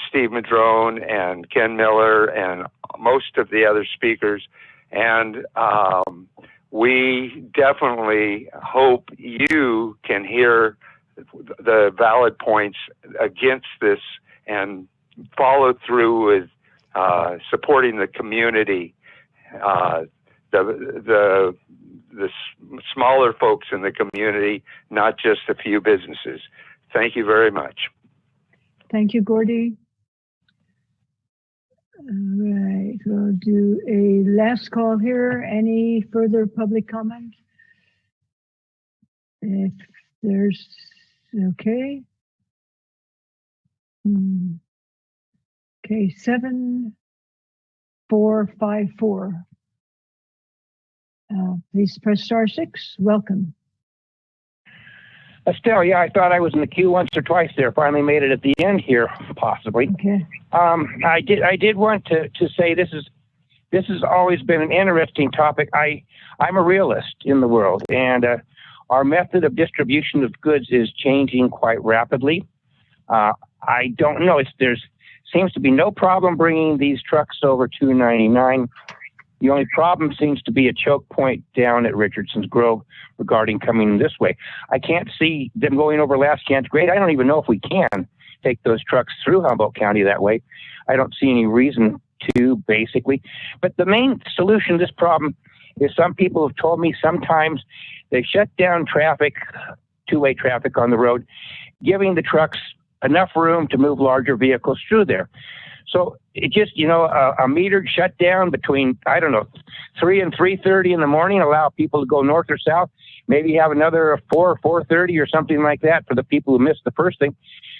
Steve Madrone and Ken Miller and most of the other speakers, and we definitely hope you can hear the valid points against this and follow through with supporting the community, the smaller folks in the community, not just a few businesses. Thank you very much. Thank you, Gordy. All right, we'll do a last call here. Any further public comment? If there's, okay. Okay, 7454. Please press *6. Welcome. Estelle, yeah, I thought I was in the queue once or twice there. Finally made it at the end here, possibly. Okay. I did want to say this has always been an interesting topic. I'm a realist in the world, and our method of distribution of goods is changing quite rapidly. I don't know. There seems to be no problem bringing these trucks over 299. The only problem seems to be a choke point down at Richardson's Grove regarding coming this way. I can't see them going over Last Chance Grade. I don't even know if we can take those trucks through Humboldt County that way. I don't see any reason to, basically. But the main solution to this problem is some people have told me sometimes they shut down traffic, two-way traffic on the road, giving the trucks enough room to move larger vehicles through there. So it just, a metered shutdown between, 3 and 3:30 in the morning, allow people to go north or south, maybe have another 4 or 4:30 or something like that for the people who missed the first thing.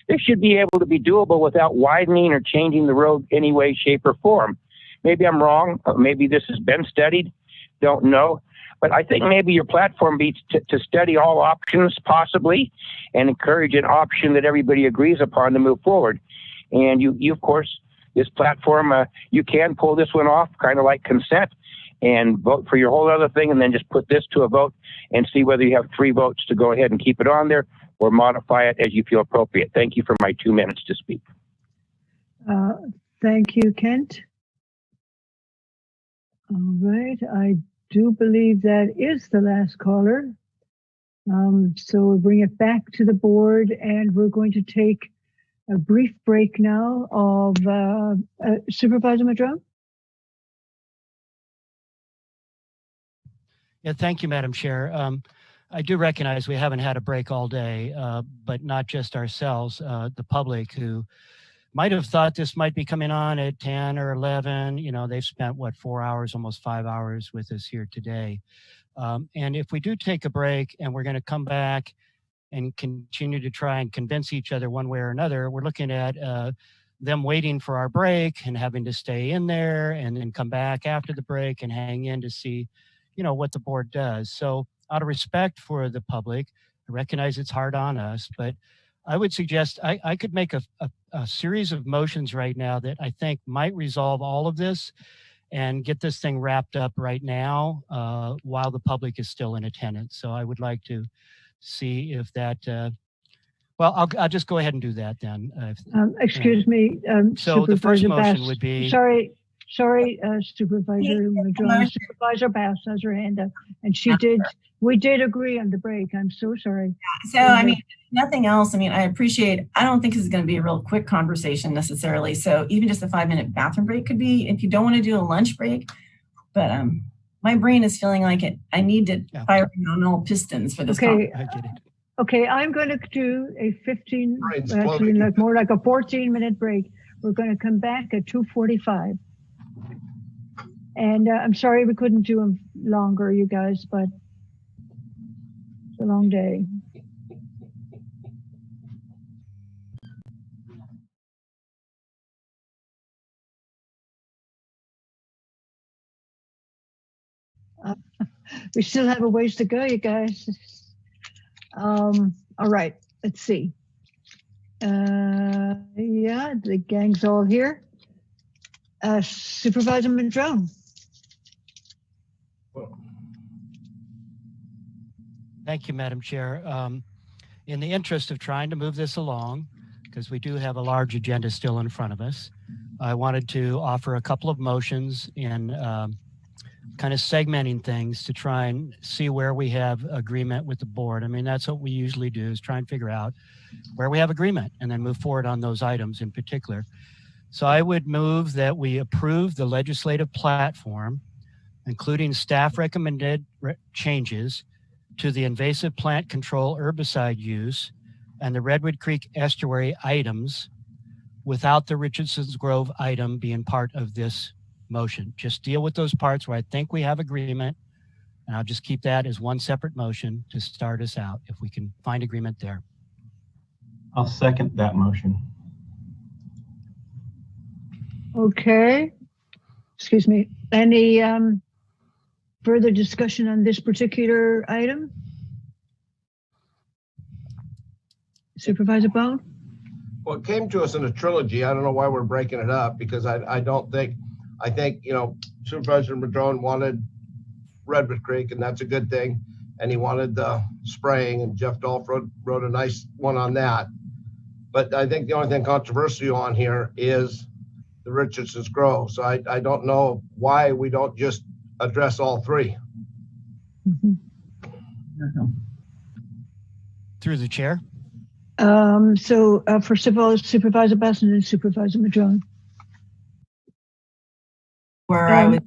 This should be able to be doable without widening or changing the road any way, shape, or form. Maybe I'm wrong. Maybe this has been studied. Don't know. But I think maybe your platform needs to study all options possibly and encourage an option that everybody agrees upon to move forward. And you of course, this platform, you can pull this one off, kind of like consent, and vote for your whole other thing, and then just put this to a vote and see whether you have 3 votes to go ahead and keep it on there or modify it as you feel appropriate. Thank you for my 2 minutes to speak. Thank you, Kent. All right, I do believe that is the last caller. So we'll bring it back to the board, and we're going to take a brief break now of Supervisor Madrone. Yeah, thank you, Madam Chair. I do recognize we haven't had a break all day, but not just ourselves, the public who might have thought this might be coming on at 10 or 11. They've spent, 4 hours, almost 5 hours with us here today. And if we do take a break and we're going to come back and continue to try and convince each other one way or another, we're looking at them waiting for our break and having to stay in there and then come back after the break and hang in to see, what the board does. So out of respect for the public, I recognize it's hard on us, but I would suggest I could make a series of motions right now that I think might resolve all of this. and get this thing wrapped up right now while the public is still in attendance. So I would like to see if that, well, I'll just go ahead and do that then. Excuse me, So the first Supervisor motion Bass. would be. Sorry, Supervisor Madrone. Supervisor Bass has her hand up, and we did agree on the break. I'm so sorry. So, I mean, nothing else. I mean, I don't think this is going to be a real quick conversation necessarily. So even just a 5-minute bathroom break could be, if you don't want to do a lunch break. But my brain is feeling like I need to fire on all pistons for this. Okay. I get it. Okay, I'm going to do a 15, actually more like a 14-minute break. We're going to come back at 2:45. And I'm sorry we couldn't do them longer, you guys, but it's a long day. We still have a ways to go, you guys. All right, let's see. Yeah, the gang's all here. Supervisor Madrone. Thank you, Madam Chair. In the interest of trying to move this along, because we do have a large agenda still in front of us, I wanted to offer a couple of motions in kind of segmenting things to try and see where we have agreement with the board. I mean, that's what we usually do, is try and figure out where we have agreement and then move forward on those items in particular. So I would move that we approve the legislative platform, including staff recommended changes to the invasive plant control herbicide use and the Redwood Creek estuary items without the Richardson's Grove item being part of this motion. Just deal with those parts where I think we have agreement, and I'll just keep that as one separate motion to start us out if we can find agreement there. I'll second that motion. Okay. Excuse me. Any further discussion on this particular item? Supervisor Bohn? Well, it came to us in a trilogy. I don't know why we're breaking it up, because I think, you know, Supervisor Madrone wanted Redwood Creek, and that's a good thing. And he wanted the spraying, and Jeff Dolph wrote a nice one on that. But I think the only thing controversial on here is the Richardson's Grove. So I don't know why we don't just address all three. Through the chair. So first of all, Supervisor Bass and then Supervisor Madrone. Where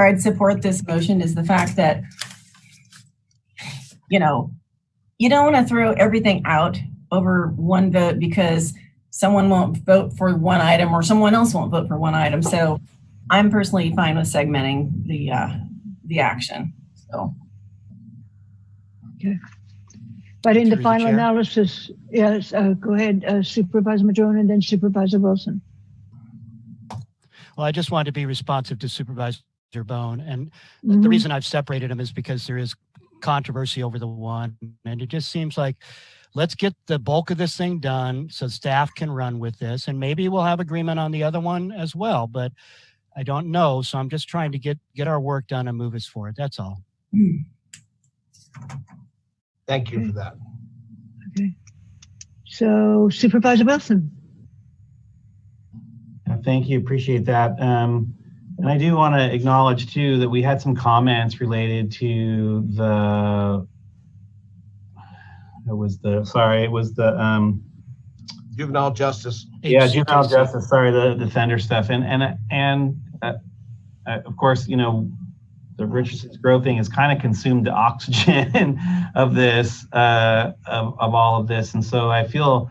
I'd support this motion is the fact that, you know, you don't want to throw everything out over one vote because someone won't vote for one item or someone else won't vote for one item. So I'm personally fine with segmenting the action. So. Okay. But in the final analysis, yes, go ahead, Supervisor Madrone and then Supervisor Wilson. Well, I just wanted to be responsive to Supervisor Bohn. And the reason I've separated them is because there is controversy over the one. And it just seems like, let's get the bulk of this thing done so staff can run with this. And maybe we'll have agreement on the other one as well. But I don't know. So I'm just trying to get our work done and move us forward. That's all. Thank you for that. Okay. So Supervisor Wilson. Thank you. Appreciate that. And I do want to acknowledge too that we had some comments related to the juvenile justice. Yeah, juvenile justice. Sorry, the defender stuff. And of course, you know, the Richardson's Grove thing has kind of consumed the oxygen of this, of all of this. And so I feel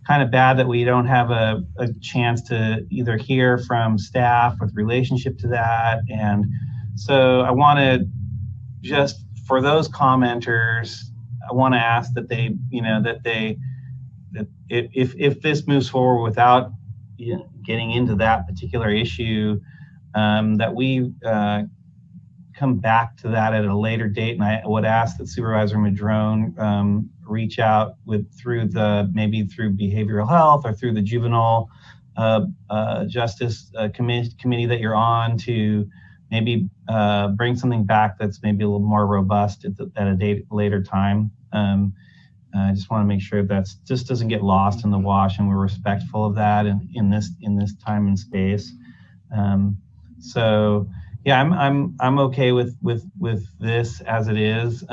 kind of bad that we don't have a chance to either hear from staff with relationship to that. And so I want to just, for those commenters, I want to ask that they, you know, that if this moves forward without getting into that particular issue, that we come back to that at a later date. And I would ask that Supervisor Madrone reach out maybe through behavioral health or through the juvenile Justice committee that you're on to maybe bring something back that's maybe a little more robust at a later time. I just want to make sure that just doesn't get lost in the wash, and we're respectful of that in this time and space. So yeah, I'm okay with this as it is.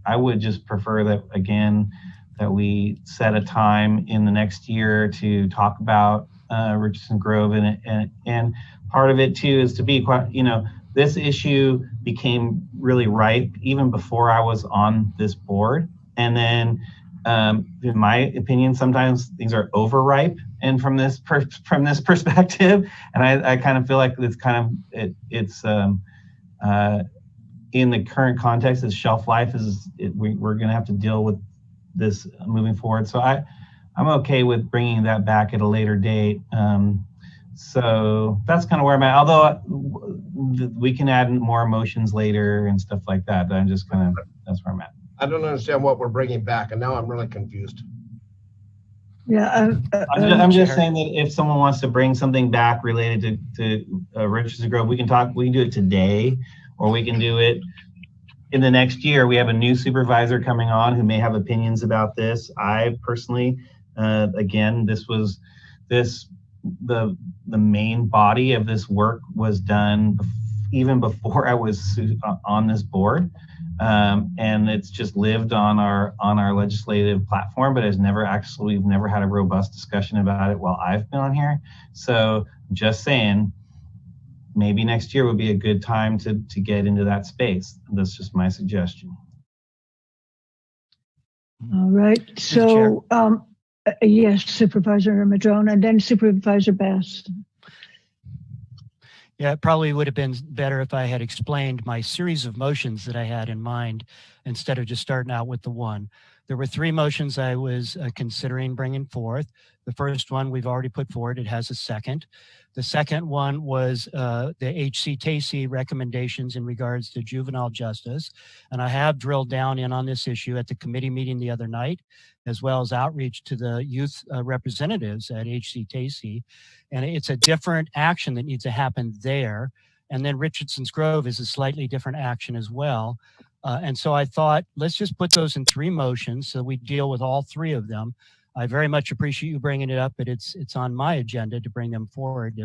I would just prefer that, again, that we set a time in the next year to talk about Richardson Grove, and part of it too is to be quite, this issue became really ripe even before I was on this board. And then, in my opinion, sometimes things are overripe. And from this perspective, and I kind of feel like it's in the current context, its shelf life we're going to have to deal with this moving forward. So I'm okay with bringing that back at a later date. So that's kind of where I'm at. Although we can add more emotions later and stuff like that. But that's where I'm at. I don't understand what we're bringing back, and now I'm really confused. Yeah, I'm just saying that if someone wants to bring something back related to Richardson Grove, we can do it today, or we can do it in the next year. We have a new supervisor coming on who may have opinions about this. I personally, again, the main body of this work was done even before I was on this board, and it's just lived on our legislative platform, but we've never had a robust discussion about it while I've been on here. So just saying, maybe next year would be a good time to get into that space. That's just my suggestion. All right. So, yes, Supervisor Madrone, and then Supervisor Bass. Yeah, it probably would have been better if I had explained my series of motions that I had in mind instead of just starting out with the one. There were 3 motions I was considering bringing forth. The first one we've already put forward. It has a second. The second one was the HCTC recommendations in regards to juvenile justice. And I have drilled down in on this issue at the committee meeting the other night, as well as outreach to the youth representatives at HCTC. And it's a different action that needs to happen there. And then Richardson's Grove is a slightly different action as well. And so I thought, let's just put those in 3 motions so we deal with all 3 of them. I very much appreciate you bringing it up, but it's on my agenda to bring them forward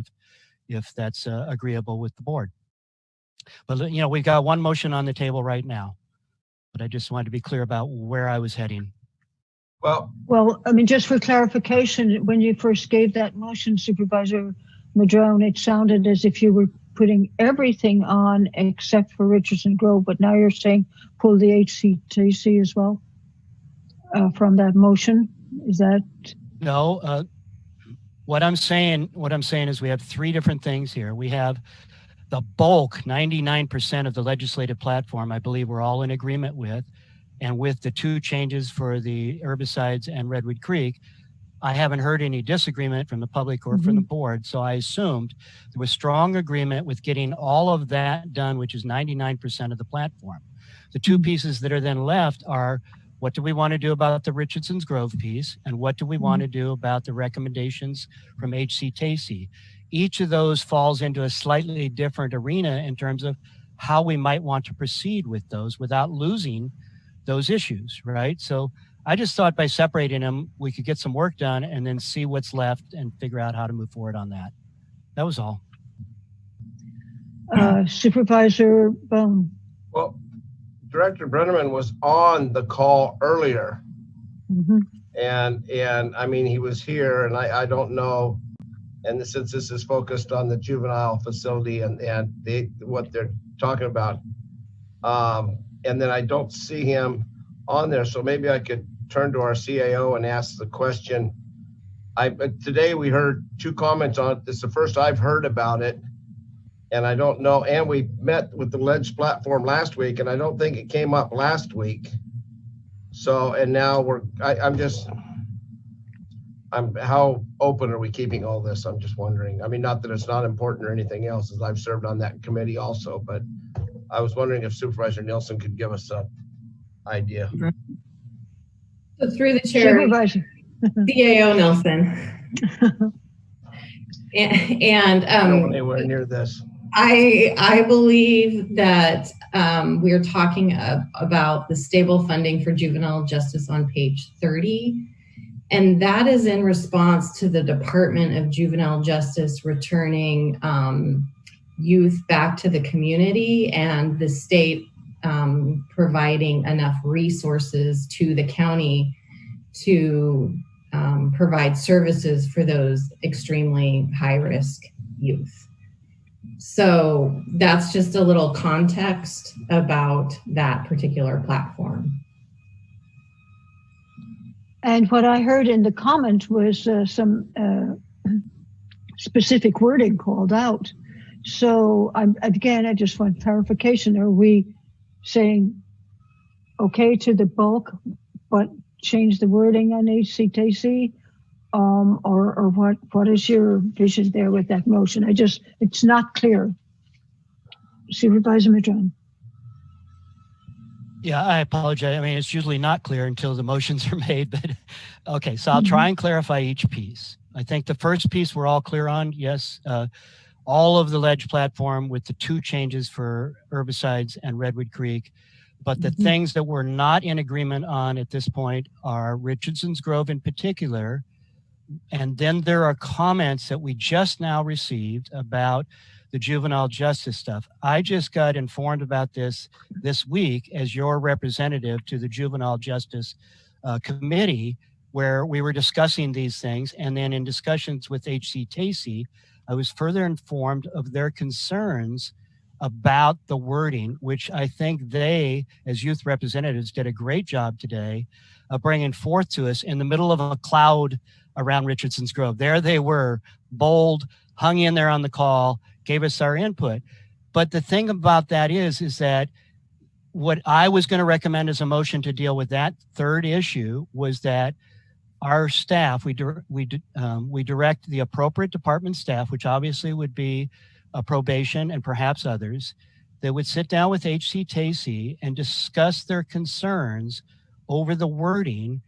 if that's agreeable with the board. But we've got 1 motion on the table right now, but I just wanted to be clear about where I was heading. Well, I mean, just for clarification, when you first gave that motion, Supervisor Madrone, it sounded as if you were putting everything on except for Richardson Grove, but now you're saying pull the HCTC as well from that motion. Is that? No, what I'm saying is we have 3 different things here. We have the bulk, 99% of the legislative platform, I believe we're all in agreement with. And with the 2 changes for the herbicides and Redwood Creek, I haven't heard any disagreement from the public or from the board. So I assumed there was strong agreement with getting all of that done, which is 99% of the platform. The 2 pieces that are then left are, what do we want to do about the Richardson's Grove piece? And what do we want to do about the recommendations from HCTC? Each of those falls into a slightly different arena in terms of how we might want to proceed with those without losing those issues, right? So I just thought by separating them, we could get some work done and then see what's left and figure out how to move forward on that. That was all. Supervisor Bohn. Well, Director Brenneman was on the call earlier. And I mean, he was here, and I don't know, and since this is focused on the juvenile facility and what they're talking about, and then I don't see him on there, so maybe I could turn to our CAO and ask the question. Today we heard 2 comments on it. This is the first I've heard about it, and I don't know. And we met with the Ledge platform last week, and I don't think it came up last week. So, and now how open are we keeping all this? I'm just wondering. I mean, not that it's not important or anything else, as I've served on that committee also, but I was wondering if Supervisor Nielsen could give us an idea. So through the chair, CAO Nelson. And Don't anywhere near this. I believe that we're talking about the stable funding for juvenile justice on page 30. And that is in response to the Department of Juvenile Justice returning youth back to the community and the state providing enough resources to the county to provide services for those extremely high-risk youth. So that's just a little context about that particular platform. And what I heard in the comment was some specific wording called out. So again, I just want clarification. Are we saying okay to the bulk, but change the wording on HCTC? Or what is your vision there with that motion? It's not clear. Supervisor Madrone. Yeah, I apologize. I mean, it's usually not clear until the motions are made, but okay, so I'll try and clarify each piece. I think the first piece we're all clear on, yes, all of the ledge platform with the 2 changes for herbicides and Redwood Creek, but the things that we're not in agreement on at this point are Richardson's Grove in particular, and then there are comments that we just now received about the juvenile justice stuff. I just got informed about this week as your representative to the Juvenile Justice Committee, where we were discussing these things. And then in discussions with HCTC, I was further informed of their concerns about the wording, which I think they, as youth representatives, did a great job today of bringing forth to us in the middle of a cloud around Richardson's Grove. There they were, bold, hung in there on the call, gave us our input. But the thing about that is that what I was going to recommend as a motion to deal with that third issue was that our staff, we direct the appropriate department staff, which obviously would be probation and perhaps others, that would sit down with HCTC and discuss their concerns over the wording,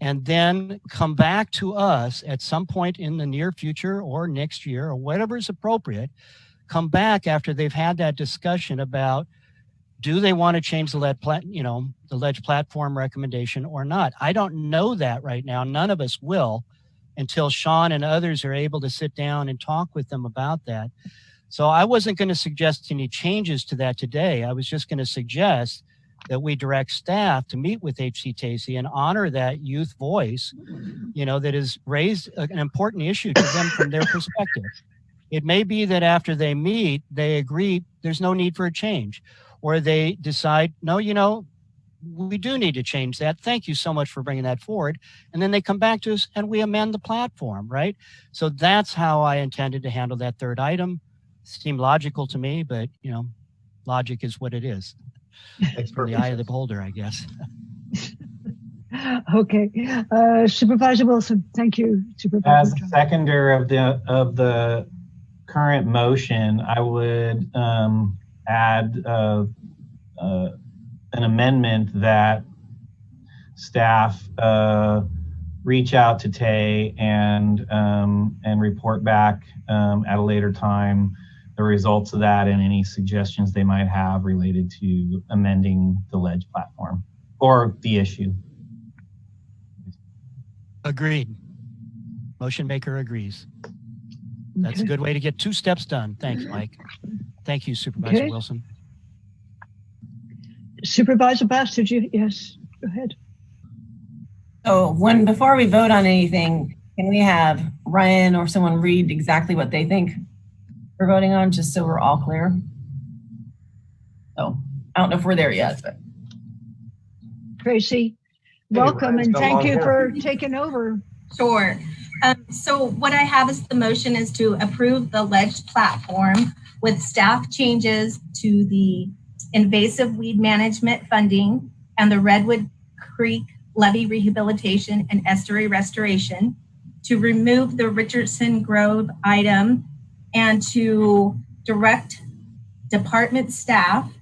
and then come back to us at some point in the near future or next year or whatever is appropriate, come back after they've had that discussion about, do they want to change the ledge platform recommendation or not? I don't know that right now. None of us will until Sean and others are able to sit down and talk with them about that. So I wasn't going to suggest any changes to that today. I was just going to suggest that we direct staff to meet with HCTC and honor that youth voice, that has raised an important issue to them from their perspective. It may be that after they meet, they agree there's no need for a change, or they decide, no, we do need to change that. Thank you so much for bringing that forward. And then they come back to us and we amend the platform, right? So that's how I intended to handle that third item. Seemed logical to me, but logic is what it is. From the eye of the beholder, I guess. Okay, Supervisor Wilson, thank you. Supervisor As a seconder of the current motion, I would add an amendment that staff reach out to Tay and report back at a later time the results of that and any suggestions they might have related to amending the ledge platform or the issue. Agreed. Motion maker agrees. That's a good way to get 2 steps done. Thanks, Mike. Thank you, Supervisor Wilson. Supervisor Bass, yes, go ahead. So before we vote on anything, can we have Ryan or someone read exactly what they think we're voting on, just so we're all clear? So I don't know if we're there yet, but. Tracy, welcome and thank you for taking over. Sure. So what I have as the motion is to approve the ledge platform with staff changes to the invasive weed management funding and the Redwood Creek levee rehabilitation and estuary restoration, to remove the Richardson Grove item, and to direct department staff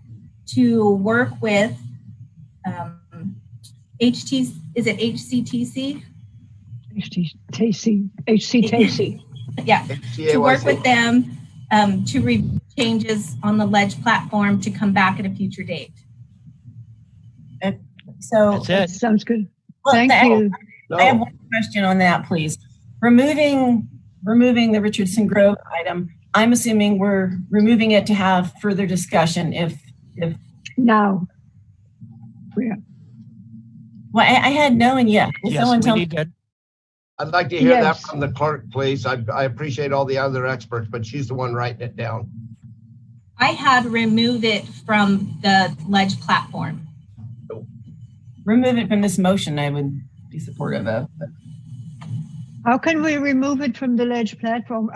to work with HCTC? HC Tacey. Yeah, to work with them to review changes on the ledge platform to come back at a future date. So that's it. Sounds good. Well, Thank you. I have one question on that, please. Removing the Richardson Grove item, I'm assuming we're removing it to have further discussion if No. Yeah. Well, I had no and yes. Yes, someone tell me that. I'd like to hear that from the clerk, please. I appreciate all the other experts, but she's the one writing it down. I had remove it from the ledge platform. Remove it from this motion, I would be supportive of. But. How can we remove it from the ledge platform?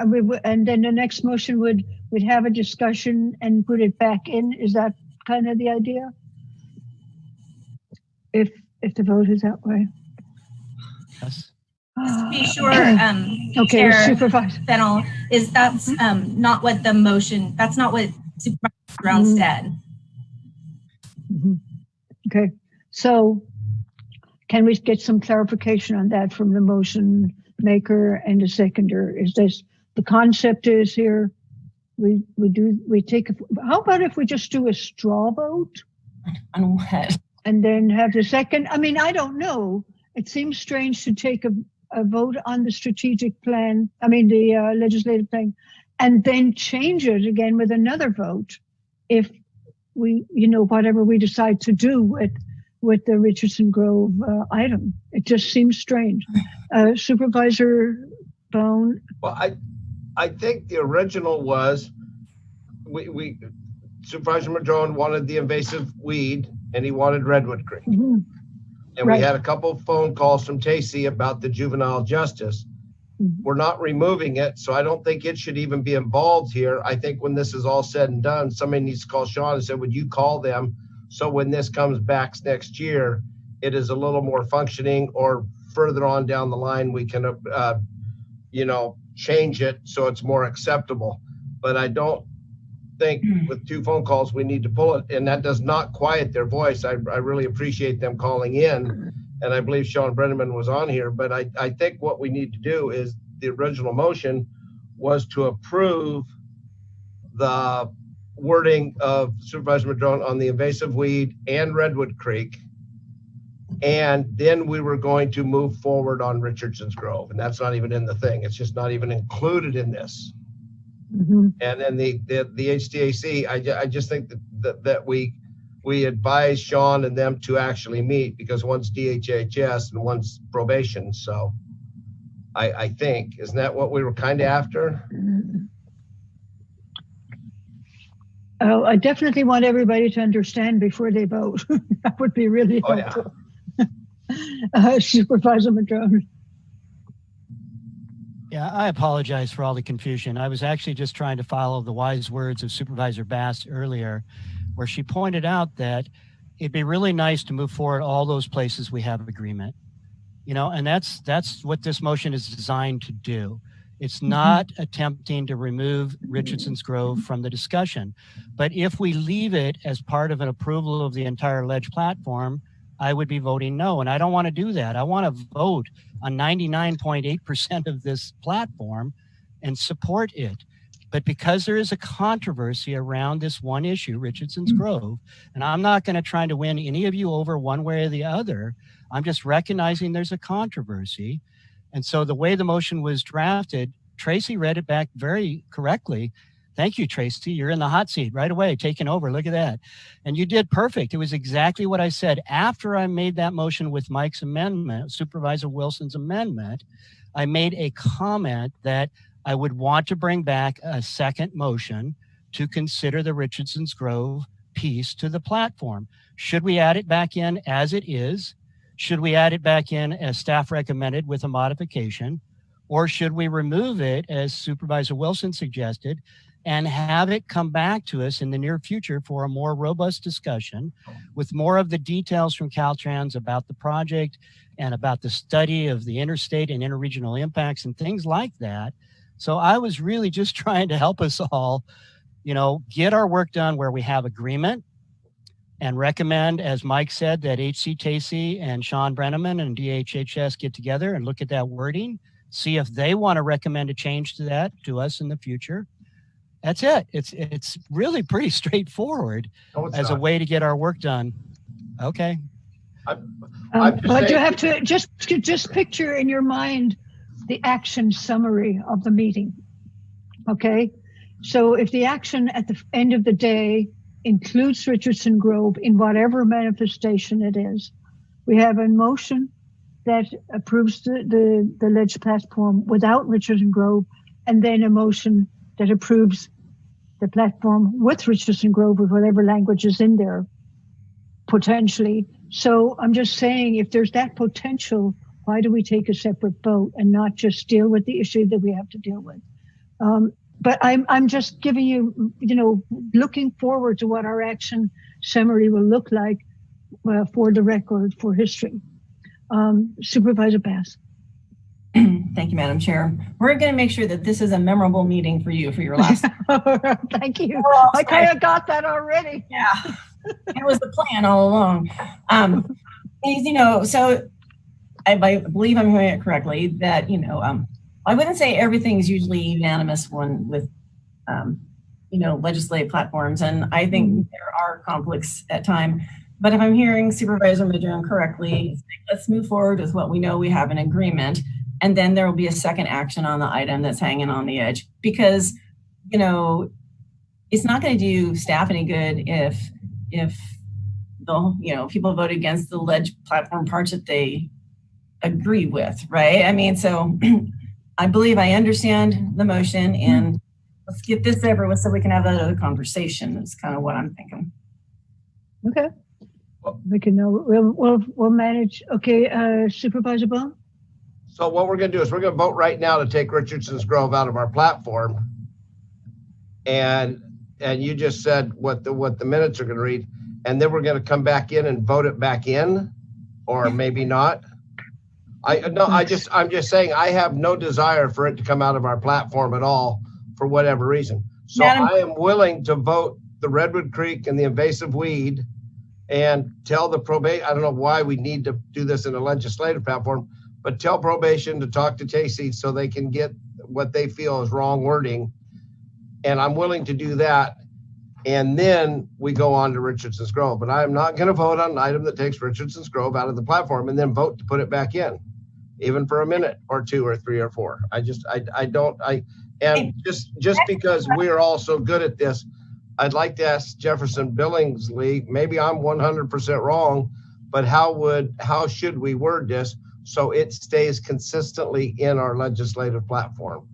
And then the next motion would have a discussion and put it back in. Is that kind of the idea? If the vote is that way. Yes. Just to be sure, okay, Chair Supervisor Fennell, that's not what the motion, that's not what Supervisor Brown said. Mm-hmm. Okay, so can we get some clarification on that from the motion maker and the seconder? Is this, the concept is here, we take, how about if we just do a straw vote? On what? And then have the second, I mean, I don't know. It seems strange to take a vote on the strategic plan, the legislative plan, and then change it again with another vote if we, whatever we decide to do with the Richardson Grove item. It just seems strange. Supervisor Bohn? Well, I think the original was, we Supervisor Madrone wanted the invasive weed and he wanted Redwood Creek. Mm-hmm. And we had a couple of phone calls from Tacey about the juvenile justice. Mm-hmm. We're not removing it, so I don't think it should even be involved here. I think when this is all said and done, somebody needs to call Sean and say, would you call them so when this comes back next year, it is a little more functioning, or further on down the line, we can, change it so it's more acceptable. But I don't think with 2 phone calls we need to pull it, and that does not quiet their voice. I really appreciate them calling in, and I believe Sean Brenneman was on here, but I think what we need to do is, the original motion was to approve the wording of Supervisor Madrone on the invasive weed and Redwood Creek, and then we were going to move forward on Richardson's Grove, and that's not even in the thing. It's just not even included in this. Mm-hmm. And then the HTAC, I just think that we advise Sean and them to actually meet, because one's DHHS and one's probation. So I think, isn't that what we were kind of after? Oh, I definitely want everybody to understand before they vote. That would be really helpful. Yeah. Supervisor Madrone. Yeah, I apologize for all the confusion. I was actually just trying to follow the wise words of Supervisor Bass earlier, where she pointed out that it'd be really nice to move forward all those places we have agreement. And that's what this motion is designed to do. It's not attempting to remove Richardson's Grove from the discussion. But if we leave it as part of an approval of the entire ledge platform, I would be voting no. And I don't want to do that. I want to vote on 99.8% of this platform and support it. But because there is a controversy around this one issue, Richardson's Grove, and I'm not going to try to win any of you over one way or the other, I'm just recognizing there's a controversy. And so the way the motion was drafted, Tracy read it back very correctly. Thank you, Tracy. You're in the hot seat right away, taking over. Look at that. And you did perfect. It was exactly what I said. After I made that motion with Mike's amendment, Supervisor Wilson's amendment, I made a comment that I would want to bring back a second motion to consider the Richardson's Grove piece to the platform. Should we add it back in as it is? Should we add it back in as staff recommended with a modification? Or should we remove it as Supervisor Wilson suggested and have it come back to us in the near future for a more robust discussion with more of the details from Caltrans about the project and about the study of the interstate and interregional impacts and things like that. So I was really just trying to help us all, get our work done where we have agreement. and recommend, as Mike said, that H.C. Tacey and Sean Brenneman and DHHS get together and look at that wording, see if they want to recommend a change to that to us in the future. That's it. It's really pretty straightforward as a way to get our work done. Okay. But you have to just picture in your mind the action summary of the meeting. Okay. So if the action at the end of the day includes Richardson Grove in whatever manifestation it is, we have a motion that approves the ledge platform without Richardson Grove, and then a motion that approves the platform with Richardson Grove with whatever language is in there, potentially. So I'm just saying, if there's that potential, why do we take a separate vote and not just deal with the issue that we have to deal with? But I'm just giving you, looking forward to what our action summary will look like for the record, for history. Supervisor Bass. Thank you, Madam Chair. We're going to make sure that this is a memorable meeting for you for your last. Thank you. I kind of got that already. Yeah, it was the plan all along. So I believe I'm hearing it correctly that, I wouldn't say everything's usually unanimous with, legislative platforms. And I think there are conflicts at times. But if I'm hearing Supervisor Madrone correctly, let's move forward with what we know we have an agreement. And then there will be a second action on the item that's hanging on the edge. Because, it's not going to do staff any good if the, people vote against the ledge platform parts that they agree with, right? I mean, so I believe I understand the motion, and let's get this over with so we can have that other conversation. That's kind of what I'm thinking. Okay. We can know. We'll manage. Okay, Supervisor Bohn? So what we're going to do is we're going to vote right now to take Richardson's Grove out of our platform. And you just said what the minutes are going to read. And then we're going to come back in and vote it back in, or maybe not. I'm just saying I have no desire for it to come out of our platform at all for whatever reason. So I am willing to vote the Redwood Creek and the invasive weed and tell the probation. I don't know why we need to do this in a legislative platform, but tell probation to talk to Tacey so they can get what they feel is wrong wording. And I'm willing to do that. And then we go on to Richardson's Grove. But I am not going to vote on an item that takes Richardson's Grove out of the platform and then vote to put it back in, even for a minute or two or three or four. Just because we're all so good at this, I'd like to ask Jefferson Billingsley, maybe I'm 100% wrong, but how should we word this so it stays consistently in our legislative platform?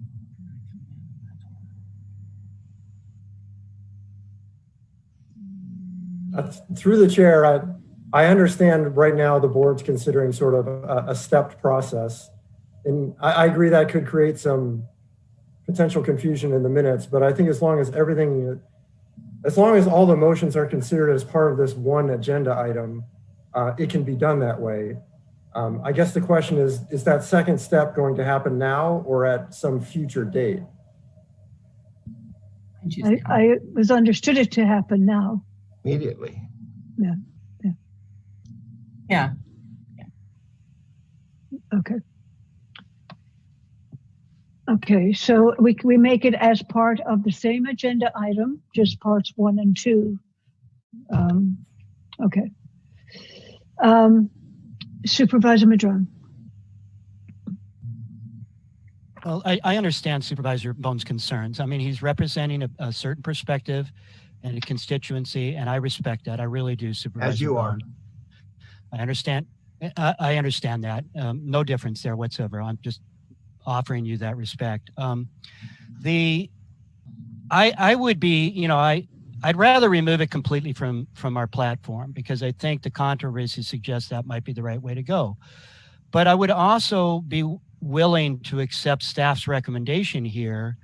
Through the chair, I understand right now the board's considering sort of a stepped process. And I agree that could create some potential confusion in the minutes, but I think as long as all the motions are considered as part of this one agenda item, it can be done that way. I guess the question is that second step going to happen now or at some future date? I was understood it to happen now. Immediately. Yeah. Okay, so we make it as part of the same agenda item, just parts 1 and 2. Okay. Supervisor Madrone. Well, I understand Supervisor Bohn's concerns. I mean, he's representing a certain perspective and a constituency, and I respect that. I really do, Supervisor As you are. I understand. I understand that. No difference there whatsoever. I'm just offering you that respect. I would be, I'd rather remove it completely from our platform because I think the controversy suggests that might be the right way to go. But I would also be willing to accept staff's recommendation here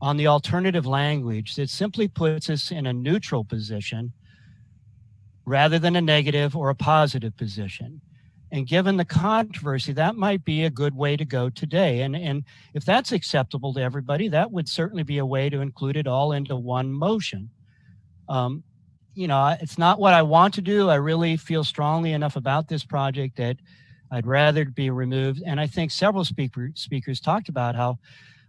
on the alternative language that simply puts us in a neutral position rather than a negative or a positive position. And given the controversy, that might be a good way to go today. And if that's acceptable to everybody, that would certainly be a way to include it all into one motion. you know, it's not what I want to do. I really feel strongly enough about this project that I'd rather it be removed. And I think several speakers talked about how,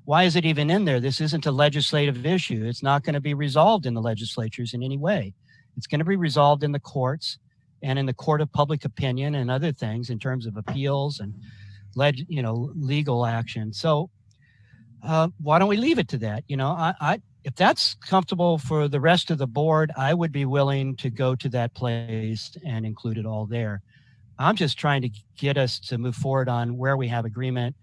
why is it even in there? This isn't a legislative issue. It's not going to be resolved in the legislatures in any way. It's going to be resolved in the courts and in the court of public opinion and other things in terms of appeals and legal action. So why don't we leave it to that? You know, if that's comfortable for the rest of the board, I would be willing to go to that place and include it all there. I'm just trying to get us to move forward on where we have agreement,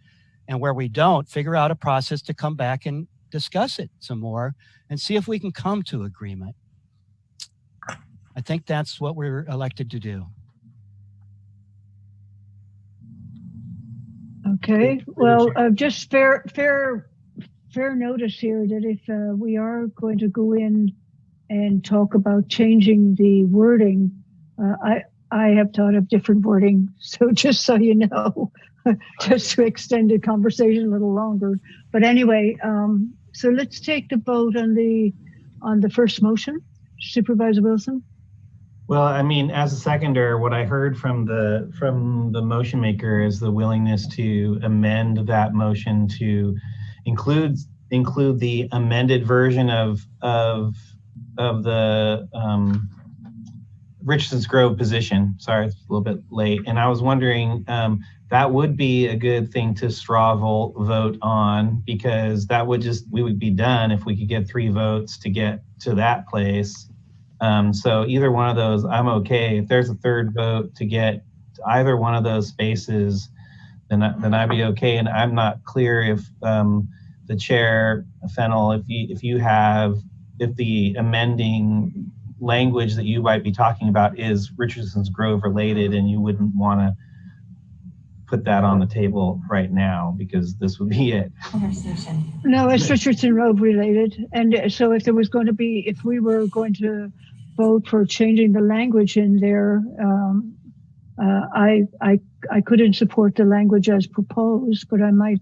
and where we don't, figure out a process to come back and discuss it some more and see if we can come to agreement. I think that's what we're elected to do. Okay, well, just fair notice here that if we are going to go in and talk about changing the wording, I have thought of different wording. So just so you know, just to extend the conversation a little longer. But anyway, so let's take the vote on the first motion. Supervisor Wilson? Well, I mean, as a seconder, what I heard from the motion maker is the willingness to amend that motion to include the amended version of the Richardson's Grove position. Sorry, it's a little bit late. And I was wondering, that would be a good thing to straw vote on, because that would we would be done if we could get 3 votes to get to that place. So either one of those, I'm okay. If there's a third vote to get to either one of those spaces, then I'd be okay. And I'm not clear if the chair, Fennell, if the amending language that you might be talking about is Richardson's Grove related, and you wouldn't want to put that on the table right now, because this would be it. No, it's Richardson Grove related. And so if we were going to vote for changing the language in there, I couldn't support the language as proposed, but I might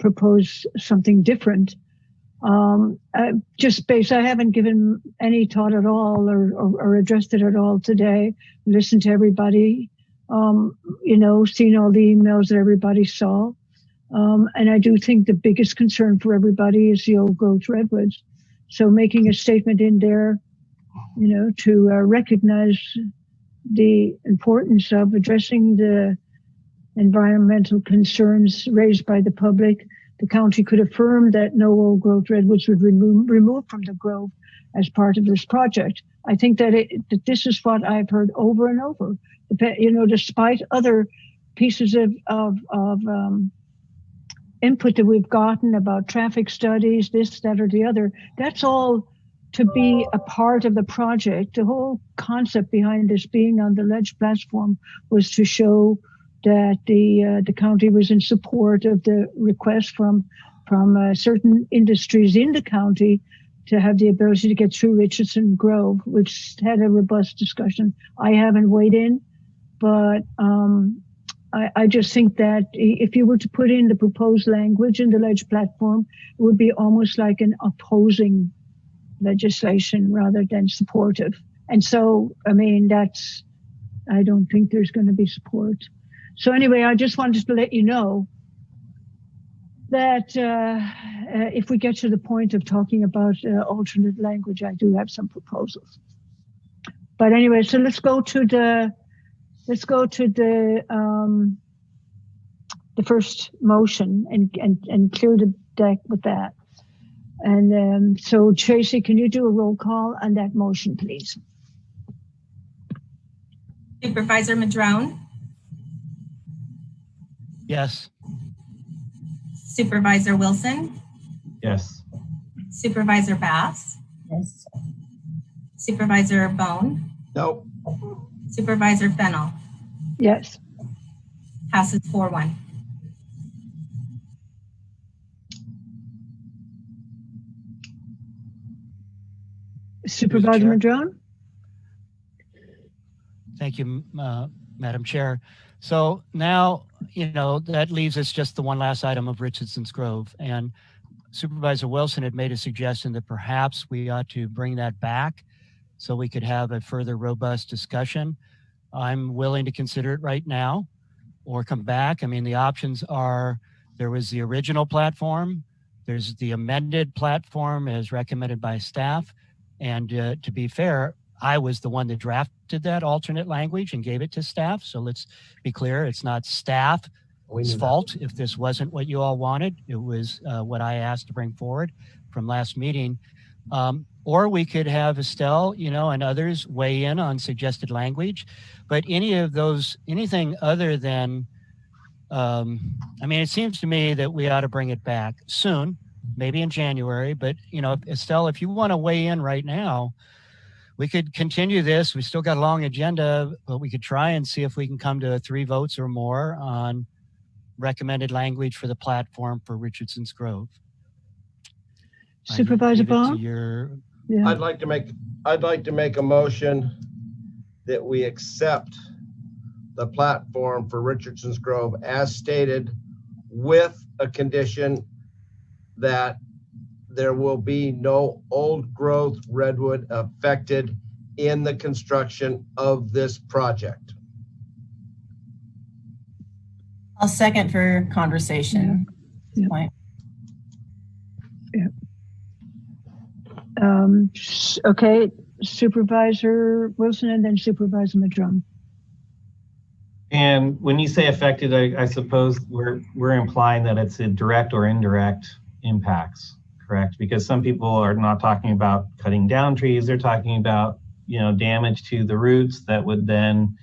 propose something different. I haven't given any thought at all or addressed it at all today. Listened to everybody, seen all the emails that everybody saw. And I do think the biggest concern for everybody is the old growth redwoods. So making a statement in there, to recognize the importance of addressing the environmental concerns raised by the public. The county could affirm that no old growth redwoods would be removed from the grove as part of this project. I think that this is what I've heard over and over. Despite other pieces of input that we've gotten about traffic studies, this, that, or the other, that's all to be a part of the project. The whole concept behind this being on the ledge platform was to show that the county was in support of the request from certain industries in the county to have the ability to get through Richardson Grove, which had a robust discussion. I haven't weighed in, but I just think that if you were to put in the proposed language in the ledge platform, it would be almost like an opposing legislation rather than supportive. And so, I don't think there's going to be support. So anyway, I just wanted to let you know that if we get to the point of talking about alternate language, I do have some proposals. But anyway, so let's go to the first motion and clear the deck with that. And so Tracy, can you do a roll call on that motion, please? Supervisor Madrone? Yes. Supervisor Wilson? Yes. Supervisor Bass? Yes. Supervisor Bohn? Nope. Supervisor Fennell? Yes. Passes 4-1. Supervisor Madrone? Thank you, Madam Chair. So now, that leaves us just the one last item of Richardson's Grove. And Supervisor Wilson had made a suggestion that perhaps we ought to bring that back so we could have a further robust discussion. I'm willing to consider it right now or come back. I mean, the options are, there was the original platform, there's the amended platform as recommended by staff. And to be fair, I was the one that drafted that alternate language and gave it to staff. So let's be clear, it's not staff's fault if this wasn't what you all wanted. It was what I asked to bring forward from last meeting. Or we could have Estelle, and others weigh in on suggested language. But any of those, anything other than, it seems to me that we ought to bring it back soon, maybe in January. But, Estelle, if you want to weigh in right now, we could continue this. We still got a long agenda, but we could try and see if we can come to 3 votes or more on recommended language for the platform for Richardson's Grove. Supervisor Bohn? Yeah. I'd like to make a motion that we accept the platform for Richardson's Grove as stated, with a condition that there will be no old growth redwood affected in the construction of this project. I'll second for conversation. Yeah. Point. Yeah. Okay, Supervisor Wilson and then Supervisor Madrone. And when you say affected, I suppose we're implying that it's a direct or indirect impacts, correct? Because some people are not talking about cutting down trees, they're talking about, damage to the roots that would then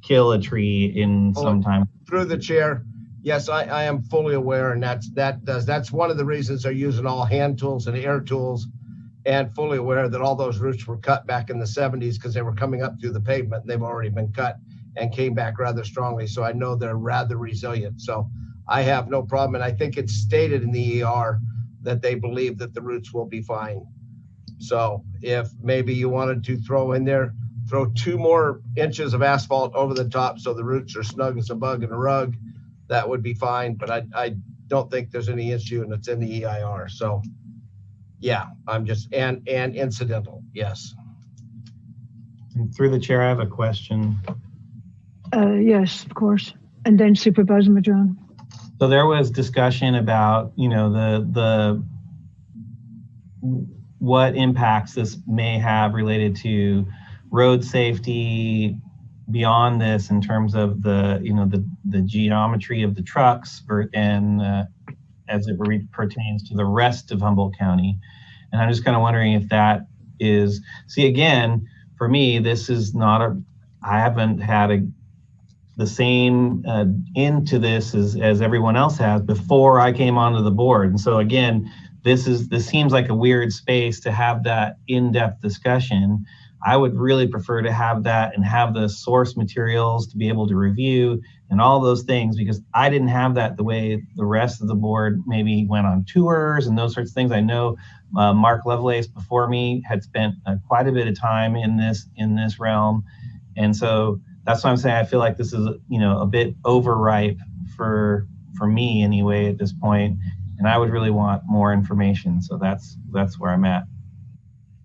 kill a tree in some time. Through the chair, yes, I am fully aware, and that's one of the reasons they're using all hand tools and air tools, and fully aware that all those roots were cut back in the 70s because they were coming up through the pavement. They've already been cut and came back rather strongly. So I know they're rather resilient. So I have no problem. And I think it's stated in the ER that they believe that the roots will be fine. So if maybe you wanted to throw 2 more inches of asphalt over the top so the roots are snug as a bug in a rug, that would be fine. But I don't think there's any issue, and it's in the EIR. So yeah, I'm just, and incidental, yes. And through the chair, I have a question. Yes, of course. And then Supervisor Madrone. So there was discussion about, what impacts this may have related to road safety beyond this in terms of the geometry of the trucks and as it pertains to the rest of Humboldt County. And I'm just kind of wondering if that is, again, for me, this is not I haven't had the same into this as everyone else has before I came onto the board. And so again, this seems like a weird space to have that in-depth discussion. I would really prefer to have that and have the source materials to be able to review and all those things, because I didn't have that the way the rest of the board maybe went on tours and those sorts of things. I know Mark Lovelace before me had spent quite a bit of time in this realm. And so that's why I'm saying I feel like this is, a bit overripe for me anyway at this point. And I would really want more information. So that's where I'm at.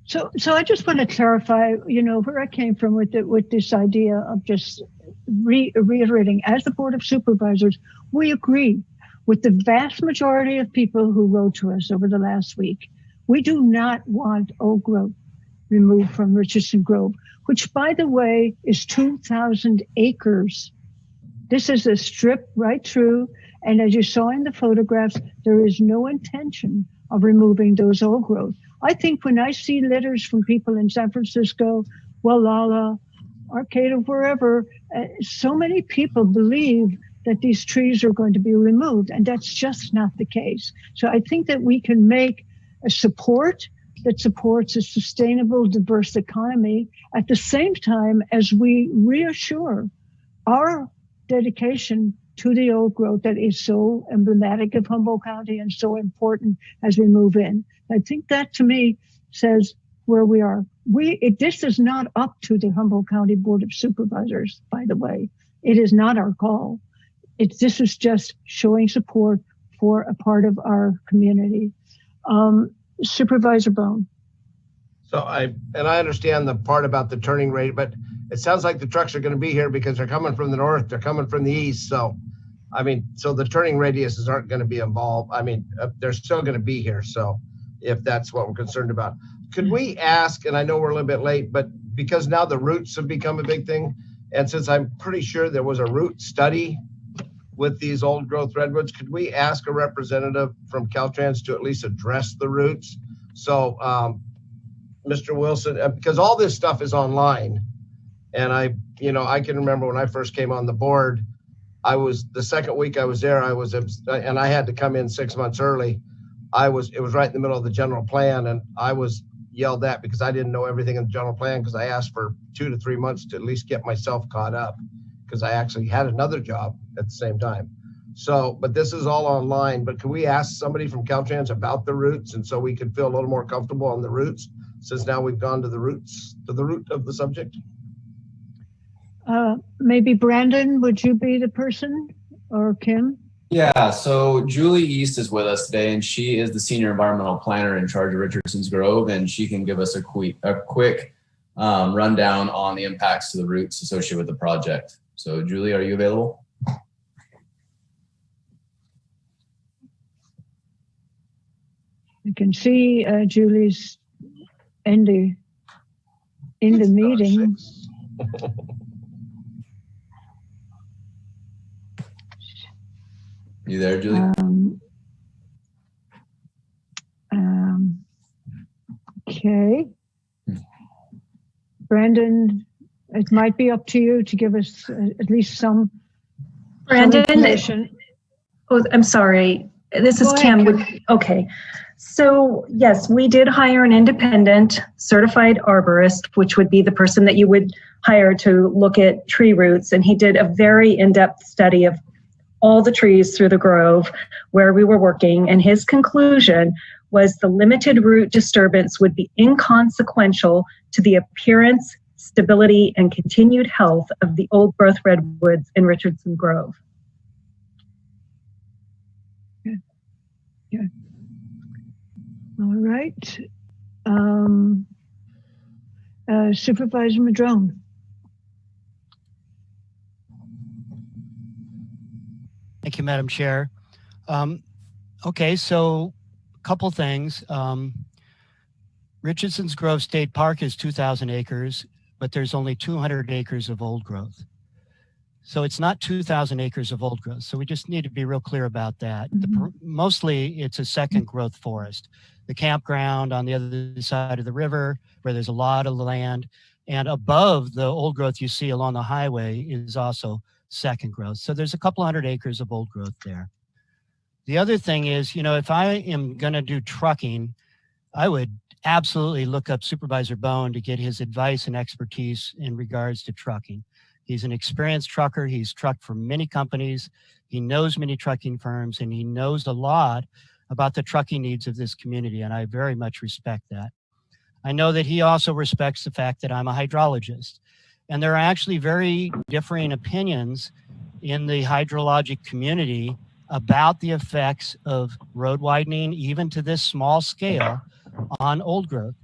So I just want to clarify, where I came from with this idea of just reiterating, as the Board of Supervisors, we agree with the vast majority of people who wrote to us over the last week. We do not want old growth removed from Richardson Grove, which, by the way, is 2,000 acres. This is a strip right through. And as you saw in the photographs, there is no intention of removing those old growth. I think when I see letters from people in San Francisco, Wallala, Arcata, wherever, so many people believe that these trees are going to be removed, and that's just not the case. So I think that we can make a support that supports a sustainable, diverse economy at the same time as we reassure our dedication to the old growth that is so emblematic of Humboldt County and so important as we move in. I think that, to me, says where we are. This is not up to the Humboldt County Board of Supervisors, by the way. It is not our call. This is just showing support for a part of our community. Supervisor Bohn. So I understand the part about the turning rate, but it sounds like the trucks are going to be here because they're coming from the north, they're coming from the east. So, I mean, so the turning radiuses aren't going to be involved. I mean, they're still going to be here. So if that's what we're concerned about, could we ask, and I know we're a little bit late, but because now the routes have become a big thing, and since I'm pretty sure there was a route study with these old growth redwoods, could we ask a representative from Caltrans to at least address the routes? So, Mr. Wilson, because all this stuff is online, and I can remember when I first came on the board, the second week I was there, and I had to come in 6 months early. It was right in the middle of the general plan, and I was yelled at because I didn't know everything in the general plan, because I asked for 2 to 3 months to at least get myself caught up, because I actually had another job at the same time. So, but this is all online, but can we ask somebody from Caltrans about the routes, and so we could feel a little more comfortable on the routes, since now we've gone to the root of the subject? Maybe Brandon, would you be the person, or Kim? Yeah, so Julie East is with us today, and she is the senior environmental planner in charge of Richardson's Grove, and she can give us a quick rundown on the impacts to the routes associated with the project. So Julie, are you available? I can see Julie's in the meeting. You there, Julie? Okay. Brandon, it might be up to you to give us at least some information. Oh, I'm sorry. This is Kim. Okay. So yes, we did hire an independent certified arborist, which would be the person that you would hire to look at tree roots. And he did a very in-depth study of all the trees through the grove where we were working. And his conclusion was the limited root disturbance would be inconsequential to the appearance, stability, and continued health of the old growth redwoods in Richardson Grove. Good. Yeah. All right. Supervisor Madrone. Thank you, Madam Chair. Okay, so a couple things. Richardson's Grove State Park is 2,000 acres, but there's only 200 acres of old growth. So it's not 2,000 acres of old growth. So we just need to be real clear about that. Mostly it's a second growth forest. The campground on the other side of the river, where there's a lot of land, and above the old growth you see along the highway is also second growth. So there's a couple hundred acres of old growth there. The other thing is, if I am going to do trucking, I would absolutely look up Supervisor Bohn to get his advice and expertise in regards to trucking. He's an experienced trucker. He's trucked for many companies. He knows many trucking firms, and he knows a lot about the trucking needs of this community, and I very much respect that. I know that he also respects the fact that I'm a hydrologist. And there are actually very differing opinions in the hydrologic community about the effects of road widening, even to this small scale, on old growth.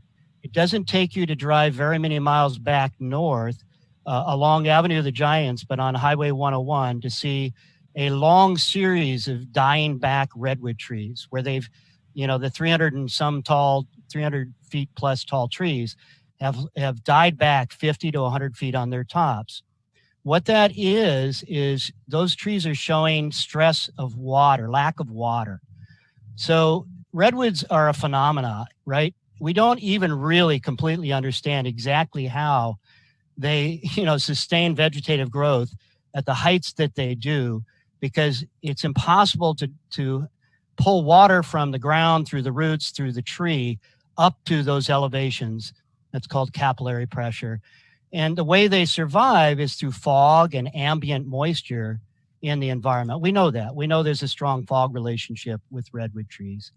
It doesn't take you to drive very many miles back north along Avenue of the Giants, but on Highway 101 to see a long series of dying back redwood trees where they've, the 300 feet plus tall trees have died back 50 to 100 feet on their tops. What that is those trees are showing stress of water, lack of water. So redwoods are a phenomena, right? We don't even really completely understand exactly how they, sustain vegetative growth at the heights that they do, because it's impossible to pull water from the ground through the roots, through the tree, up to those elevations. That's called capillary pressure. And the way they survive is through fog and ambient moisture in the environment. We know that. We know there's a strong fog relationship with redwood trees.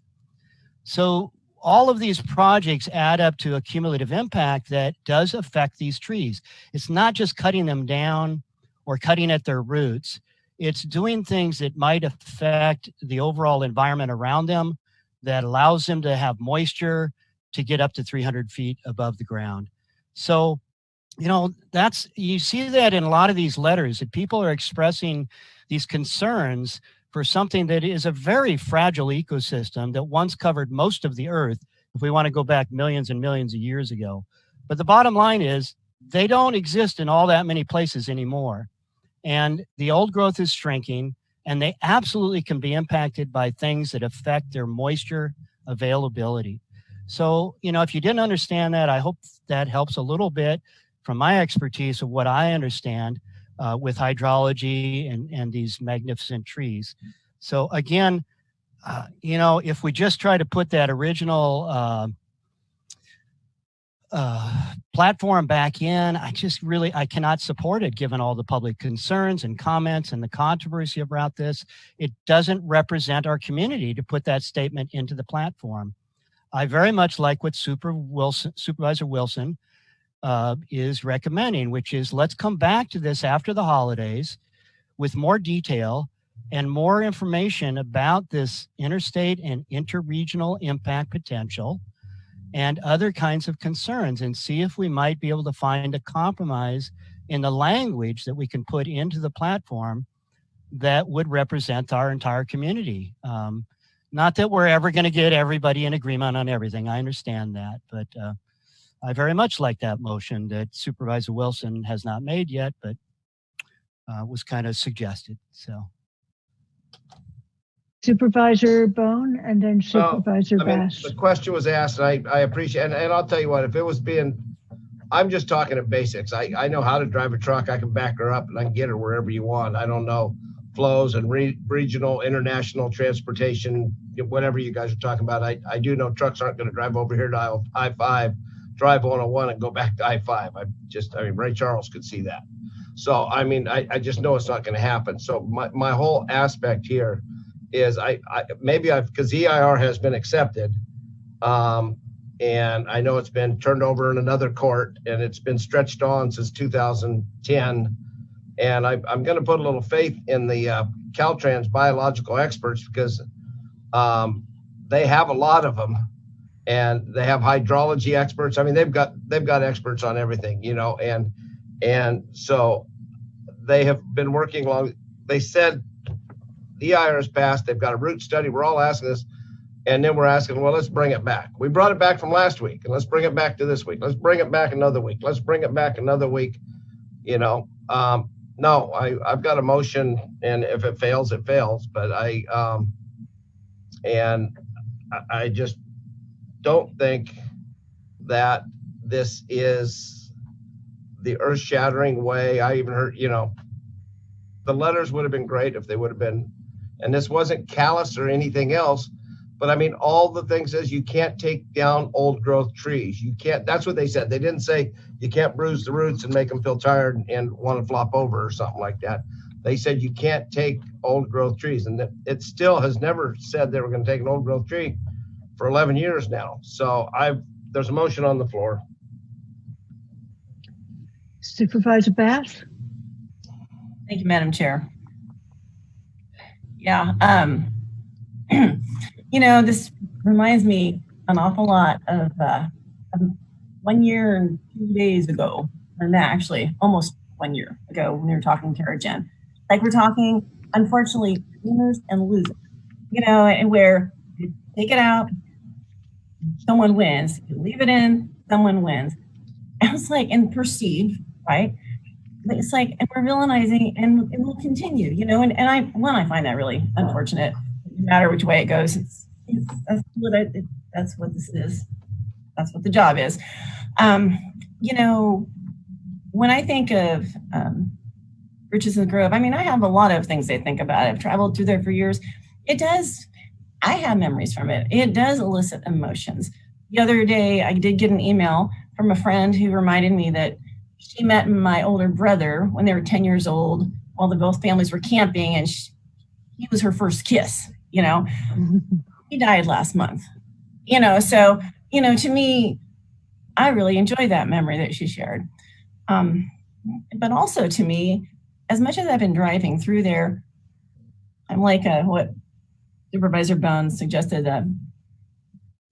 So all of these projects add up to a cumulative impact that does affect these trees. It's not just cutting them down or cutting at their roots. It's doing things that might affect the overall environment around them, that allows them to have moisture, to get up to 300 feet above the ground. So, you see that in a lot of these letters, that people are expressing these concerns for something that is a very fragile ecosystem that once covered most of the earth, if we want to go back millions and millions of years ago. But the bottom line is they don't exist in all that many places anymore. And the old growth is shrinking, and they absolutely can be impacted by things that affect their moisture availability. So, if you didn't understand that, I hope that helps a little bit from my expertise of what I understand with hydrology and these magnificent trees. So again, if we just try to put that original platform back in, I cannot support it given all the public concerns and comments and the controversy about this. It doesn't represent our community to put that statement into the platform. I very much like what Supervisor Wilson is recommending, which is let's come back to this after the holidays with more detail and more information about this interstate and interregional impact potential and other kinds of concerns, and see if we might be able to find a compromise in the language that we can put into the platform that would represent our entire community. Not that we're ever going to get everybody in agreement on everything. I understand that, but I very much like that motion that Supervisor Wilson has not made yet, but was kind of suggested. So, Supervisor Bohn and then Supervisor Bass. The question was asked, and I appreciate, and I'll tell you what, if it was I'm just talking at basics. I know how to drive a truck. I can back her up and I can get her wherever you want. I don't know flows and regional, international transportation, whatever you guys are talking about. I do know trucks aren't going to drive over here to I-5, drive 101 and go back to I-5. Ray Charles could see that. So, I just know it's not going to happen. So my whole aspect here is because EIR has been accepted, and I know it's been turned over in another court, and it's been stretched on since 2010. And I'm going to put a little faith in the Caltrans biological experts because they have a lot of them, and they have hydrology experts. They've got experts on everything, and so they have been working along. They said EIR is passed. They've got a root study. We're all asking this. And then we're asking, well, let's bring it back. We brought it back from last week, and let's bring it back to this week. Let's bring it back another week. Let's bring it back another week. No, I've got a motion, and if it fails, it fails. But I just don't think that this is the earth-shattering way. I even heard, the letters would have been great if they would have been, and this wasn't callous or anything else, but all the things says you can't take down old growth trees. You can't, that's what they said. They didn't say you can't bruise the roots and make them feel tired and want to flop over or something like that. They said you can't take old growth trees, and it still has never said they were going to take an old growth tree for 11 years now. So there's a motion on the floor. Supervisor Bass? Thank you, Madam Chair. Yeah, this reminds me an awful lot of 1 year and 2 days ago, or actually almost 1 year ago when we were talking Terra-Gen. Like we're talking, unfortunately, winners and losers, and where you take it out, someone wins. You leave it in, someone wins. And it's like, and perceive, right? It's like, and we're villainizing, and it will continue, and I find that really unfortunate. No matter which way it goes, that's what this is. That's what the job is. When I think of Richardson Grove, I have a lot of things I think about. I've traveled through there for years. I have memories from it. It does elicit emotions. The other day, I did get an email from a friend who reminded me that she met my older brother when they were 10 years old while both families were camping, and he was her first kiss, He died last month, so, to me, I really enjoy that memory that she shared. But also to me, as much as I've been driving through there, I'm like what Supervisor Bohn suggested that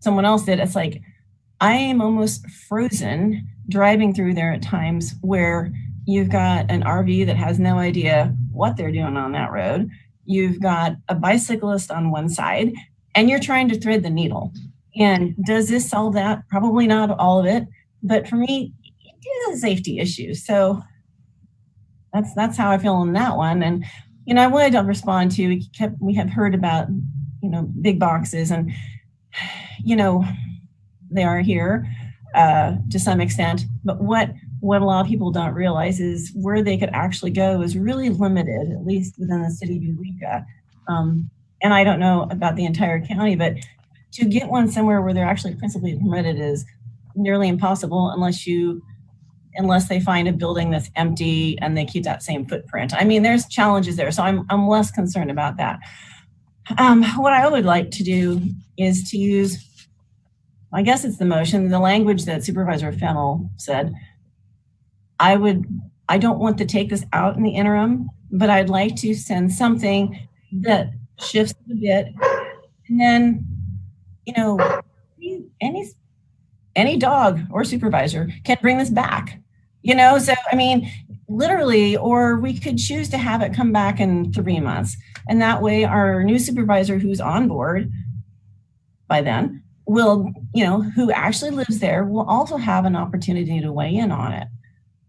someone else did. It's like, I am almost frozen driving through there at times where you've got an RV that has no idea what they're doing on that road. You've got a bicyclist on one side, and you're trying to thread the needle. And does this solve that? Probably not all of it. But for me, it is a safety issue. So that's how I feel on that one. And, you know, I wanted to respond to, we have heard about, you know, big boxes, and, you know, they are here to some extent. But what a lot of people don't realize is where they could actually go is really limited, at least within the city of Eureka. And I don't know about the entire county, but to get one somewhere where they're actually principally permitted is nearly impossible unless they find a building that's empty and they keep that same footprint. I mean, there's challenges there, so I'm less concerned about that. What I would like to do is to use, I guess it's the motion, the language that Supervisor Fennell said. I don't want to take this out in the interim, but I'd like to send something that shifts a bit, and then, you know, any dog or supervisor can bring this back, you know? So, I mean, literally, or we could choose to have it come back in 3 months. And that way our new supervisor who's on board by then will, you know, who actually lives there will also have an opportunity to weigh in on it.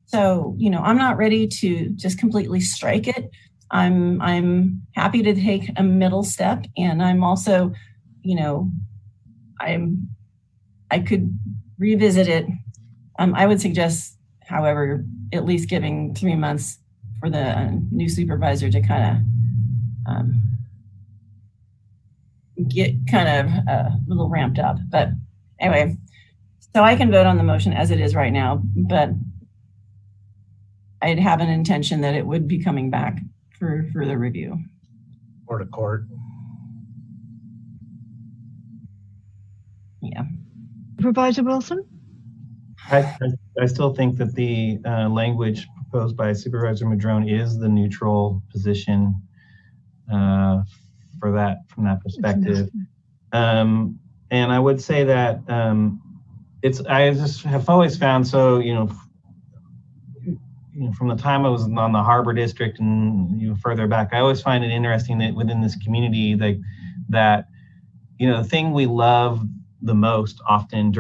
So, you know, I'm not ready to just completely strike it. I'm happy to take a middle step. And I'm also, you know, I could revisit it. I would suggest, however, at least giving 3 months for the new supervisor to kind of get kind of a little ramped up. But anyway, so I can vote on the motion as it is right now, but I'd have an intention that it would be coming back for further review. Or to court. Yeah. Supervisor Wilson? I still think that the language proposed by Supervisor Madrone is the neutral position from that perspective. And I would say that I just have always found, so, you know, from the time I was on the Harbor District and, you know, further back, I always find it interesting that within this community, that, you know, the thing we love the most often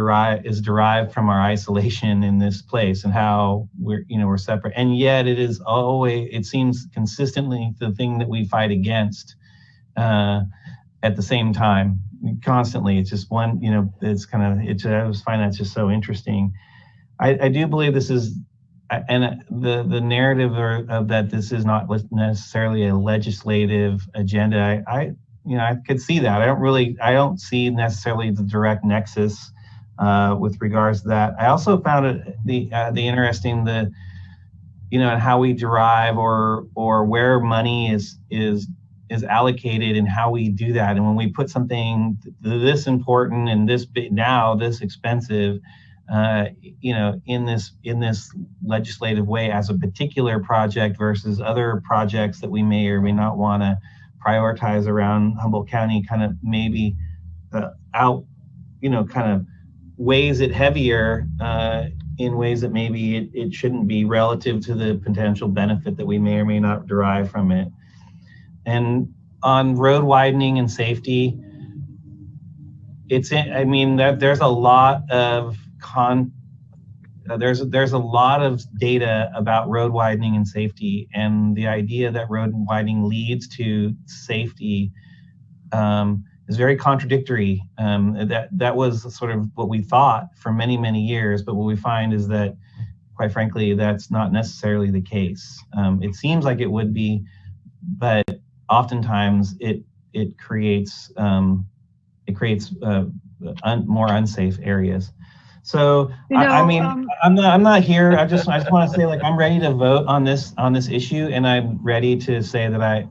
is derived from our isolation in this place and how we're separate. And yet it seems consistently the thing that we fight against at the same time, constantly. It's just one, you know, it's kind of, I always find that just so interesting. I do believe this is, and the narrative of that this is not necessarily a legislative agenda. I could see that. I don't see necessarily the direct nexus with regards to that. I also found it the interesting and how we derive or where money is allocated and how we do that. And when we put something this important and this expensive, in this legislative way as a particular project versus other projects that we may or may not want to prioritize around Humboldt County, kind of maybe kind of weighs it heavier in ways that maybe it shouldn't be relative to the potential benefit that we may or may not derive from it. And on road widening and safety, there's a lot of there's a lot of data about road widening and safety, and the idea that road widening leads to safety is very contradictory. That was sort of what we thought for many, many years, but what we find is that, quite frankly, that's not necessarily the case. It seems like it would be, but oftentimes it creates more unsafe areas. So I'm not here. I just want to say, like, I'm ready to vote on this issue, and I'm ready to say that I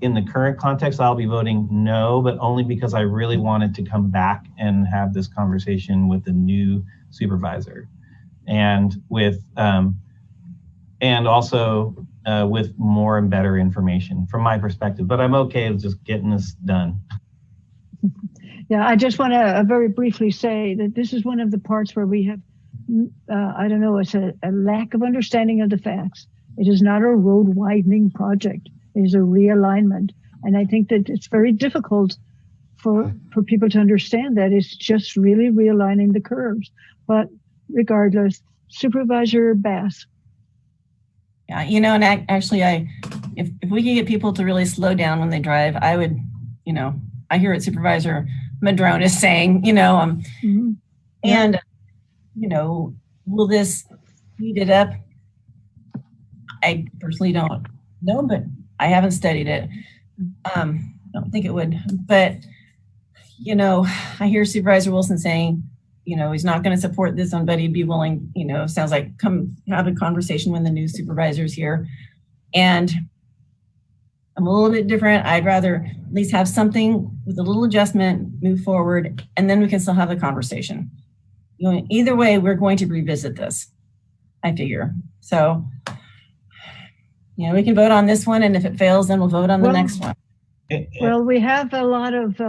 in the current context I'll be voting no, but only because I really wanted to come back and have this conversation with the new supervisor, and with also with more and better information from my perspective. But I'm okay with just getting this done. Yeah, I just want to very briefly say that this is one of the parts where we have, I don't know, it's a lack of understanding of the facts. It is not a road widening project. It is a realignment. And I think that it's very difficult for people to understand that it's just really realigning the curves. But regardless, Supervisor Bass. Yeah, you know, and actually, if we could get people to really slow down when they drive, I would, you know, I hear what Supervisor Madrone is saying, you know, and, you know, will this speed it up? I personally don't know, but I haven't studied it. I don't think it would, but, you know, I hear Supervisor Wilson saying, you know, he's not going to support this one, but he'd be willing, you know, sounds like come have a conversation when the new supervisor's here. And I'm a little bit different. I'd rather at least have something with a little adjustment, move forward, and then we can still have a conversation. You know, either way, we're going to revisit this, I figure. So, you know, we can vote on this one, and if it fails, then we'll vote on the next one. Well, we have a lot of,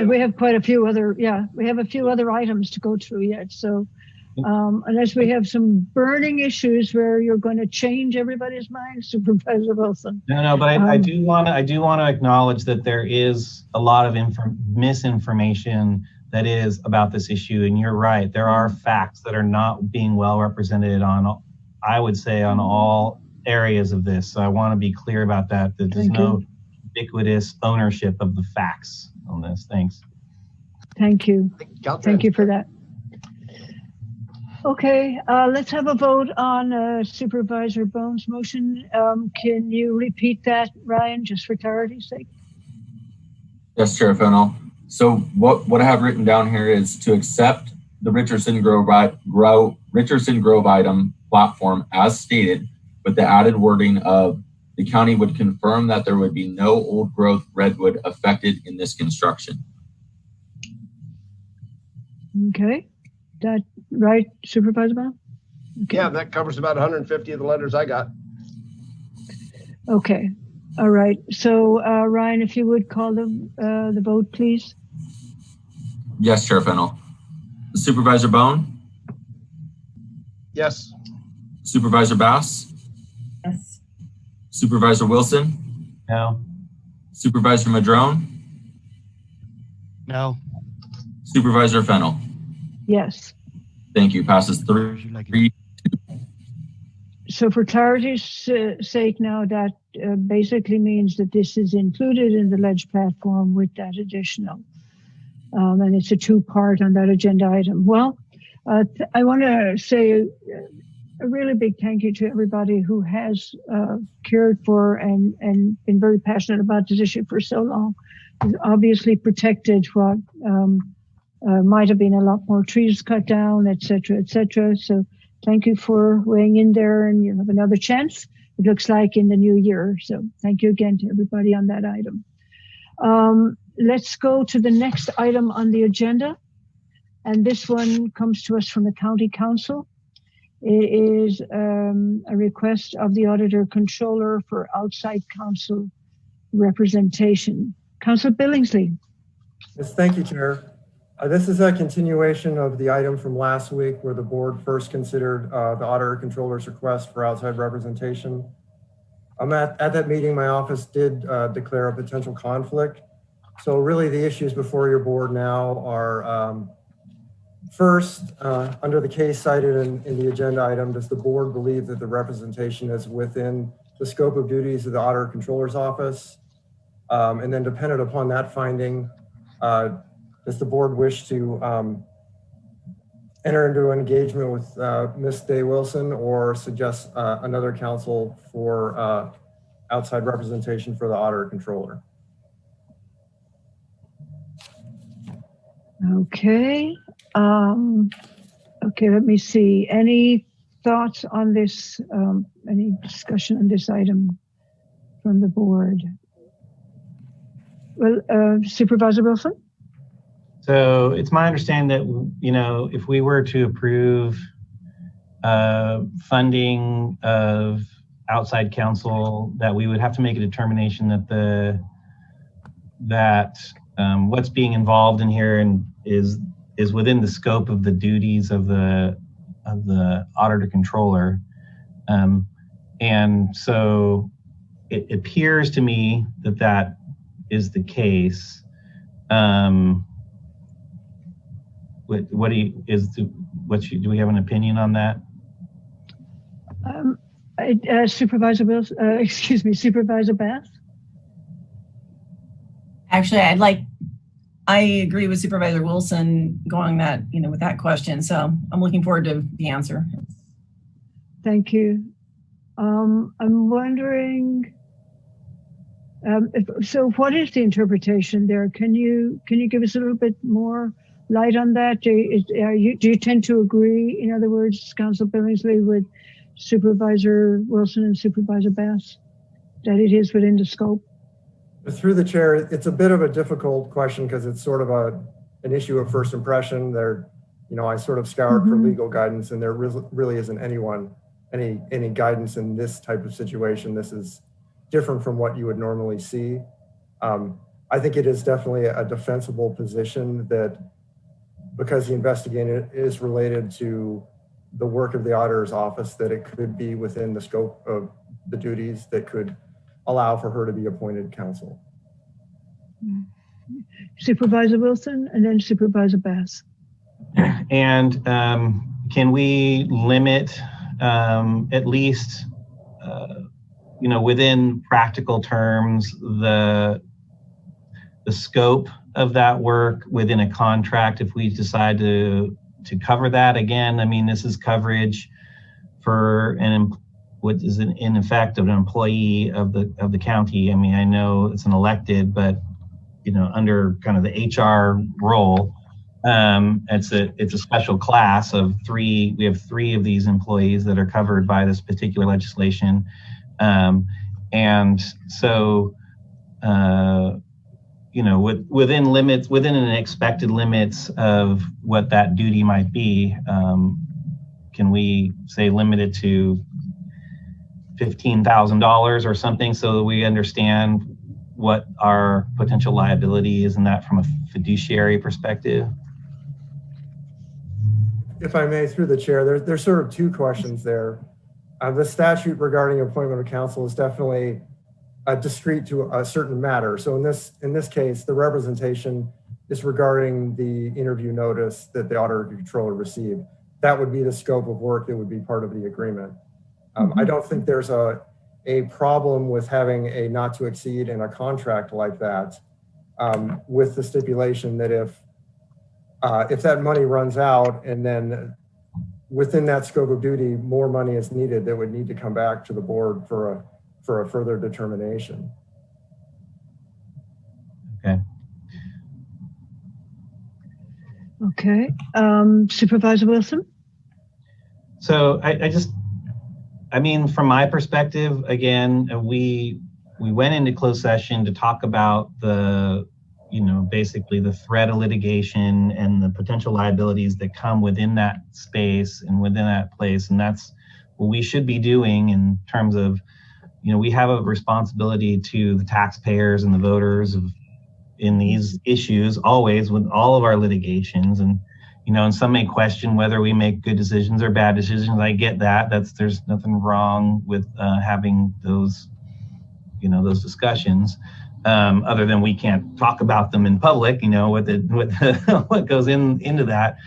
we have quite a few other, we have a few other items to go through yet. So unless we have some burning issues where you're going to change everybody's mind, Supervisor Wilson. No, but I do want to acknowledge that there is a lot of misinformation that is about this issue. And you're right. There are facts that are not being well represented on, I would say, on all areas of this. So I want to be clear about that, that there's no ubiquitous ownership of the facts on this. Thanks. Thank you. Thank you for that. Okay, let's have a vote on Supervisor Bohn's motion. Can you repeat that, Ryan, just for clarity's sake? Yes, Chair Fennell. So what I have written down here is to accept the Richardson Grove item platform as stated, with the added wording of the county would confirm that there would be no old growth redwood affected in this construction. Okay, that right, Supervisor Bohn? Okay. Yeah, that covers about 150 of the letters I got. Okay, all right. So Ryan, if you would call the vote, please. Yes, Chair Fennell. Supervisor Bohn? Yes. Supervisor Bass? Yes. Supervisor Wilson? No. Supervisor Madrone? No. Supervisor Fennell? Yes. Thank you. Passes 3. So for clarity's sake now, that basically means that this is included in the ledge platform with that additional. And it's a two-part on that agenda item. Well, I want to say a really big thank you to everybody who has cared for and been very passionate about this issue for so long. It's obviously protected what might have been a lot more trees cut down, et cetera, et cetera. So thank you for weighing in there, and you have another chance, it looks like, in the new year. So thank you again to everybody on that item. Let's go to the next item on the agenda. And this one comes to us from the County Council. It is a request of the Auditor Controller for outside council representation. Councilor Billingsley. Yes, thank you, Chair. This is a continuation of the item from last week where the board first considered the Auditor Controller's request for outside representation. At that meeting, my office did declare a potential conflict. So really the issues before your board now are first, under the case cited in the agenda item, does the board believe that the representation is within the scope of duties of the Auditor Controller's office? And then dependent upon that finding, does the board wish to enter into an engagement with Ms. Day Wilson or suggest another counsel for outside representation for the Auditor Controller? Okay. Okay, let me see. Any thoughts on this, any discussion on this item from the board? Well, Supervisor Wilson? So it's my understanding that, you know, if we were to approve funding of outside counsel, that we would have to make a determination that what's being involved in here and is within the scope of the duties of the auditor controller. And so it appears to me that that is the case. Do we have an opinion on that? Supervisor Bass? Actually, I agree with Supervisor Wilson going that, with that question. So I'm looking forward to the answer. Thank you. I'm wondering, so what is the interpretation there? Can you give us a little bit more light on that? Do you tend to agree, in other words, Council Billingsley, with Supervisor Wilson and Supervisor Bass, that it is within the scope? Through the chair, it's a bit of a difficult question because it's sort of an issue of first impression. I sort of scoured for legal guidance, and there really isn't any guidance in this type of situation. This is different from what you would normally see. I think it is definitely a defensible position that because the investigation is related to the work of the auditor's office, that it could be within the scope of the duties that could allow for her to be appointed counsel. Supervisor Wilson and then Supervisor Bass. And can we limit at least, within practical terms, the scope of that work within a contract if we decide to cover that? Again, I mean, this is coverage for what is in effect an employee of the county. I mean, I know it's an elected, but under kind of the HR role, it's a special class of 3. We have 3 of these employees that are covered by this particular legislation, and so within an expected limits of what that duty might be, can we say limited to $15,000 or something so that we understand what our potential liability is in that from a fiduciary perspective? If I may, through the chair, there's sort of 2 questions there. The statute regarding appointment of counsel is definitely discrete to a certain matter. So in this case, the representation is regarding the interview notice that the auditor controller received. That would be the scope of work that would be part of the agreement. I don't think there's a problem with having a not to exceed in a contract like that, with the stipulation that if that money runs out and then within that scope of duty, more money is needed, that would need to come back to the board for a further determination. Okay. Supervisor Wilson? So I mean, from my perspective, again, we went into closed session to talk about basically the threat of litigation and the potential liabilities that come within that space and within that place. And that's what we should be doing in terms of, we have a responsibility to the taxpayers and the voters in these issues, always with all of our litigations. And and some may question whether we make good decisions or bad decisions. I get that. There's nothing wrong with having those, those discussions, other than we can't talk about them in public. What goes into that.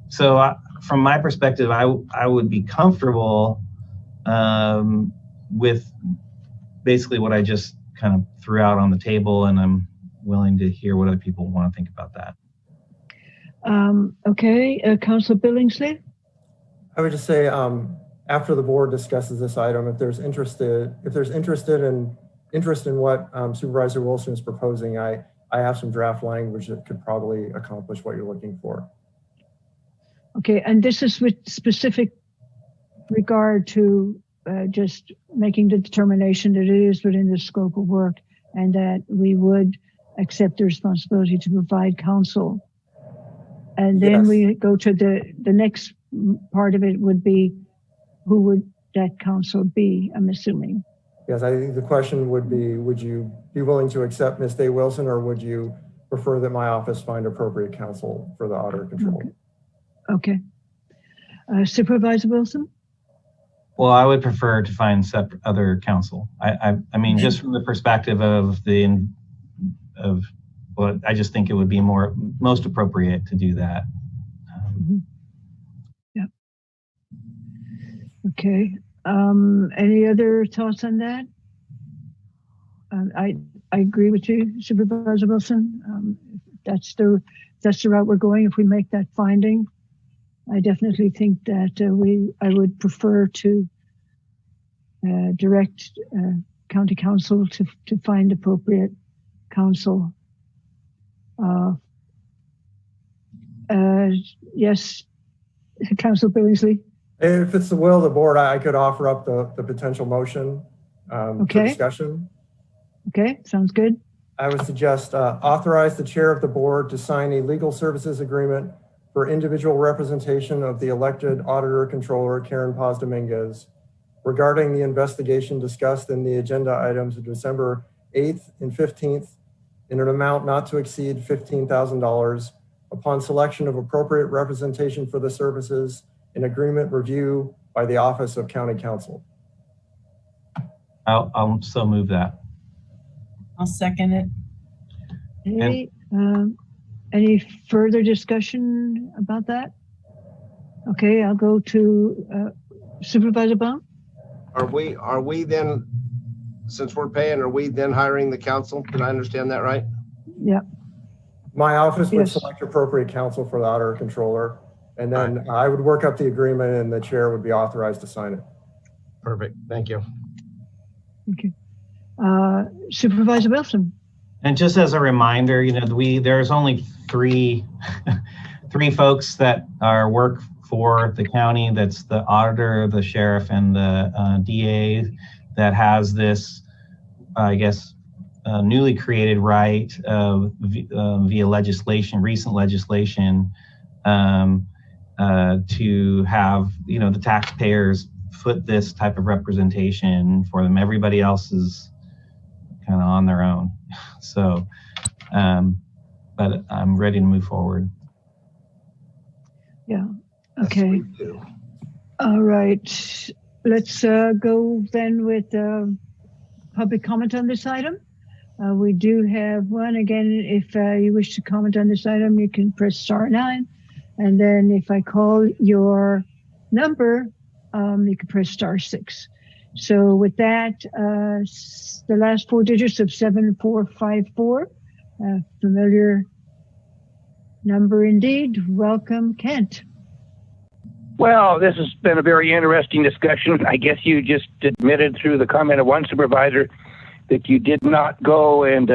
So from my perspective, I would be comfortable with basically what I just kind of threw out on the table, and I'm willing to hear what other people want to think about that. Okay, Councilor Billingsley? I would just say, after the board discusses this item, if there's interest in what Supervisor Wilson is proposing, I have some draft language that could probably accomplish what you're looking for. Okay, and this is with specific regard to just making the determination that it is within the scope of work and that we would accept the responsibility to provide counsel. And then we go to the next part of it would be, who would that counsel be, I'm assuming? Yes, I think the question would be, would you be willing to accept Ms. Day Wilson, or would you prefer that my office find appropriate counsel for the auditor control? Okay. Supervisor Wilson? Well, I would prefer to find other counsel. I mean, just from the perspective of well, I just think it would be most appropriate to do that. Yeah. Okay. Any other thoughts on that? I agree with you, Supervisor Wilson. That's the route we're going. If we make that finding, I definitely think that I would prefer to direct county council to find appropriate counsel. Yes, Councilor Billingsley. If it's the will of the board, I could offer up the potential motion for discussion. Okay, sounds good. I would suggest authorize the chair of the board to sign a legal services agreement for individual representation of the elected auditor controller, Karen Paz Dominguez, regarding the investigation discussed in the agenda items of December 8th and 15th in an amount not to exceed $15,000 upon selection of appropriate representation for the services in agreement review by the Office of County Counsel. I'll so move that. I'll second it. Okay. Any further discussion about that? Okay, I'll go to Supervisor Bohn. Are we then, since we're paying, are we then hiring the counsel? Did I understand that right? Yeah. My office would select appropriate counsel for the auditor controller, and then I would work up the agreement and the chair would be authorized to sign it. Perfect. Thank you. Thank you. Supervisor Wilson. And just as a reminder, there's only three folks that work for the county. That's the auditor, the sheriff, and the DA that has this, I guess, newly created right via legislation, recent legislation, to have the taxpayers foot this type of representation for them. Everybody else is kind of on their own. So, but I'm ready to move forward. Yeah. Okay. All right. Let's go then with public comment on this item. We do have one. Again, if you wish to comment on this item, you can press *9. And then if I call your number, you can press *6. So with that, the last four digits of 7454, familiar number indeed. Welcome, Kent. Well, this has been a very interesting discussion. I guess you just admitted through the comment of one supervisor that you did not go and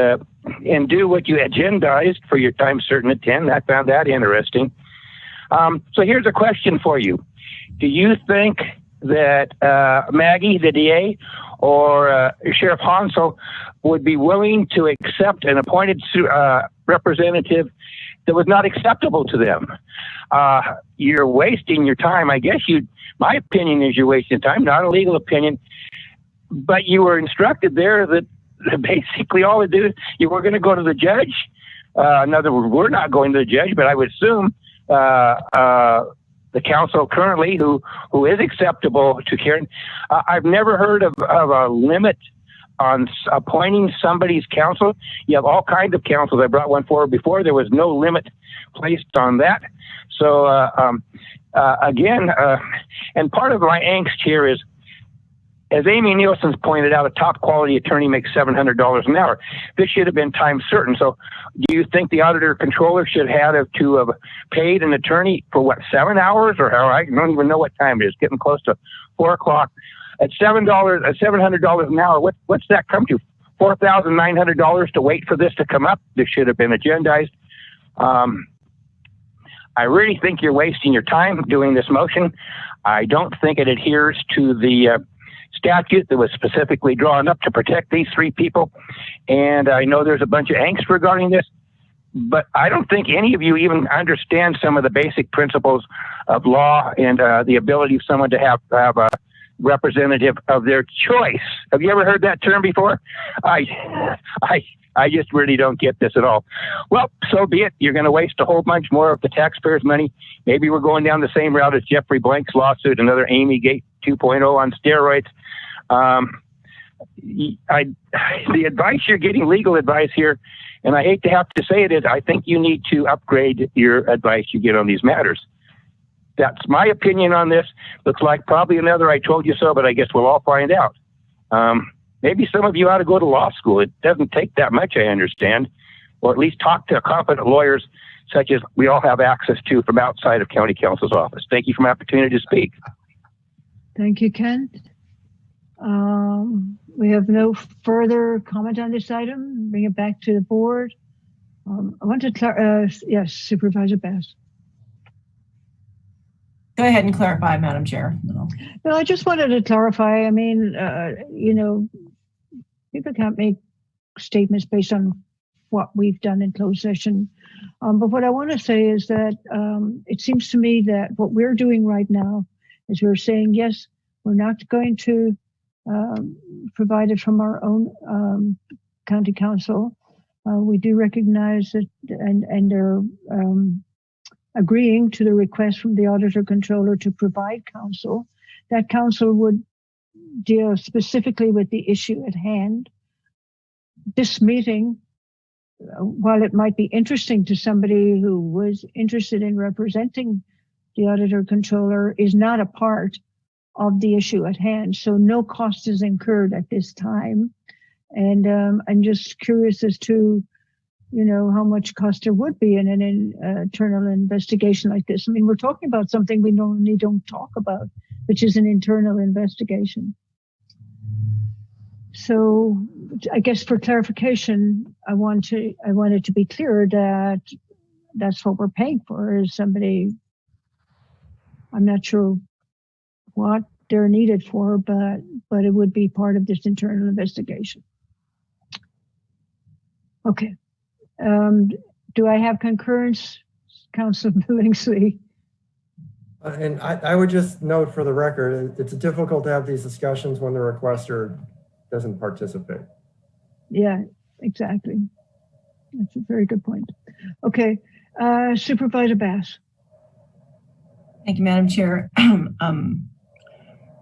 do what you agendized for your time certain at 10. I found that interesting. So here's a question for you. Do you think that Maggie, the DA, or Sheriff Hansel would be willing to accept an appointed representative that was not acceptable to them? You're wasting your time. I guess my opinion is you're wasting time, not a legal opinion, but you were instructed there that basically all to do is you were going to go to the judge. In other words, we're not going to the judge, but I would assume the counsel currently who is acceptable to Karen. I've never heard of a limit on appointing somebody's counsel. You have all kinds of counsels. I brought one forward before. There was no limit placed on that. So again, and part of my angst here is, as Amy Nielsen's pointed out, a top quality attorney makes $700 an hour. This should have been time certain. So do you think the auditor controller should have paid an attorney for 7 hours or how? I don't even know what time it is, getting close to 4 o'clock. At $700 an hour, what's that come to? $4,900 to wait for this to come up? This should have been agendized. I really think you're wasting your time doing this motion. I don't think it adheres to the statute that was specifically drawn up to protect these three people. And I know there's a bunch of angst regarding this, but I don't think any of you even understand some of the basic principles of law and the ability of someone to have representative of their choice. Have you ever heard that term before? I just really don't get this at all. Well, so be it. You're going to waste a whole bunch more of the taxpayers' money. Maybe we're going down the same route as Jeffrey Blank's lawsuit, another Amy Gate 2.0 on steroids. The advice you're getting, legal advice here, and I hate to have to say it, is I think you need to upgrade your advice you get on these matters. That's my opinion on this. Looks like probably another I told you so, but I guess we'll all find out. Maybe some of you ought to go to law school. It doesn't take that much, I understand, or at least talk to competent lawyers such as we all have access to from outside of County Counsel's office. Thank you for my opportunity to speak. Thank you, Ken. We have no further comment on this item. Bring it back to the board. I want to, yes, Supervisor Bass. Go ahead and clarify, Madam Chair. No, I just wanted to clarify. I mean, you know, people can't make statements based on what we've done in closed session. But what I want to say is that it seems to me that what we're doing right now is we're saying, yes, we're not going to provide it from our own county council. We do recognize that and they're agreeing to the request from the auditor controller to provide counsel. That counsel would deal specifically with the issue at hand. This meeting, while it might be interesting to somebody who was interested in representing the auditor controller, is not a part of the issue at hand. So no cost is incurred at this time. And I'm just curious as to, you know, how much cost there would be in an internal investigation like this. I mean, we're talking about something we normally don't talk about, which is an internal investigation. So I guess for clarification, I want it to be clear that that's what we're paying for, is somebody, I'm not sure what they're needed for, but it would be part of this internal investigation. Okay. Do I have concurrence, Councilor Billingsley? And I would just note for the record, it's difficult to have these discussions when the requester doesn't participate. Yeah, exactly. That's a very good point. Okay, Supervisor Bass. Thank you, Madam Chair.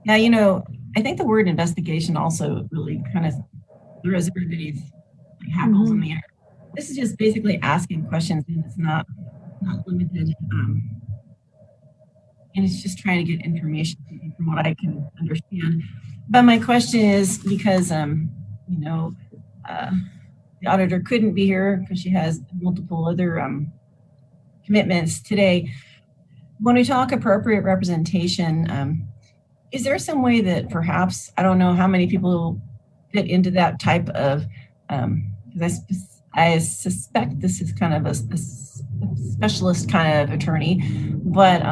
Now, you know, I think the word investigation also really kind of throws everybody's hackles in the air. This is just basically asking questions, and it's not limited. And it's just trying to get information from what I can understand. But my question is, because you know, the auditor couldn't be here because she has multiple other commitments today. When we talk appropriate representation, is there some way that perhaps, I don't know how many people fit into that type of, because I suspect this is kind of a specialist kind of attorney, but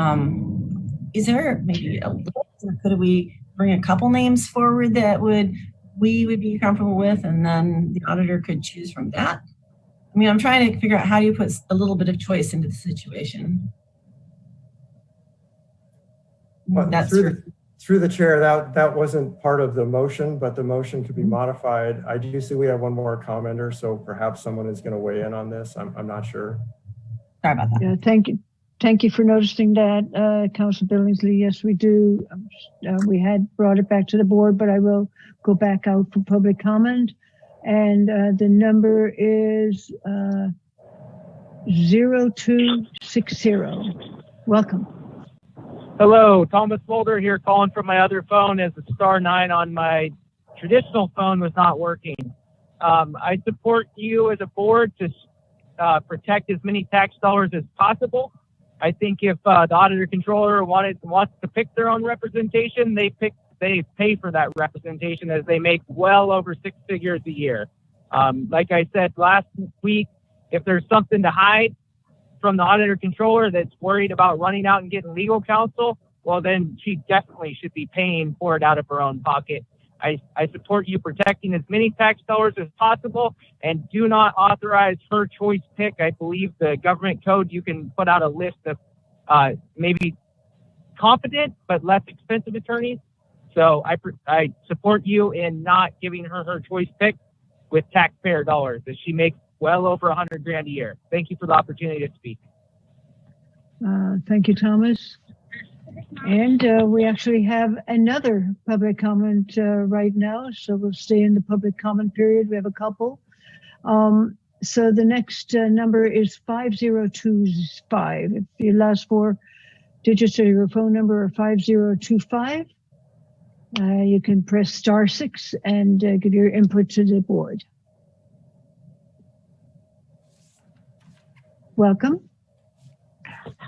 is there maybe a list, or could we bring a couple names forward that we would be comfortable with, and then the auditor could choose from that? I mean, I'm trying to figure out how do you put a little bit of choice into the situation. But through the chair, that wasn't part of the motion, but the motion could be modified. I do see we have one more commenter, so perhaps someone is going to weigh in on this. I'm not sure. Sorry about that. Yeah, thank you. Thank you for noticing that, Councilor Billingsley. Yes, we do. We had brought it back to the board, but I will go back out for public comment. And the number is 0260. Welcome. Hello, Thomas Mulder here, calling from my other phone as the *9 on my traditional phone was not working. I support you as a board to protect as many tax dollars as possible. I think if the auditor controller wants to pick their own representation, they pay for that representation, as they make well over 6 figures a year. Like I said last week, if there's something to hide from the auditor controller that's worried about running out and getting legal counsel, well, then she definitely should be paying for it out of her own pocket. I support you protecting as many tax dollars as possible, and do not authorize her choice pick. I believe the government code, you can put out a list of maybe competent but less expensive attorneys. So I support you in not giving her choice pick with taxpayer dollars, as she makes well over $100,000 a year. Thank you for the opportunity to speak. Thank you, Thomas. And we actually have another public comment right now, so we'll stay in the public comment period. We have a couple. So the next number is 5025. If your last four digits of your phone number are 5025, you can press *6 and give your input to the board. Welcome.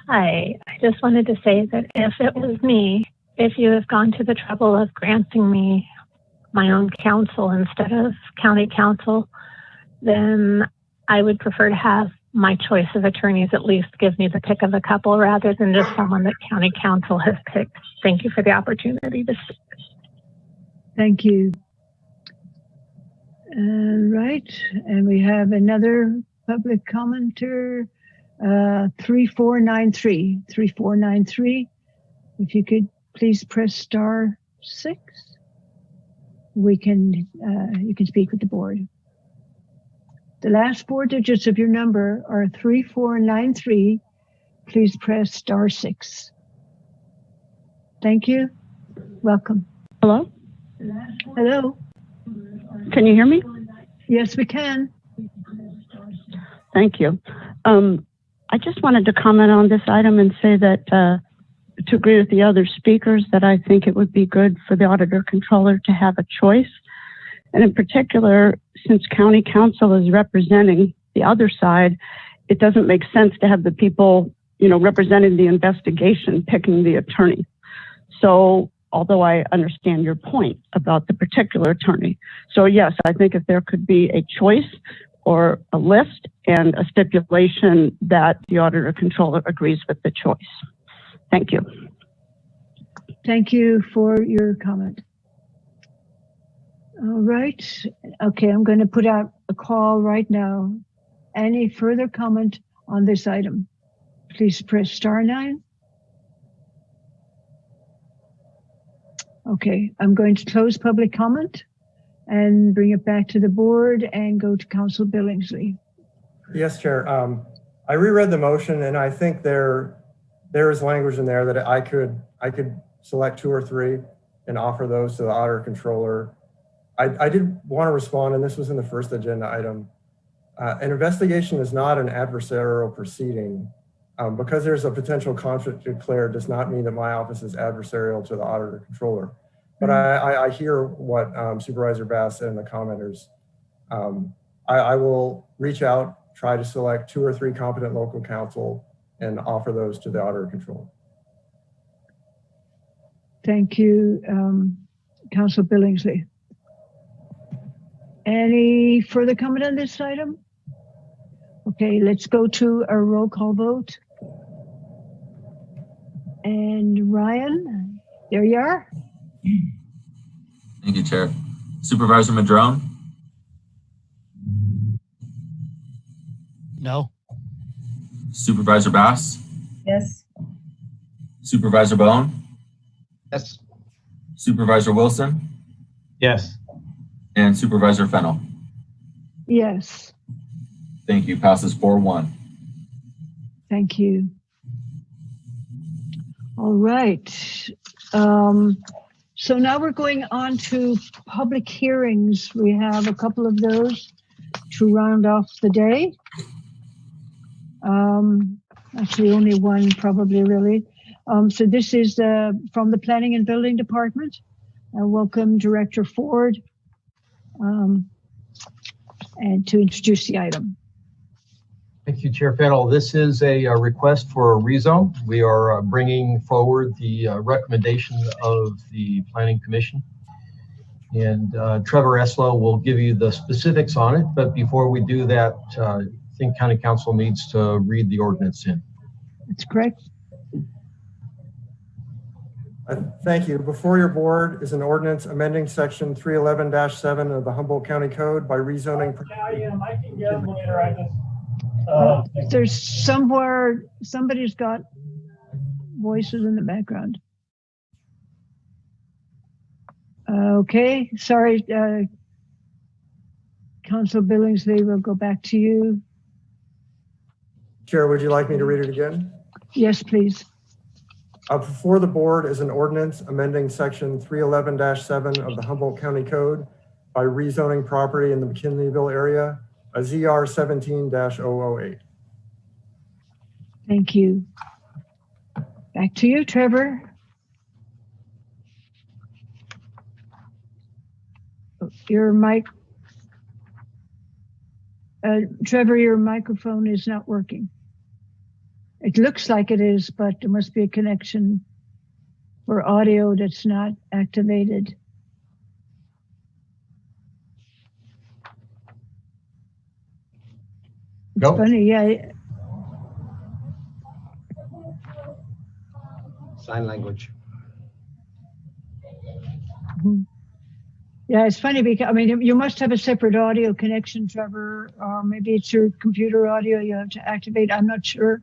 Hi, I just wanted to say that if it was me, if you have gone to the trouble of granting me my own counsel instead of county counsel, then I would prefer to have my choice of attorneys at least give me the pick of a couple rather than just someone that county counsel has picked. Thank you for the opportunity to speak. Thank you. Right, and we have another public commenter, 3493. 3493. If you could please press *6, you can speak with the board. The last four digits of your number are 3493. Please press *6. Thank you. Welcome. Hello? Hello. Can you hear me? Yes, we can. Thank you. I just wanted to comment on this item and say that to agree with the other speakers that I think it would be good for the auditor controller to have a choice. And in particular, since county council is representing the other side, it doesn't make sense to have the people, representing the investigation picking the attorney. So although I understand your point about the particular attorney. So yes, I think if there could be a choice or a list and a stipulation that the auditor controller agrees with the choice. Thank you. Thank you for your comment. All right. Okay, I'm going to put out a call right now. Any further comment on this item? Please press *9. Okay, I'm going to close public comment and bring it back to the board and go to Council Billingsley. Yes, Chair. I reread the motion, and I think there is language in there that I could select 2 or 3 and offer those to the auditor controller. I did want to respond, and this was in the first agenda item. An investigation is not an adversarial proceeding. Because there's a potential conflict declared does not mean that my office is adversarial to the auditor controller. But I hear what Supervisor Bass said in the commenters. I will reach out, try to select 2 or 3 competent local counsel and offer those to the auditor controller. Thank you, Council Billingsley. Any further comment on this item? Okay, let's go to a roll call vote. And Ryan, there you are. Thank you, Chair. Supervisor Madrone? No. Supervisor Bass? Yes. Supervisor Bohn? Yes. Supervisor Wilson? Yes. And Supervisor Fennell? Yes. Thank you. Passes 4-1. Thank you. All right. So now we're going on to public hearings. We have a couple of those to round off the day. Actually, only one probably, really. So this is from the Planning and Building Department. Welcome, Director Ford, and to introduce the item. Thank you, Chair Fennell. This is a request for a rezone. We are bringing forward the recommendation of the Planning Commission. And Trevor Estelle will give you the specifics on it. But before we do that, I think County Council needs to read the ordinance in. That's correct. Thank you. Before your board is an ordinance amending section 311-7 of the Humboldt County Code by rezoning. There's somewhere, somebody's got voices in the background. Okay, sorry, Council Billingsley, we'll go back to you. Chair, would you like me to read it again? Yes, please. Before the board is an ordinance amending section 311-7 of the Humboldt County Code by rezoning property in the McKinleyville area, a ZR 17-008. Thank you. Back to you, Trevor. Your mic, Trevor, your microphone is not working. It looks like it is, but there must be a connection for audio that's not activated. It's funny, yeah. Sign language. Mm-hmm. Yeah, it's funny because, I mean, you must have a separate audio connection, Trevor, or maybe it's your computer audio you have to activate. I'm not sure.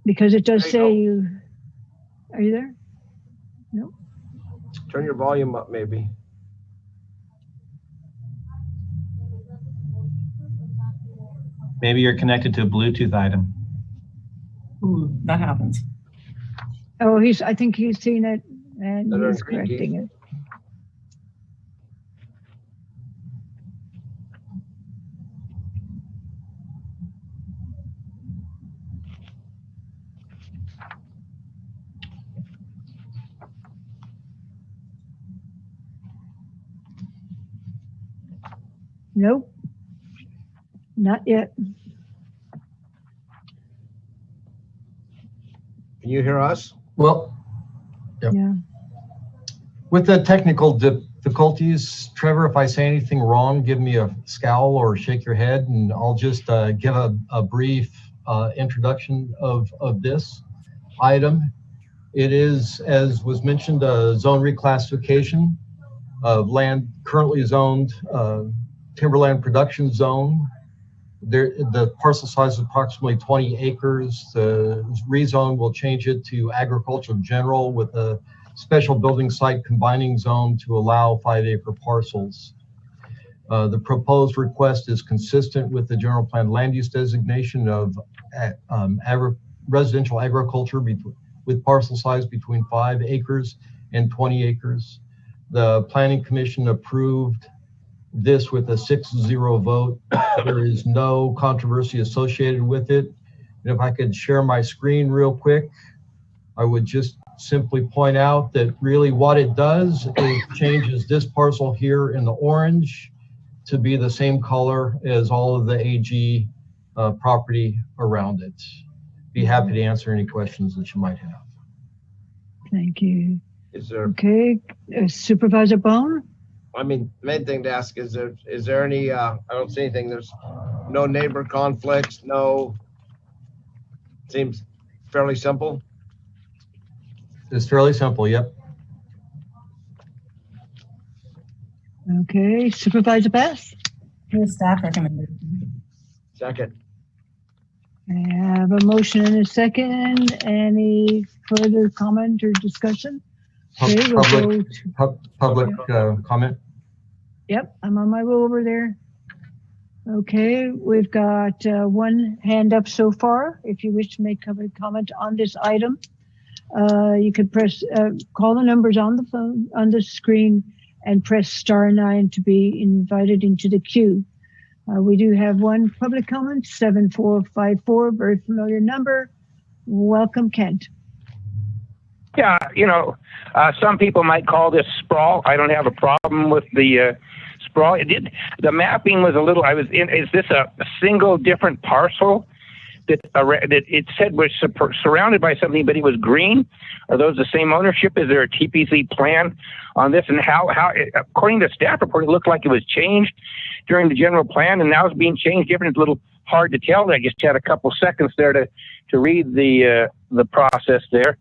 Because it does say you, are you there? No. Turn your volume up, maybe. Maybe you're connected to a Bluetooth item. Ooh, that happens. Oh, I think he's seen it and he's correcting it. Nope, not yet. Can you hear us? Well, yeah. With the technical difficulties, Trevor, if I say anything wrong, give me a scowl or shake your head, and I'll just give a brief introduction of this item. It is, as was mentioned, a zone reclassification of land currently zoned timberland production zone. The parcel size is approximately 20 acres. The rezone will change it to agricultural general with a special building site combining zone to allow 5-acre parcels. The proposed request is consistent with the general plan land use designation of residential agriculture with parcel size between 5 acres and 20 acres. The Planning Commission approved this with a 6-0 vote. There is no controversy associated with it. And if I could share my screen real quick, I would just simply point out that really what it does is changes this parcel here in the orange to be the same color as all of the AG property around it. Be happy to answer any questions that you might have. Thank you. Is there? Okay, Supervisor Bohn? I mean, the main thing to ask is there any, I don't see anything, there's no neighbor conflicts, no, seems fairly simple. It's fairly simple, yep. Okay, Supervisor Best? Here's staff recommendation. Second. I have a motion and a second. Any further comment or discussion? Okay, Public comment. Yep, I'm on my way over there. Okay, we've got one hand up so far. If you wish to make a comment on this item, you can press, call the numbers on the phone, on the screen, and press *9 to be invited into the queue. We do have one public comment, 7454, very familiar number. Welcome, Kent. Yeah, you know, some people might call this sprawl. I don't have a problem with the sprawl. The mapping was a little, is this a single different parcel that it said was surrounded by something, but it was green? Are those the same ownership? Is there a TPZ plan on this? And how according to the staff report, it looked like it was changed during the general plan, and now it's being changed different. It's a little hard to tell. I just had a couple seconds there to read the process there.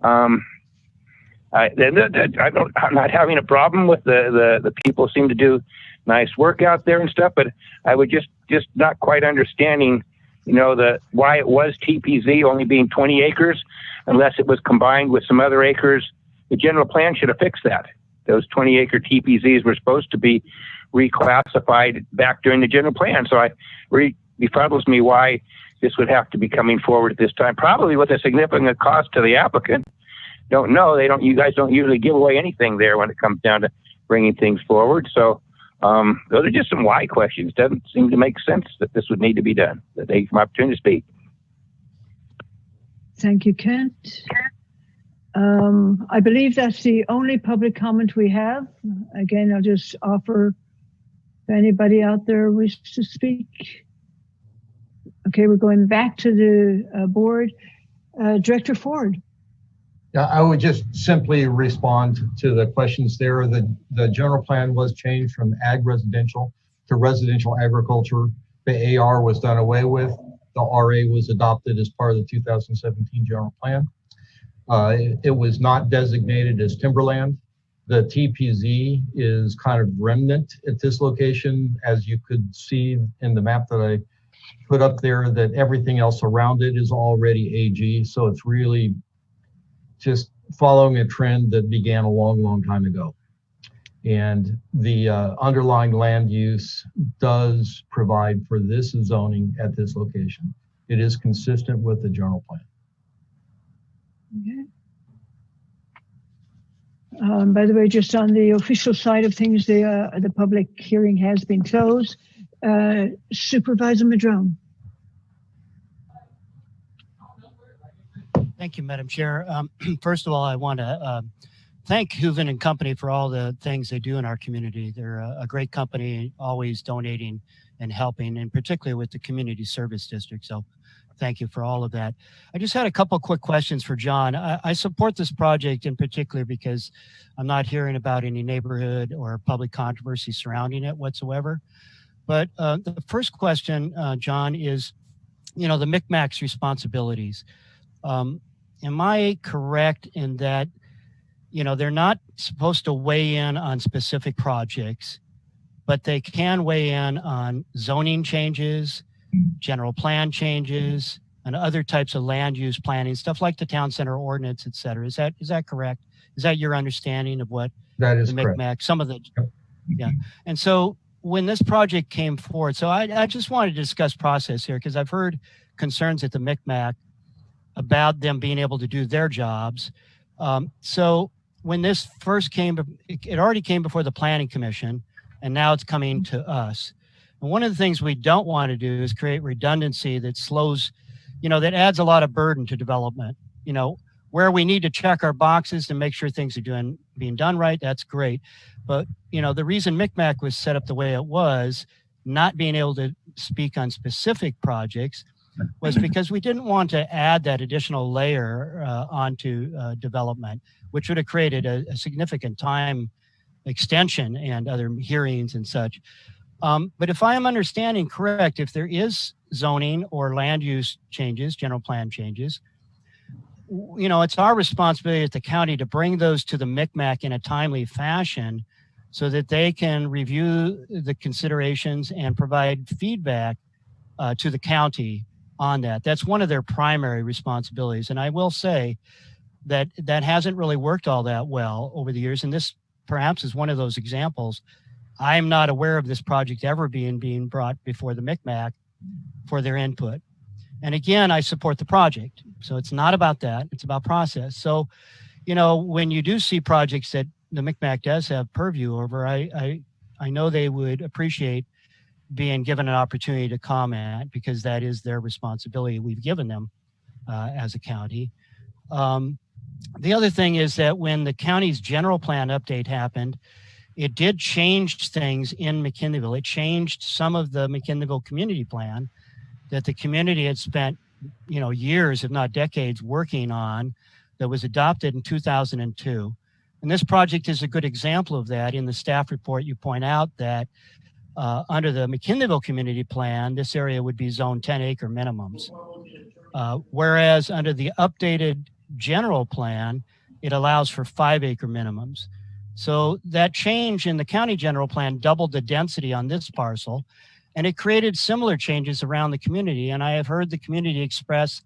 I'm not having a problem with the people seem to do nice work out there and stuff, but I would just not quite understanding, you know, why it was TPZ only being 20 acres, unless it was combined with some other acres the general plan should have fixed that. Those 20-acre TPZs were supposed to be reclassified back during the general plan. So it befuddles me why this would have to be coming forward at this time, probably with a significant cost to the applicant. Don't know. You guys don't usually give away anything there when it comes down to bringing things forward. So those are just some why questions. Doesn't seem to make sense that this would need to be done. That they give them opportunity to speak. Thank you, Kent. I believe that's the only public comment we have. Again, I'll just offer if anybody out there wishes to speak. Okay, we're going back to the board. Director Ford. Yeah, I would just simply respond to the questions there. The general plan was changed from ag residential to residential agriculture. The AR was done away with. The RA was adopted as part of the 2017 general plan. It was not designated as timberland. The TPZ is kind of remnant at this location, as you could see in the map that I put up there, that everything else around it is already AG. So it's really just following a trend that began a long, long time ago. And the underlying land use does provide for this zoning at this location. It is consistent with the general plan. Okay. By the way, just on the official side of things, the public hearing has been closed. Supervisor Madrone. Thank you, Madam Chair. First of all, I want to thank Hooven and Company for all the things they do in our community. They're a great company, always donating and helping, and particularly with the community service district. So thank you for all of that. I just had a couple quick questions for John. I support this project in particular because I'm not hearing about any neighborhood or public controversy surrounding it whatsoever. But the first question, John, is, the MCMAC's responsibilities. Am I correct in that, they're not supposed to weigh in on specific projects, but they can weigh in on zoning changes, general plan changes, and other types of land use planning, stuff like the town center ordinance, et cetera. Is that correct? Is that your understanding of what that is the correct? MCMAC, some of the, yeah. And so when this project came forward, so I just wanted to discuss process here because I've heard concerns at the MCMAC about them being able to do their jobs. So when this first came, it already came before the Planning Commission, and now it's coming to us. And one of the things we don't want to do is create redundancy that slows, that adds a lot of burden to development. Where we need to check our boxes to make sure things are being done right, that's great. But, the reason MCMAC was set up the way it was, not being able to speak on specific projects, was because we didn't want to add that additional layer onto development, which would have created a significant time extension and other hearings and such. But if I am understanding correct, if there is zoning or land use changes, general plan changes, it's our responsibility at the county to bring those to the MCMAC in a timely fashion so that they can review the considerations and provide feedback to the county on that. That's one of their primary responsibilities. And I will say that hasn't really worked all that well over the years. And this perhaps is one of those examples. I'm not aware of this project ever being brought before the MCMAC for their input. And again, I support the project. So it's not about that, it's about process. So, when you do see projects that the MCMAC does have purview over, I know they would appreciate being given an opportunity to comment because that is their responsibility. We've given them as a county. The other thing is that when the county's general plan update happened, it did change things in McKinleyville. It changed some of the McKinleyville community plan that the community had spent, years, if not decades, working on, that was adopted in 2002. And this project is a good example of that. In the staff report, you point out that under the McKinleyville community plan, this area would be zone 10-acre minimums. Whereas under the updated general plan, it allows for 5-acre minimums. So that change in the county general plan doubled the density on this parcel, and it created similar changes around the community. And I have heard the community express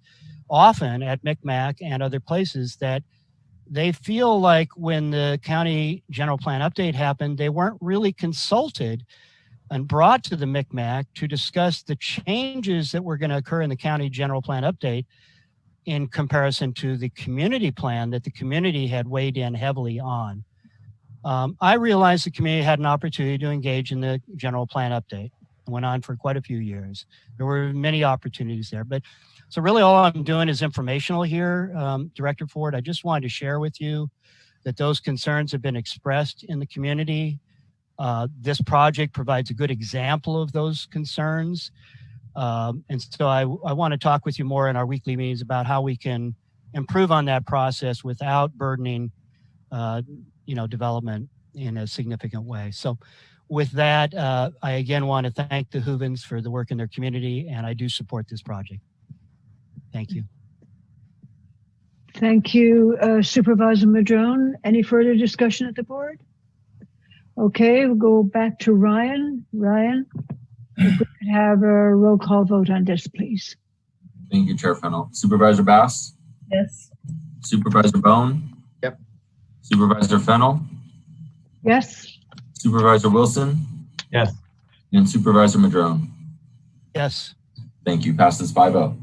often at MCMAC and other places that, they feel like when the county general plan update happened, they weren't really consulted and brought to the MCMAC to discuss the changes that were going to occur in the county general plan update in comparison to the community plan that the community had weighed in heavily on. I realized the community had an opportunity to engage in the general plan update. It went on for quite a few years. There were many opportunities there, but so really all I'm doing is informational here, Director Ford. I just wanted to share with you that those concerns have been expressed in the community. This project provides a good example of those concerns. And so I want to talk with you more in our weekly meetings about how we can improve on that process without burdening development in a significant way. So with that, I again want to thank the Hoovens for the work in their community, and I do support this project. Thank you. Thank you, Supervisor Madrone. Any further discussion at the board? Okay, we'll go back to Ryan. Ryan, if we could have a roll call vote on this, please. Thank you, Chair Fennell. Supervisor Bass? Yes. Supervisor Bohn? Yep. Supervisor Fennell? Yes. Supervisor Wilson? Yes. And Supervisor Madrone? Yes. Thank you. Passes 5-0.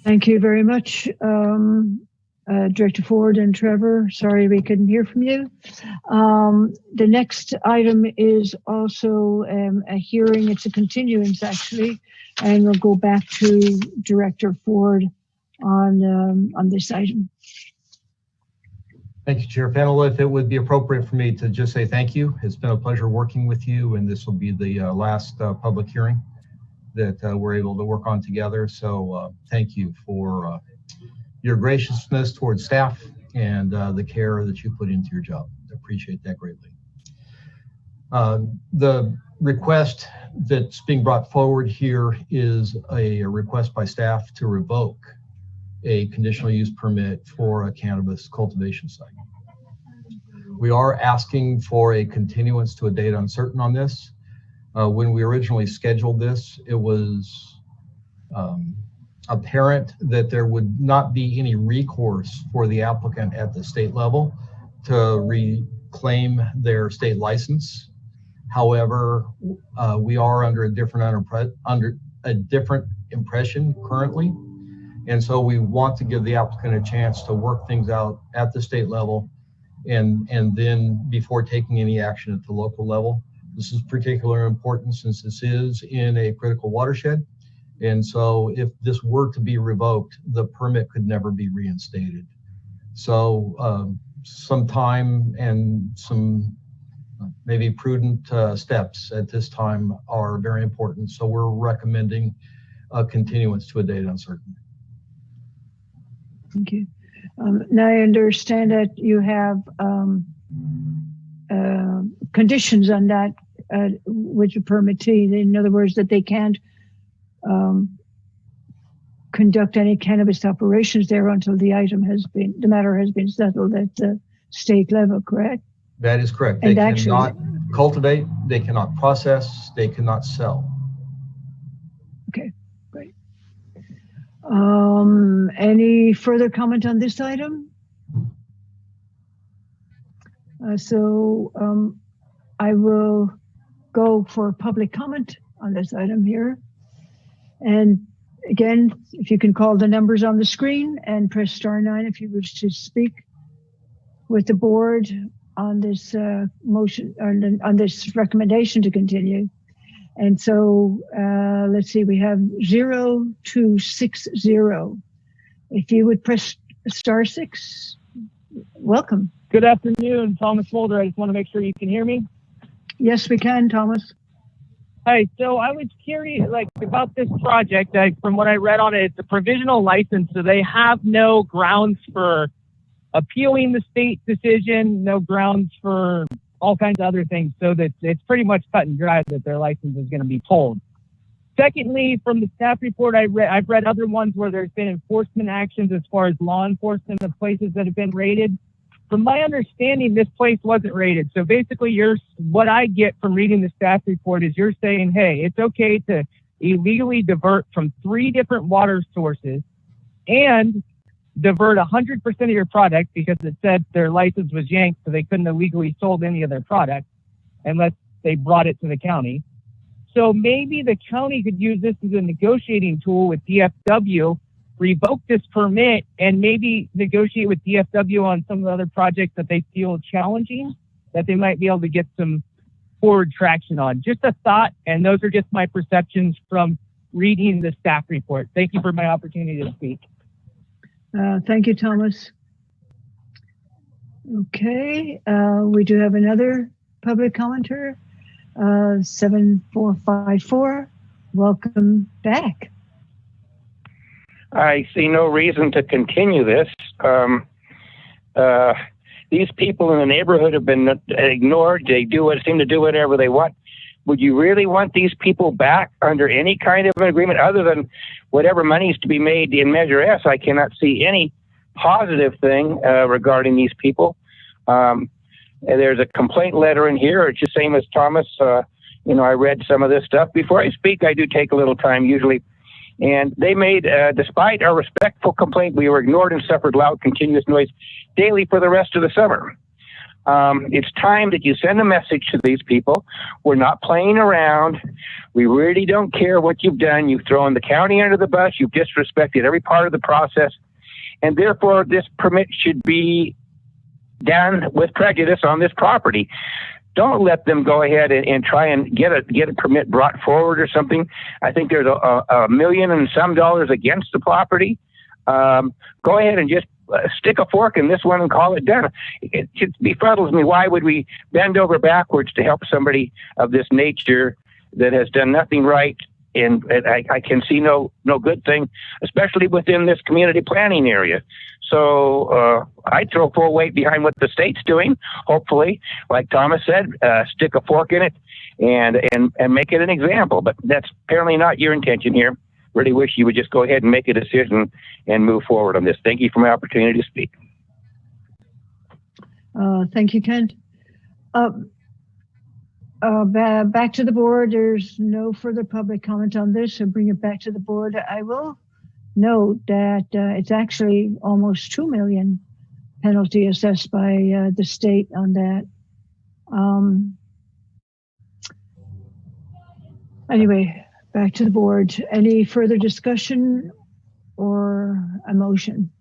Thank you very much, Director Ford and Trevor. Sorry we couldn't hear from you. The next item is also a hearing. It's a continuance, actually, and we'll go back to Director Ford on this item. Thank you, Chair Fennell. If it would be appropriate for me to just say thank you. It's been a pleasure working with you, and this will be the last public hearing that we're able to work on together. So thank you for your graciousness towards staff and the care that you put into your job. I appreciate that greatly. The request that's being brought forward here is a request by staff to revoke a conditional use permit for a cannabis cultivation site. We are asking for a continuance to a date uncertain on this. When we originally scheduled this, it was apparent that there would not be any recourse for the applicant at the state level to reclaim their state license. However, we are under a different impression currently. And so we want to give the applicant a chance to work things out at the state level and then before taking any action at the local level. This is particularly important since this is in a critical watershed. And so if this were to be revoked, the permit could never be reinstated. So some time and some maybe prudent steps at this time are very important. So we're recommending a continuance to a date uncertain. Thank you. Now I understand that you have conditions on that with the permittee. In other words, that they can't conduct any cannabis operations there until the matter has been settled at the state level, correct? That is correct. And they actually, cannot cultivate, they cannot process, they cannot sell. Okay, great. Any further comment on this item? I will go for public comment on this item here. And again, if you can call the numbers on the screen and press *9 if you wish to speak with the board on this motion, on this recommendation to continue. And so let's see, we have 0260. If you would press *6, welcome. Good afternoon, Thomas Mulder. I just want to make sure you can hear me. Yes, we can, Thomas. Hi, so I was curious about this project. From what I read on it, it's a provisional license, so they have no grounds for appealing the state decision, no grounds for all kinds of other things, so that it's pretty much cut and dry that their license is going to be pulled. Secondly, from the staff report I've read other ones where there's been enforcement actions as far as law enforcement of places that have been raided. From my understanding, this place wasn't raided. So basically, what I get from reading the staff report is you're saying, hey, it's okay to illegally divert from 3 different water sources, and divert 100% of your product because it said their license was yanked, so they couldn't have legally sold any of their product unless they brought it to the county. So maybe the county could use this as a negotiating tool with DFW, revoke this permit, and maybe negotiate with DFW on some of the other projects that they feel challenging, that they might be able to get some forward traction on. Just a thought, and those are just my perceptions from reading the staff report. Thank you for my opportunity to speak. Thank you, Thomas. Okay, we do have another public commenter, 7454. Welcome back. I see no reason to continue this. These people in the neighborhood have been ignored. They seem to do whatever they want. Would you really want these people back under any kind of an agreement other than whatever money is to be made in Measure S? I cannot see any positive thing regarding these people. There's a complaint letter in here. It's the same as Thomas. I read some of this stuff. Before I speak, I do take a little time usually. And they made, despite our respectful complaint, we were ignored and suffered loud, continuous noise daily for the rest of the summer. It's time that you send a message to these people. We're not playing around. We really don't care what you've done. You've thrown the county under the bus. You've disrespected every part of the process. And therefore, this permit should be done with prejudice on this property. Don't let them go ahead and try and get a permit brought forward or something. I think there's a million and some dollars against the property. Go ahead and just stick a fork in this one and call it done. It just befuddles me. Why would we bend over backwards to help somebody of this nature that has done nothing right? And I can see no good thing, especially within this community planning area. So I'd throw full weight behind what the state's doing. Hopefully, like Thomas said, stick a fork in it and make it an example. But that's apparently not your intention here. Really wish you would just go ahead and make a decision and move forward on this. Thank you for my opportunity to speak. Thank you, Kent. Back to the board. There's no further public comment on this, so bring it back to the board. I will note that it's actually almost 2 million penalty assessed by the state on that. Anyway, back to the board. Any further discussion or a motion?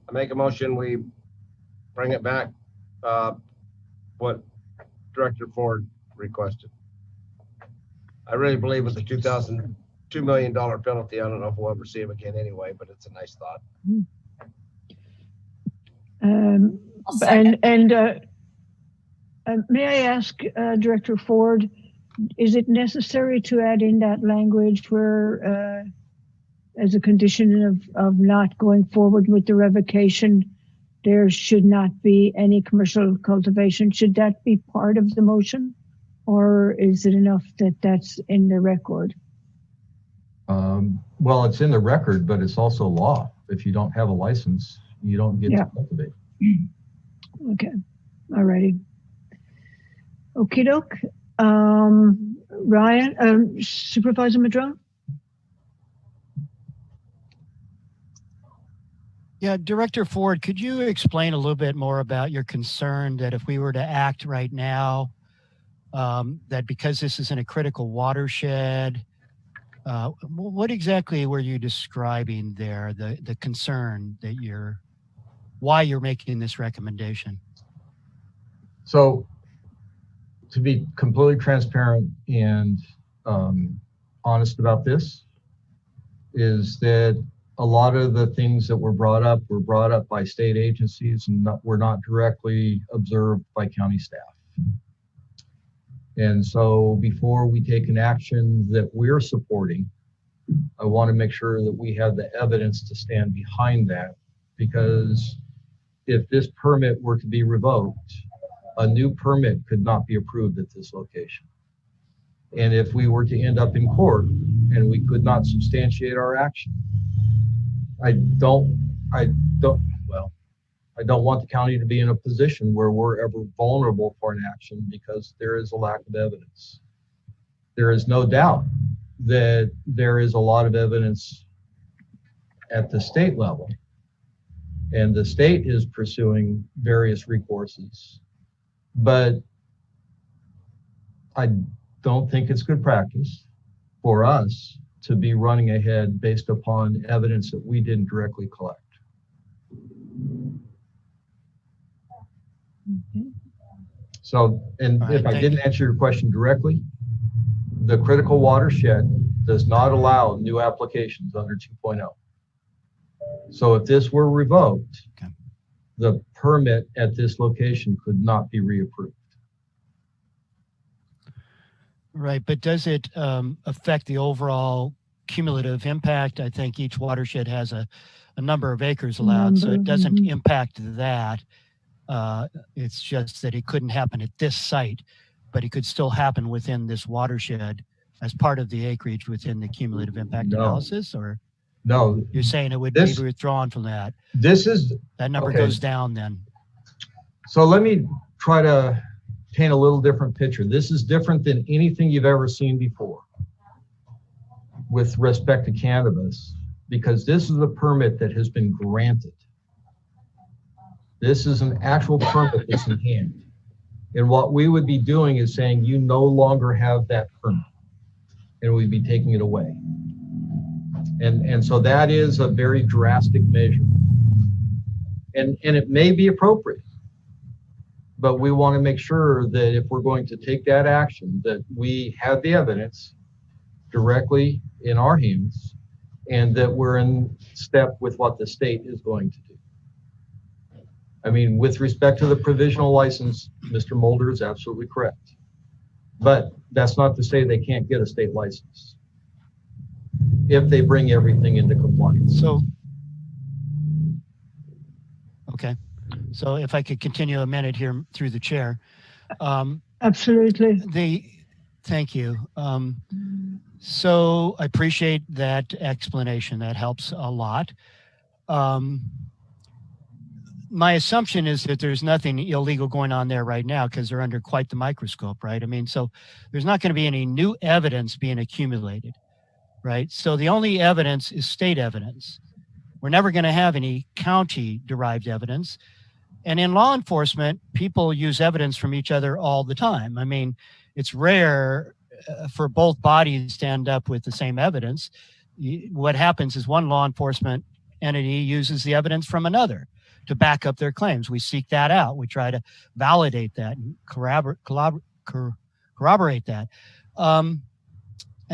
I make a motion, we bring it back, what Director Ford requested. I really believe with the $2 million penalty, I don't know if we'll ever see him again anyway, but it's a nice thought. May I ask Director Ford, is it necessary to add in that language where, as a condition of not going forward with the revocation, there should not be any commercial cultivation? Should that be part of the motion, or is it enough that that's in the record? Well, it's in the record, but it's also law. If you don't have a license, you don't get to cultivate. Okay, all righty. Okie doke. Ryan, Supervisor Madrone? Yeah, Director Ford, could you explain a little bit more about your concern that if we were to act right now, that because this is in a critical watershed, what exactly were you describing there, the concern that why you're making this recommendation? So, to be completely transparent and honest about this, is that a lot of the things that were brought up by state agencies and were not directly observed by county staff. And so before we take an action that we're supporting, I want to make sure that we have the evidence to stand behind that, because if this permit were to be revoked, a new permit could not be approved at this location. And if we were to end up in court and we could not substantiate our action, I don't want the county to be in a position where we're ever vulnerable for an action because there is a lack of evidence. There is no doubt that there is a lot of evidence at the state level. And the state is pursuing various recourses. But I don't think it's good practice for us to be running ahead based upon evidence that we didn't directly collect. So, and if I didn't answer your question directly, the critical watershed does not allow new applications under 2.0. So if this were revoked, the permit at this location could not be reapproved. Right, but does it affect the overall cumulative impact? I think each watershed has a number of acres allowed, so it doesn't impact that. It's just that it couldn't happen at this site, but it could still happen within this watershed as part of the acreage within the cumulative impact analysis, or? No. You're saying it would be withdrawn from that. That number goes down then. So let me try to paint a little different picture. This is different than anything you've ever seen before with respect to cannabis, because this is a permit that has been granted. This is an actual permit that's in hand. And what we would be doing is saying you no longer have that permit, and we'd be taking it away. And so that is a very drastic measure. And it may be appropriate, but we want to make sure that if we're going to take that action, that we have the evidence directly in our hands and that we're in step with what the state is going to do. I mean, with respect to the provisional license, Mr. Mulder is absolutely correct. But that's not to say they can't get a state license if they bring everything into compliance. So, okay. So if I could continue a minute here through the chair. Absolutely. Thank you. So I appreciate that explanation. That helps a lot. My assumption is that there's nothing illegal going on there right now because they're under quite the microscope, right? I mean, so there's not going to be any new evidence being accumulated, right? So the only evidence is state evidence. We're never going to have any county-derived evidence. And in law enforcement, people use evidence from each other all the time. I mean, it's rare for both bodies to end up with the same evidence. What happens is one law enforcement entity uses the evidence from another to back up their claims. We seek that out. We try to validate that and corroborate that. And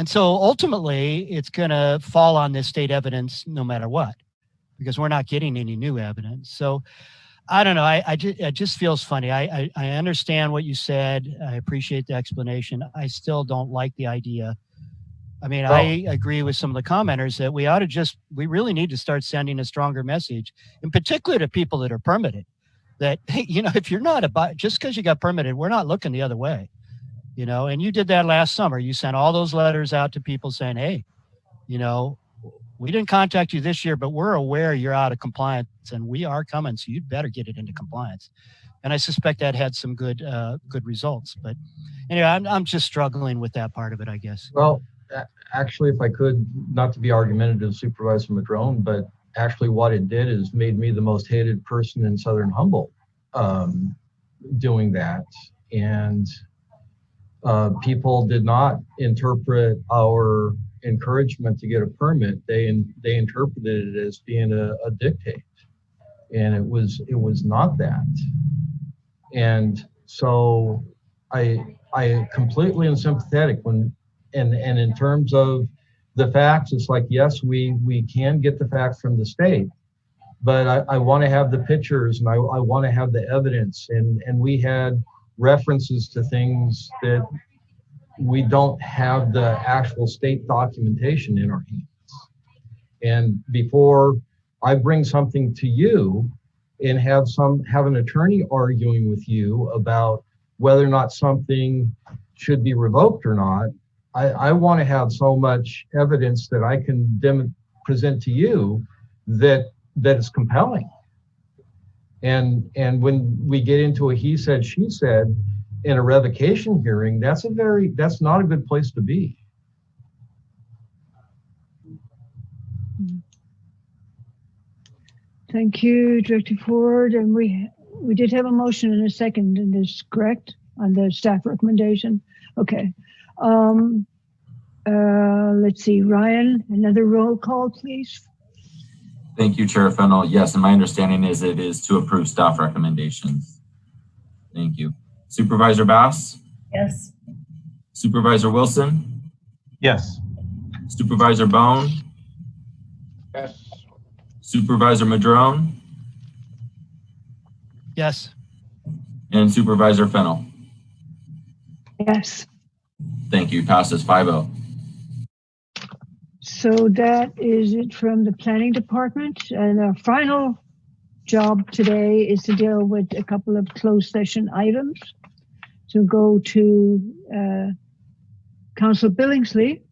so ultimately, it's going to fall on this state evidence no matter what, because we're not getting any new evidence. So I don't know. It just feels funny. I understand what you said. I appreciate the explanation. I still don't like the idea. I mean, I agree with some of the commenters that we really need to start sending a stronger message, in particular to people that are permitted, that, hey, if you're not just because you got permitted, we're not looking the other way, and you did that last summer. You sent all those letters out to people saying, hey, we didn't contact you this year, but we're aware you're out of compliance and we are coming. So you'd better get it into compliance. And I suspect that had some good results, but anyway, I'm just struggling with that part of it, I guess. Well, actually, if I could, not to be argumentative, Supervisor Madrone, but actually what it did is made me the most hated person in Southern Humboldt doing that. And people did not interpret our encouragement to get a permit. They interpreted it as being a dictate. And it was not that. And so I completely am sympathetic when, and in terms of the facts, it's like, yes, we can get the facts from the state, but I want to have the pictures and I want to have the evidence. And we had references to things that we don't have the actual state documentation in our hands. And before I bring something to you and have an attorney arguing with you about whether or not something should be revoked or not, I want to have so much evidence that I can present to you that is compelling. And when we get into a he said, she said in a revocation hearing, that's not a good place to be. Thank you, Director Ford. And we did have a motion and a second in this, correct? On the staff recommendation. Okay. Let's see, Ryan, another roll call, please. Thank you, Chair Fennell. Yes, and my understanding is it is to approve staff recommendations. Thank you. Supervisor Bass? Yes. Supervisor Wilson? Yes. Supervisor Bohn? Yes. Supervisor Madrone? Yes. And Supervisor Fennell? Yes. Thank you. Passes 5-0. So that is it from the planning department. And our final job today is to deal with a couple of closed session items. To go to Council Billingsley.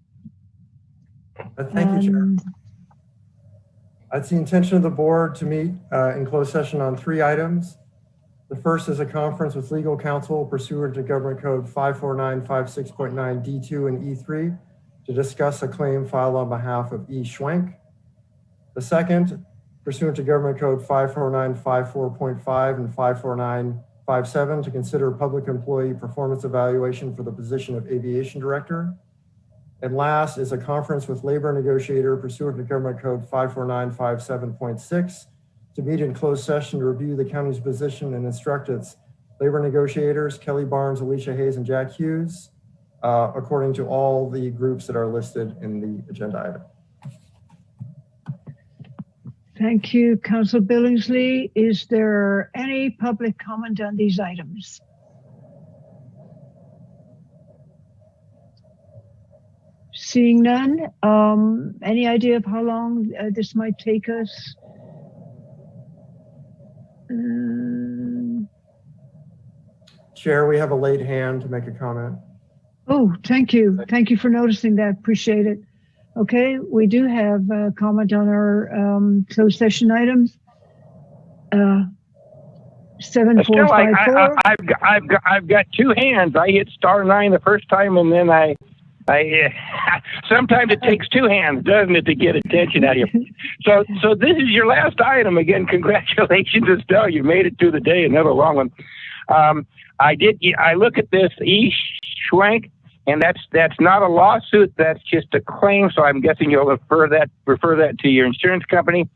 Thank you, Chair. It's the intention of the board to meet in closed session on 3 items. The first is a conference with legal counsel pursuant to Government Code 54956.9 D2 and E3 to discuss a claim filed on behalf of E. Schwenk. The second, pursuant to Government Code 54954.5 and 54957 to consider public employee performance evaluation for the position of aviation director. And last is a conference with labor negotiator pursuant to Government Code 54957.6 to meet in closed session to review the county's position and instruct its labor negotiators, Kelly Barnes, Alicia Hayes, and Jack Hughes, according to all the groups that are listed in the agenda item. Thank you, Council Billingsley. Is there any public comment on these items? Seeing none, any idea of how long this might take us? Chair, we have a late hand to make a comment. Oh, thank you. Thank you for noticing that. Appreciate it. Okay, we do have a comment on our closed session items. 7454. I've got 2 hands. I hit *9 the first time, and then I sometimes it takes 2 hands, doesn't it, to get attention out of you? So this is your last item. Again, congratulations, Estelle. You made it through the day, another long one. I look at this E. Schwenk, and that's not a lawsuit. That's just a claim. So I'm guessing you'll refer that to your insurance company.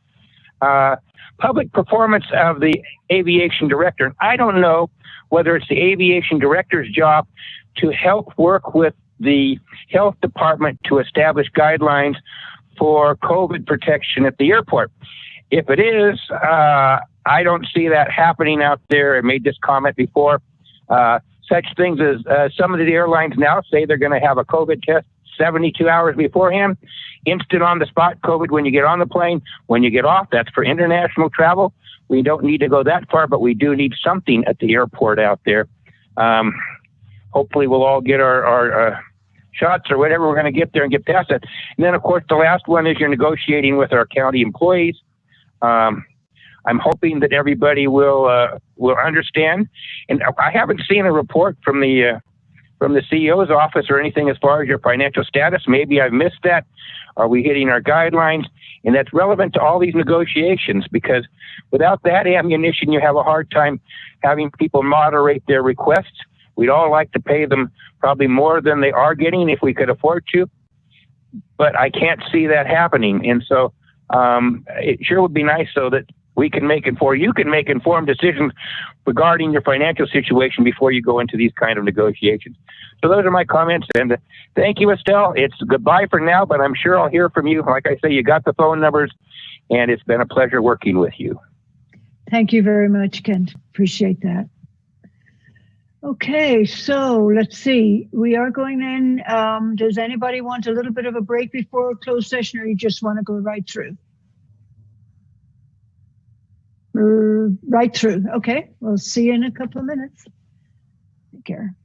Public performance of the aviation director. I don't know whether it's the aviation director's job to help work with the health department to establish guidelines for COVID protection at the airport. If it is, I don't see that happening out there. I made this comment before. Such things as some of the airlines now say they're going to have a COVID test 72 hours beforehand, instant on the spot COVID when you get on the plane, when you get off. That's for international travel. We don't need to go that far, but we do need something at the airport out there. Hopefully we'll all get our shots or whatever we're going to get there and get past that. And then, of course, the last one is you're negotiating with our county employees. I'm hoping that everybody will understand. And I haven't seen a report from the CEO's office or anything as far as your financial status. Maybe I've missed that. Are we hitting our guidelines? And that's relevant to all these negotiations, because without that ammunition, you have a hard time having people moderate their requests. We'd all like to pay them probably more than they are getting if we could afford to, but I can't see that happening. And so it sure would be nice so that you can make informed decisions regarding your financial situation before you go into these kind of negotiations. So those are my comments, and thank you, Estelle. It's goodbye for now, but I'm sure I'll hear from you. Like I say, you got the phone numbers, and it's been a pleasure working with you. Thank you very much, Kent. Appreciate that. Okay, so let's see. We are going in. Does anybody want a little bit of a break before closed session, or you just want to go right through? Right through. Okay, we'll see you in a couple of minutes. Take care.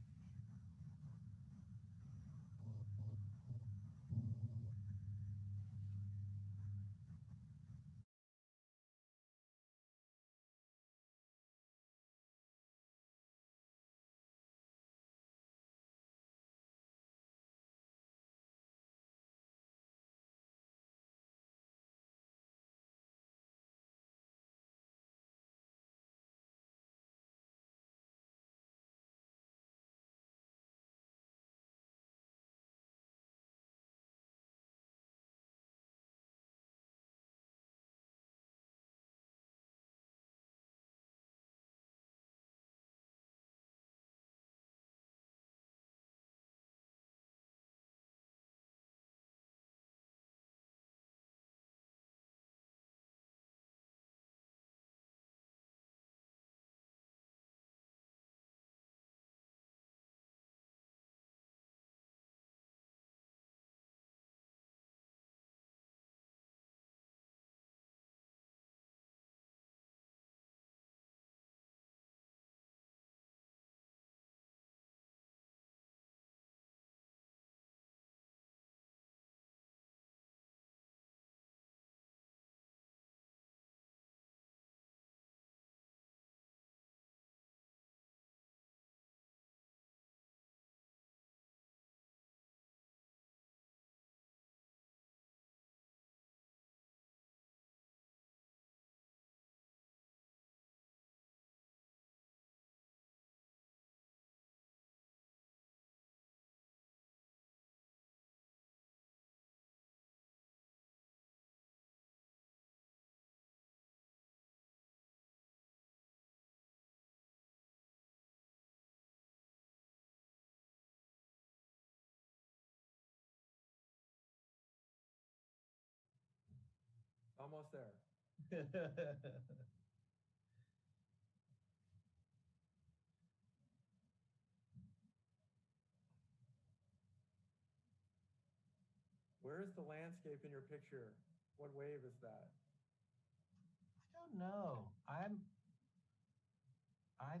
Almost there. Where is the landscape in your picture? What wave is that? I don't know. I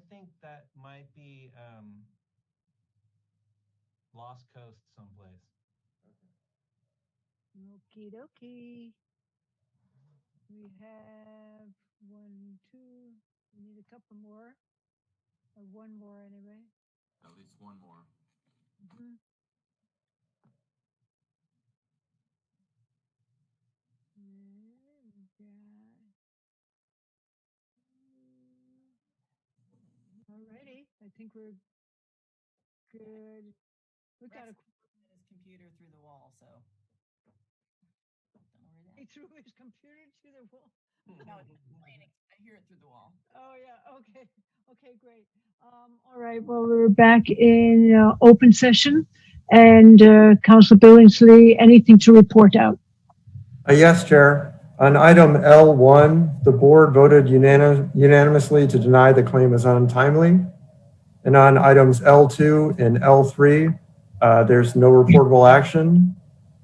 think that might be Lost Coast someplace. Okie dokie. We have 1, 2. We need a couple more. Or one more anyway. At least one more. Mm-hmm. Alrighty, I think we're good. We got his computer through the wall, so don't worry. He threw his computer to the wall. No, it's complaining. I hear it through the wall. Oh yeah. Okay. Okay. Great. All right. Well, we're back in open session, and Councilor Billingsley, anything to report out? Yes, Chair. On item L1, the board voted unanimously to deny the claim as untimely. And on items L2 and L3, there's no reportable action.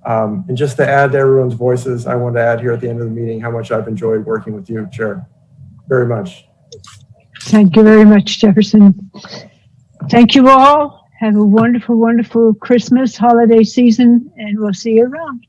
And just to add to everyone's voices, I want to add here at the end of the meeting how much I've enjoyed working with you, Chair. Very much. Thank you very much, Jefferson. Thank you all. Have a wonderful, wonderful Christmas holiday season, and we'll see you around.